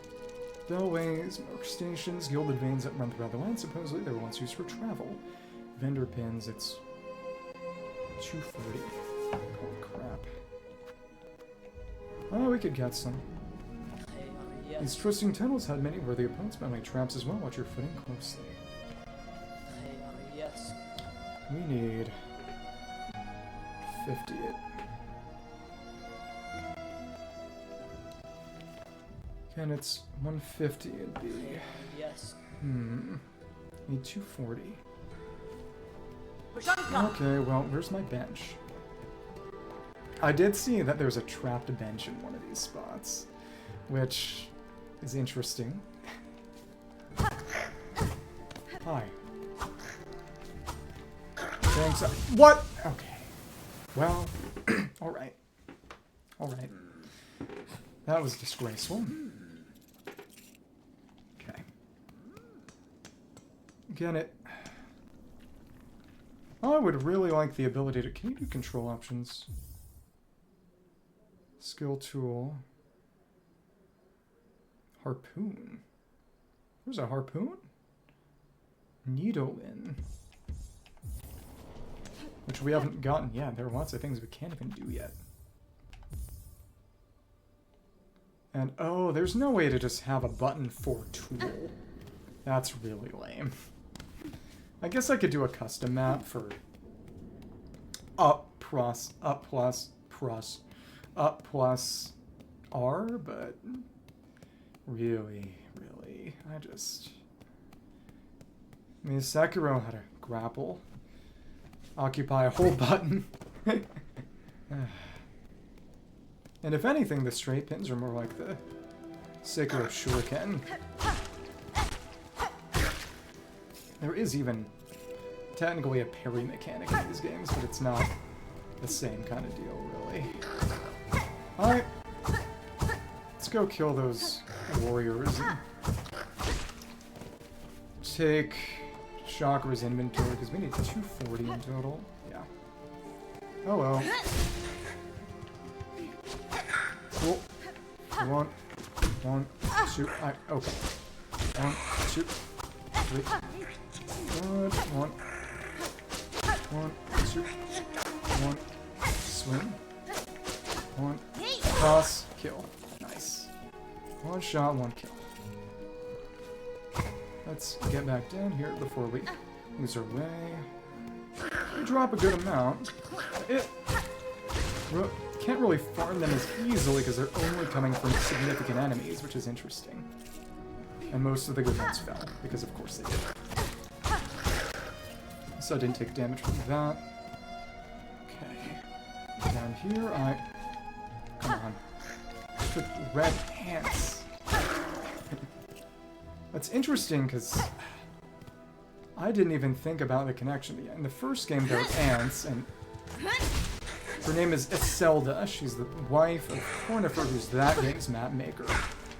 Bellways, mark stations, gilded veins that run throughout the land. Supposedly they were once used for travel. Vendor pins, it's 240. Holy crap. Oh, we could get some. These twisting tunnels had many worthy opponents, but many traps as well. Watch your footing closely. We need 50 it. And it's 150 it'd be. Need 240. Okay, well, where's my bench? I did see that there's a trapped bench in one of these spots, which is interesting. Hi. Thanks. What? Okay. Well, alright. Alright. That was disgraceful. Okay. Get it. I would really like the ability to... Can you do control options? Skill tool. Harpoon. There's a harpoon? Needle in. Which we haven't gotten yet. There are lots of things we can't even do yet. And, oh, there's no way to just have a button for tool. That's really lame. I guess I could do a custom map for up plus R, but really, I mean, Sekiro had a grapple. Occupy a whole button. And if anything, the straight pins are more like the Sekiro shuriken. There is even technically a parry mechanic in these games, but it's not the same kind of deal, really. Alright. Let's go kill those warriors and take Chakra's inventory because we need 240 in total. Yeah. Oh well. Cool. One, two, okay. 1, 2, 3. Good. 1, 2, 1. Swing. 1. Toss. Kill. Nice. 1 shot, 1 kill. Let's get back down here before we lose our way. We drop a good amount. Can't really farm them as easily because they're only coming from significant enemies, which is interesting. And most of the good ones fell, because of course they did. So I didn't take damage from that. Okay. Down here, come on. With red ants. That's interesting, because I didn't even think about the connection yet. In the first game, there were ants, and her name is Iselda. She's the wife of Hornet, who's that game's map maker.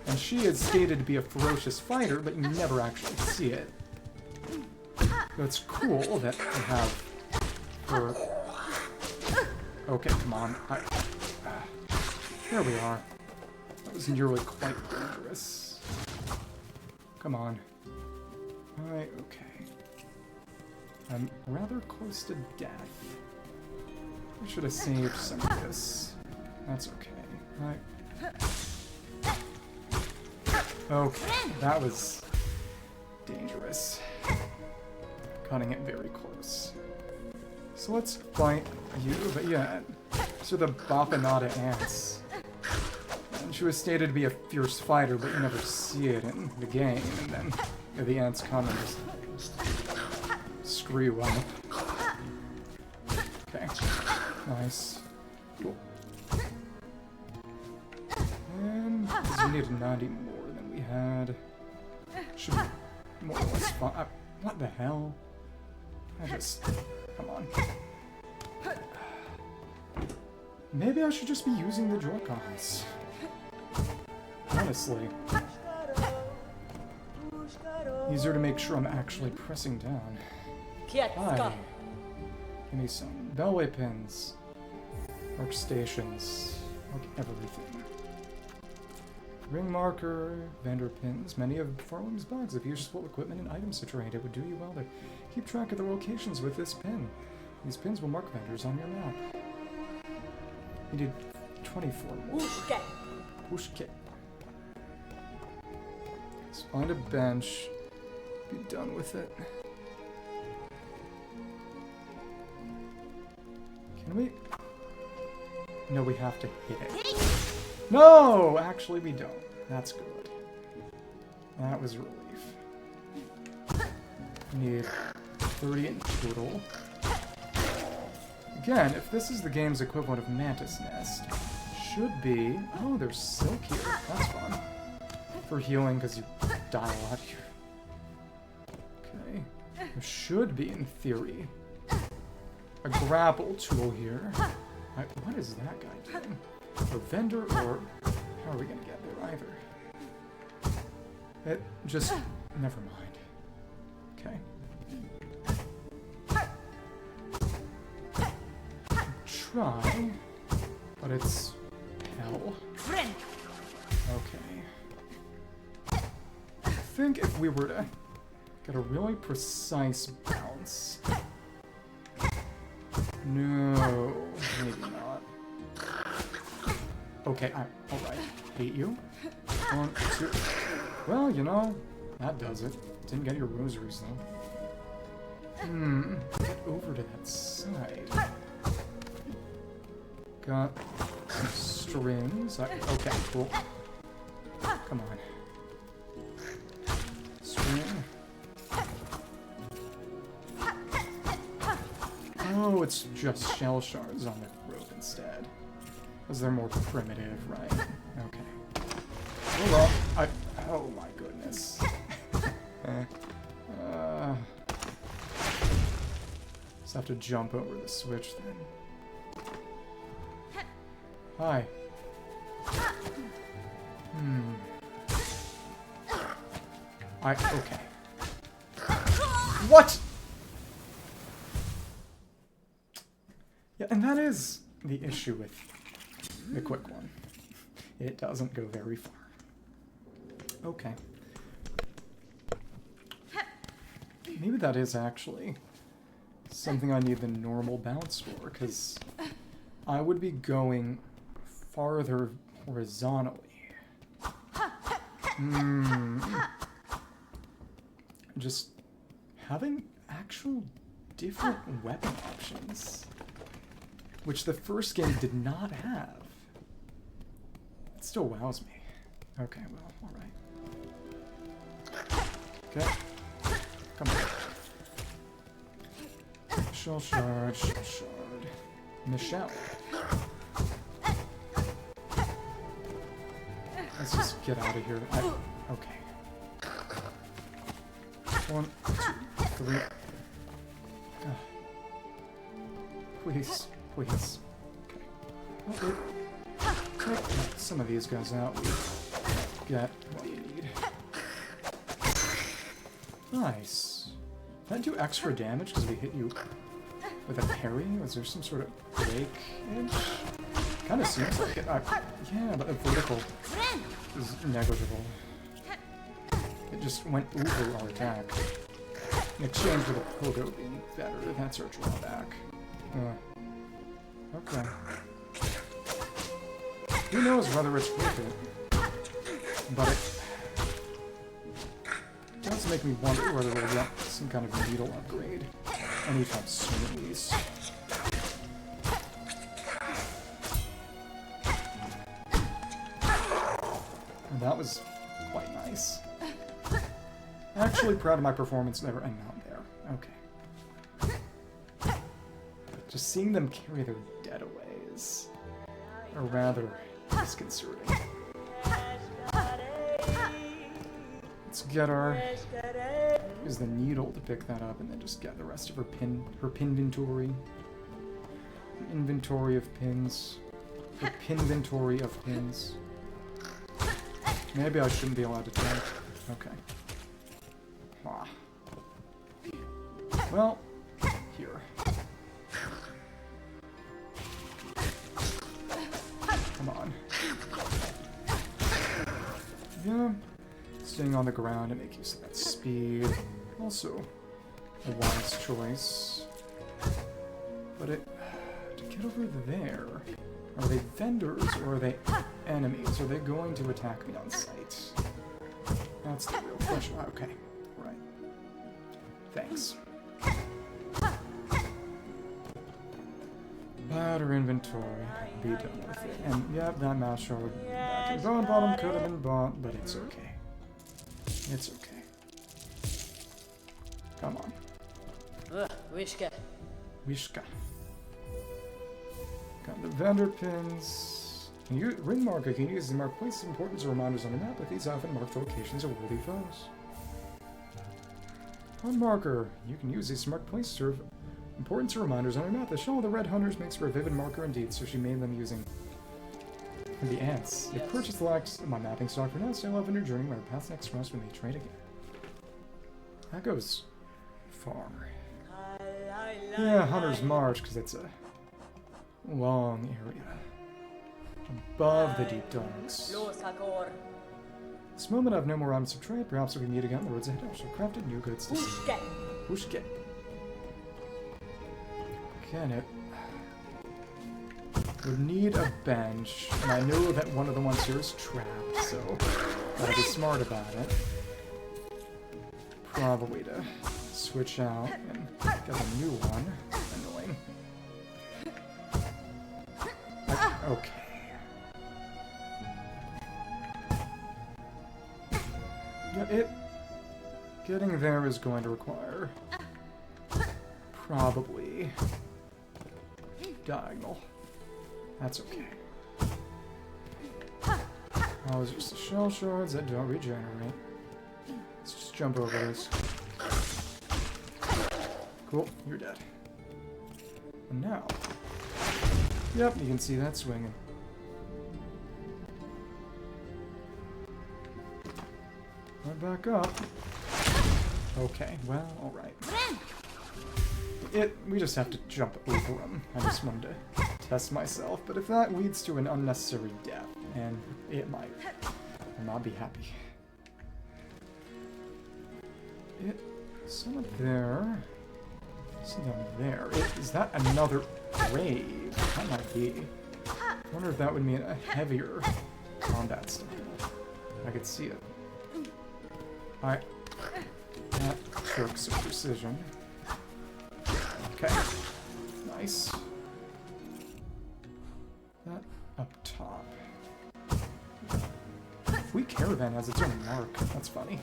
And she is stated to be a ferocious fighter, but you never actually see it. That's cool that we have her... Okay, come on. There we are. That was nearly quite dangerous. Come on. Alright, okay. I'm rather close to death. I should have saved some of this. That's okay. Alright. Okay, that was dangerous. Cutting it very close. So let's fight you, but yeah, so the Bapanada ants. And she was stated to be a fierce fighter, but you never see it in the game, and then the ants come and just screw you up. Okay, nice. Cool. And we needed 90 more than we had. Should be more or less fun. What the hell? Come on. Maybe I should just be using the Joy-Cons. Honestly. Easier to make sure I'm actually pressing down. Hi. Give me some bellway pins. Workstations. Everything. Ring marker, vendor pins. Many of Pharloom's bags have useful equipment and items to trade. It would do you well to keep track of the locations with this pin. These pins will mark vendors on your map. We did 24 more. Pushke. Let's find a bench. Be done with it. Can we? No, we have to hit it. No! Actually, we don't. That's good. That was a relief. We need 30 in total. Again, if this is the game's equivalent of Mantis Nest, should be... Oh, there's silk here. That's fun. For healing, because you die a lot here. Okay. There should be, in theory, a grapple tool here. What is that guy doing? A vendor, or how are we gonna get there either? It just... never mind. Okay. Try, but it's hell. Okay. I think if we were to get a really precise bounce... No, maybe not. Okay, alright. Hate you. 1, 2. Well, you know, that does it. Didn't get your rosaries, though. Get over to that side. Got some strings. Okay, cool. Come on. String. Oh, it's just shell shards on the rope instead. Because they're more primitive, right? Okay. Oh well. Oh my goodness. Just have to jump over the switch then. Hi. Okay. What? that is the issue with the quick one. It doesn't go very far. Okay. Maybe that is actually something I need the normal bounce for, because I would be going farther horizontally. Just having actual different weapon options, which the first game did not have. It still wows me. Okay, well, alright. Okay. Come on. Shell shard, shell shard. Michelle. Let's just get out of here. Okay. 1, 2, 3. Please, please. Okay. Take some of these guys out. Get what you need. Nice. Did that do extra damage because we hit you with a parry? Was there some sort of break-edge? Kind of seems like it. Yeah, but the vertical is negligible. It just went over our attack. In exchange for the pogo being better, that's our drawback. Okay. Who knows whether it's worth it? But it does make me wonder whether we'll get some kind of needle upgrade anytime soon, at least. And that was quite nice. Actually proud of my performance there, and not there. Okay. Just seeing them carry their dead away is rather disconcerting. Let's get our... Use the needle to pick that up, and then just get the rest of her pinventory. Inventory of pins. Her pinventory of pins. Maybe I shouldn't be allowed to tank. Okay. Ah. Well, here. Come on. Yeah. Staying on the ground and make use of that speed. Also, a wise choice. But to get over there, are they vendors or are they enemies? Are they going to attack me on sight? That's the real question. Okay, right. Thanks. Ladder inventory. Be done with it. And yeah, that mouse shard back in bone bottom could have been bought, but it's okay. It's okay. Come on. Wishka. Wishka. Got the vendor pins. Ring marker can use the mark places of importance or reminders on the map, but these often marked locations are worthy foes. Hunt marker. You can use these marked places of importance or reminders on your map. The shell of the red hunters makes for a vivid marker indeed, so she made them using the ants. Yes. If purchase lacks my mapping stock for now, stay alive on your journey where paths next cross when they trade again. That goes far. Yeah, Hunter's March, because it's a long area. Above the deep darks. This moment I have no more items to trade. Perhaps we can meet again on the roads ahead. I shall craft new goods to sell. Pushke. Can it? Would need a bench, and I know that one of the ones here is trapped, so gotta be smart about it. Probably to switch out and get a new one. Annoying. Okay. Yeah, getting there is going to require probably diagonal. That's okay. Oh, it's just the shell shards that don't regenerate. Let's just jump over this. Cool, you're dead. And now... Yep, you can see that swinging. Right back up. Okay, well, alright. We just have to jump over them. I just wanted to test myself, but if that leads to an unnecessary death, and it might, I'll not be happy. Some up there. Some down there. Is that another grave? That might be. I wonder if that would mean a heavier combat style. I could see it. Alright. That took some precision. Okay. Nice. That up top. Fleet Caravan has its own mark. That's funny.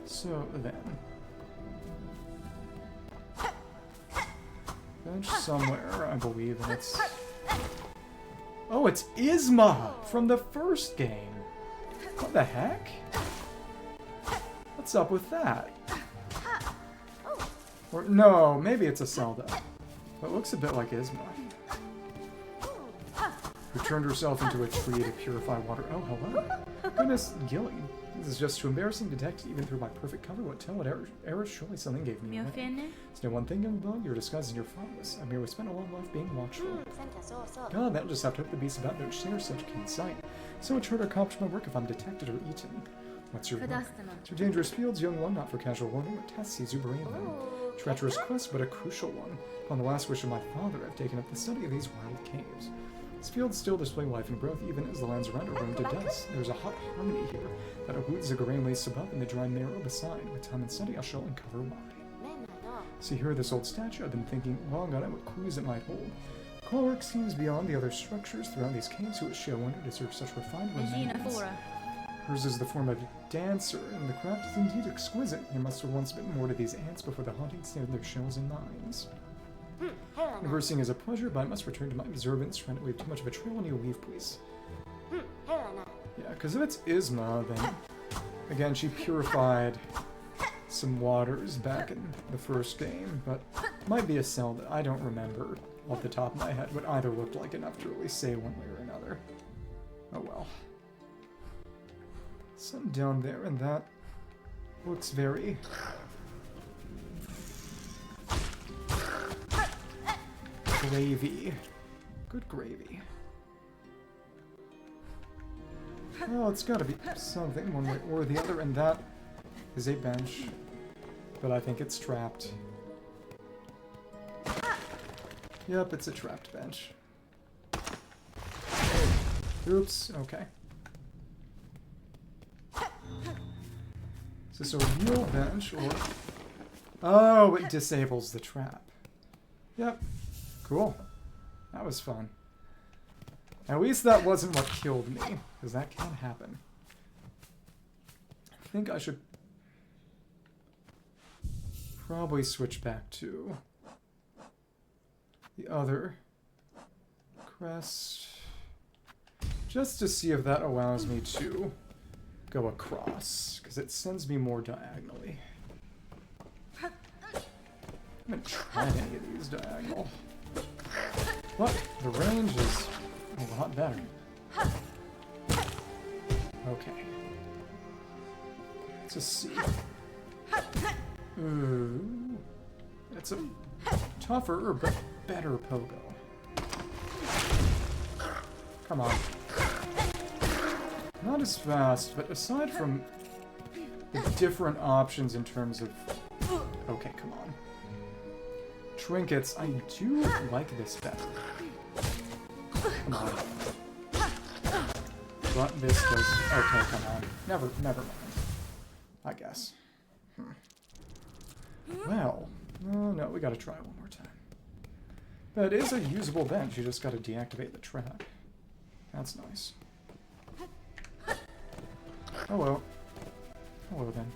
So then. Bench somewhere, I believe, and it's... Oh, it's Isma from the first game. What the heck? What's up with that? Or no, maybe it's a Zelda. But it looks a bit like Isma. Who turned herself into a tree to purify water. Oh, hello. Goodness, Gilly. This is just too embarrassing to detect even through my perfect cover. What error? Surely something gave me away. There's no one thing, young bug. You're disguised in your flawless. I merely spent a long life being watchful. God, that'll just have to hook the beast about no share such keen sight. So much harder to accomplish my work if I'm detected or eaten. What's your work? Through dangerous fields, young one, not for casual wandering, but tests sees you brave them. Treacherous quest, but a crucial one. Upon the last wish of my father, I've taken up the study of these wild caves. These fields still display life and growth, even as the lands around are burned to dust. There's a hot harmony here that eludes the grain wastes above and the dry narrow beside. With time and study, I shall uncover why. See here, this old statue, I've been thinking long on it what clues it might hold. Clockwork seems beyond the other structures throughout these caves. Who would shall wonder to serve such refined remembrance? Hers is the form of a dancer, and the craft is indeed exquisite. There must have once been more to these ants before the haunting snared their shells and minds. Conversing is a pleasure, but I must return to my observance, trying to leave too much of a trail on you leave, please. Yeah, because if it's Isma, then... Again, she purified some waters back in the first game, but might be a cell that I don't remember off the top of my head what either looked like enough to really say one way or another. Oh well. Something down there, and that looks very... gravy. Good gravy. Well, it's gotta be something, one way or the other, and that is a bench. But I think it's trapped. Yep, it's a trapped bench. Oops, okay. Is this a real bench, or... Oh, it disables the trap. Yep. Cool. That was fun. At least that wasn't what killed me, because that can happen. I think I should probably switch back to the other crest, just to see if that allows me to go across, because it sends me more diagonally. I haven't tried any of these diagonal. What? The range is a lot better. Okay. Let's just see. Ooh. It's a tougher but better pogo. Come on. Not as fast, but aside from the different options in terms of... Okay, come on. Trinkets, I do like this better. Come on. But this does... Okay, come on. Never mind. I guess. Well, no, we gotta try one more time. But it is a usable bench, you just gotta deactivate the trap. That's nice. Hello. Hello then.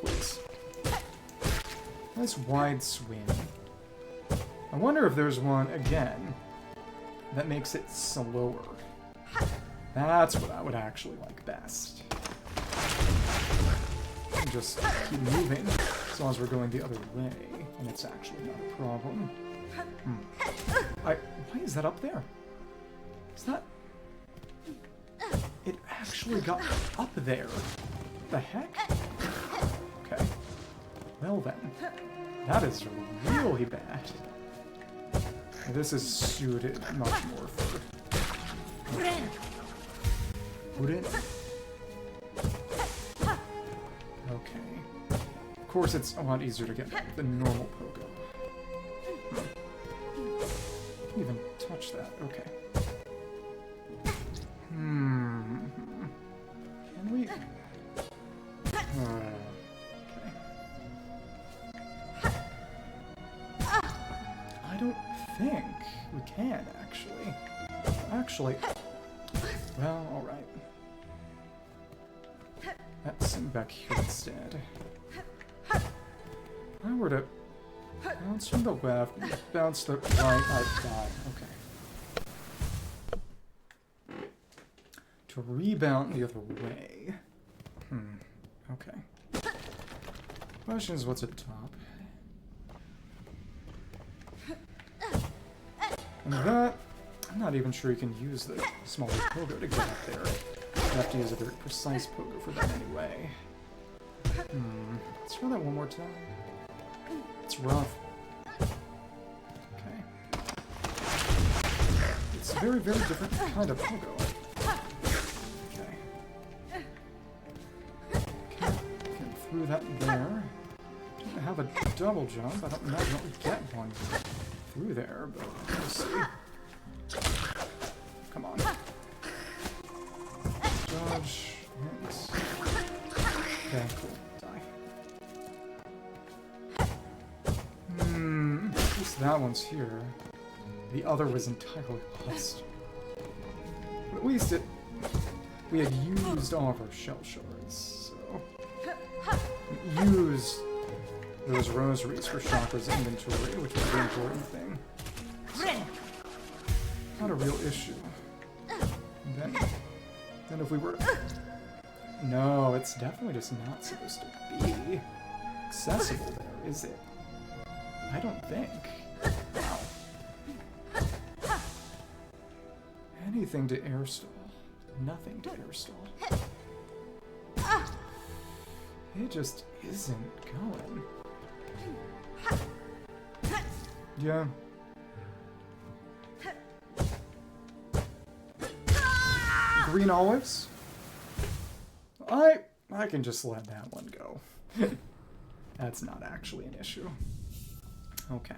Please. Nice wide swing. I wonder if there's one, again, that makes it slower. That's what I would actually like best. And just keep moving, as long as we're going the other way, and it's actually not a problem. Why is that up there? Is that... It actually got up there. What the heck? Okay. Well then. That is really bad. This is suited much more for... Wouldn't? Okay. Of course, it's a lot easier to get the normal pogo. Didn't even touch that. Okay. Can we... okay. I don't think we can, actually. Actually... Well, alright. Let's send back here instead. If I were to bounce from the left, bounce the right, I die. Okay. To rebound the other way. Okay. Question is, what's at top? And that, I'm not even sure you can use the smaller pogo to get up there. You have to use a very precise pogo for that anyway. Let's try that one more time. It's rough. Okay. It's a very, very different kind of pogo. Okay. Get through that there. Don't have a double jump. I don't imagine I'll get one through there, but we'll see. Come on. Dodge. Yes. Okay, cool. Die. At least that one's here. The other was entirely lost. But at least we had used all of our shell shards, so... We used those rosaries for Chakra's inventory, which is the important thing. So, not a real issue. And then if we were... No, it's definitely just not supposed to be accessible there, is it? I don't think. Wow. Anything to air stall. Nothing to air stall. It just isn't going. Yeah. Green olives? I can just let that one go. That's not actually an issue. Okay.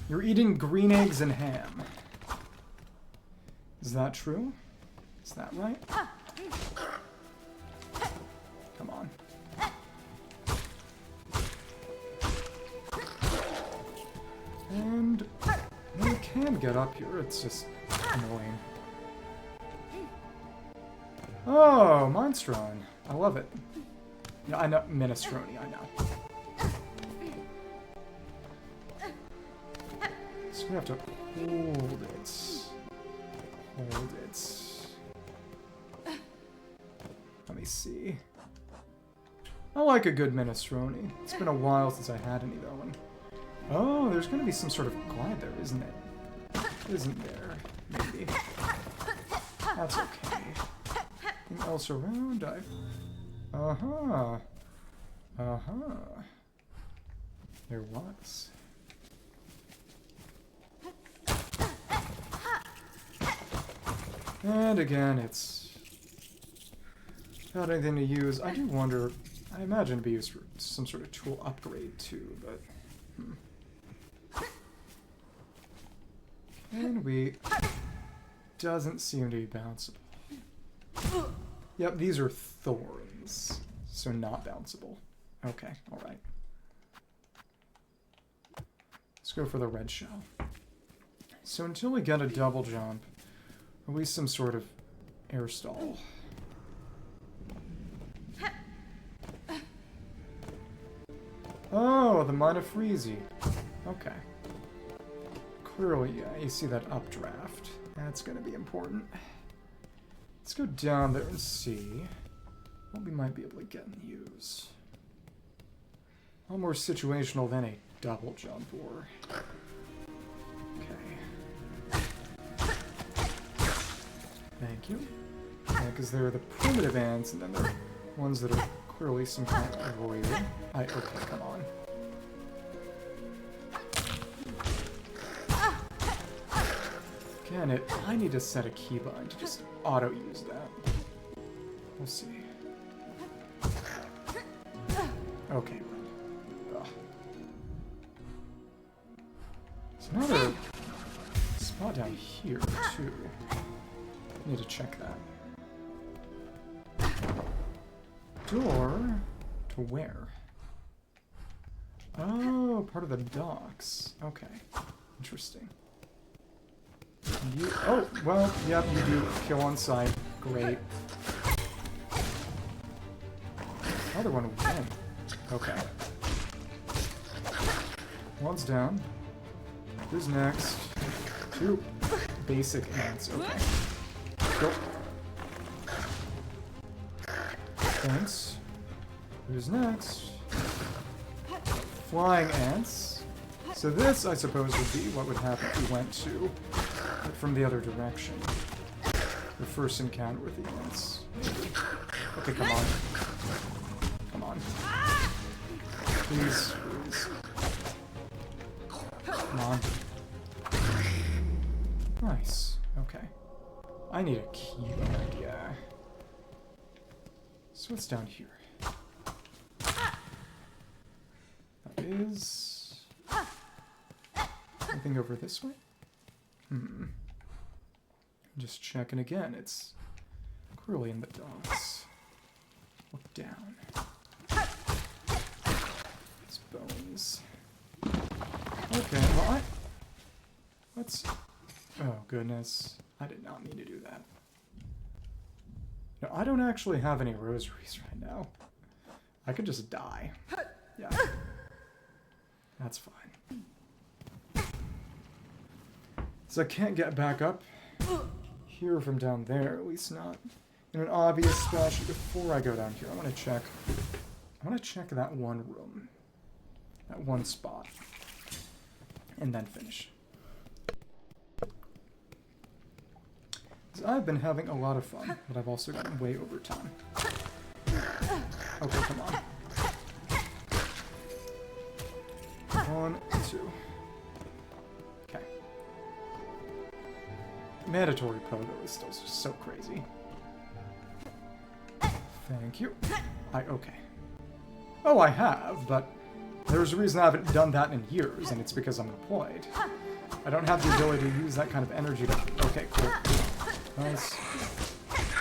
You're eating green eggs and ham. Is that true? Is that right? Come on. And we can get up here, it's just annoying. Oh, minestrone. I love it. Yeah, I know, minestrone, I know. So we have to hold it. Hold it. Let me see. I like a good minestrone. It's been a while since I had any though. Oh, there's gonna be some sort of glide there, isn't it? Isn't there? Maybe. That's okay. Anything else around? Uh-huh. Uh-huh. There was. And again, it's not anything to use. I do wonder, I imagine it'd be used for some sort of tool upgrade too, but... And we... Doesn't seem to be bounceable. Yep, these are thorns, so not bounceable. Okay, alright. Let's go for the red shell. So until we get a double jump, at least some sort of air stall. Oh, the Mina Freezy. Okay. Clearly, yeah, you see that updraft. That's going to be important. Let's go down there and see what we might be able to get and use. A little more situational than a double jump or... Okay. Thank you. Yeah, because there are the primitive ants, and then there are ones that are clearly some kind of warrior. Okay, come on. Again, I need to set a keybind to just auto-use that. We'll see. Okay, well. There's another spot down here, too. Need to check that. Door to where? Oh, part of the docks. Okay. Interesting. Oh, well, yep, you do kill on sight. Great. Other one went. Okay. One's down. Who's next? Two basic ants. Okay. Go. Thanks. Who's next? Flying ants. So this, I suppose, would be what would happen if we went to from the other direction. The first encounter with the ants. Okay, come on. Come on. Please, please. Come on. Nice. Okay. I need a keybind, yeah. So what's down here? That is... anything over this way? Just checking again. It's clearly in the docks. Look down. These bones. Okay, well let's... oh, goodness. I did not mean to do that. No, I don't actually have any rosaries right now. I could just die. Yeah. That's fine. So I can't get back up here from down there, at least not in an obvious spot. Before I go down here, I want to check that one room. That one spot. And then finish. I've been having a lot of fun, but I've also gotten way over time. Okay, come on. 1, 2. Okay. Mandatory pogo is still just so crazy. Thank you. Okay. Oh, I have, but there's a reason I haven't done that in years, and it's because I'm employed. I don't have the ability to use that kind of energy to... okay, cool. Nice.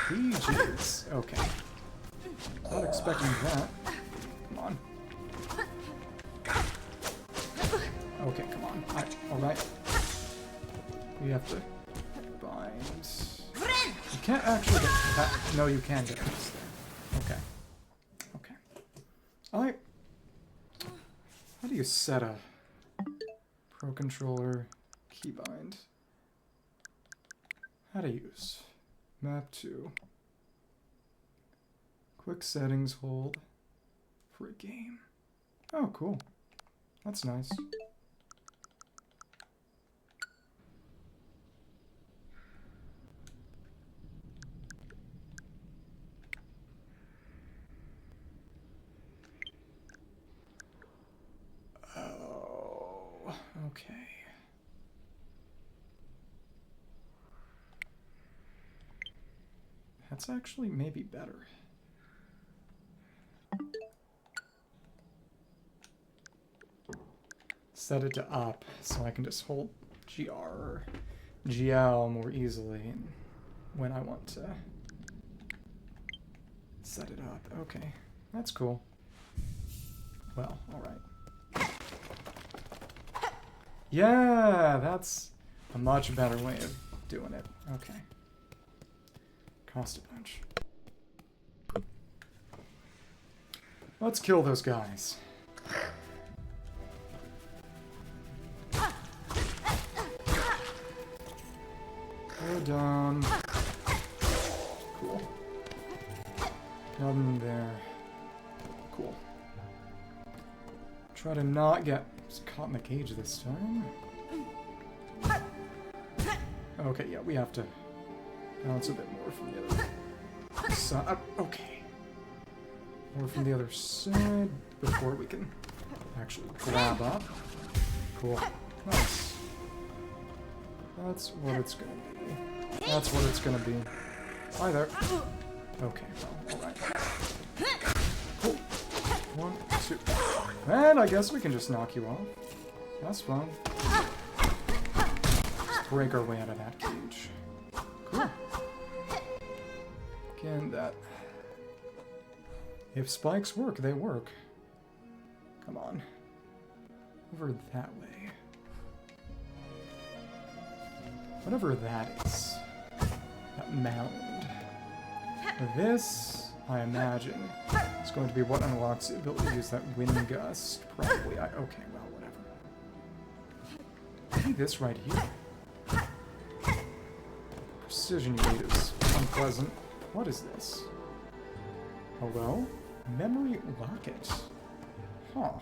GG's. Okay. Not expecting that. Come on. Okay, come on. Alright. We have to bind. You can't actually get that. No, you can get this there. Okay. Okay. Alright. How do you set a Pro Controller keybind? How to use. Map to. Quick settings hold for a game. Oh, cool. That's nice. Oh, okay. That's actually maybe better. Set it to up so I can just hold GR or GL more easily when I want to set it up. Okay, that's cool. Well, alright. Yeah, that's a much better way of doing it. Okay. Cost a bunch. Let's kill those guys. Go down. Cool. Nothing there. Cool. Try to not get caught in the cage this time. Okay, yeah, we have to bounce a bit more from the other side. Okay. Or from the other side before we can actually grab up. Cool. Nice. That's what it's gonna be. That's what it's gonna be. Hi there. Okay, well, alright. Cool. 1, 2. And I guess we can just knock you off. That's fine. Let's break our way out of that cage. Cool. Again, that... If spikes work, they work. Come on. Over that way. Whatever that is. That mound. This, I imagine, is going to be what unlocks the ability to use that wind gust. Probably. Okay, well, whatever. Maybe this right here. Precision you need is unpleasant. What is this? Hello? Memory locket. Huh.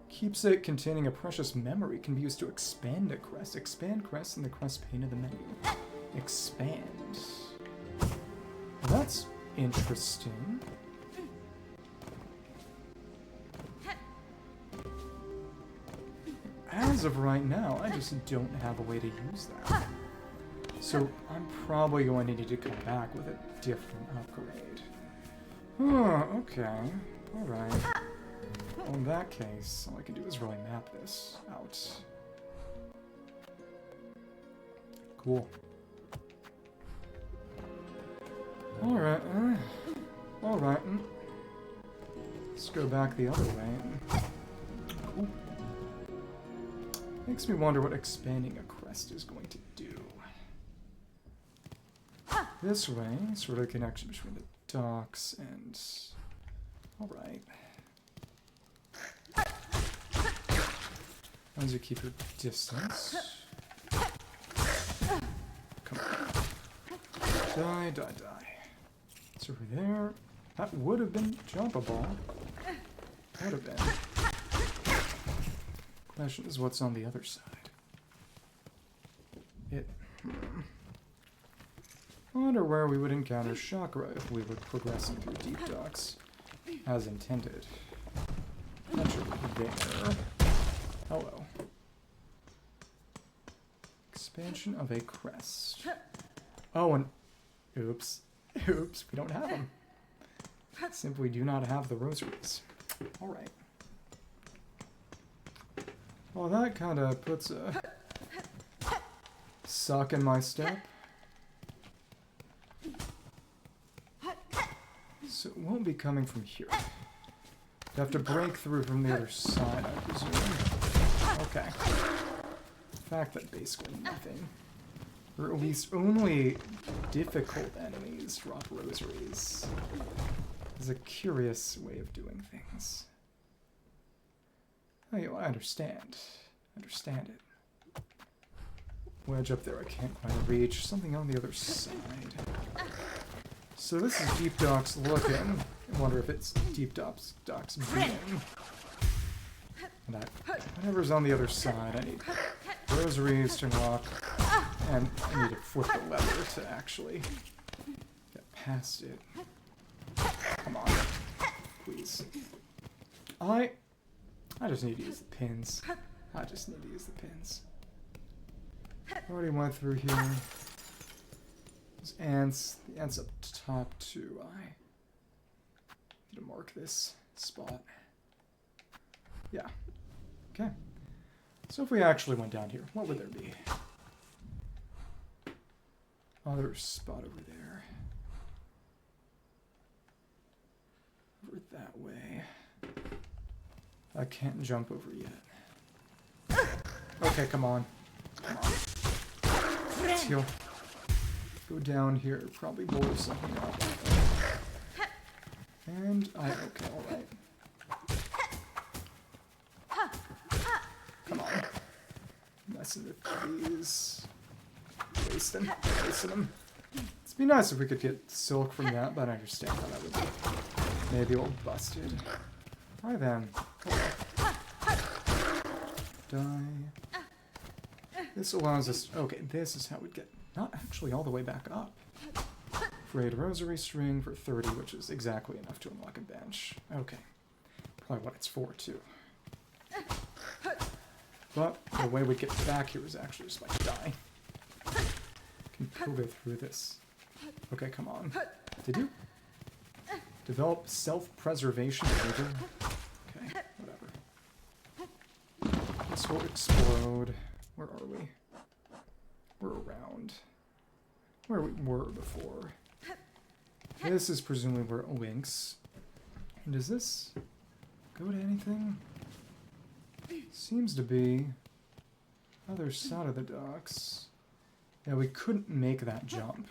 Keepsake containing a precious memory can be used to expand a crest. Expand crest in the crest pane of the menu. Expand. Well, that's interesting. As of right now, I just don't have a way to use that. So I'm probably going to need to come back with a different upgrade. Oh, okay. Alright. Well, in that case, all I can do is really map this out. Cool. Alright. Alright. Let's go back the other way. Cool. Makes me wonder what expanding a crest is going to do. This way, sort of a connection between the docks and... Alright. As you keep your distance. Come on. Die, die, die. It's over there. That would have been jumpable. Would have been. Question is what's on the other side. I wonder where we would encounter chakra if we were progressing through deep docks as intended. Naturally, there. Hello. Expansion of a crest. Oh, and oops. Oops, we don't have them. Simply do not have the rosaries. Alright. Well, that kind of puts a suck in my step. So it won't be coming from here. You have to break through from the other side, I presume. Okay. The fact that basically nothing, or at least only difficult enemies drop rosaries, is a curious way of doing things. Oh, I understand. Understand it. Wedge up there I can't quite reach. Something on the other side. So this is Deep Docks looking. I wonder if it's Deep Docks being. And whatever's on the other side, I need rosaries to unlock, and I need to flip the lever to actually get past it. Come on. Please. I just need to use the pins. I just need to use the pins. Already went through here. Those ants, the ants up top too. I need to mark this spot. Yeah. Okay. So if we actually went down here, what would there be? Other spot over there. Over that way. I can't jump over yet. Okay, come on. Come on. Let's heal. Go down here, probably blow something up. And okay, alright. Come on. Messing with these. Wasting them. It'd be nice if we could get silk from that, but I understand how that would be. Maybe all busted. Hi then. Die. This allows us... Okay, this is how we'd get... Not actually all the way back up. Frayed rosary string for 30, which is exactly enough to unlock a bench. Okay. Probably what it's for, too. But the way we get back here is actually just by die. Can pogo through this. Okay, come on. Did you develop self-preservation? Okay, whatever. This will explode. Where are we? We're around where we were before. This is presumably where it links. And does this go to anything? Seems to be other side of the docks. Yeah, we couldn't make that jump.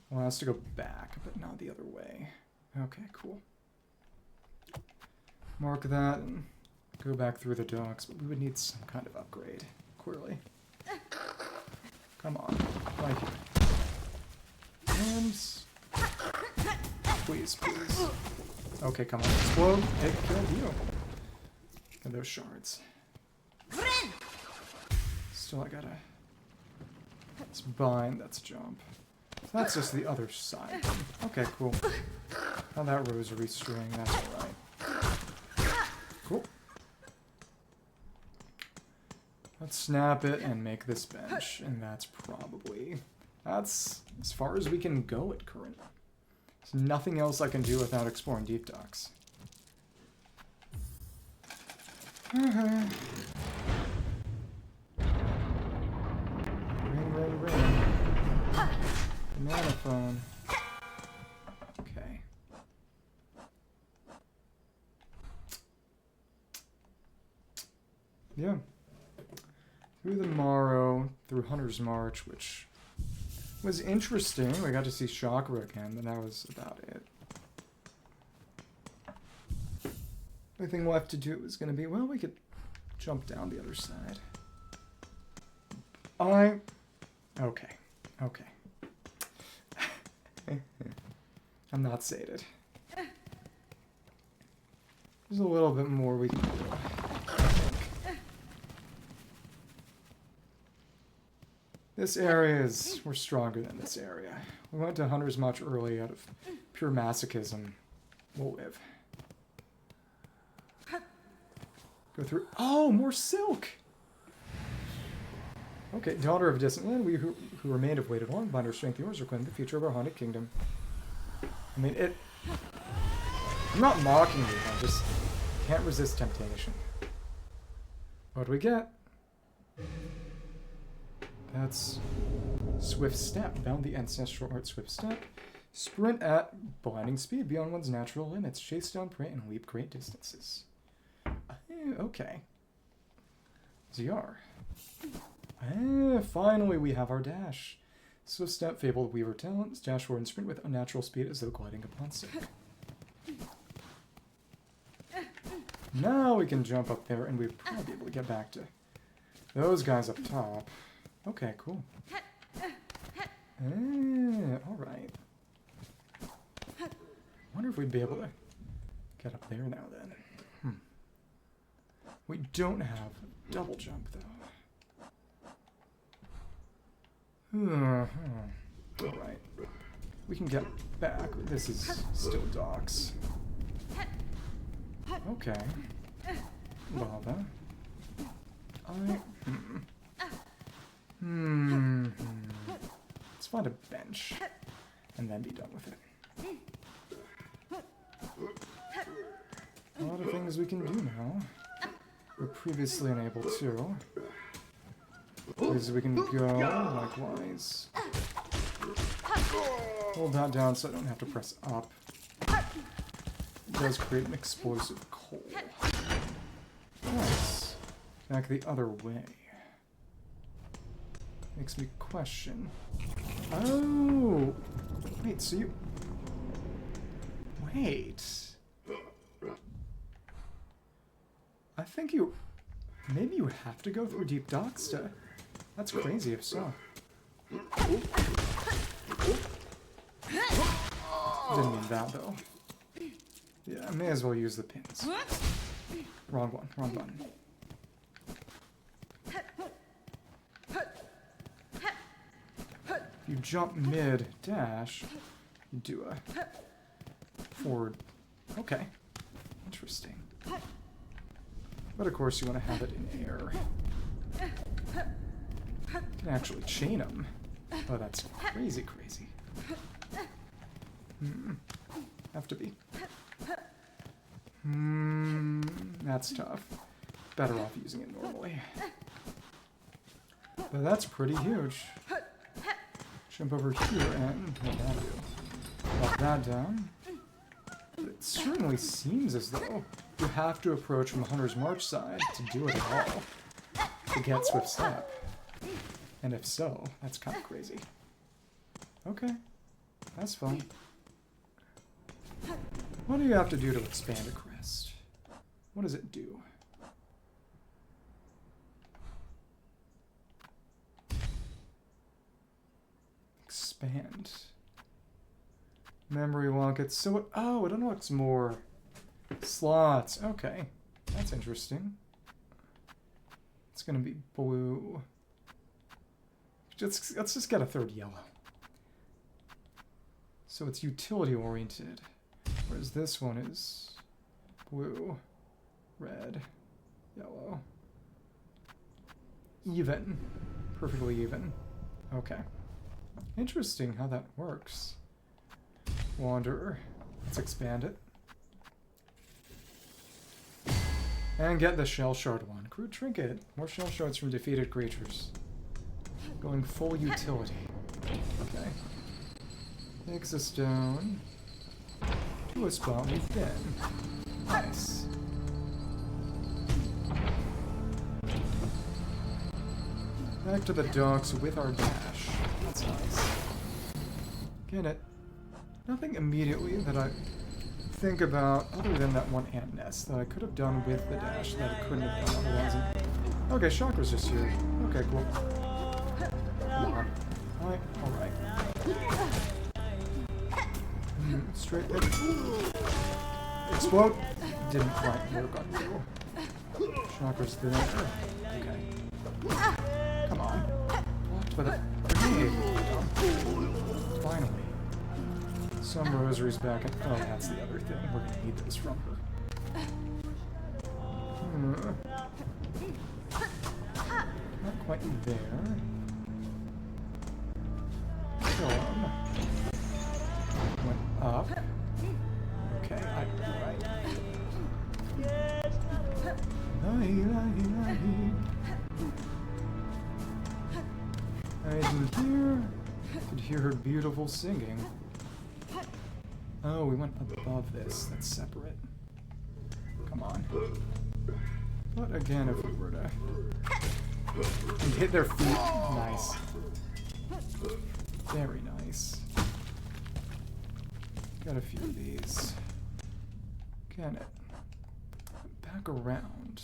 Well, it has to go back, but not the other way. Okay, cool. Mark that and go back through the docks, but we would need some kind of upgrade, clearly. Come on, right here. And please, please. Okay, come on, explode. It killed you. And those shards. Still, I gotta. That's bind. That's jump. So that's just the other side. Okay, cool. Now that rosary string. That's all right. Cool. Let's snap it and make this bench, and that's as far as we can go at current. There's nothing else I can do without exploring deep docks. Ring, ring, ring. Banana phone. Okay. Yeah. Through the Morrow, through Hunter's March, which was interesting. We got to see Chakra again, but that was about it. The only thing left to do was going to be, well, we could jump down the other side. Okay. Okay. I'm not sated. There's a little bit more we can do, I think. This area is... we're stronger than this area. We went to Hunter's much early out of pure masochism. We'll live. Go through... oh, more silk! Okay, daughter of distant land, we who remained have waited long, bind our strength yours, reclaim the future of our haunted kingdom. I mean, I'm not mocking you, I just can't resist temptation. What do we get? That's Swift Step. Bound the ancestral art Swift Step. Sprint at blinding speed beyond one's natural limits. Chase down prey and leap great distances. Okay. ZR. Finally we have our dash. Swift Step, Fabled Weaver Talents, dash forward and sprint with unnatural speed as though gliding upon silk. Now we can jump up there and we'd probably be able to get back to those guys up top. Okay, cool. Alright. Wonder if we'd be able to get up there now then. We don't have double jump though. Alright. We can get back. This is still docks. Okay. Lava. Let's find a bench and then be done with it. A lot of things we can do now. We're previously unable to. Places we can go, likewise. Hold that down so I don't have to press up. It does create an explosive coal. Nice. Back the other way. Makes me question. Oh! Wait, so you... wait. I think you... maybe you have to go through deep docks to... that's crazy if so. Didn't mean that though. Yeah, I may as well use the pins. Wrong one, wrong button. If you jump mid-dash, You do a forward. Okay. Interesting. But of course you want to have it in air. You can actually chain them. Oh, that's crazy, crazy. Have to be. That's tough. Better off using it normally. But that's pretty huge. Jump over here and what that do? Drop that down. It certainly seems as though you have to approach from the Hunter's March side to do it at all. To get Swift Step. And if so, that's kind of crazy. Okay. That's fine. What do you have to do to expand a crest? What does it do? Expand. Memory lockets. So it, oh, it unlocks more slots. Okay. That's interesting. It's gonna be blue. Let's just get a third yellow. So it's utility oriented. Whereas this one is blue, red, yellow. Even. Perfectly even. Okay. Interesting how that works. Wanderer. Let's expand it. And get the shell shard one. Crew trinket. More shell shards from defeated creatures. Going full utility. Okay. Takes us down to a spot we've been. Nice. Back to the docks with our dash. That's nice. Get it. Nothing immediately that I think about other than that one ant nest that I could have done with the dash that I couldn't have done otherwise. Okay, Chakra's just here. Okay, cool. Come on. Alright. Straight there. Explode! Didn't quite work on you. Chakra's there. Okay. Come on. Blocked by the grenade. Finally. Some rosaries back in. Oh, that's the other thing. We're gonna need those from her. Not quite there. Went up. Okay, right. I could hear her beautiful singing. Oh, we went above this. That's separate. Come on. But again, if we were to hit their feet, nice. Very nice. Got a few of these. Can it? Back around.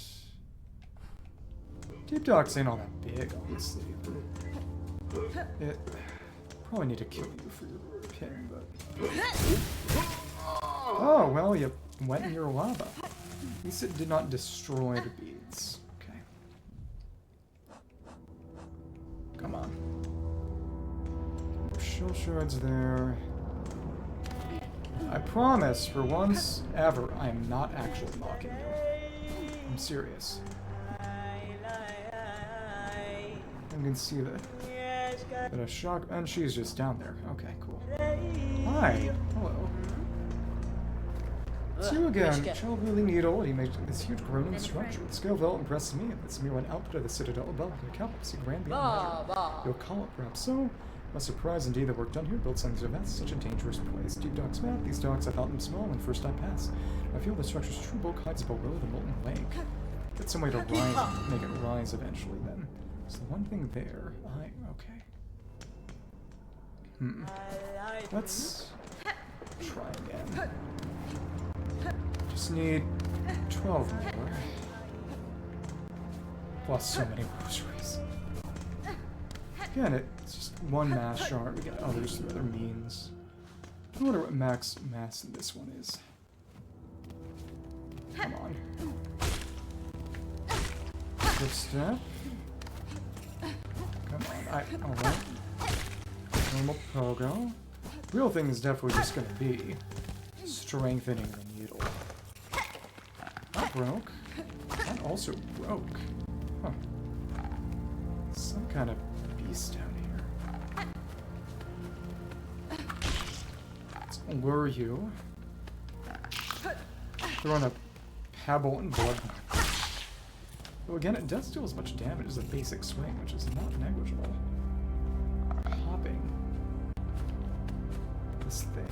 Deep docks ain't all that big, obviously. It probably need to kill you for your pin, but. Oh, well, you went in your lava. At least it did not destroy the beads. Okay. Come on. Shell shards there. I promise, for once ever, I am not actually mocking you. I'm serious. You can see that a shock, and she's just down there. Okay, cool. Hi. Hello. It's you again. Child really needle. He made this huge groaning structure. The scale of it impresses me. It's mere one output of the citadel above. The capacity grand beyond measure. You'll call it perhaps so. A surprise indeed the work done here built something so vast, such a dangerous place. Deep docks map. These docks, I thought them small when first I passed. I feel the structure's true bulk hides below the molten lake. Get some way to rise, make it rise eventually then. So one thing there. Okay. Let's try again. Just need 12 more. Plus so many rosaries. Again, it's just one mass shard. We get others through other means. I wonder what max mass in this one is. Come on. Good step. Come on. Alright. Normal pogo. Real thing is definitely just going to be strengthening the needle. That broke. That also broke. Huh. Some kind of beast down here. Let's lure you. Throw in a pebble and blood. Well, again, it does deal as much damage as a basic swing, which is not negligible. Popping this thing.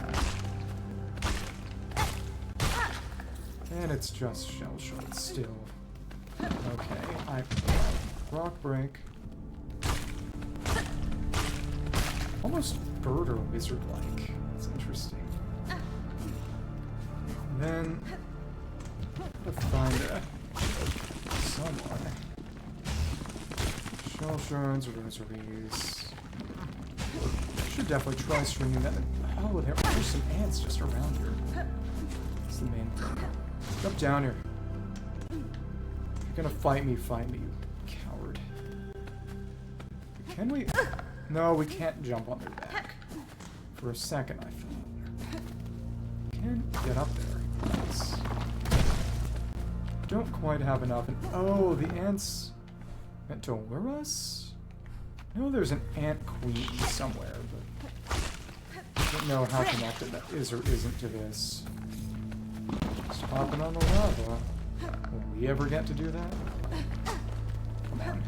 And it's just shell shot still. Okay, rock break. Almost bird or wizard-like. It's interesting. Then gotta find someone. Shell shards, rosaries. Should definitely try stringing that. Oh, there's some ants just around here. That's the main thing. Jump down here. If you're gonna fight me, you coward. Can we? No, we can't jump on their back. For a second, I thought. Can get up there. Nice. Don't quite have enough. Oh, the ants meant to lure us? No, there's an ant queen somewhere, but I don't know how connected that is or isn't to this. Just hopping on the lava. Will we ever get to do that? Come on.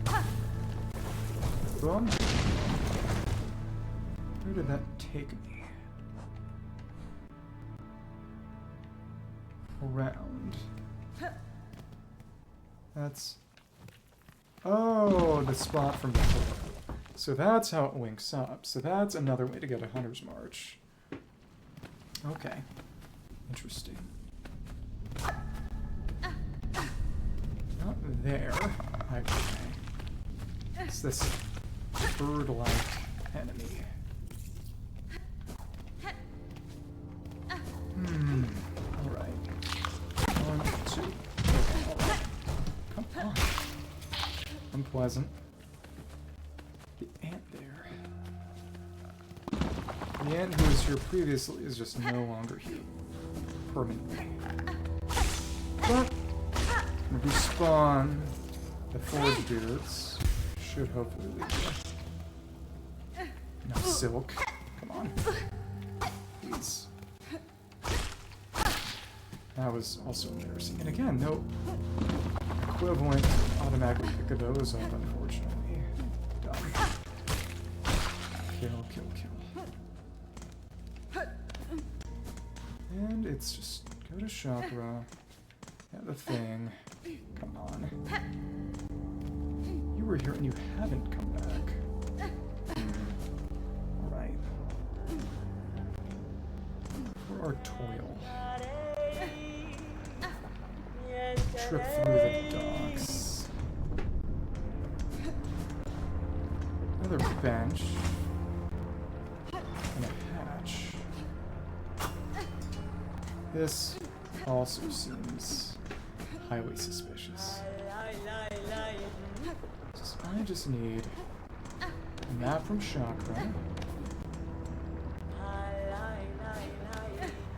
Boom. Where did that take me? Around. That's... Oh, the spot from before. So that's how it links up. So that's another way to get a Hunter's March. Okay. Interesting. Not there. Okay. It's this bird-like enemy. Alright. 1, 2. Alright. Come on. Unpleasant. The ant there. The ant who was here previously is just no longer here. Permanently. But, respawn the forge dudes. Should hopefully lead you. No silk. Come on. Please. That was also embarrassing. And again, no equivalent to automatically pick those up, unfortunately. Done. Kill, kill, kill. And it's just go to chakra. Yeah, the thing. Come on. You were here and you haven't come back. Alright. For our toil. Trip through the docks. Another bench. And a hatch. This also seems highly suspicious. I just need a map from Chakra.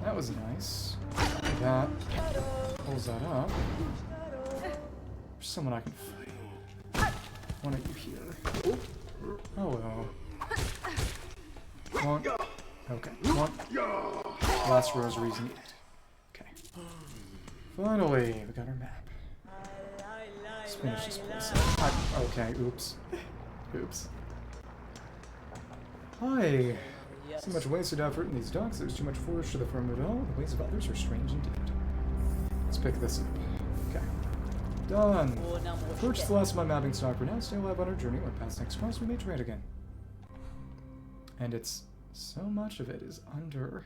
That was nice. That pulls that up. There's someone I can fight. One of you here. Hello. One. Okay. One. Last rosaries needed. Okay. Finally, we got our map. Let's finish this place up. Okay, oops. Oops. Hi. So much wasted effort in these docks. There's too much force to the firm at all. The ways of others are strange indeed. Let's pick this up. Okay. Done. Purchased the last of my mapping stock. We're now stay alive on our journey. When past next cross, we may trade again. And it's so much of it is under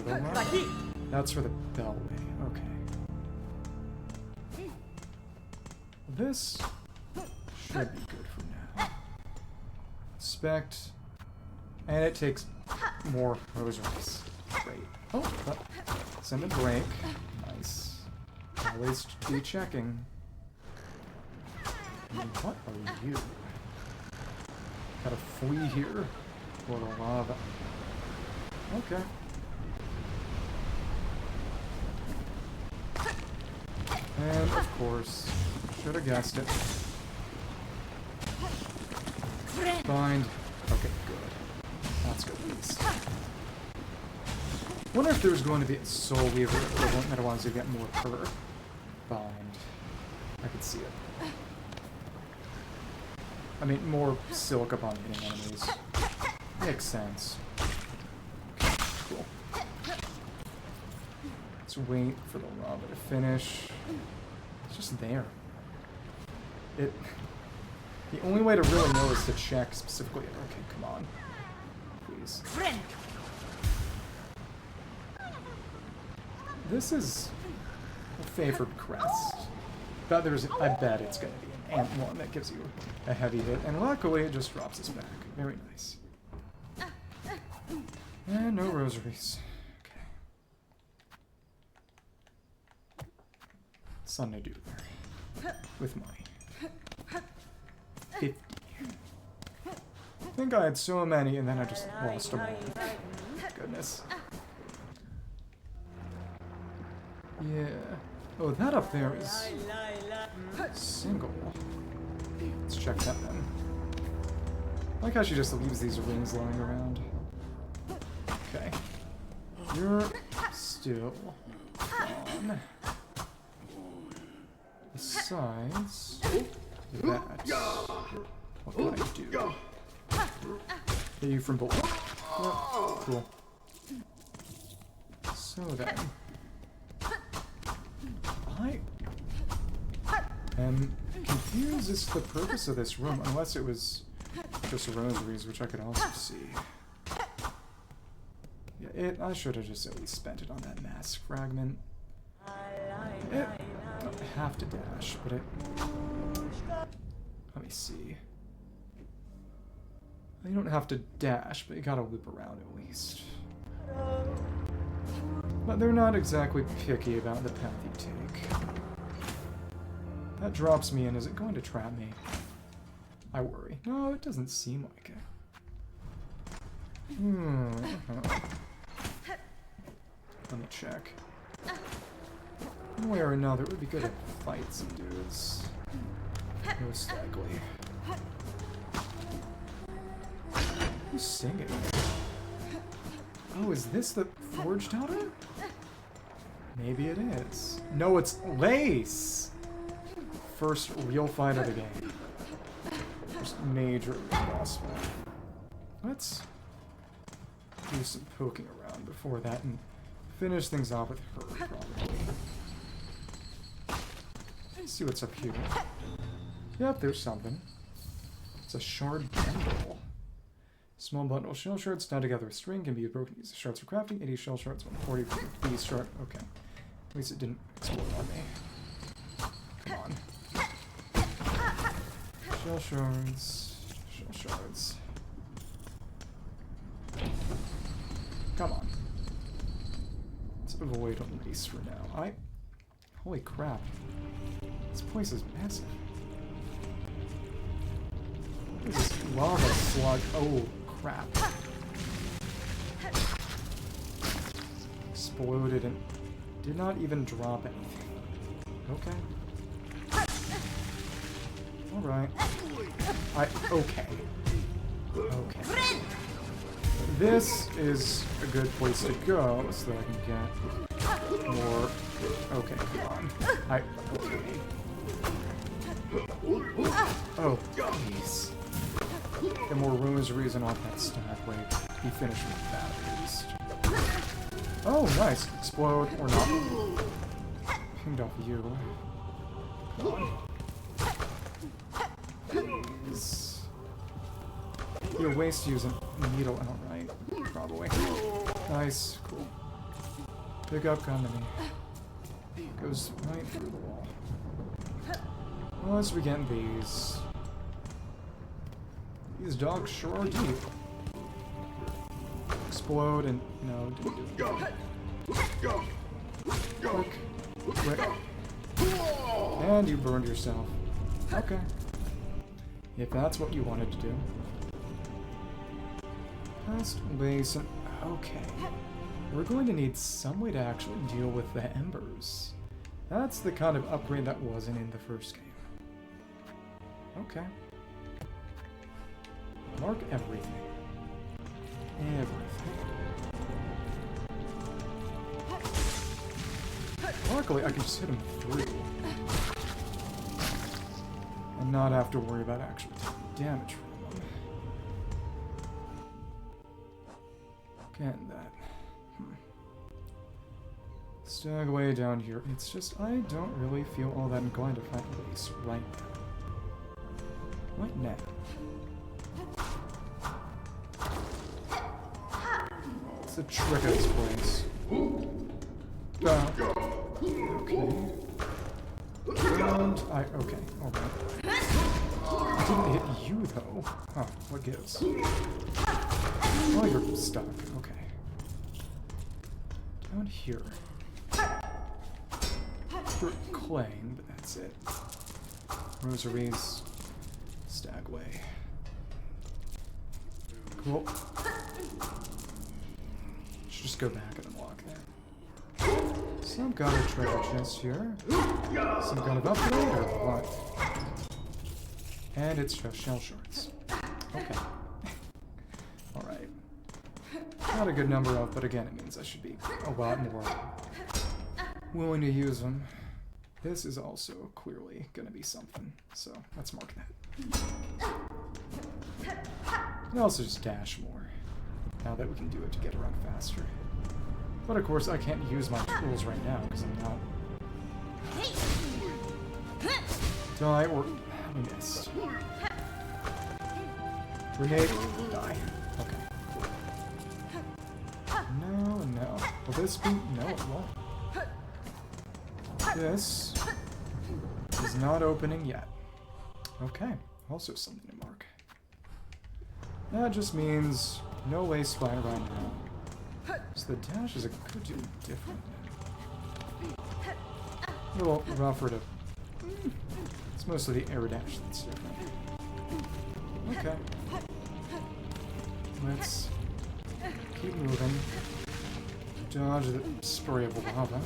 the line. That's for the beltway. Okay. This should be good for now. Inspect. And it takes more rosaries. Great. Oh, send a break. Nice. Always be checking. And what are you? Gotta flee here. For the lava. Okay. And, of course, should have guessed it. Bind. Okay, good. That's good, at least. Wonder if there's going to be a Soul Weaver equivalent that allows you to get more per bind. I could see it. I mean, more silk upon hitting enemies. Makes sense. Okay, cool. Let's wait for the lava to finish. It's just there. The only way to really know is to check specifically. Okay, come on. Please. This is a favored crest. But I bet it's going to be an ant one that gives you a heavy hit. And luckily, it just drops us back. Very nice. And no rosaries. Okay. Something to do there. With money. 50. I think I had so many, and then I just lost them all. Goodness. Yeah. Oh, that up there is single. Let's check that then. I like how she just leaves these rings lying around. Okay. You're still on. Besides that, what can I do? Hit you from below. Yep, cool. So then, I am confused as to the purpose of this room, unless it was just rosaries, which I could also see. Yeah, I should have just at least spent it on that mask fragment. I don't have to dash, but it... Let me see. You don't have to dash, but you gotta loop around at least. But they're not exactly picky about the path you take. That drops me in. Is it going to trap me? I worry. No, it doesn't seem like it. Let me check. One way or another, it would be good to fight some dudes. Most likely. Who's singing? Oh, is this the forged outer? Maybe it is. No, it's Lace! First real fight of the game. First major boss fight. Let's do some poking around before that and finish things off with her, probably. Let's see what's up here. Yep, there's something. It's a shard bundle. Small bundle. Shell shards tied together with string can be broken. Use shards for crafting. 80 shell shards, 140 for these shard. Okay. At least it didn't explode on me. Come on. Shell shards. Shell shards. Come on. Let's avoid Lace for now. Holy crap. This place is massive. What is this lava slug? Oh, crap. Exploded and did not even drop anything. Okay. Alright. Okay. Okay. This is a good place to go so that I can get more... Okay, come on. Okay. Oh, please. Get more rosaries and off that stack. Wait, be finished with that at least. Oh, nice. Explode or not. Pinged off you. Please. You'll waste using needle out, right? Probably. Nice, cool. Pick up company. Goes right through the wall. Unless we get these. These dogs sure are deep. Explode and no, didn't do it. Quick. And you burned yourself. Okay. If that's what you wanted to do. Past basin. Okay. We're going to need some way to actually deal with the embers. That's the kind of upgrade that wasn't in the first game. Okay. Mark everything. Everything. Luckily, I can just hit him through. And not have to worry about actually taking damage from him. Getting that. Stagway down here. It's just, I don't really feel all that inclined to find a base right now. Right now. It's a trick of this place. Okay. And okay, alright. I didn't hit you though. Huh, what gives? Oh, you're stuck. Okay. Down here. For Clang, but that's it. Rosaries. Stagway. Cool. Should just go back and unlock that. Some kind of treasure chest here. Some kind of upgrade or what? And it's just shell shards. Okay. Alright. Not a good number of, but again, it means I should be a lot more willing to use them. This is also clearly going to be something, so let's mark that. And also just dash more, now that we can do it to get around faster. But of course, I can't use my tools right now, because I'm not... Die or... I missed. Grenade, die. Okay. No, no. Will this be... No, it won't. This is not opening yet. Okay, also something to mark. That just means no waste fire right now. So the dash is a good deal different. A little rougher to... It's mostly the air dash that's different. Okay. Let's keep moving. Dodge the spray of lava.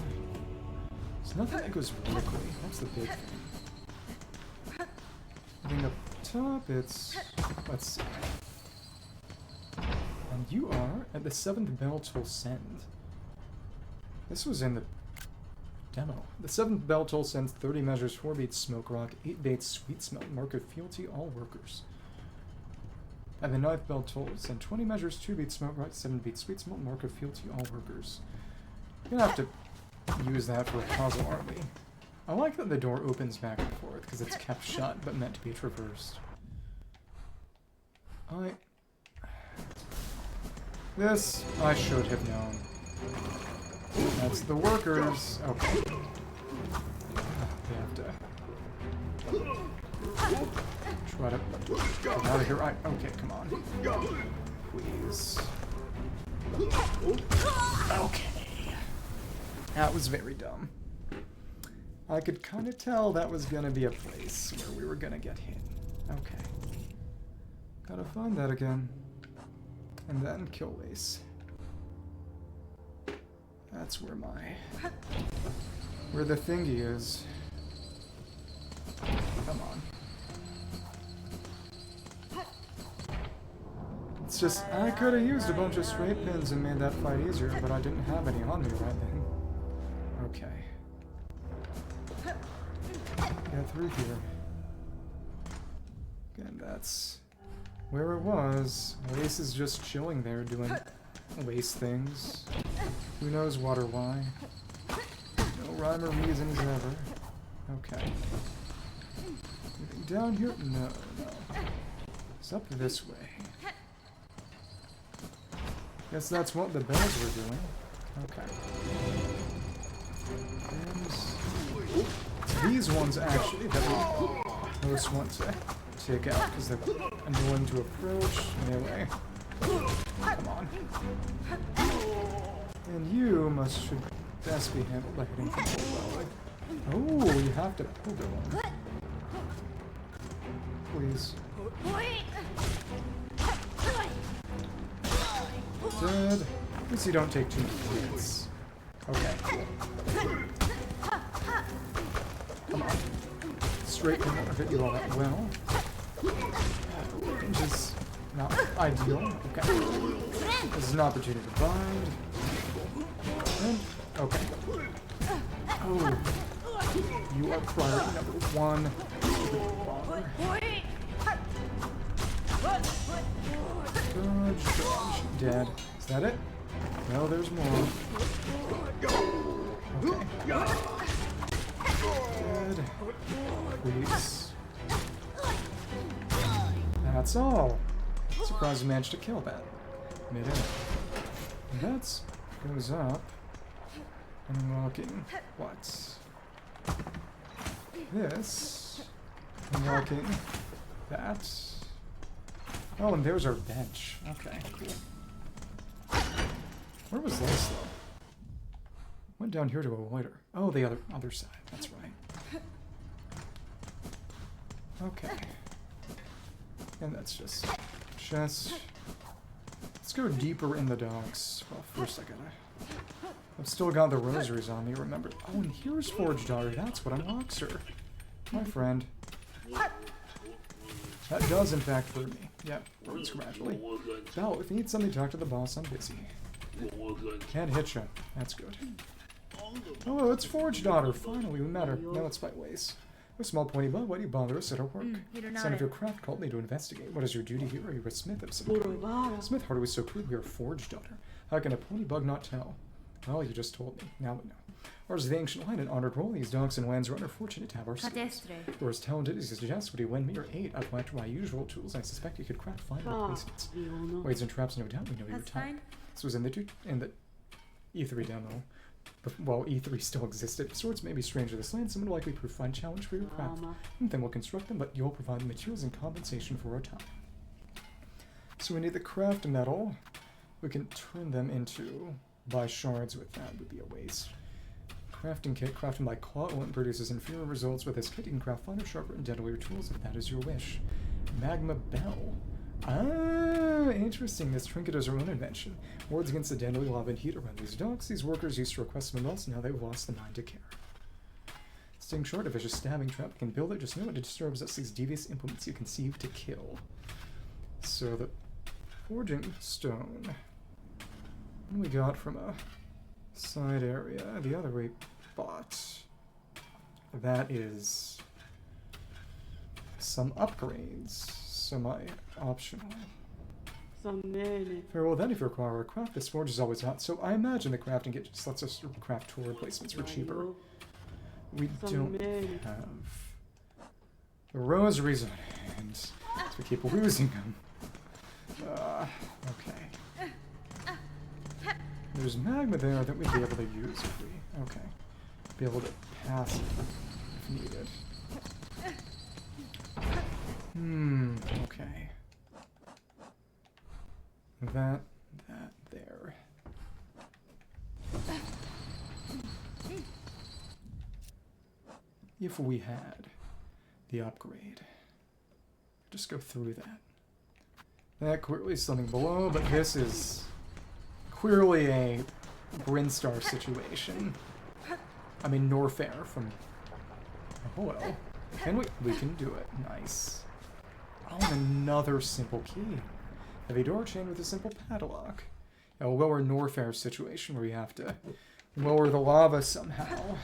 There's nothing that goes vertically. That's the big thing. Getting up top, it's... Let's see. And you are at the 7th bell toll send. This was in the demo. The 7th bell toll sends 30 measures, 4 beats smoke rock, 8 baits sweet smell, mark of fealty all workers. And the 9th bell toll send 20 measures, 2 beats smoke rock, 7 beats sweet smell, mark of fealty all workers. You're gonna have to use that for a puzzle, aren't we? I like that the door opens back and forth because it's kept shut but meant to be traversed. This I should have known. That's the workers. Okay. We have to try to get out of here. Okay, come on. Please. Okay. That was very dumb. I could kind of tell that was gonna be a place where we were gonna get hit. Okay. Gotta find that again. And then kill Ace. That's where where the thingy is. Come on. It's just, I could have used a bunch of straight pins and made that fight easier, but I didn't have any on me right then. Okay. Get through here. Again, that's where it was. Ace is just chilling there doing waste things. Who knows what or why. No rhyme or reasons ever. Okay. Anything down here? No, no. It's up this way. Guess that's what the bells were doing. Okay. And these ones actually that we most want to take out because they're annoying to approach. Anyway. Come on. And you should best be handled by hitting from below. Oh, you have to pogo one. Please. Dead. At least you don't take too many hits. Okay, cool. Come on. Straight in there, hit you all that well. Range is not ideal. Okay. This is an opportunity to bind. And, okay. Oh. You are priority number 1. Dodge, dodge. Dead. Is that it? No, there's more. Okay. Dead. Please. That's all. Surprised you managed to kill that. Mid-air. That goes up. Unlocking what? This. Unlocking that. Oh, and there's our bench. Okay, cool. Where was this, though? Went down here to avoid her. Oh, the other side. That's right. Okay. And that's just chest. Let's go deeper in the docks. Well, first I gotta... I've still got the rosaries on me, remember. Oh, and here's Forge Daughter. That's what unlocks her. My friend. That does, in fact, hurt me. Yeah, works gradually. Bell, if you need something, talk to the boss. I'm busy. Can't hit you. That's good. Oh, it's Forge Daughter. Finally, we met her. Now let's fight ways. A small pointy bug, why do you bother us at our work? Son of your craft called me to investigate. What is your duty here? Are you a smith of some kind? Smith hardly was so crude. We are Forge Daughter. How can a pony bug not tell? Well, you just told me. Now we know. Ours is the ancient line and honored role. These dogs and lands are fortunate to have our skills. You're as talented as you suggest. Would you lend me your aid? I've collected my usual tools. I suspect you could craft fine replacements. Weights and traps, no doubt. We know your type. This was in the E3 demo. While E3 still existed, swords may be strange to this land. Some would likely prove fine challenge for your craft. And then we'll construct them, but you'll provide the materials in compensation for our time. So we need the craft metal. We can turn them into buy shards with that would be a waste. Crafting kit crafted by Claw produces inferior results. With this kit, you can craft finer, sharper, and deadlier tools if that is your wish. Magma Bell. Ah, interesting. This trinket is our own invention. Wards against the deadly lava and heat around these docks. These workers used to request them else, now they've lost the mind to care. Sting short, a vicious stabbing trap. You can build it, just know it disturbs us. These devious implements you conceive to kill. So the forging stone. What we got from a side area, the other we bought. That is some upgrades. Semi-optional. Very well then, if you require a craft, this forge is always hot, so I imagine the crafting kit just lets us craft tool replacements for cheaper. We don't have the rosaries on hand, so we keep losing them. Okay. There's magma there that we'd be able to use if we... Okay. Be able to pass it if needed. Okay. That there. If we had the upgrade, just go through that. That clearly is something below, but this is clearly a Brinstar situation. I mean, Norfair from... Oh, hello. Can we can do it. Nice. Oh, and another simple key. Heavy door chain with a simple padlock. A lower Norfair situation where you have to lower the lava somehow.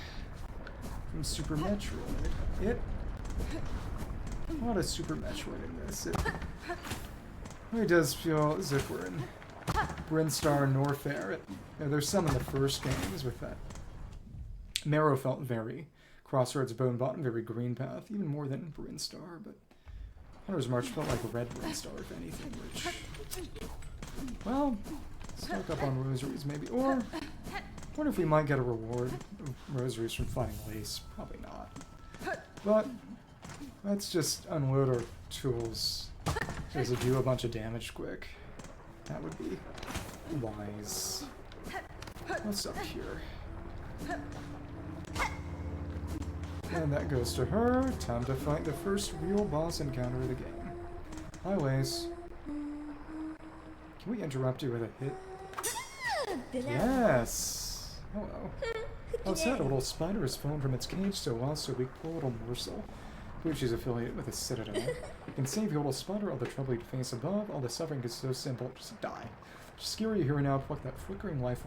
From Super Metroid. A lot of Super Metroid in this. It really does feel as if we're in Brinstar and Norfair. There's some in the first games with that. Marrow felt very Crossroads Bone Bottom, very Green Path, even more than Brinstar, but Hunter's March felt like Red Brinstar, if anything, which... Well, stock up on rosaries, maybe. Or, I wonder if we might get a reward of rosaries from fighting Lace. Probably not. But, let's just unload our tools to do a bunch of damage quick. That would be wise. What's up here? And that goes to her. Time to fight the first real boss encounter of the game. Highways. Can we interrupt you with a hit? Yes! Hello. Outside, a little spider has fallen from its cage, so also we pull a little morsel. I believe she's affiliated with a citadel. You can save your little spider, all the trouble you'd face above, all the suffering is so simple, just die. Just scary here and now, pluck that flickering light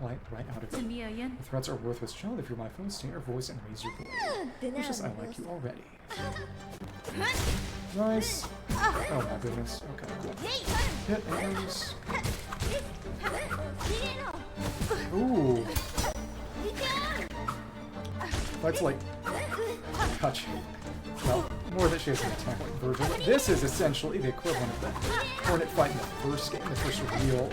right out of it. The threats are worthless, child. If you're my foe, stay your voice and raise your blade. It's just I like you already. Nice. Oh my goodness. Okay, cool. Hit arrows. Ooh. That's like touch. Well, more that she has an attack like Virgil, but this is essentially the equivalent of the Hornet fight in the first game, the first real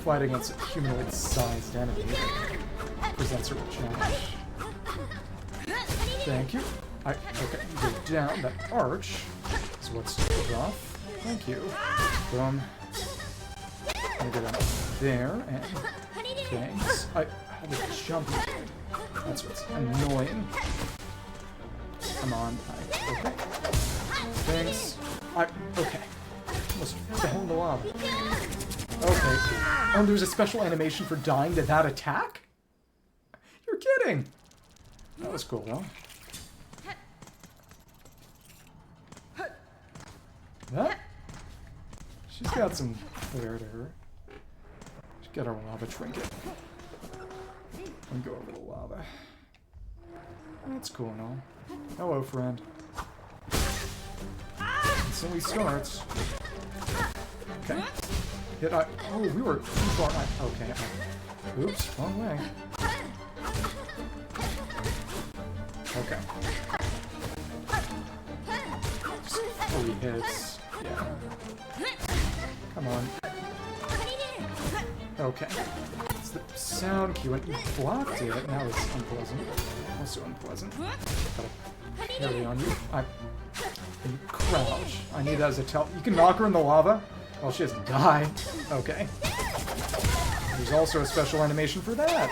fight against a humanoid-sized enemy that presents her with challenge. Thank you. Okay, you go down. That arch is what's rough. Thank you. Boom. I'm gonna go down there, and thanks. I had to jump. That's what's annoying. Come on. Okay. Thanks. Okay. Almost fell in the lava. Okay. Oh, there's a special animation for dying to that attack? You're kidding! That was cool, though. That? She's got some flair to her. She's got her lava trinket. And go over the lava. That's cool and all. Hello, friend. And so he starts. Okay. Hit I. Oh, we were too far. Okay. Oops, wrong way. Okay. Just 3 hits. Yeah. Come on. Okay. It's the sound cue, and you blocked it. Now it's unpleasant. Also unpleasant. Gotta carry on you. And you crouch. I need that as a tell. You can knock her in the lava. Well, she doesn't die. Okay. There's also a special animation for that.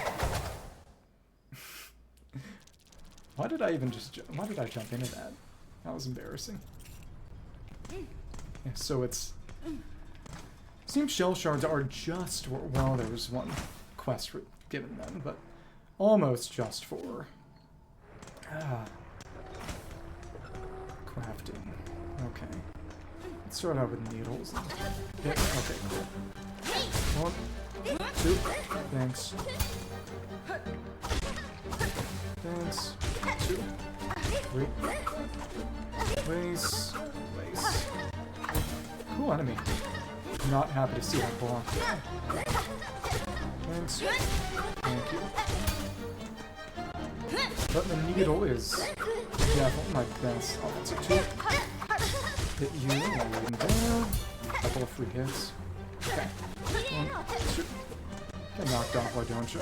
Why did I even why did I jump into that? That was embarrassing. Yeah, so it's... Seems shell shards are just... Well, there was one quest given them, but almost just for... crafting. Okay. Let's start out with needles. Yeah, okay, cool. 1, 2, thanks. Thanks. 2, 3. Place. Cool enemy. Not happy to see that block there. Thanks. Thank you. But the needle is definitely my best. Oh, that's a 2. Hit you while you're in there. A couple of free hits. Okay. 1, 2. Get knocked off, why don't you?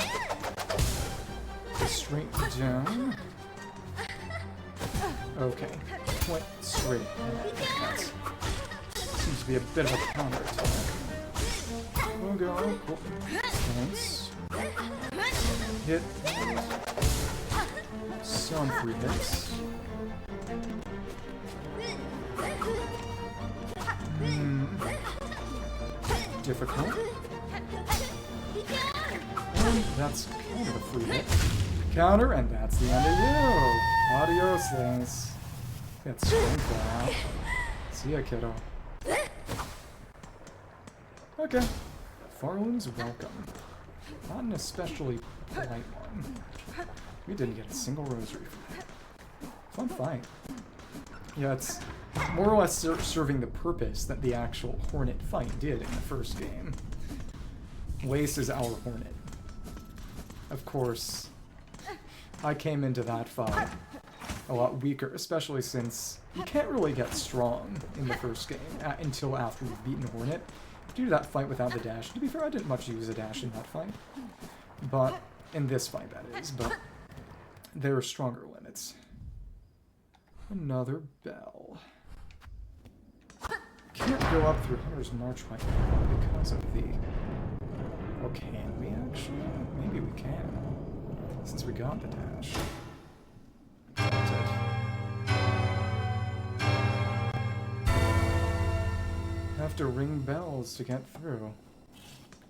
Straight down. Okay. Went straight. That seems to be a bit of a counter attack. Pogo. Cool. Thanks. Hit. Some free hits. Difficult. And that's kind of a free hit. Counter, and that's the end of you. Adios, things. Get strength out. See ya, kiddo. Okay. Pharloom's welcome. Not an especially polite one. We didn't get a single rosary from that. Fun fight. Yeah, it's more or less serving the purpose that the actual Hornet fight did in the first game. Lace is our Hornet. Of course, I came into that fight a lot weaker, especially since you can't really get strong in the first game until after you've beaten Hornet. Due to that fight without the dash. To be fair, I didn't much use a dash in that fight. But, in this fight that is, but there are stronger limits. Another bell. Can't go up through Hunter's March right now because of the... Or can we actually? Maybe we can. Since we got the dash. That's it. Have to ring bells to get through.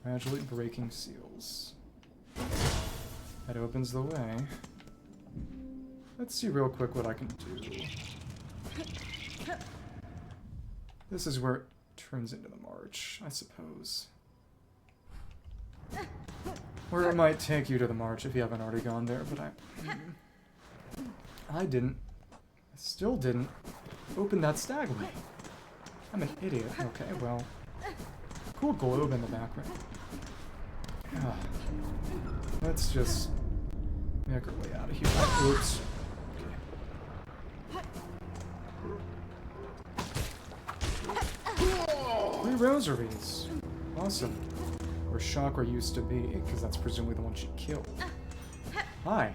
Gradually breaking seals. That opens the way. Let's see real quick what I can do. This is where it turns into the march, I suppose. Or it might take you to the march if you haven't already gone there, but I didn't. I still didn't open that stagway. I'm an idiot. Okay, well. Cool globe in the background. Let's just make our way out of here. Oops. Okay. 3 rosaries. Awesome. Where Chakra used to be, because that's presumably the one she killed. Hi.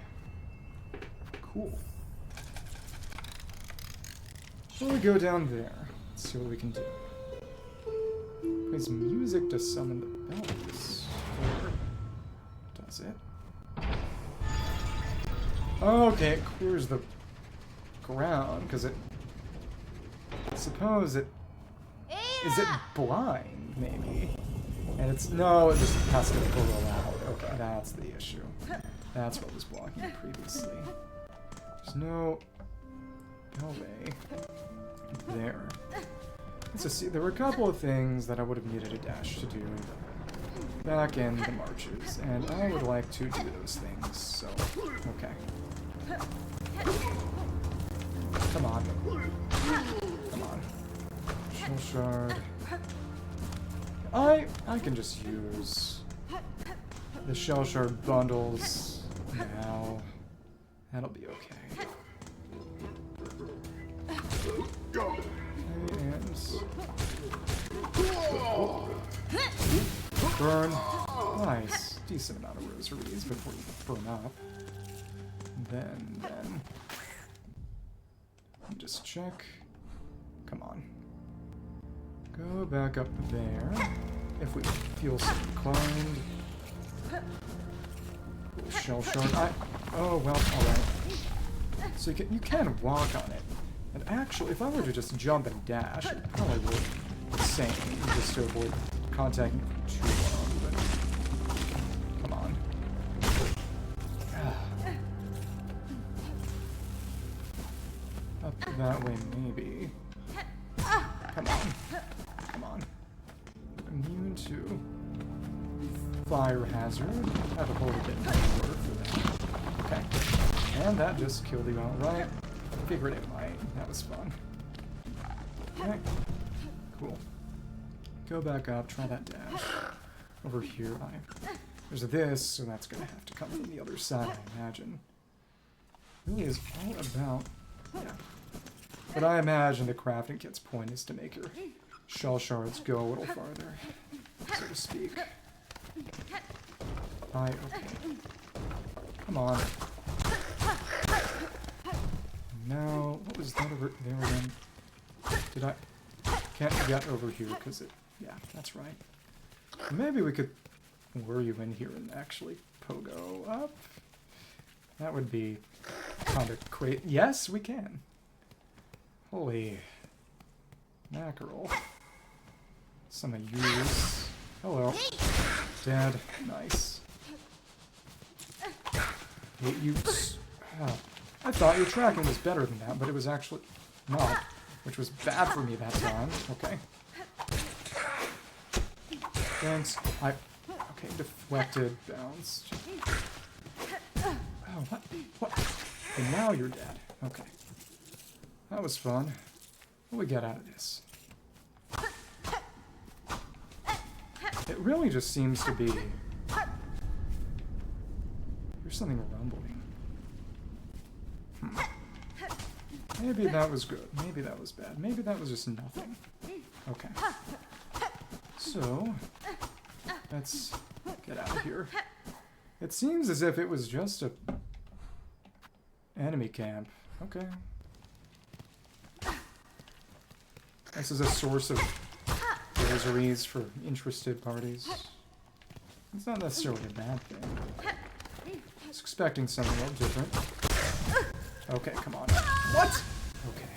Cool. So we go down there. Let's see what we can do. Plays music to summon the bells. Or does it? Okay, it clears the ground, because it... I suppose it... Is it blind, maybe? And it's... No, it just has to burrow out. Okay, that's the issue. That's what was blocking it previously. There's no way there. Let's just see. There were a couple of things that I would have needed a dash to do back in the marches, and I would like to do those things, so... Okay. Come on. Come on. Shell shard. I can just use the shell shard bundles now. That'll be okay. And burn. Nice. Decent amount of rosaries before you burn up. Then just check. Come on. Go back up there. If we feel so inclined. Shell shard. Oh well. All right. So you can walk on it. And actually, if I were to just jump and dash, it probably would the same, just to avoid contacting for too long, but... Come on. Up that way, maybe. Come on. Come on. Immune to fire hazard. I have a whole bit more for that. Okay. And that just killed him outright. Figured it might. That was fun. Okay. Cool. Go back up. Try that dash. Over here, there's this, so that's gonna have to come from the other side, I imagine. Really is all about... Yeah. But I imagine the crafting kit's point is to make your shell shards go a little farther, so to speak. Okay. Come on. Now, what was that over there again? Did I... Can't get over here, because it... Yeah, that's right. Maybe we could lure you in here and actually pogo up? That would be kind of crazy. Yes, we can. Holy mackerel. Some of yours. Hello. Dead. Nice. Hate you. I thought your tracking was better than that, but it was actually not, which was bad for me that time. Okay. Thanks. Okay, deflected, bounced. Oh, what? What? And now you're dead. Okay. That was fun. What do we get out of this? It really just seems to be... There's something rumbling. Maybe that was good. Maybe that was bad. Maybe that was just nothing. Okay. So, let's get out of here. It seems as if it was just a enemy camp. Okay. This is a source of rosaries for interested parties. It's not necessarily a bad thing. I was expecting something a little different. Okay, come on. What? Okay.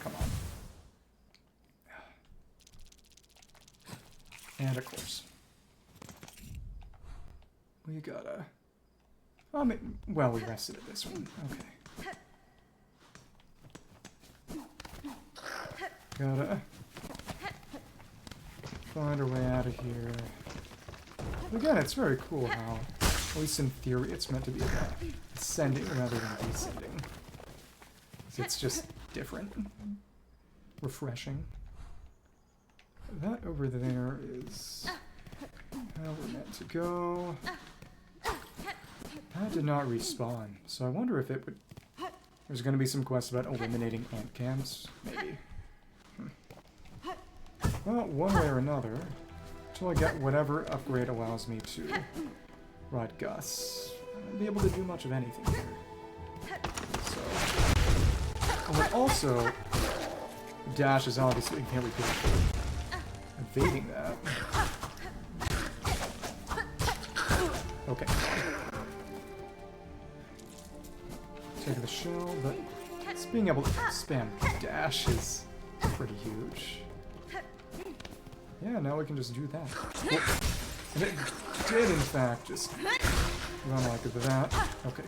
Come on. And of course. We gotta... I mean, well, we rested at this one. Okay. Gotta find our way out of here. But again, it's very cool how, at least in theory, it's meant to be about ascending rather than descending. It's just different. Refreshing. That over there is how we're meant to go. That did not respawn, so I wonder if it would... There's going to be some quest about eliminating ant camps, maybe. Well, one way or another, until I get whatever upgrade allows me to ride Gus, I won't be able to do much of anything here. So... And then also, dash is obviously very good for evading that. Okay. Take the shell, but just being able to spam dash is pretty huge. Yeah, now we can just do that. And it did, in fact, just run like that. Okay.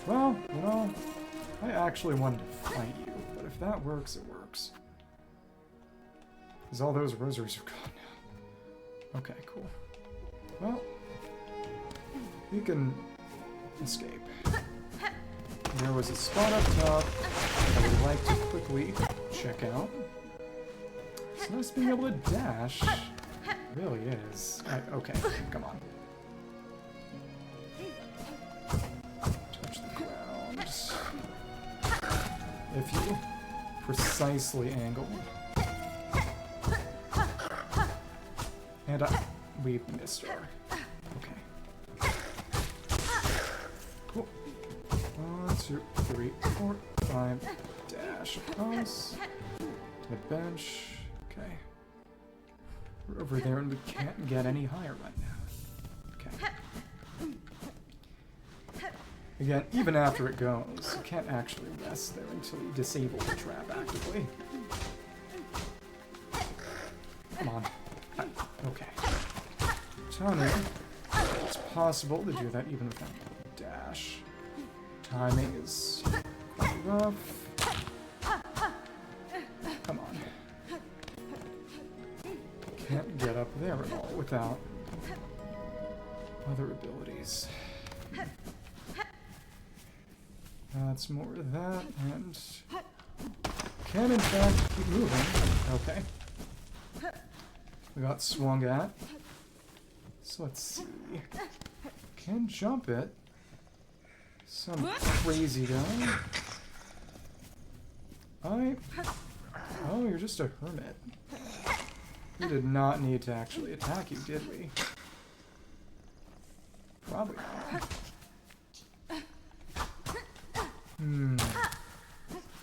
Well, you know, I actually wanted to fight you, but if that works, it works. Because all those rosaries are gone now. Okay, cool. Well, you can escape. There was a spot up top I would like to quickly check out. It's nice being able to dash. It really is. Okay, come on. Touch the ground. If you precisely angle. And we missed our... Okay. Cool. 1, 2, 3, 4, 5. Dash across. To the bench. Okay. We're over there and we can't get any higher right now. Okay. Again, even after it goes, you can't actually rest there until you disable the trap actively. Come on. Okay. Tell me it's possible to do that even without dash. Timing is quite rough. Come on. Can't get up there at all without other abilities. That's more of that, and can in fact keep moving. Okay. We got swung at. So let's see. Can jump it. Some crazy guy. Oh, you're just a hermit. We did not need to actually attack you, did we? Probably not.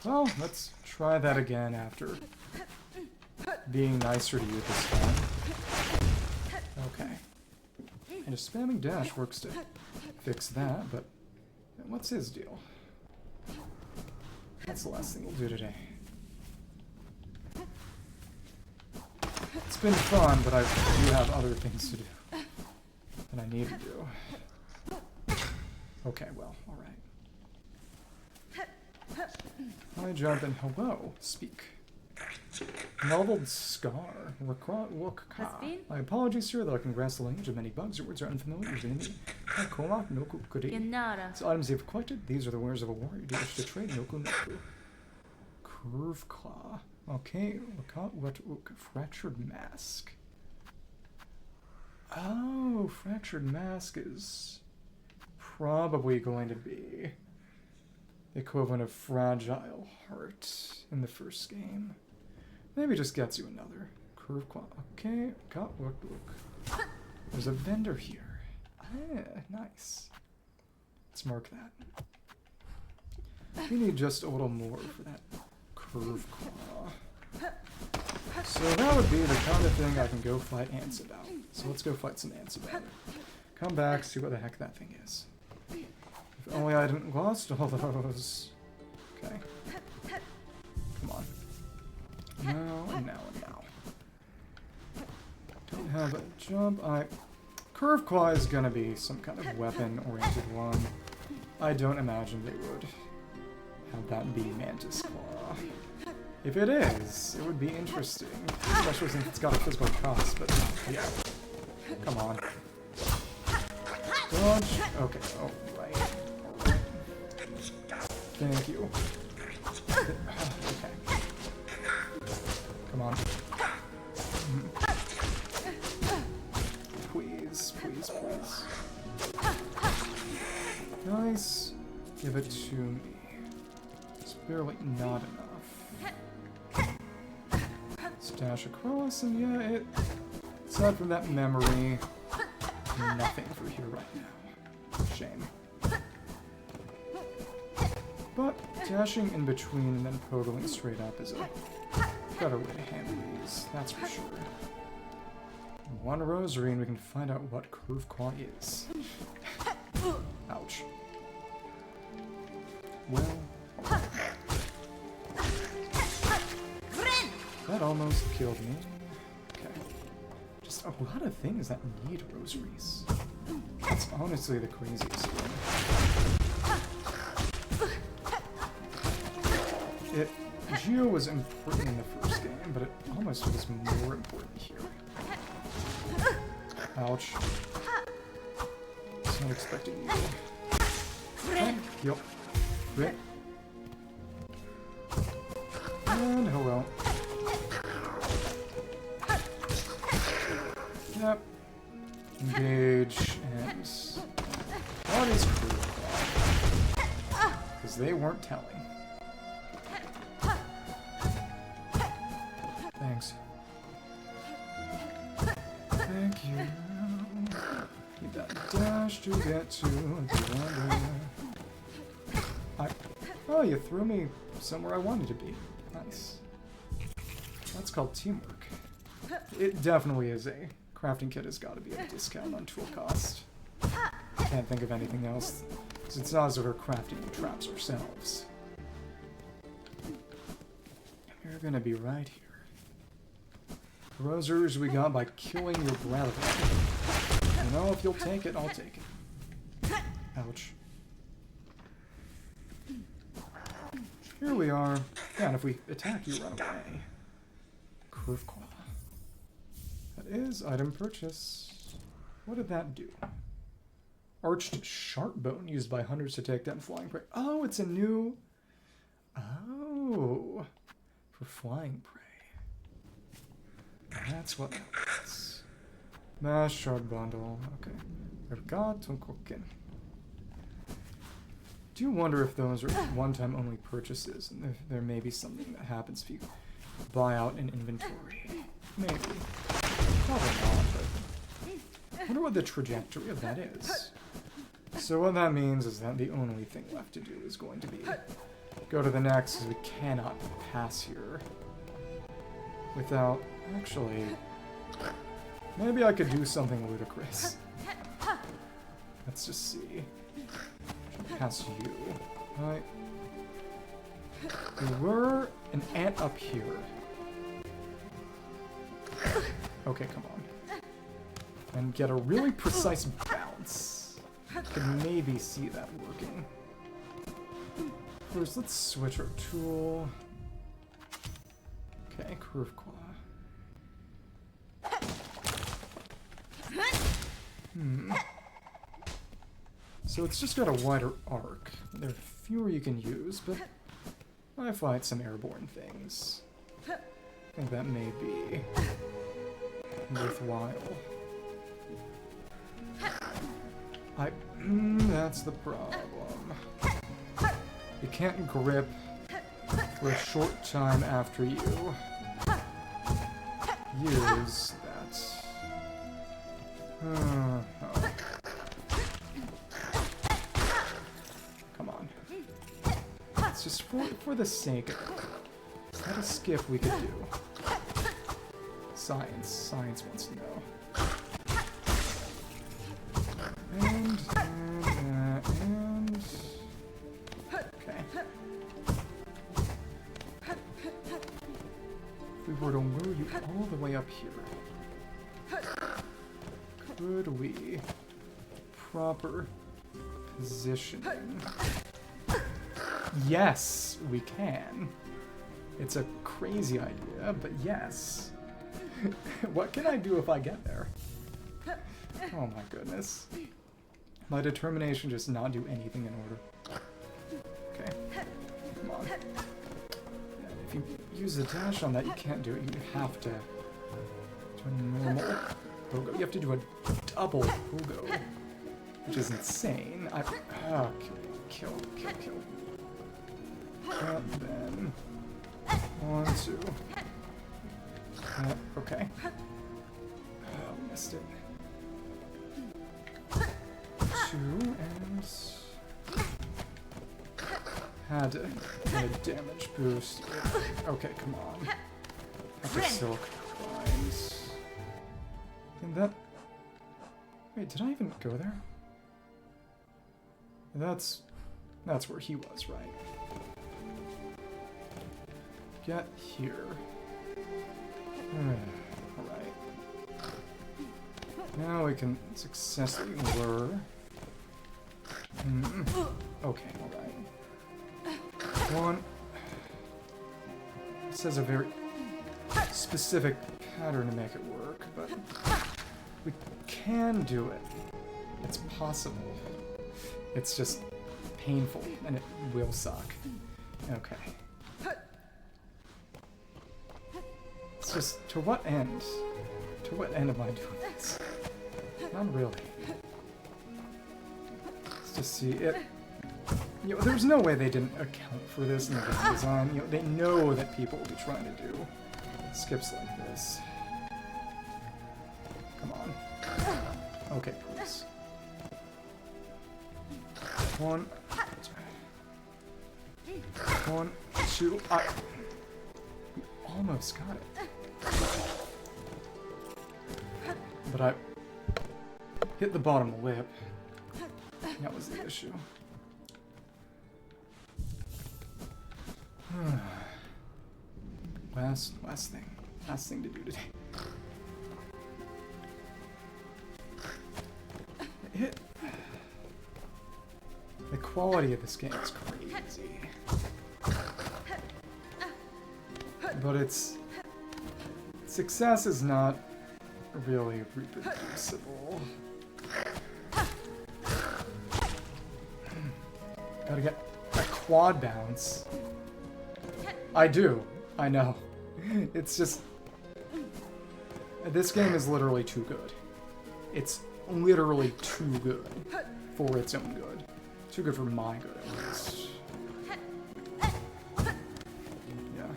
Well, let's try that again after being nicer to you this time. Okay. And just spamming dash works to fix that, but what's his deal? That's the last thing we'll do today. It's been fun, but I do have other things to do that I need to do. Okay, well, alright. I jump in. Hello, speak. Noveled scar. My apologies, sir, though I can grasp the language of many bugs. Your words are unfamiliar to me. These items you've collected, these are the wares of a warrior. Do you wish to trade? Noku Noku. Curve claw. Okay, fractured mask. Oh, fractured mask is probably going to be the equivalent of fragile heart in the first game. Maybe just gets you another. Curve claw. Okay, look. There's a vendor here. Ah, nice. Let's mark that. We need just a little more for that curve claw. So that would be the kind of thing I can go fight ants about. So let's go fight some ants about it. Come back, see what the heck that thing is. If only I didn't lost all those. Okay. Come on. Now, and now, and now. Don't have a jump. Curve Claw is gonna be some kind of weapon-oriented one. I don't imagine they would have that be Mantis Claw. If it is, it would be interesting, especially since it's got a physical cost, but yeah. Come on. Dodge. Okay, alright. Thank you. Okay. Come on. Please, please, please. Nice. Give it to me. It's barely not enough. Stash across, and yeah, it... Aside from that memory, nothing for here right now. Shame. But dashing in between and then pogoing straight up is a better way to handle these, that's for sure. One rosary and we can find out what Curve Claw is. Ouch. Well... That almost killed me. Okay. Just a lot of things that need rosaries. That's honestly the craziest thing. Geo was important in the first game, but it almost was more important here. Ouch. Was not expecting you. Yup. Rip. And hello. Yep. Engage and... What is Curve Claw? Because they weren't telling. Thanks. Thank you. Need that dash to get to the end. Oh, you threw me somewhere I wanted to be. Nice. That's called teamwork. It definitely is a... Crafting kit has got to be a discount on tool cost. Can't think of anything else, since it's not as if we're crafting the traps ourselves. You're gonna be right here. Rosaries we got by killing your brother. You know, if you'll take it, I'll take it. Ouch. Here we are. Yeah, and if we attack, you run away. Curve Claw. That is item purchase. What did that do? Arched sharp bone used by hunters to take down flying prey. Oh, it's a new... Oh. For flying prey. That's what that is. Mass shard bundle. Okay. Verdant cooking. Do you wonder if those are one-time only purchases, and if there may be something that happens if you buy out an inventory? Maybe. Probably not, but I wonder what the trajectory of that is. So what that means is that the only thing left to do is going to be go to the next, because we cannot pass here without... Actually, maybe I could do something ludicrous. Let's just see. Pass you. Right. We were an ant up here. Okay, come on. And get a really precise bounce. Could maybe see that working. First, let's switch our tool. Okay, Curve Claw. So it's just got a wider arc. There are fewer you can use, but I fight some airborne things. I think that may be worthwhile. That's the problem. You can't grip for a short time after you use that. Oh. Come on. It's just for the sake of it. Is that a skiff we could do? Science wants to know. And... Okay. If we were to lure you all the way up here... could we proper positioning? Yes, we can. It's a crazy idea, but yes. What can I do if I get there? Oh my goodness. My determination just not do anything in order. Okay. Come on. Yeah, if you use the dash on that, you can't do it. You have to do a normal pogo. You have to do a double pogo, which is insane. Oh, kill. And then 1, 2. Okay. Oh, missed it. 2 and had a damage boost. Okay, come on. After silk vines. And that. Wait, did I even go there? That's where he was, right? Get here. Alright. Now we can successfully lure. Okay, alright. 1. This has a very specific pattern to make it work, but we can do it. It's possible. It's just painful, and it will suck. Okay. It's just, to what end? To what end am I doing this? Not really. Let's just see it. You know, there's no way they didn't account for this in the game design. You know, they know that people will be trying to do skips like this. Come on. Okay, please. 1, 2. We almost got it. But I hit the bottom lip. That was the issue. Last thing to do today. The quality of this game is crazy. But its success is not really reproducible. Gotta get a quad bounce. I do. I know. It's just... This game is literally too good. It's literally too good for its own good. Too good for my good, at least. Yeah.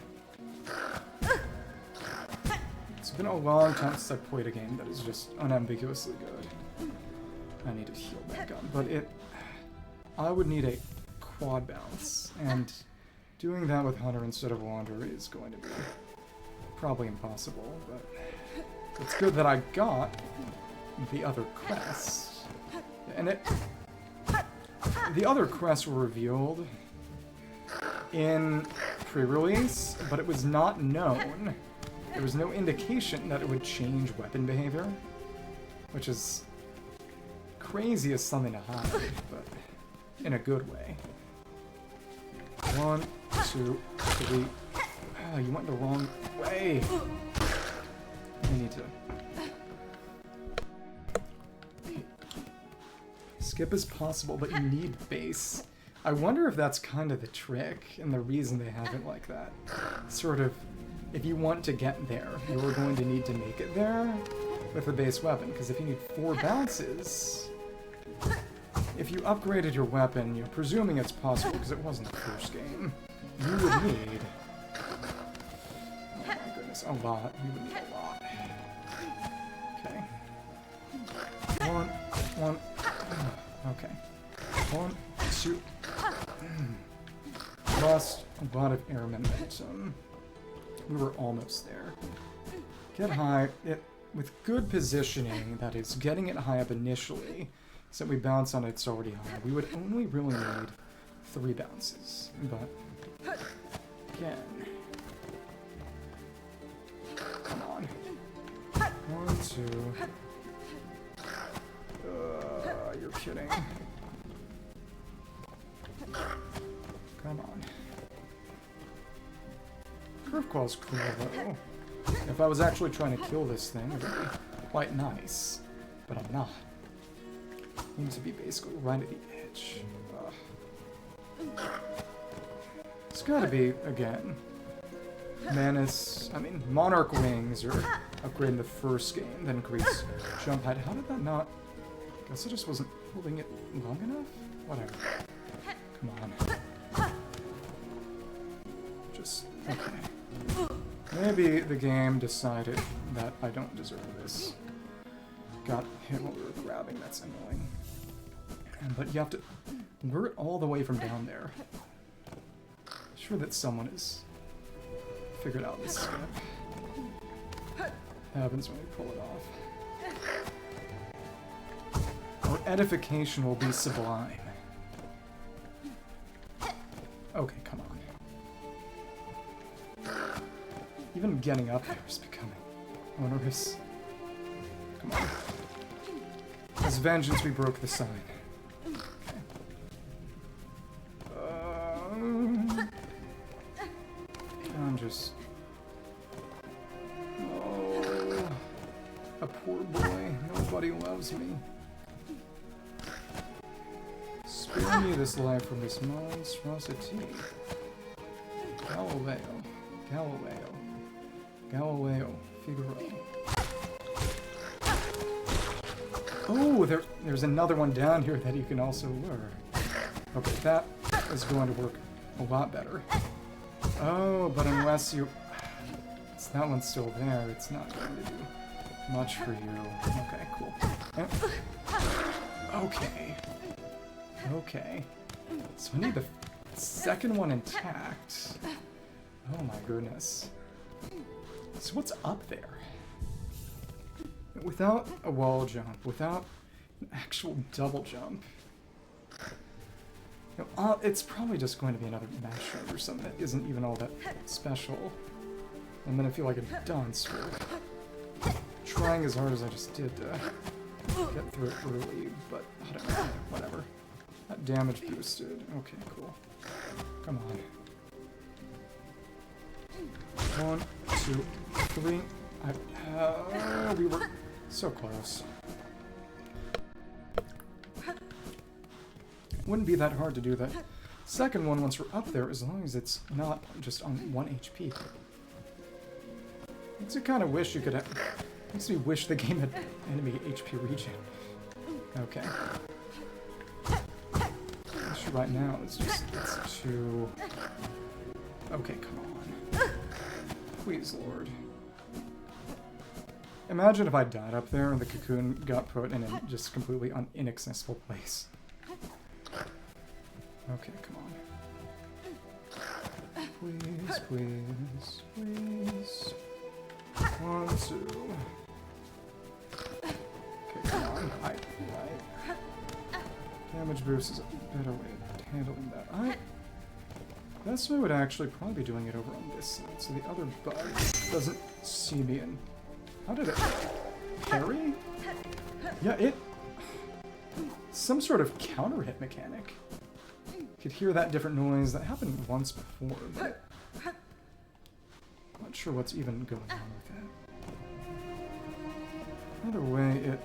It's been a long time since I've played a game that is just unambiguously good. I need to heal back up. But I would need a quad bounce, and doing that with Hunter instead of Wander is going to be probably impossible, but it's good that I got the other crests. And the other crests were revealed in pre-release, but it was not known. There was no indication that it would change weapon behavior, which is crazy as something to hide, but in a good way. 1, 2, 3. Oh, you went the wrong way. I need to... Skip is possible, but you need base. I wonder if that's kind of the trick, and the reason they have it like that. Sort of, if you want to get there, you're going to need to make it there with the base weapon, because if you need 4 bounces... If you upgraded your weapon, you're presuming it's possible because it wasn't the first game, you would need... Oh my goodness, a lot. You would need a lot. Okay. 1. Okay. 1, 2. Lost a lot of air momentum. We were almost there. Get high. With good positioning, that is, getting it high up initially, so we bounce on it's already high. We would only really need 3 bounces, but again, come on. 1, 2. kidding. Come on. Curve Claw's cool, though. If I was actually trying to kill this thing, it would be quite nice. But I'm not. Seems to be basically right at the edge. It's gotta be, again, Monarch Wings are upgraded in the first game, then increase jump height. How did that not... Guess I just wasn't holding it long enough? Whatever. Come on. Just... okay. Maybe the game decided that I don't deserve this. Got hit while we were grabbing, that's annoying. But you have to lure it all the way from down there. I'm sure that someone has figured out this step. Happens when we pull it off. Our edification will be sublime. Okay, come on. Even getting up there is becoming onerous. Come on. As vengeance, we broke the sign. Okay. I'm just... oh, a poor boy. Nobody loves me. Spare me this life from this monstrosity. Galileo. Galileo. Galileo. Figaro. Oh, there's another one down here that you can also lure. Okay, that is going to work a lot better. Oh, but unless you... that one's still there, it's not going to do much for you. Okay, cool. Okay. Okay. So I need the second one intact. Oh my goodness. So what's up there? Without a wall jump, without an actual double jump, you know, it's probably just going to be another mash shot or something that isn't even all that special. And then I feel like a dunce for trying as hard as I just did to get through it early, but I don't know, whatever. That damage boosted. Okay, cool. Come on. 1, 2, 3. We were so close. Wouldn't be that hard to do that second one once we're up there, as long as it's not just on 1 HP. Makes you kind of wish you could have... makes me wish the game had enemy HP regen. Okay. Issue right now is just... it's too... okay, come on. Please, Lord. Imagine if I died up there and the cocoon got put in a just completely inaccessible place. Okay, come on. Please, please, please. 1, 2. Okay, come on. Right. Damage boost is a better way of handling that. Best way would actually probably be doing it over on this side, so the other bug doesn't see me and... how did it... parry? Yeah, it... some sort of counter hit mechanic. You could hear that different noise. That happened once before, but... I'm not sure what's even going on with that. Either way, it...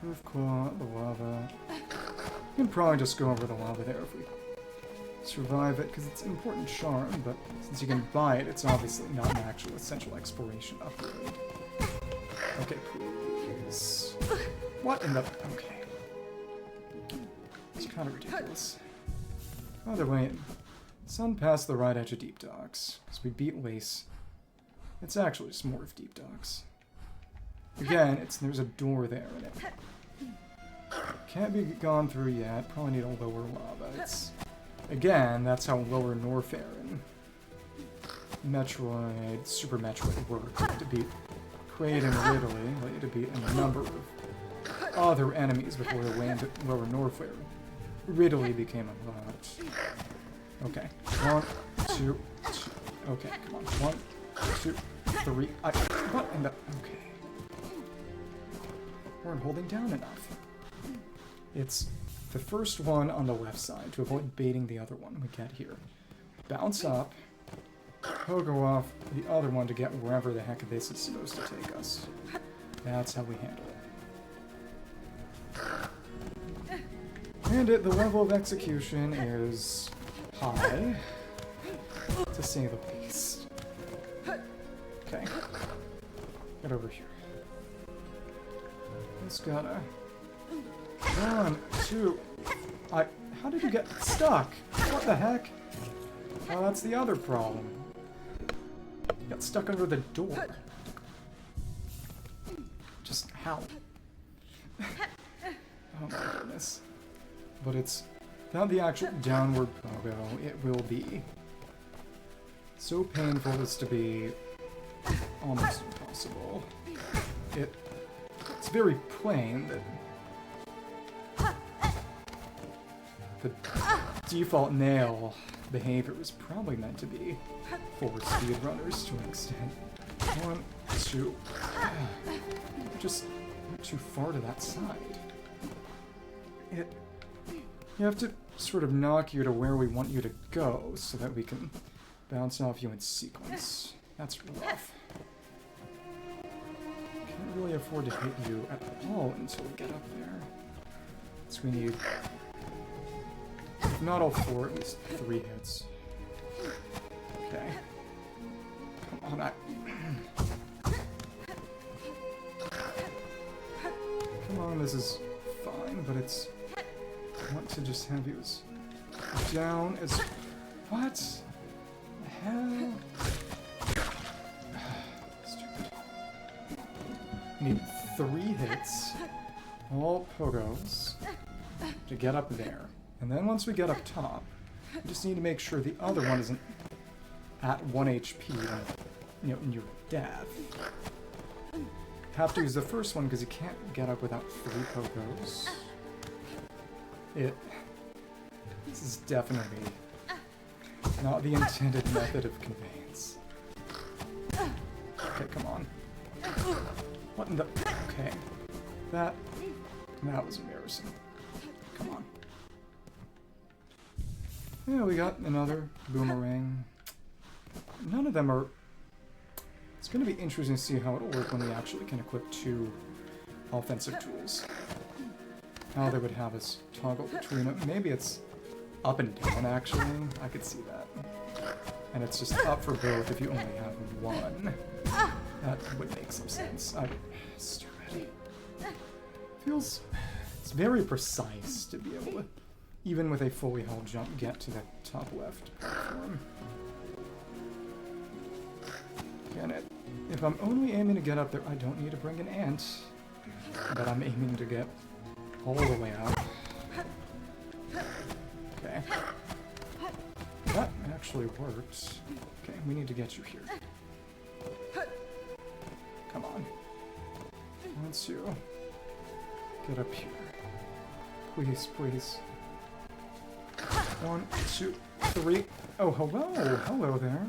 curve claw, the lava... we can probably just go over the lava there if we survive it, because it's an important charm, but since you can buy it, it's obviously not an actual essential exploration upgrade. Okay, please. What in the... okay. It's kind of ridiculous. Either way, sun past the right edge of Deep Docks. As we beat Lace. It's actually just more of Deep Docks. Again, there's a door there in it. Can't be gone through yet. Probably need a lower lava. It's... again, that's how lower Norfair and Metroid, Super Metroid work. To beat Kraid and Ridley, to beat a number of other enemies before the lower Norfair. Ridley became a lot. Okay. 1, 2, 2. Okay, come on. 1, 2, 3. What in the... okay. weren't holding down enough. It's the first one on the left side to avoid baiting the other one we get here. Bounce up, pogo off the other one to get wherever the heck this is supposed to take us. That's how we handle it. And the level of execution is high, to say the least. Okay. Get over here. Just gotta... 1, 2... How did you get stuck? What the heck? Oh, that's the other problem. You got stuck under the door. Just how? Oh my goodness. But it's not the actual downward pogo. It will be so painful as to be almost impossible. It's very plain that the default nail behavior was probably meant to be for speedrunners to an extent. 1, 2... just went too far to that side. You have to sort of knock you to where we want you to go so that we can bounce off you in sequence. That's rough. Can't really afford to hit you at all until we get up there. So we need, if not all 4, at least 3 hits. Okay. Come on, come on, this is fine, but it's... I want to just have you as down as... What? The hell? Stupid. I need 3 hits, all pogos, to get up there. And then once we get up top, we just need to make sure the other one isn't at 1 HP when you're dead. Have to use the first one because you can't get up without 3 pogos. This is definitely not the intended method of conveyance. Okay, come on. What in the... Okay. That was embarrassing. Come on. Yeah, we got another boomerang. None of them are... It's going to be interesting to see how it'll work when we actually can equip 2 offensive tools. How they would have us toggle between them. Maybe it's up and down, actually. I could see that. And it's just up for both if you only have 1. That would make some sense. Stupid. Feels... It's very precise to be able to, even with a fully held jump, get to the top left platform. Again, if I'm only aiming to get up there, I don't need to bring an ant. But I'm aiming to get all the way up. Okay. That actually worked. Okay, we need to get you here. Come on. Once you get up here. Please, please. 1, 2, 3. Oh, hello. Hello there.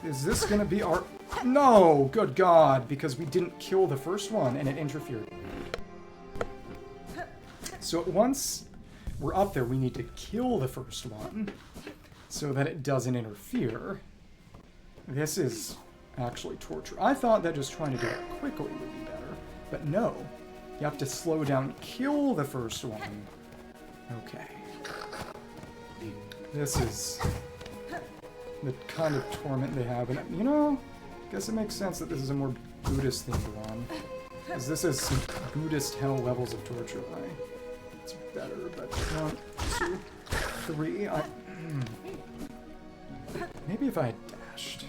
Is this gonna be our... No! Good God! Because we didn't kill the first one and it interfered. So once we're up there, we need to kill the first one so that it doesn't interfere. This is actually torture. I thought that just trying to do it quickly would be better, but no. You have to slow down and kill the first one. Okay. This is the kind of torment they have, and you know, I guess it makes sense that this is a more Buddhist-themed one. Because this is some Buddhist hell levels of torture, right? It's better, but 1, 2, 3, maybe if I had dashed.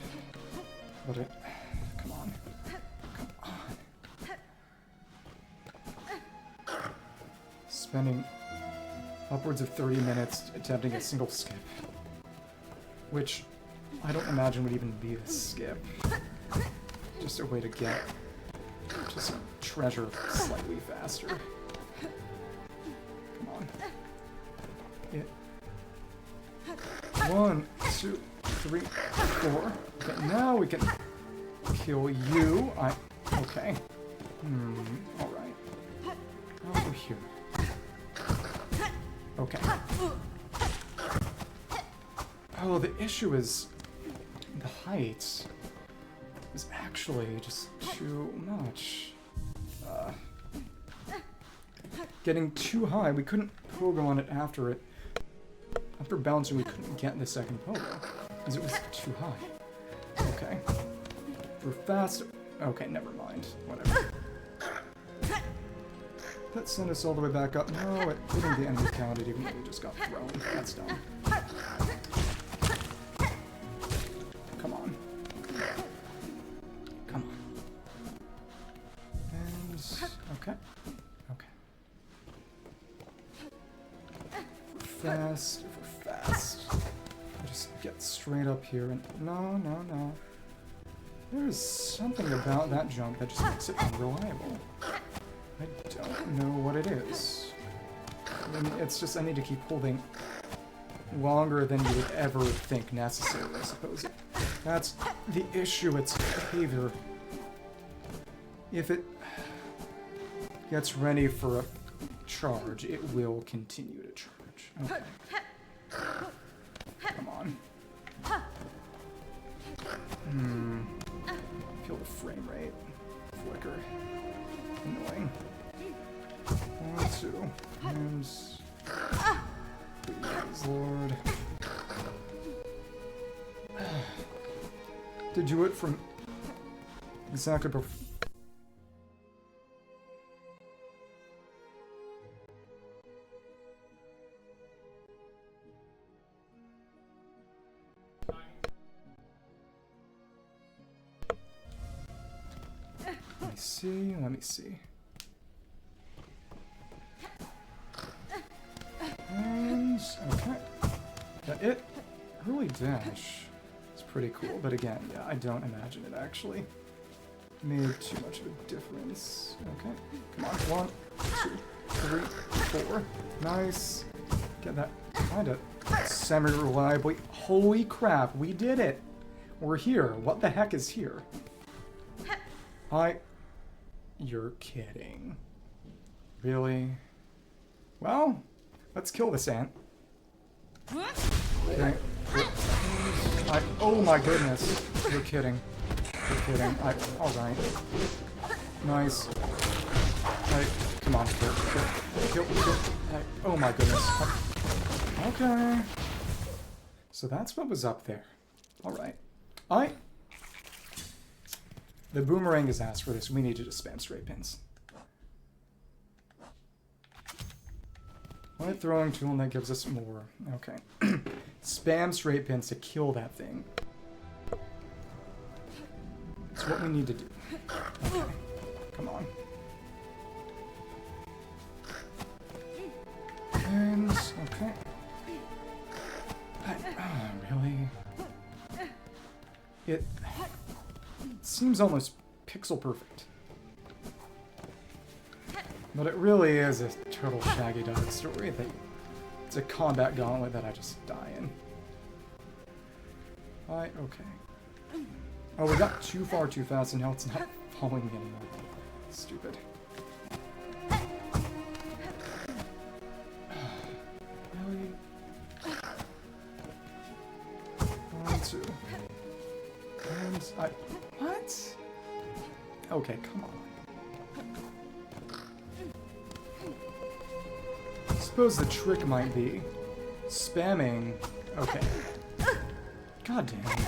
But it... Come on. Come on. Spending upwards of 30 minutes attempting a single skip. Which I don't imagine would even be a skip. Just a way to get to some treasure slightly faster. Come on. 1, 2, 3, 4. Okay, now we can kill you. Okay. Alright. Over here. Okay. Oh, the issue is the height is actually just too much. Getting too high, we couldn't pogo on it after it. After bouncing, we couldn't get the second pogo because it was too high. Okay. We're fast. Okay, never mind. Whatever. That sent us all the way back up. No, it didn't the enemy counted even though we just got thrown. That's dumb. Come on. Come on. And... okay. Okay. We're fast. We're fast. I'll just get straight up here and... no, no, no. There's something about that jump that just makes it unreliable. I don't know what it is. I mean, it's just I need to keep holding longer than you would ever think necessary, I suppose. That's the issue, it's behavior. If it gets ready for a charge, it will continue to charge. Okay. Come on. Feel the frame rate flicker. Annoying. 1, 2, and... please, Lord. To do it from exactly before. Let me see. And, okay. Yeah, it, early dash is pretty cool, but again, yeah, I don't imagine it actually made too much of a difference. Okay, come on, 1, 2, 3, 4. Nice. Get that kind of semi-reliably. Holy crap, we did it! We're here. What the heck is here? You're kidding. Really? Well, let's kill this ant. Okay. Oh my goodness. You're kidding. You're kidding. Alright. Nice. Come on. Kill. Oh my goodness. Okay. So that's what was up there. Alright. The boomerang has asked for this. We need to just spam straight pins. Light throwing tool, and that gives us more. Okay. Spam straight pins to kill that thing. That's what we need to do. Okay. Come on. And, okay. Really? It seems almost pixel perfect. But it really is a total Shaggy Dog story. It's a combat gauntlet that I just die in. Okay. Oh, we got too far too fast and now it's not following me anymore. Stupid. Really? 1, 2. And what? Okay, come on. I suppose the trick might be spamming. Okay. God damn it.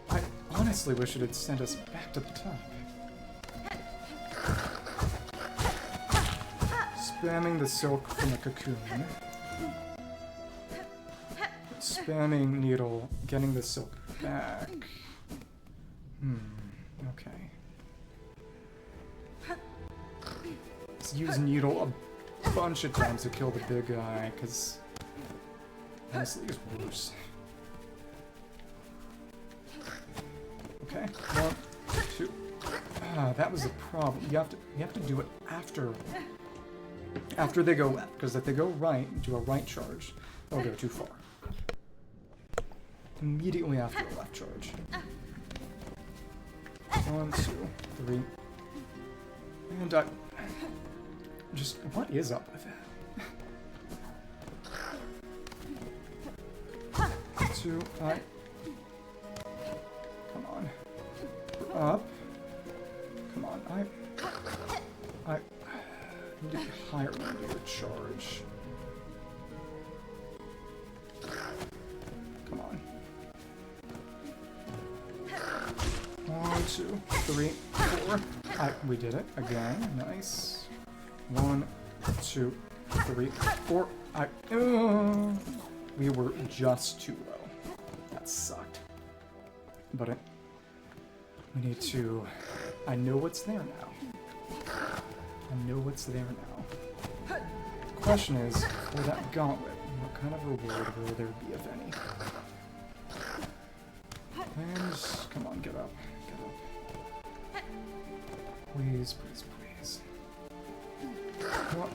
I honestly wish it had sent us back to the top. Spamming the silk from the cocoon. Spamming needle, getting the silk back. Okay. Let's use needle a bunch of times to kill the big guy, because honestly it's worse. Okay, 1, 2. That was the problem. You have to do it after they go left, because if they go right, do a right charge, they'll go too far. Immediately after a left charge. 1, 2, 3. And I... Just, what is up with that? 2, I... Come on. We're up. Come on, I need to be higher than your charge. Come on. 1, 2, 3, 4. We did it again. Nice. 1, 2, 3, 4. We were just too low. That sucked. But we need to... I know what's there now. I know what's there now. The question is, for that gauntlet, what kind of reward will there be, if any? And... Come on, get up. Get up. Please, please, please. What?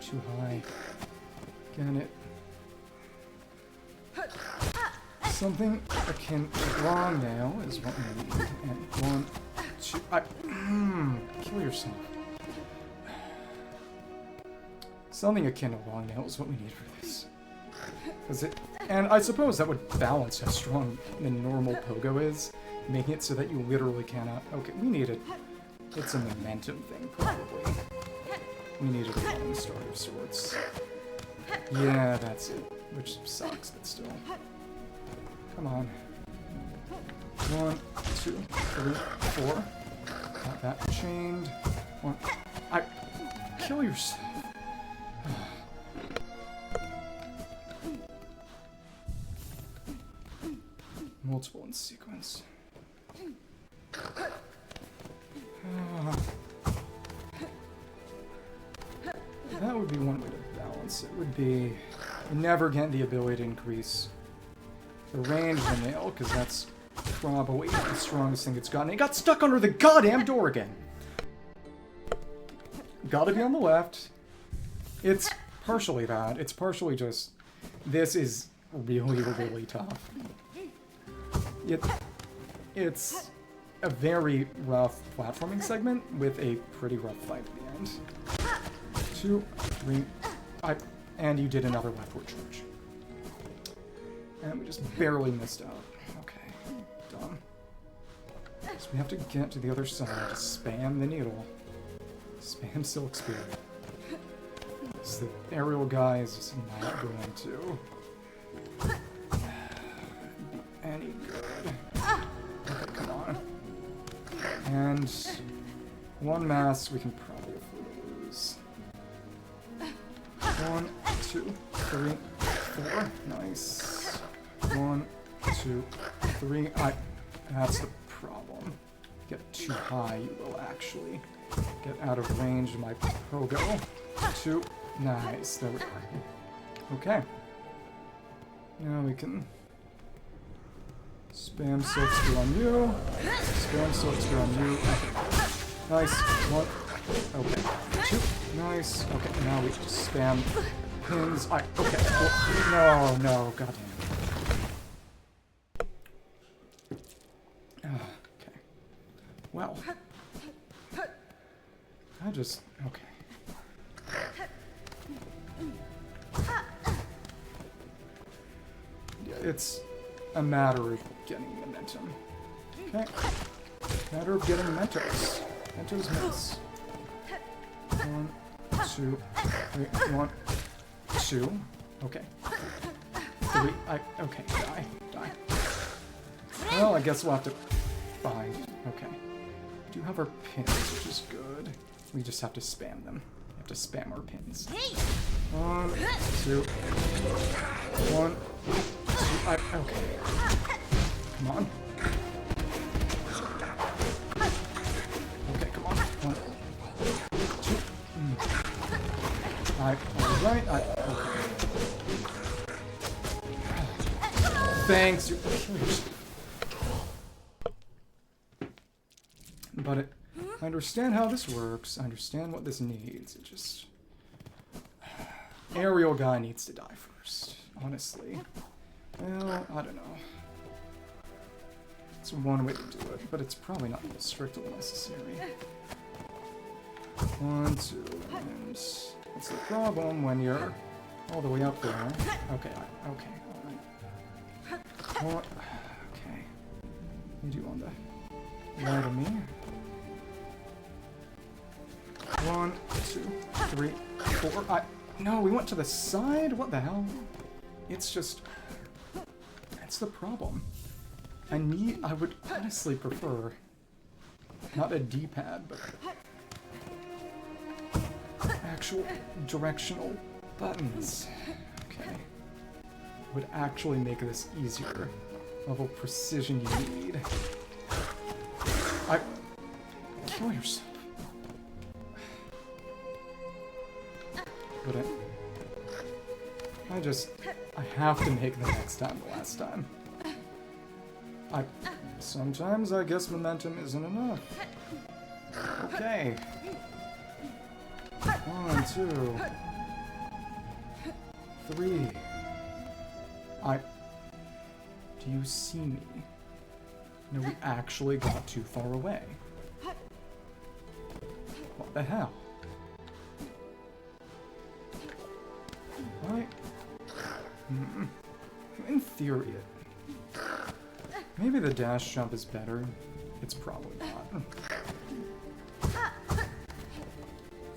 Too high. Get it. Something akin to long nail is what we need. And 1, 2... kill yourself. Something akin to long nail is what we need for this. And I suppose that would balance how strong the normal pogo is, making it so that you literally cannot... Okay, we need it. It's a momentum thing, probably. We needed a rolling start of sorts. Yeah, that's it. Which sucks, but still. Come on. 1, 2, 3, 4. Got that chained. 1. Kill yourself. Multiple in sequence. That would be one way to balance it. Would be never get the ability to increase the range of the nail, because that's probably the strongest thing it's gotten. It got stuck under the goddamn door again. Gotta be on the left. It's partially that. It's partially just... This is really, really tough. It's a very rough platforming segment with a pretty rough fight at the end. 2, 3... And you did another leftward charge. And we just barely missed out. Okay, done. So we have to get to the other side. Spam the needle. Spam Silk Spear. So the aerial guy is just not going to be any good. Okay, come on. And 1 mass we can probably afford to lose. 1, 2, 3, 4. Nice. 1, 2, 3. That's the problem. Get too high, you will actually get out of range of my pogo. 2. Nice. There we are. Okay. Now we can spam Silk Spear on you. Spam Silk Spear on you. Okay. Nice. 1. Okay. 2. Nice. Okay, now we just spam pins. Okay. Oh, no. God damn it. Okay. Well. Okay. Yeah, it's a matter of getting momentum. Okay. Matter of getting Mentos. Mentos miss. 1, 2, 3, 1, 2. Okay. 3. Okay, die. Well, I guess we'll have to find. Okay. We do have our pins, which is good. We just have to spam them. We have to spam our pins. 1, 2. 1, 2. Okay. Come on. Okay, come on. 1, 2. Alright. Okay. Thanks. But I understand how this works. I understand what this needs. It just... Aerial guy needs to die first, honestly. Well, I don't know. It's one way to do it, but it's probably not strictly necessary. 1, 2, and what's the problem when you're all the way up there? Okay, okay, alright. Okay. You do on the right of me. 1, 2, 3, 4. No, we went to the side? What the hell? It's just... That's the problem. I would honestly prefer... Not a D-pad, but... Actual directional buttons. Okay. Would actually make this easier. Level of precision you need. Kill yourself. But I have to make the next time the last time. Sometimes I guess momentum isn't enough. Okay. 1, 2, 3. Do you see me? No, we actually got too far away. What the hell? In theory, maybe the dash jump is better. It's probably not.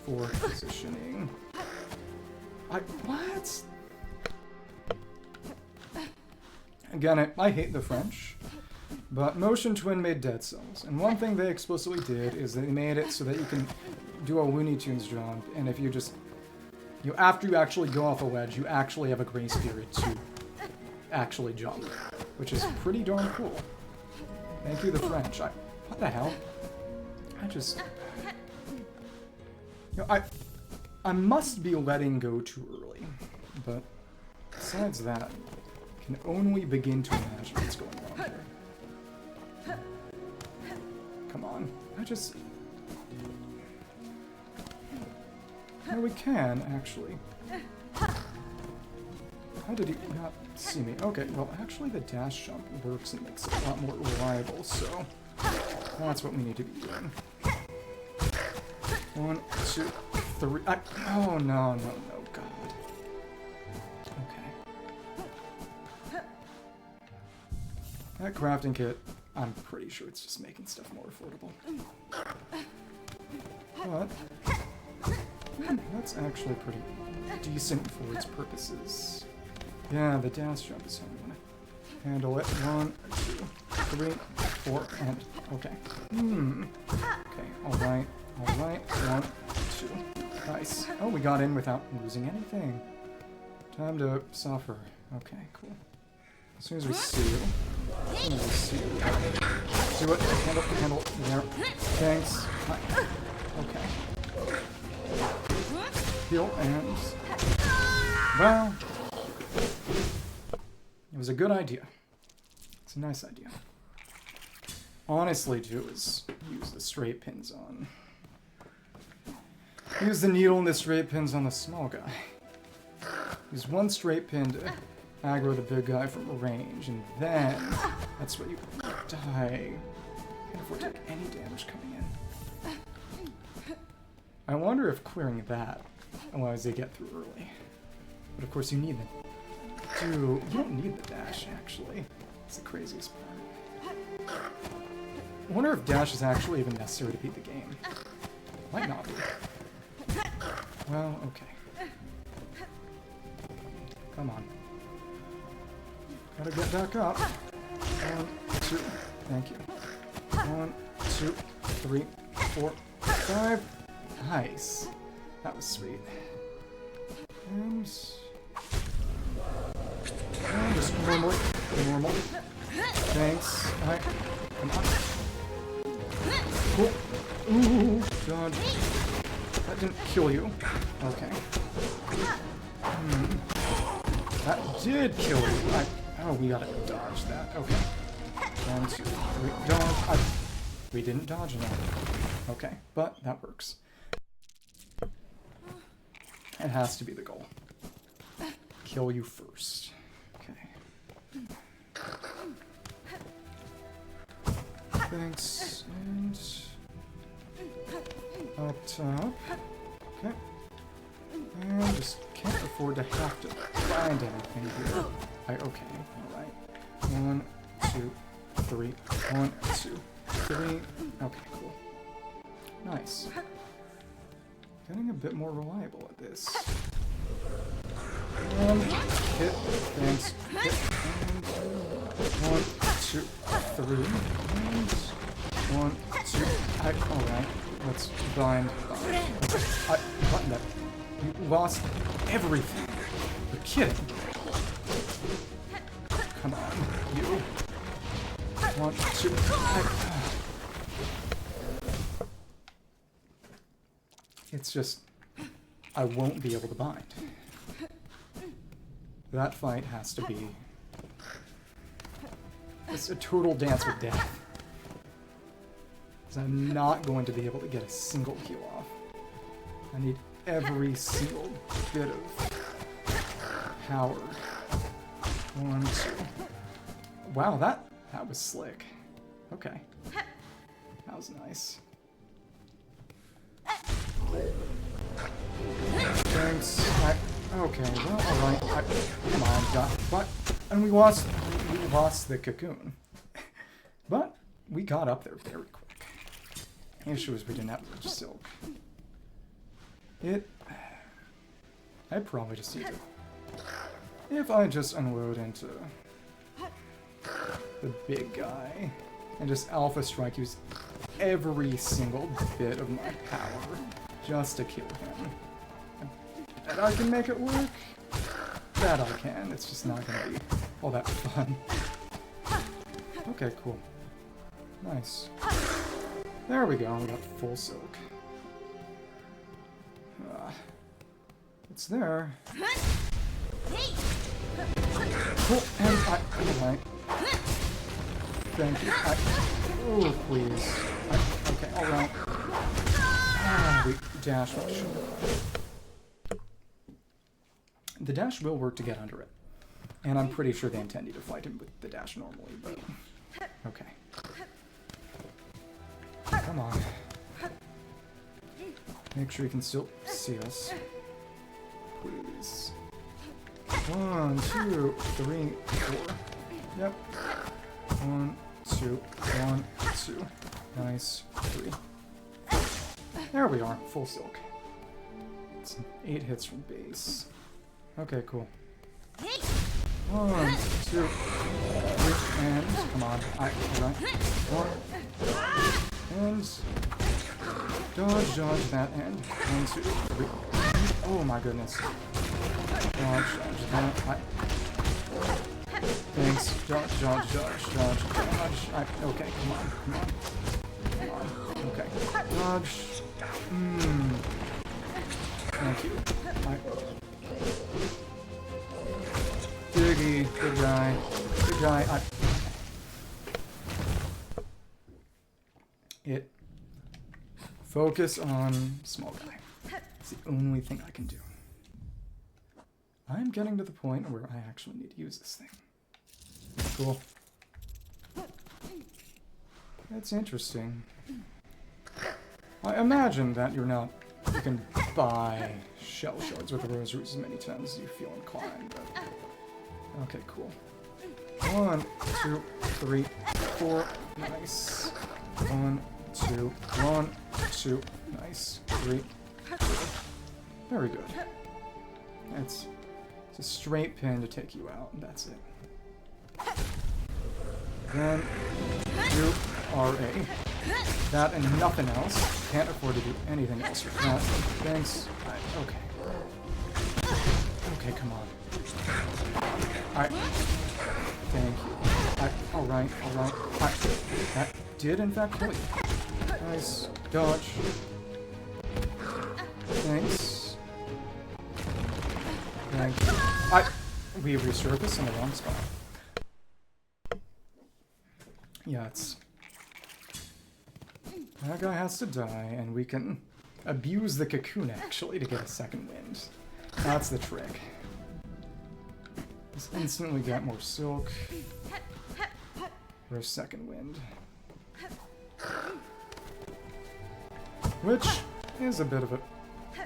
For positioning. What? Again, I hate the French, but Motion Twin made Dead Cells, and one thing they explicitly did is they made it so that you can do a Looney Tunes jump, and if you just... after you actually go off a ledge, you actually have a grace period to actually jump, which is pretty darn cool. Thank you, the French. What the hell? I must be letting go too early, but besides that, I can only begin to imagine what's going on here. Come on. No, we can, actually. How did he not see me? Okay, well, actually the dash jump works and makes it a lot more reliable, so that's what we need to be doing. 1, 2, 3. Oh, no, God. Okay. That crafting kit, I'm pretty sure it's just making stuff more affordable. But... that's actually pretty decent for its purposes. Yeah, the dash jump is how I'm gonna handle it. 1, 2, 3, 4, and... okay. Okay, alright. 1, 2. Nice. Oh, we got in without losing anything. Time to suffer. Okay, cool. As soon as we see you. Do it. Handle. There. Thanks. Okay. Heal and... well... it was a good idea. It's a nice idea. Honestly, too, is use the straight pins on... use the needle and the straight pins on the small guy. Use one straight pin to aggro the big guy from range, and then... that's what you die. Can't afford to take any damage coming in. I wonder if clearing that allows you to get through early. But of course you need the... you don't need the dash, actually. It's the craziest part. I wonder if dash is actually even necessary to beat the game. Might not be. Well, okay. Come on. Gotta get back up. 1, 2. Thank you. 1, 2, 3, 4, 5. Nice. That was sweet. And just normal. Thanks. Alright. Come on. Cool. Ooh, God. That didn't kill you. Okay. That did kill you. Oh, we gotta dodge that. Okay. 1, 2, 3. Dodge. We didn't dodge enough. Okay, but that works. It has to be the goal. Kill you first. Okay. Thanks. And up top. Okay. And just can't afford to have to find anything here. Okay, alright. 1, 2, 3. 1, 2, 3. Okay, cool. Nice. Getting a bit more reliable at this. Hit. Thanks. Hit. And 1, 2, 3. And 1, 2. Alright. Let's bind. Button that. You lost everything. You're kidding. Come on, you. 1, 2. It's just, I won't be able to bind. That fight has to be just a total dance with death. Because I'm not going to be able to get a single heal off. I need every single bit of power. 1, 2. Wow, that was slick. Okay. That was nice. Thanks. Okay, well, alright. Come on, God. But, and we lost the cocoon. But, we got up there very quick. The issue is we didn't have much silk. I probably just need to... If I just unload into the big guy and just alpha strike, use every single bit of my power just to kill him. And I can make it work. That I can. It's just not gonna be all that fun. Okay, cool. Nice. There we go. We got full silk. It's there. Cool. And alright. Thank you. Oh, please. Okay, alright. We dash. The dash will work to get under it. And I'm pretty sure they intend you to fight him with the dash normally, but... Okay. Come on. Make sure you can still see us. Please. 1, 2, 3, 4. Yep. 1, 2, 1, 2. Nice. 3. There we are. Full silk. It's 8 hits from base. Okay, cool. 1, 2, 3, and come on. Alright. 1, and dodge that, and 1, 2, 3. Oh my goodness. Dodge that. Thanks. Dodge. Okay, come on. Okay. Dodge. Thank you. Diggy, good guy. Focus on small guy. It's the only thing I can do. I'm getting to the point where I actually need to use this thing. Cool. That's interesting. I imagine that you can buy shell shards with the rosaries as many times as you feel inclined, but... Okay, cool. 1, 2, 3, 4. Nice. 1, 2, 1, 2. Nice. 3. Very good. It's a straight pin to take you out, and that's it. Then you are a... That and nothing else. Can't afford to do anything else with that. Thanks. Okay. Okay, come on. Alright. Thank you. Alright. That did in fact kill you. Nice. Dodge. Thanks. Thank you. We resurface in the wrong spot. Yeah, it's... That guy has to die, and we can abuse the cocoon, actually, to get a second wind. That's the trick. Just instantly get more silk for a second wind. Which is a bit of a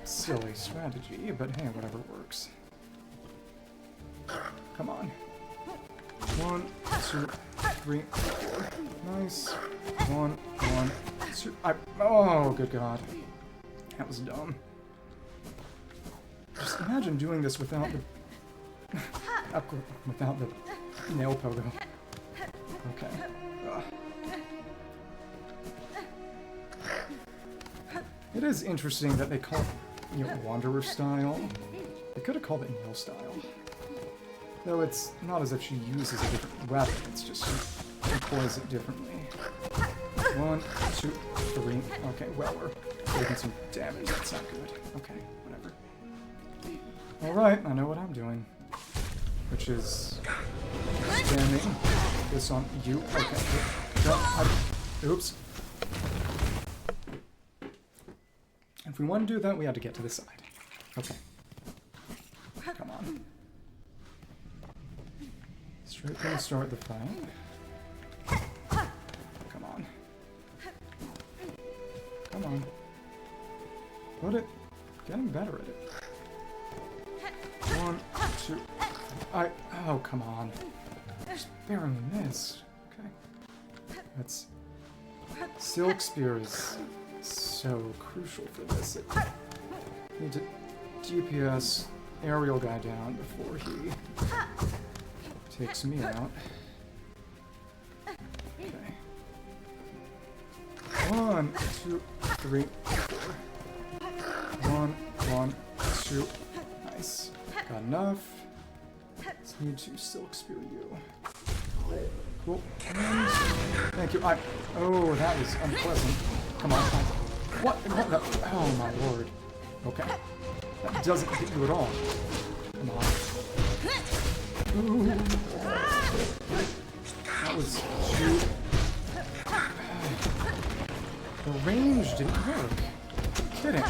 silly strategy, but hey, whatever works. Come on. 1, 2, 3, 4. Nice. 1, 1, 2. Oh, good God. That was dumb. Just imagine doing this without the without the nail pogo. Okay. Ugh. It is interesting that they call it, you know, Wanderer style. They could have called it nail style. Though it's not as if she uses a different weapon, it's just she employs it differently. 1, 2, 3. Okay, well, we're taking some damage. That's not good. Okay, whatever. Alright, I know what I'm doing. Which is spamming this on you. Okay. Oops. If we want to do that, we have to get to the side. Okay. Come on. Straight gonna start the fight. Come on. Come on. Put it. Getting better at it. 1, 2. Oh, come on. Just barely missed. Okay. That's... Silk Spear is so crucial for this. I need to DPS aerial guy down before he takes me out. Okay. 1, 2, 3, 4. 1, 1, 2. Nice. Got enough. Let's need to Silk Spear you. Cool. And thank you. Oh, that was unpleasant. Come on. What? Oh my lord. Okay. That doesn't hit you at all. Come on. Ooh. That was shoot. The range didn't work. Kidding.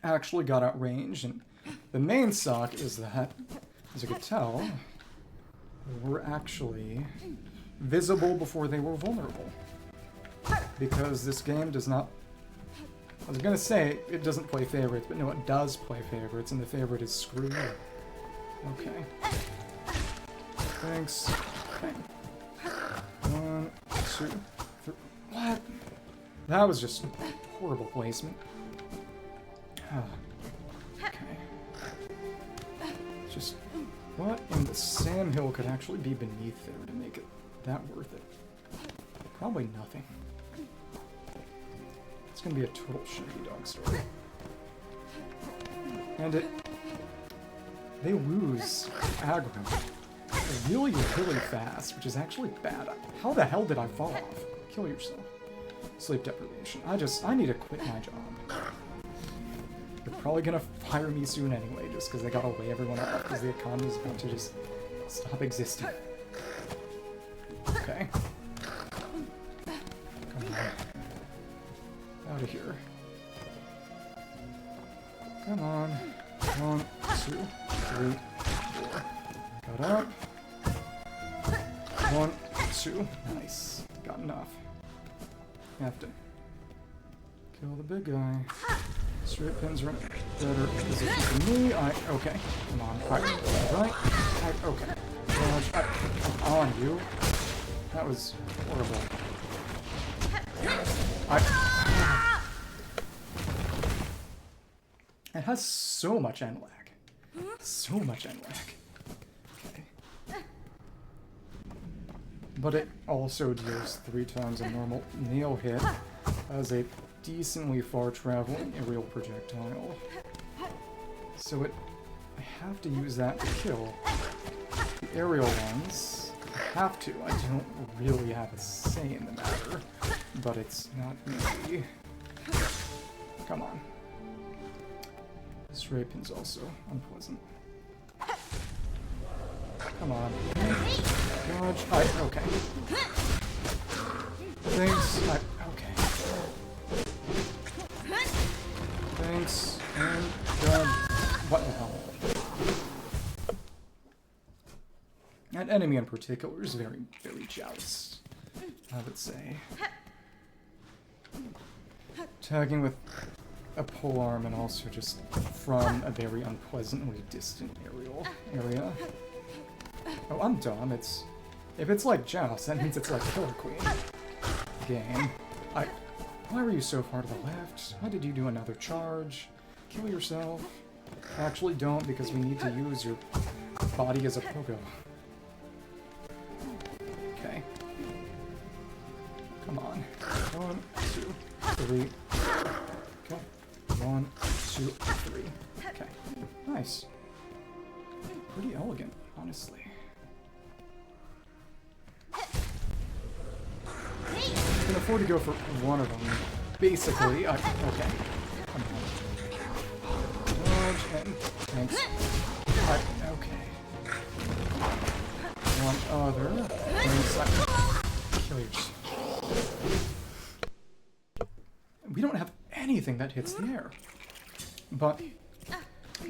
Actually got outranged, and the main suck is that, as you could tell, were actually visible before they were vulnerable. Because this game does not... I was gonna say it doesn't play favorites, but no, it does play favorites, and the favorite is screw you. Okay. Thanks. Okay. 1, 2, 3... What? That was just horrible placement. Okay. Just what in the sandhill could actually be beneath there to make it that worth it? Probably nothing. It's gonna be a total shitty dog story. And they lose aggro really, really fast, which is actually bad. How the hell did I fall off? Kill yourself. Sleep deprivation. I need to quit my job. They're probably gonna fire me soon anyway, just because they gotta lay everyone off, because the economy's about to just stop existing. Okay. Come on. Out of here. Come on. 1, 2, 3, 4. Got up. 1, 2. Nice. Got enough. Have to kill the big guy. Straight pins are in better position than me. Okay. Come on. Right. Okay. I'm on you. That was horrible. It has so much end lag. So much end lag. Okay. But it also deals 3 times a normal nail hit as a decently far-traveling aerial projectile. So I have to use that to kill the aerial ones. I have to. I don't really have a say in the matter, but it's not easy. Come on. This ray pin's also unpleasant. Come on. Dodge. Okay. Thanks. Okay. Thanks. And dodge. What the hell? That enemy in particular is very, very joust, I would say. Tagging with a polearm and also just from a very unpleasantly distant area. Oh, I'm dumb. If it's like joust, that means it's like Killer Queen. Game. Why were you so far to the left? Why did you do another charge? Kill yourself. Actually don't, because we need to use your body as a pogo. Okay. Come on. 1, 2, 3. Okay. 1, 2, 3. Okay. Nice. Pretty elegant, honestly. I can afford to go for one of them. Basically, okay. Come on. Dodge and thanks. Okay. One other. Kill yourself. We don't have anything that hits the air. But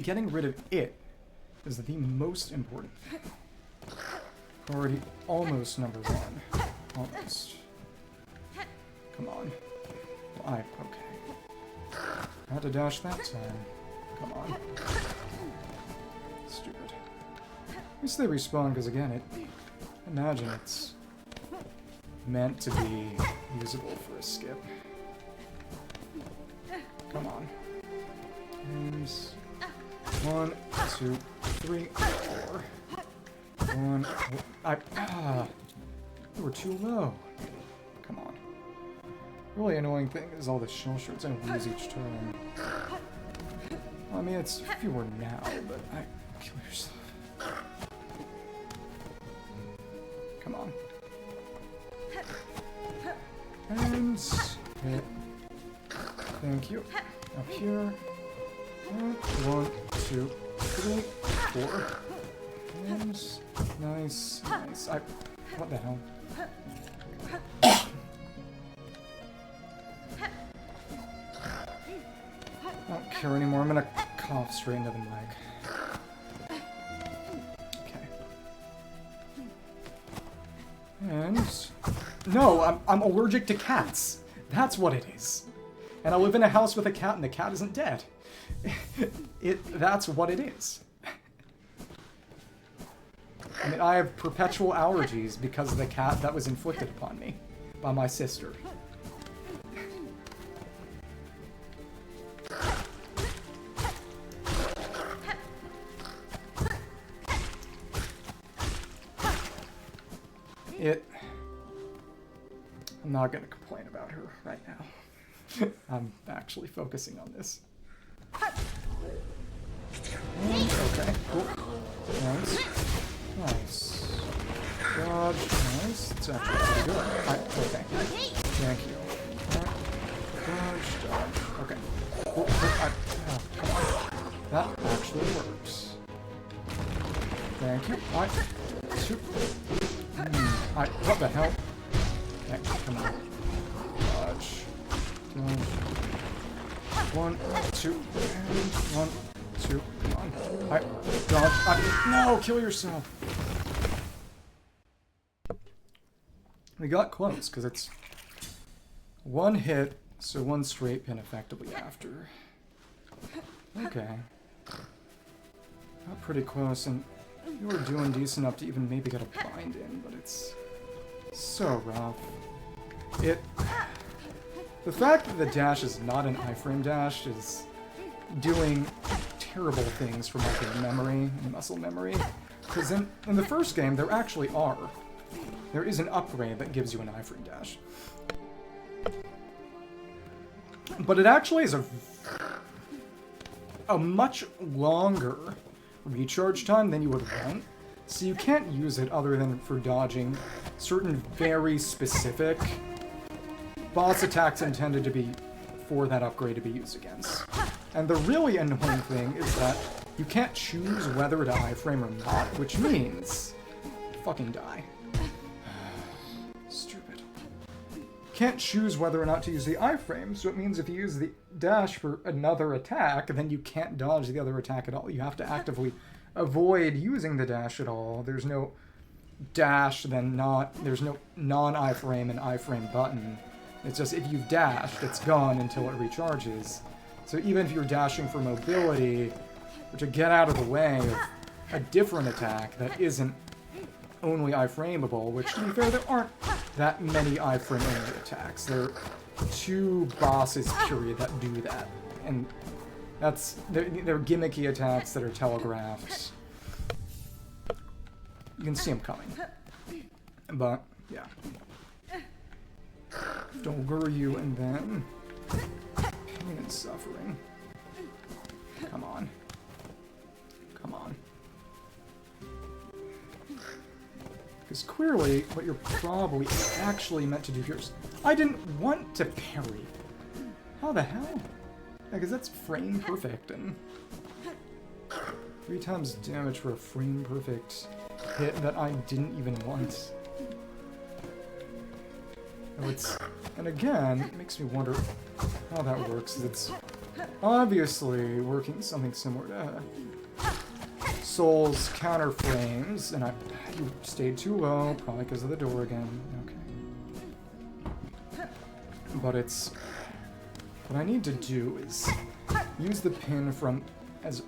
getting rid of it is the most important thing. Priority almost number 1. Almost. Come on. Well, okay. I had to dash that time. Come on. Stupid. At least they respawn, because again, imagine it's meant to be usable for a skip. Come on. And 1, 2, 3, 4. 1. You were too low. Come on. Really annoying thing is all the shell shards I lose each turn. I mean, it's fewer now, but kill yourself. Come on. And hit. Thank you. Up here. And 1, 2, 3, 4. And nice. What the hell? I don't care anymore. I'm gonna cough straight into the mic. Okay. And no, I'm allergic to cats. That's what it is. And I live in a house with a cat, and the cat isn't dead. That's what it is. I mean, I have perpetual allergies because of the cat that was inflicted upon me by my sister. I'm not going to complain about her right now. I'm actually focusing on this. Okay, cool. Nice. Nice. Dodge. Nice. It's actually pretty good. Okay. Thank you. Dodge. Dodge. Okay. Cool. Come on. That actually works. Thank you. Shoot. What the hell? Okay, come on. Dodge. Dodge. 1, 2, and 1, 2. Come on. Dodge. No, kill yourself. We got close, because it's 1 hit, so 1 straight pin effectively after. Okay. Got pretty close, and you were doing decent enough to even maybe get a bind in, but it's so rough. The fact that the dash is not an iframe dash is doing terrible things for my memory and muscle memory. Because in the first game, there actually are. There is an upgrade that gives you an iframe dash. But it actually is a much longer recharge time than you would want. So you can't use it other than for dodging certain very specific boss attacks intended to be for that upgrade to be used against. And the really annoying thing is that you can't choose whether to iframe or not, which means fucking die. Stupid. Can't choose whether or not to use the iframe, so it means if you use the dash for another attack, then you can't dodge the other attack at all. You have to actively avoid using the dash at all. There's no dash, then there's no non-iframe and iframe button. It's just if you've dashed, it's gone until it recharges. So even if you're dashing for mobility, or to get out of the way of a different attack that isn't only iframeable, which to be fair, there aren't that many iframe-only attacks. There are 2 bosses, period, that do that. And they're gimmicky attacks that are telegraphed. You can see them coming. But, yeah. Doguryu and then pain and suffering. Come on. Come on. Because clearly, what you're probably actually meant to do here is... I didn't want to parry. How the hell? Because that's frame perfect, and 3 times damage for a frame perfect hit that I didn't even want. And again, it makes me wonder how that works. It's obviously working something similar to Soul's counter frames, and you stayed too low, probably because of the door again. Okay. But what I need to do is use the pin from as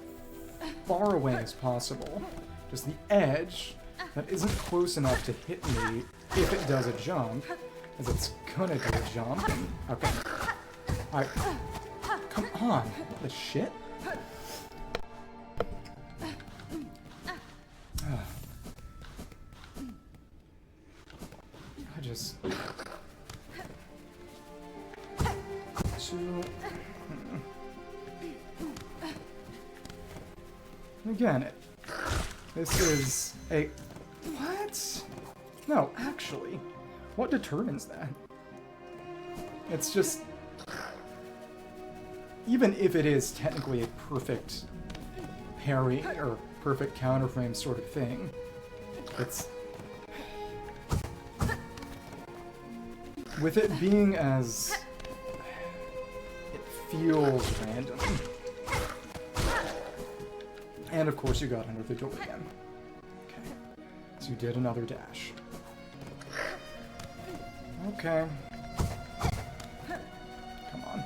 far away as possible. Just the edge that isn't close enough to hit me if it does a jump, as it's gonna do a jump. Okay. Come on. What the shit? Again, this is a... What? No, actually. What determines that? It's just... Even if it is technically a perfect parry or perfect counterframe sort of thing, it's... With it being as... It feels random. And of course you got under the door again. Okay. So you did another dash. Okay. Come on.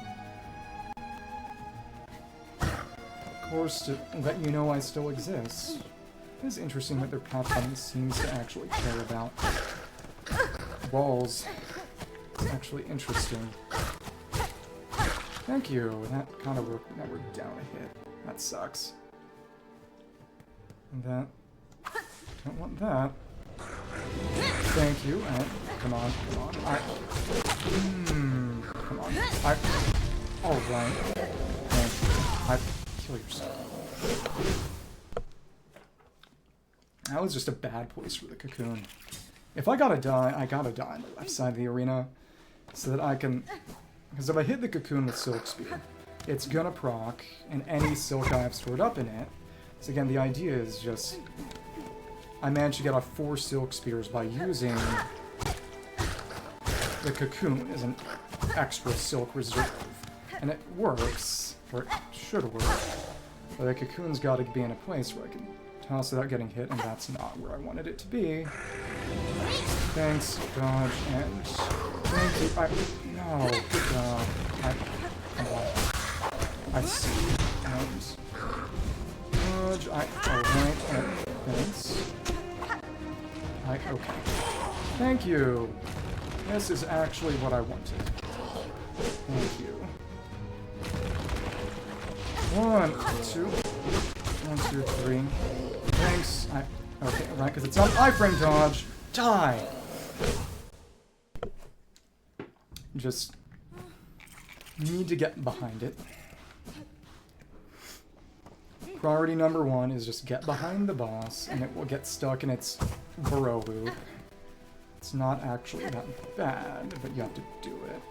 Of course, to let you know I still exist. It is interesting that their pathfinding seems to actually care about walls. It's actually interesting. Thank you. That kind of worked. That worked down a hit. That sucks. And that. Don't want that. Thank you. Come on, come on. Come on. Alright. Thank you. Kill yourself. That was just a bad place for the cocoon. If I gotta die, I gotta die on the left side of the arena. So that I can... Because if I hit the cocoon with Silk Spear, it's gonna proc, and any Silk I have stored up in it. So again, the idea is just... I managed to get off 4 Silk Spears by using the cocoon as an extra Silk reserve. And it works, or it should work. But the cocoon's gotta be in a place where I can toss without getting hit, and that's not where I wanted it to be. Thanks, dodge, and... Thank you, no, good job. Come on. I see. And... Dodge, alright, thanks. Okay. Thank you! This is actually what I wanted. Thank you. 1, 2... 1, 2, 3. Thanks. Okay, right, because it's not iframe dodge. Die! Just need to get behind it. Priority number 1 is just get behind the boss, and it will get stuck in its burrow loop. It's not actually that bad, but you have to do it.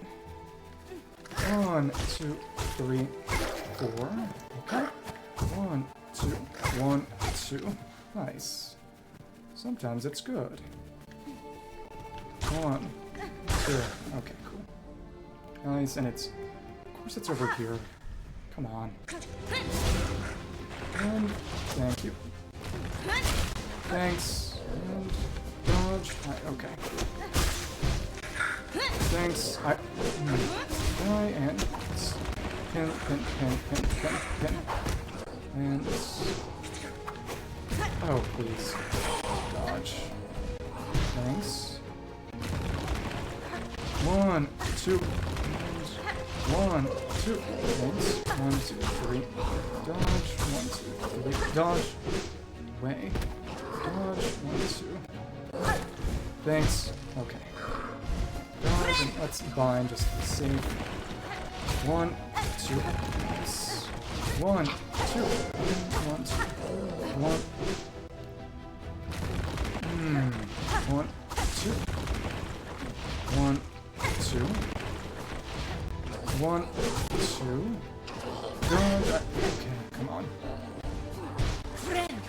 1, 2, 3, 4. Okay. 1, 2, 1, 2. Nice. Sometimes it's good. 1, 2. Okay, cool. Nice, and it's... Of course it's over here. Come on. And thank you. Thanks. And dodge. Okay. Thanks. Die and pin. And oh, please. Dodge. Thanks. 1, 2. 1, 2. Thanks. 1, 2, 3. Dodge. 1, 2, 3. Dodge. Way. Dodge. 1, 2. Thanks. Okay. Dodge and let's bind just to be safe. 1, 2. Nice. 1, 2. 1, 2. 1. 1, 2. 1, 2. 1, 2. Dodge. Okay, come on.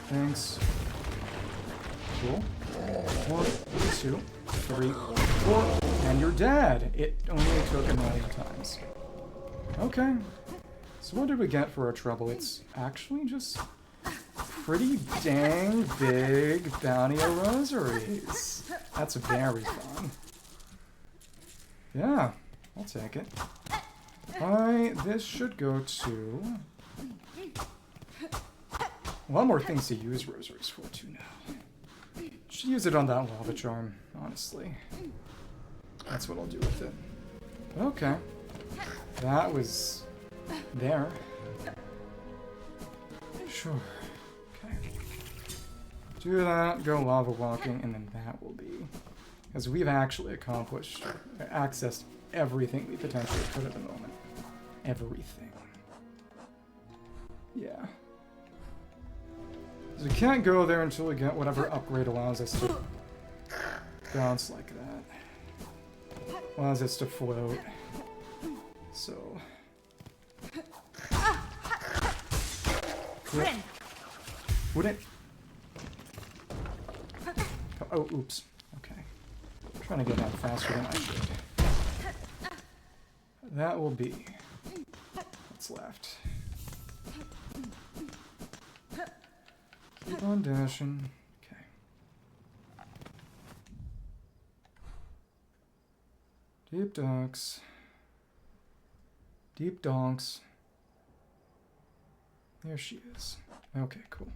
Thanks. Cool. 1, 2, 3, 4. And you're dead. It only took a million times. Okay. So what did we get for our trouble? It's actually just pretty dang big bounty of rosaries. That's very fun. Yeah, I'll take it. This should go to... a lot more things to use rosaries for, too, now. Should use it on that lava charm, honestly. That's what I'll do with it. Okay. That was... there. Sure. Okay. Do that, go lava walking, and then that will be... because we've actually accomplished, accessed everything we potentially could at the moment. Everything. Yeah. So we can't go there until we get whatever upgrade allows us to bounce like that. Allows us to float. So... yeah. Wouldn't... oh, oops. Okay. I'm trying to get out faster than I should. That will be what's left. Keep on dashing. Okay. Deep docks. Deep donks. There she is. Okay, cool.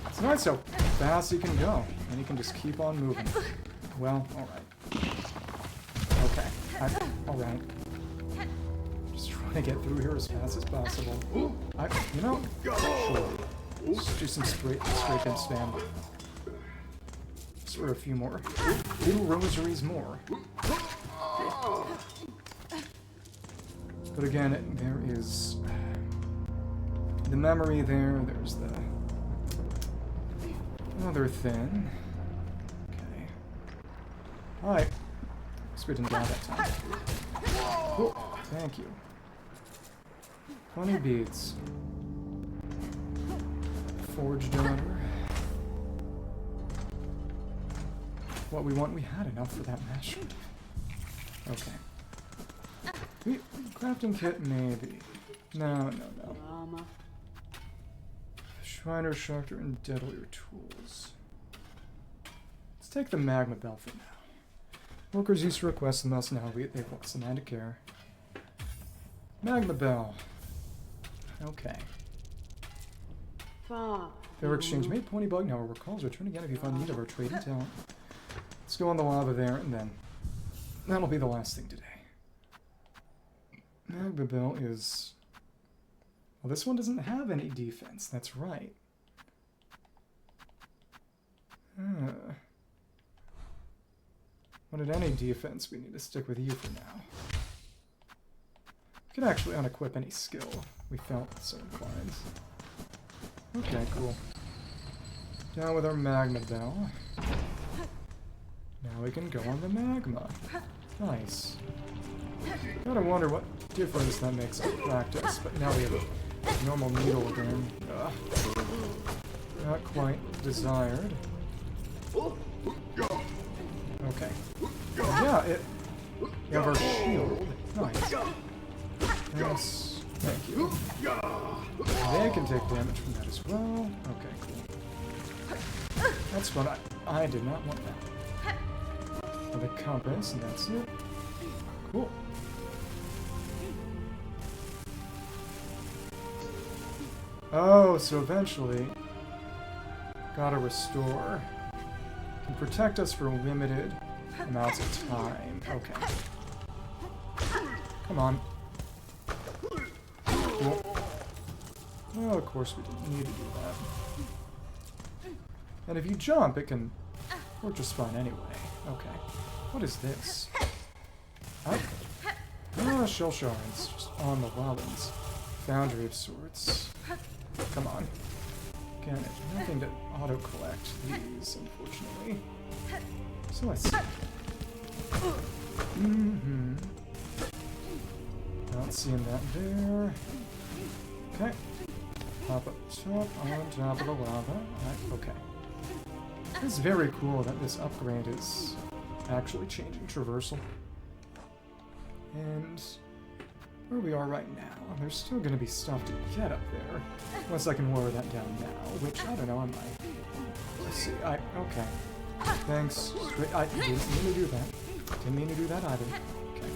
It's nice how fast you can go, and you can just keep on moving. Well, alright. Okay. Alright. Just trying to get through here as fast as possible. Ooh, you know, sure. Let's do some straight and spam. Just for a few more. Little rosaries more. But again, there is the memory there, there's the other thing. Okay. Alright. Guess we didn't die that time. Cool. Thank you. 20 beads. Forged daughter. What we want, we had enough for that mesh. Okay. Crafting kit, maybe. No. Shriner, Shafter, and Deadlier tools. Let's take the Magma Bell for now. Workers used to request them us, now they've lost the mind to care. Magma Bell. Okay. Fair exchange. Made pointy bug now. Recalls return again if you find need of our trading talent. Let's go on the lava there, and then that'll be the last thing today. Magma Bell is... well, this one doesn't have any defense. That's right. Wanted any defense, we need to stick with you for now. We could actually unequip any skill we felt so inclined. Okay, cool. Down with our Magma Bell. Now we can go on the magma. Nice. Gotta wonder what difference that makes in practice, but now we have a normal needle again. Ugh. Not quite desired. Okay. Yeah, we have our shield. Nice. Thank you. They can take damage from that as well. Okay, cool. That's what I did not want that. For the compass, and that's it. Cool. Oh, so eventually, gotta restore. Can protect us for limited amounts of time. Okay. Come on. Cool. Well, of course we didn't need to do that. And if you jump, it can work just fine anyway. Okay. What is this? Oh, shell shards. Just on the wobbles. Foundry of sorts. Come on. Again, nothing to auto-collect these, unfortunately. So let's see. Not seeing that there. Okay. Pop up top, on top of the lava. Right, okay. It's very cool that this upgrade is actually changing traversal. And where we are right now, there's still going to be stuff to get up there. Unless I can lower that down now, which, I don't know, I might. Let's see, okay. Thanks. I didn't mean to do that. Didn't mean to do that either. Okay.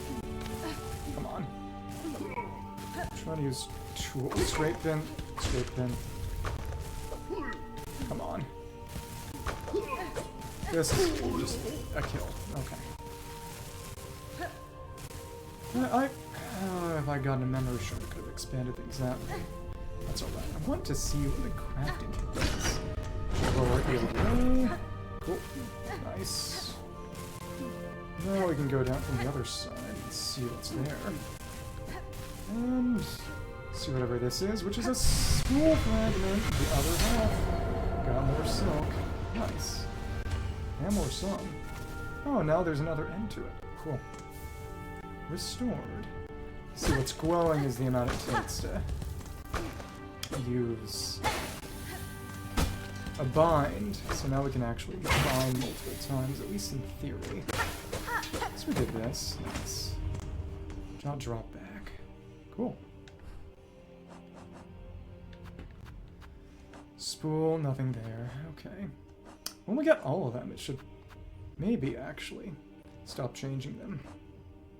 Come on. Trying to use tools. Straight pin. Straight pin. Come on. This is just a kill. Okay. If I got a memory shard, I could have expanded things that way. That's alright. I want to see what the crafting kit does. Lower the other way. Cool. Nice. Now we can go down from the other side and see what's there. And see whatever this is, which is a spool fragment. The other half. Got more silk. Nice. And more sun. Oh, now there's another end to it. Cool. Restored. See, what's glowing is the amount it takes to use a bind. So now we can actually bind multiple times, at least in theory. So we did this. Nice. Not drop back. Cool. Spool, nothing there. Okay. When we get all of them, it should maybe actually stop changing them.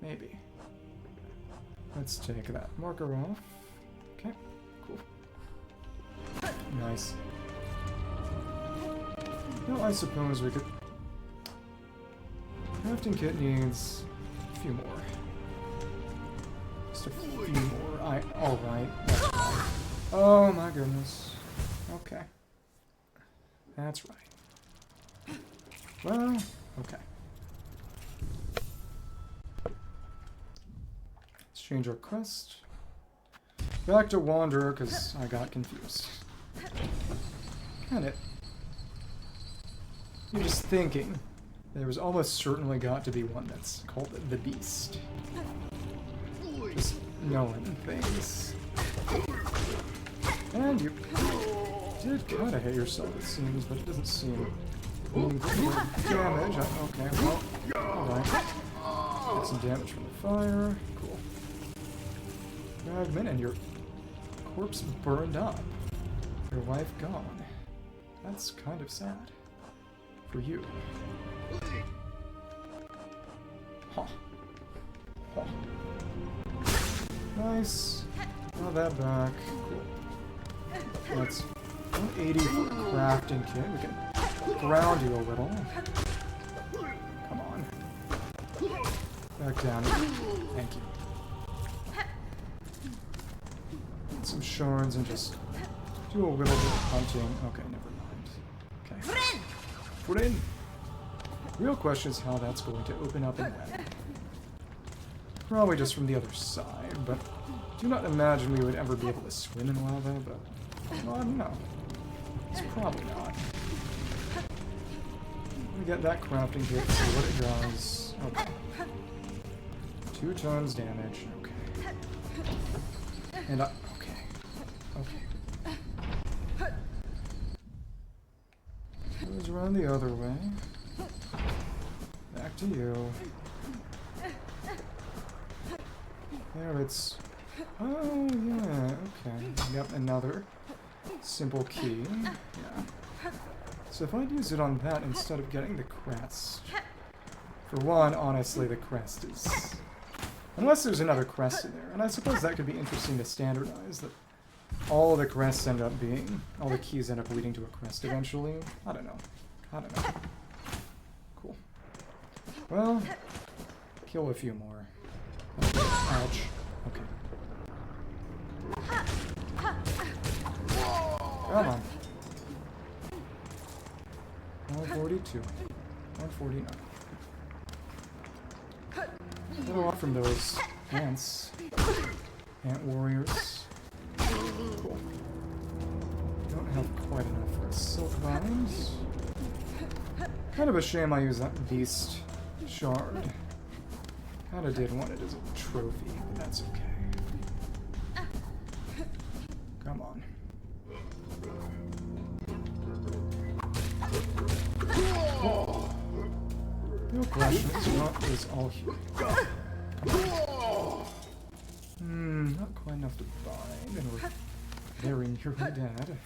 Maybe. Let's take that marker off. Okay, cool. Nice. Well, I suppose we could... Crafting kit needs a few more. Just a few more. Alright, that's fine. Oh my goodness. Okay. That's right. Well, okay. Change our quest. Back to Wanderer, because I got confused. Can it? You're just thinking. There was almost certainly got to be one that's called the Beast. Just knowing things. And you did kind of hit yourself, it seems, but it doesn't seem meaningful damage. Okay, well, alright. Get some damage from the fire. Cool. Fragment, and your corpse burned up. Your wife gone. That's kind of sad. For you. Huh. Huh. Nice. Got that back. Cool. That's 180 for a crafting kit. We can ground you a little. Come on. Back down. Thank you. Some shards and just do a little bit of hunting. Okay, never mind. Okay. Put in. Real question is how that's going to open up and when. Probably just from the other side, but do not imagine we would ever be able to swim in lava, but well, I don't know. It's probably not. Let me get that crafting kit, see what it does. Okay. 2 tons damage. Okay. And goes around the other way. Back to you. There it's... Oh, yeah, okay. Yep, another simple key. Yeah. So if I'd use it on that instead of getting the crest... For one, honestly, the crest is... Unless there's another crest in there. And I suppose that could be interesting to standardize, that all the crests end up being... All the keys end up leading to a crest eventually. I don't know. I don't know. Cool. Well, kill a few more. Ouch. Okay. Come on. 142. 149. Get a lot from those ants. Ant warriors. Cool. Don't have quite enough for a silk vines. Kind of a shame I used that beast shard. Kinda did want it as a trophy, but that's okay. Come on. Oh. No question, what is all here? Not quite enough to bind, and we're very nearly dead.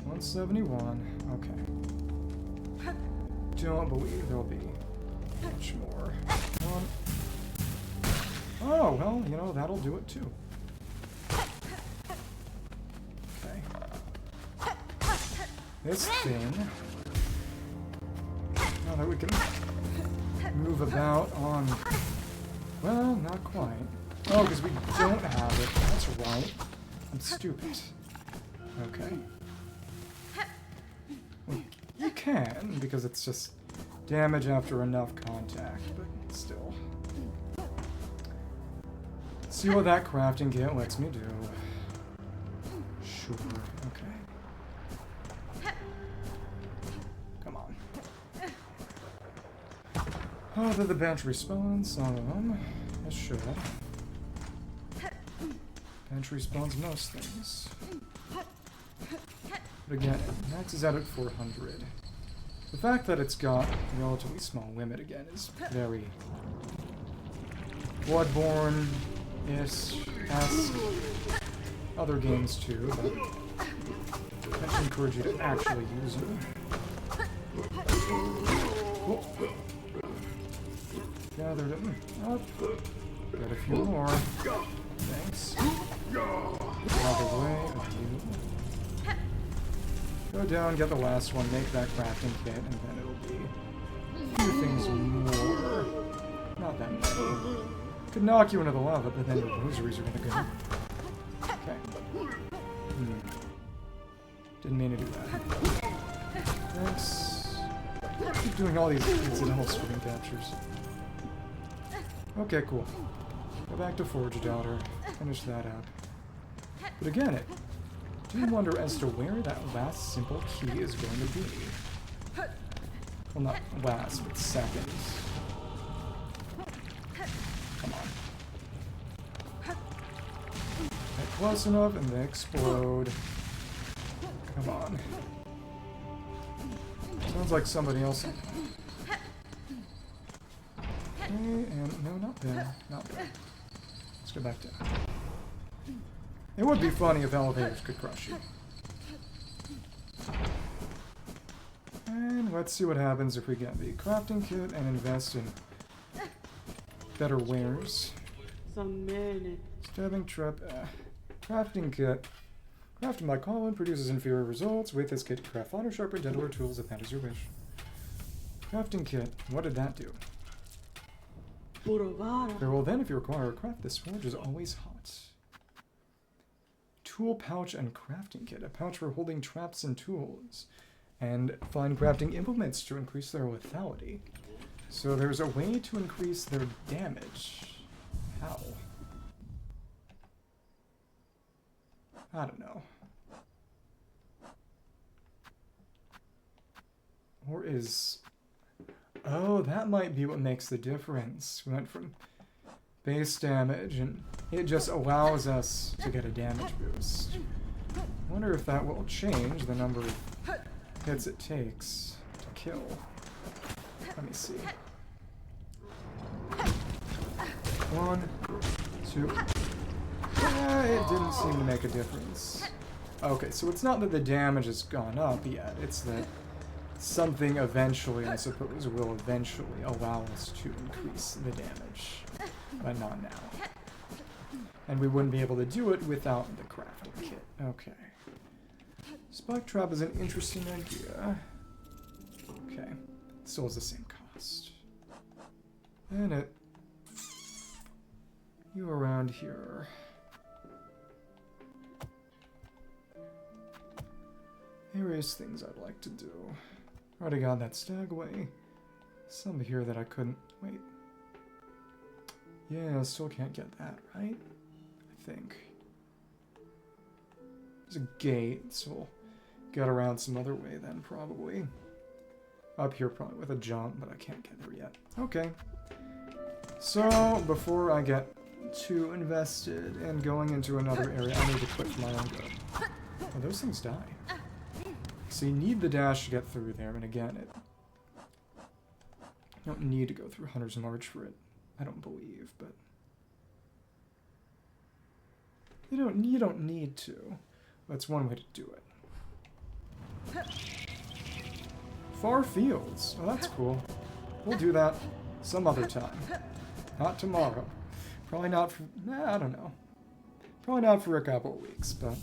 171, okay. Don't believe there'll be much more. Oh, well, you know, that'll do it too. Okay. This thing... Now that we can move about on... Well, not quite. Oh, because we don't have it. That's right. I'm stupid. Okay. Well, you can, because it's just damage after enough contact, but still. See what that crafting kit lets me do. Sure, okay. Come on. Oh, did the bench respawn? Some of them. It should. Bench respawns most things. But again, it maxes out at 400. The fact that it's got a relatively small limit again is very Bloodborne-ish, as other games too, but I encourage you to actually use them. Oh. Gathered them up. Got a few more. Thanks. Out of the way of you. Go down, get the last one, make that crafting kit, and then it'll be a few things more. Not that many. Could knock you into the lava, but then your rosaries are gonna go. Okay. Didn't mean to do that. Thanks. Keep doing all these incidental screen captures. Okay, cool. Go back to Forge Daughter. Finish that up. But again, I do wonder as to where that last simple key is going to be. Well, not last, but second. Come on. Get close enough and they explode. Come on. Sounds like somebody else. Okay, and no, not there. Not there. Let's go back down. It would be funny if elevators could crush you. And let's see what happens if we get the crafting kit and invest in better wares. Stabbing trap. Crafting kit. Crafted by Colin produces inferior results. With this kit, craft fodder, sharper, deadlier tools if that is your wish. Crafting kit. What did that do? Very well then, if you require a craft, this forge is always hot. Tool pouch and crafting kit. A pouch for holding traps and tools. And fine crafting implements to increase their lethality. So there's a way to increase their damage. How? I don't know. Or is... Oh, that might be what makes the difference. We went from base damage, and it just allows us to get a damage boost. I wonder if that will change the number of hits it takes to kill. Let me see. 1, 2... it didn't seem to make a difference. Okay, so it's not that the damage has gone up yet. It's that something eventually, I suppose, will eventually allow us to increase the damage. But not now. And we wouldn't be able to do it without the crafting kit. Okay. Spike trap is an interesting idea. Okay. Still has the same cost. And it... You around here. Various things I'd like to do. Already got that stagway. Some here that I couldn't... Wait. Yeah, I still can't get that, right? I think. There's a gate, so we'll get around some other way then, probably. Up here, probably with a jump, but I can't get there yet. Okay. So, before I get too invested in going into another area, I need to quit for my own good. Oh, those things die. So you need the dash to get through there, and again, you don't need to go through Hunter's March for it. I don't believe, but... You don't need to. That's one way to do it. Far fields. Oh, that's cool. We'll do that some other time. Not tomorrow. Probably not for... Nah, I don't know. Probably not for a couple of weeks, but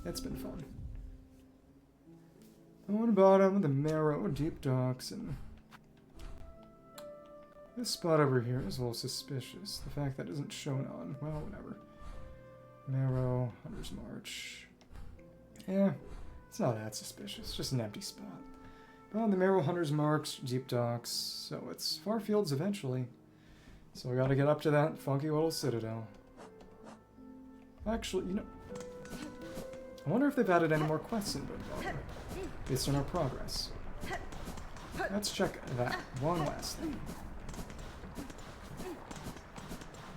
it's been fun. One bottom, the marrow, deep docks, and... This spot over here is a little suspicious. The fact that it isn't shown on... Well, whatever. Marrow, Hunter's March. Yeah, it's not that suspicious. It's just an empty spot. But the Marrow, Hunter's March, deep docks. So it's far fields eventually. So we gotta get up to that funky little citadel. Actually, you know... I wonder if they've added any more quests in Bodhi, based on our progress. Let's check that one last thing.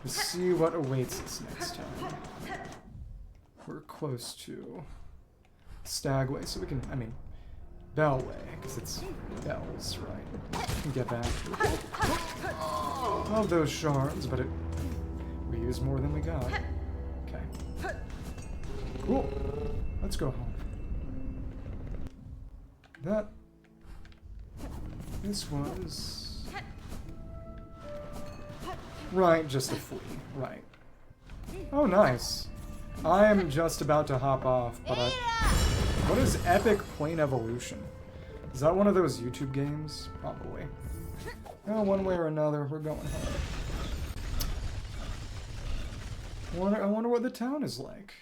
To see what awaits us next time. We're close to Stagway, so we can, I mean, Bellway, because it's bells, right? We can get back. Love those shards, but we used more than we got. Okay. Cool. Let's go home. This was... Right, just a flea. Right. Oh, nice. I am just about to hop off, but What is Epic Plane Evolution? Is that one of those YouTube games? Probably. Well, one way or another, we're going home. I wonder what the town is like.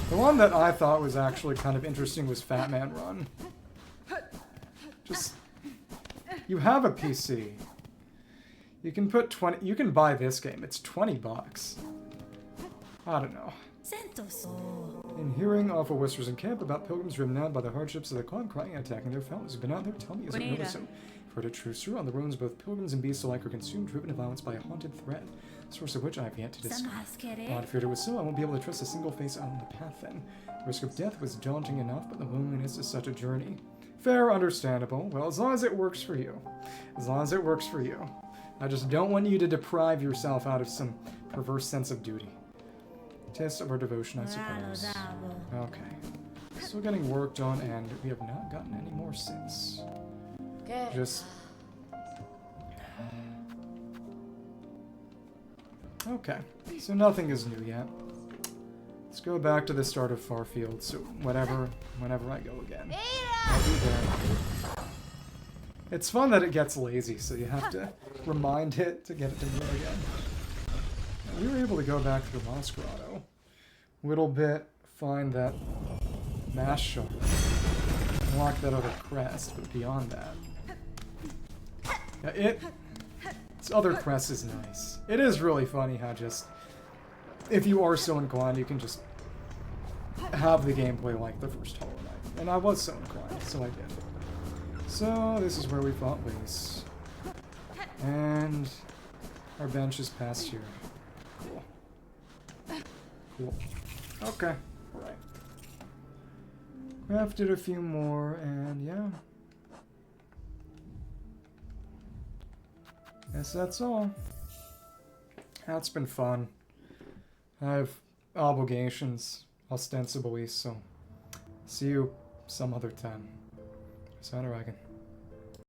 The one that I thought was actually kind of interesting was Fat Man Run. Just... You have a PC. You can put 20... You can buy this game. It's $20. I don't know. In hearing awful whispers in camp about pilgrims driven out by the hardships of the cloud crying and attacking their fellows who've been out there, tell me, is it really so? For a true sir, on the roads both pilgrims and beasts alike are consumed, driven to violence by a haunted threat, source of which I have yet to discover. God feared it was so, I won't be able to trust a single face out on the path then. The risk of death was daunting enough, but the loneliness is such a journey. Fair, understandable. Well, as long as it works for you. As long as it works for you. I just don't want you to deprive yourself out of some perverse sense of duty. Test of our devotion, I suppose. Okay. Still getting worked on, and we have not gotten any more since. Just... Okay. So nothing is new yet. Let's go back to the start of Farfield, so whenever I go again, I'll be there. It's fun that it gets lazy, so you have to remind it to get it to move again. We were able to go back through Moss Grotto. Little bit, find that mass shard. Unlock that other crest, but beyond that... Yeah, this other crest is nice. It is really funny how just... If you are so inclined, you can just have the gameplay like the first Hollow Knight. And I was so inclined, so I did. So, this is where we fought Wace. And our bench is past here. Cool. Cool. Okay. Alright. Crafted a few more, and yeah. Guess that's all. That's been fun. I've obligations, ostensibly, so see you some other time. Shattering.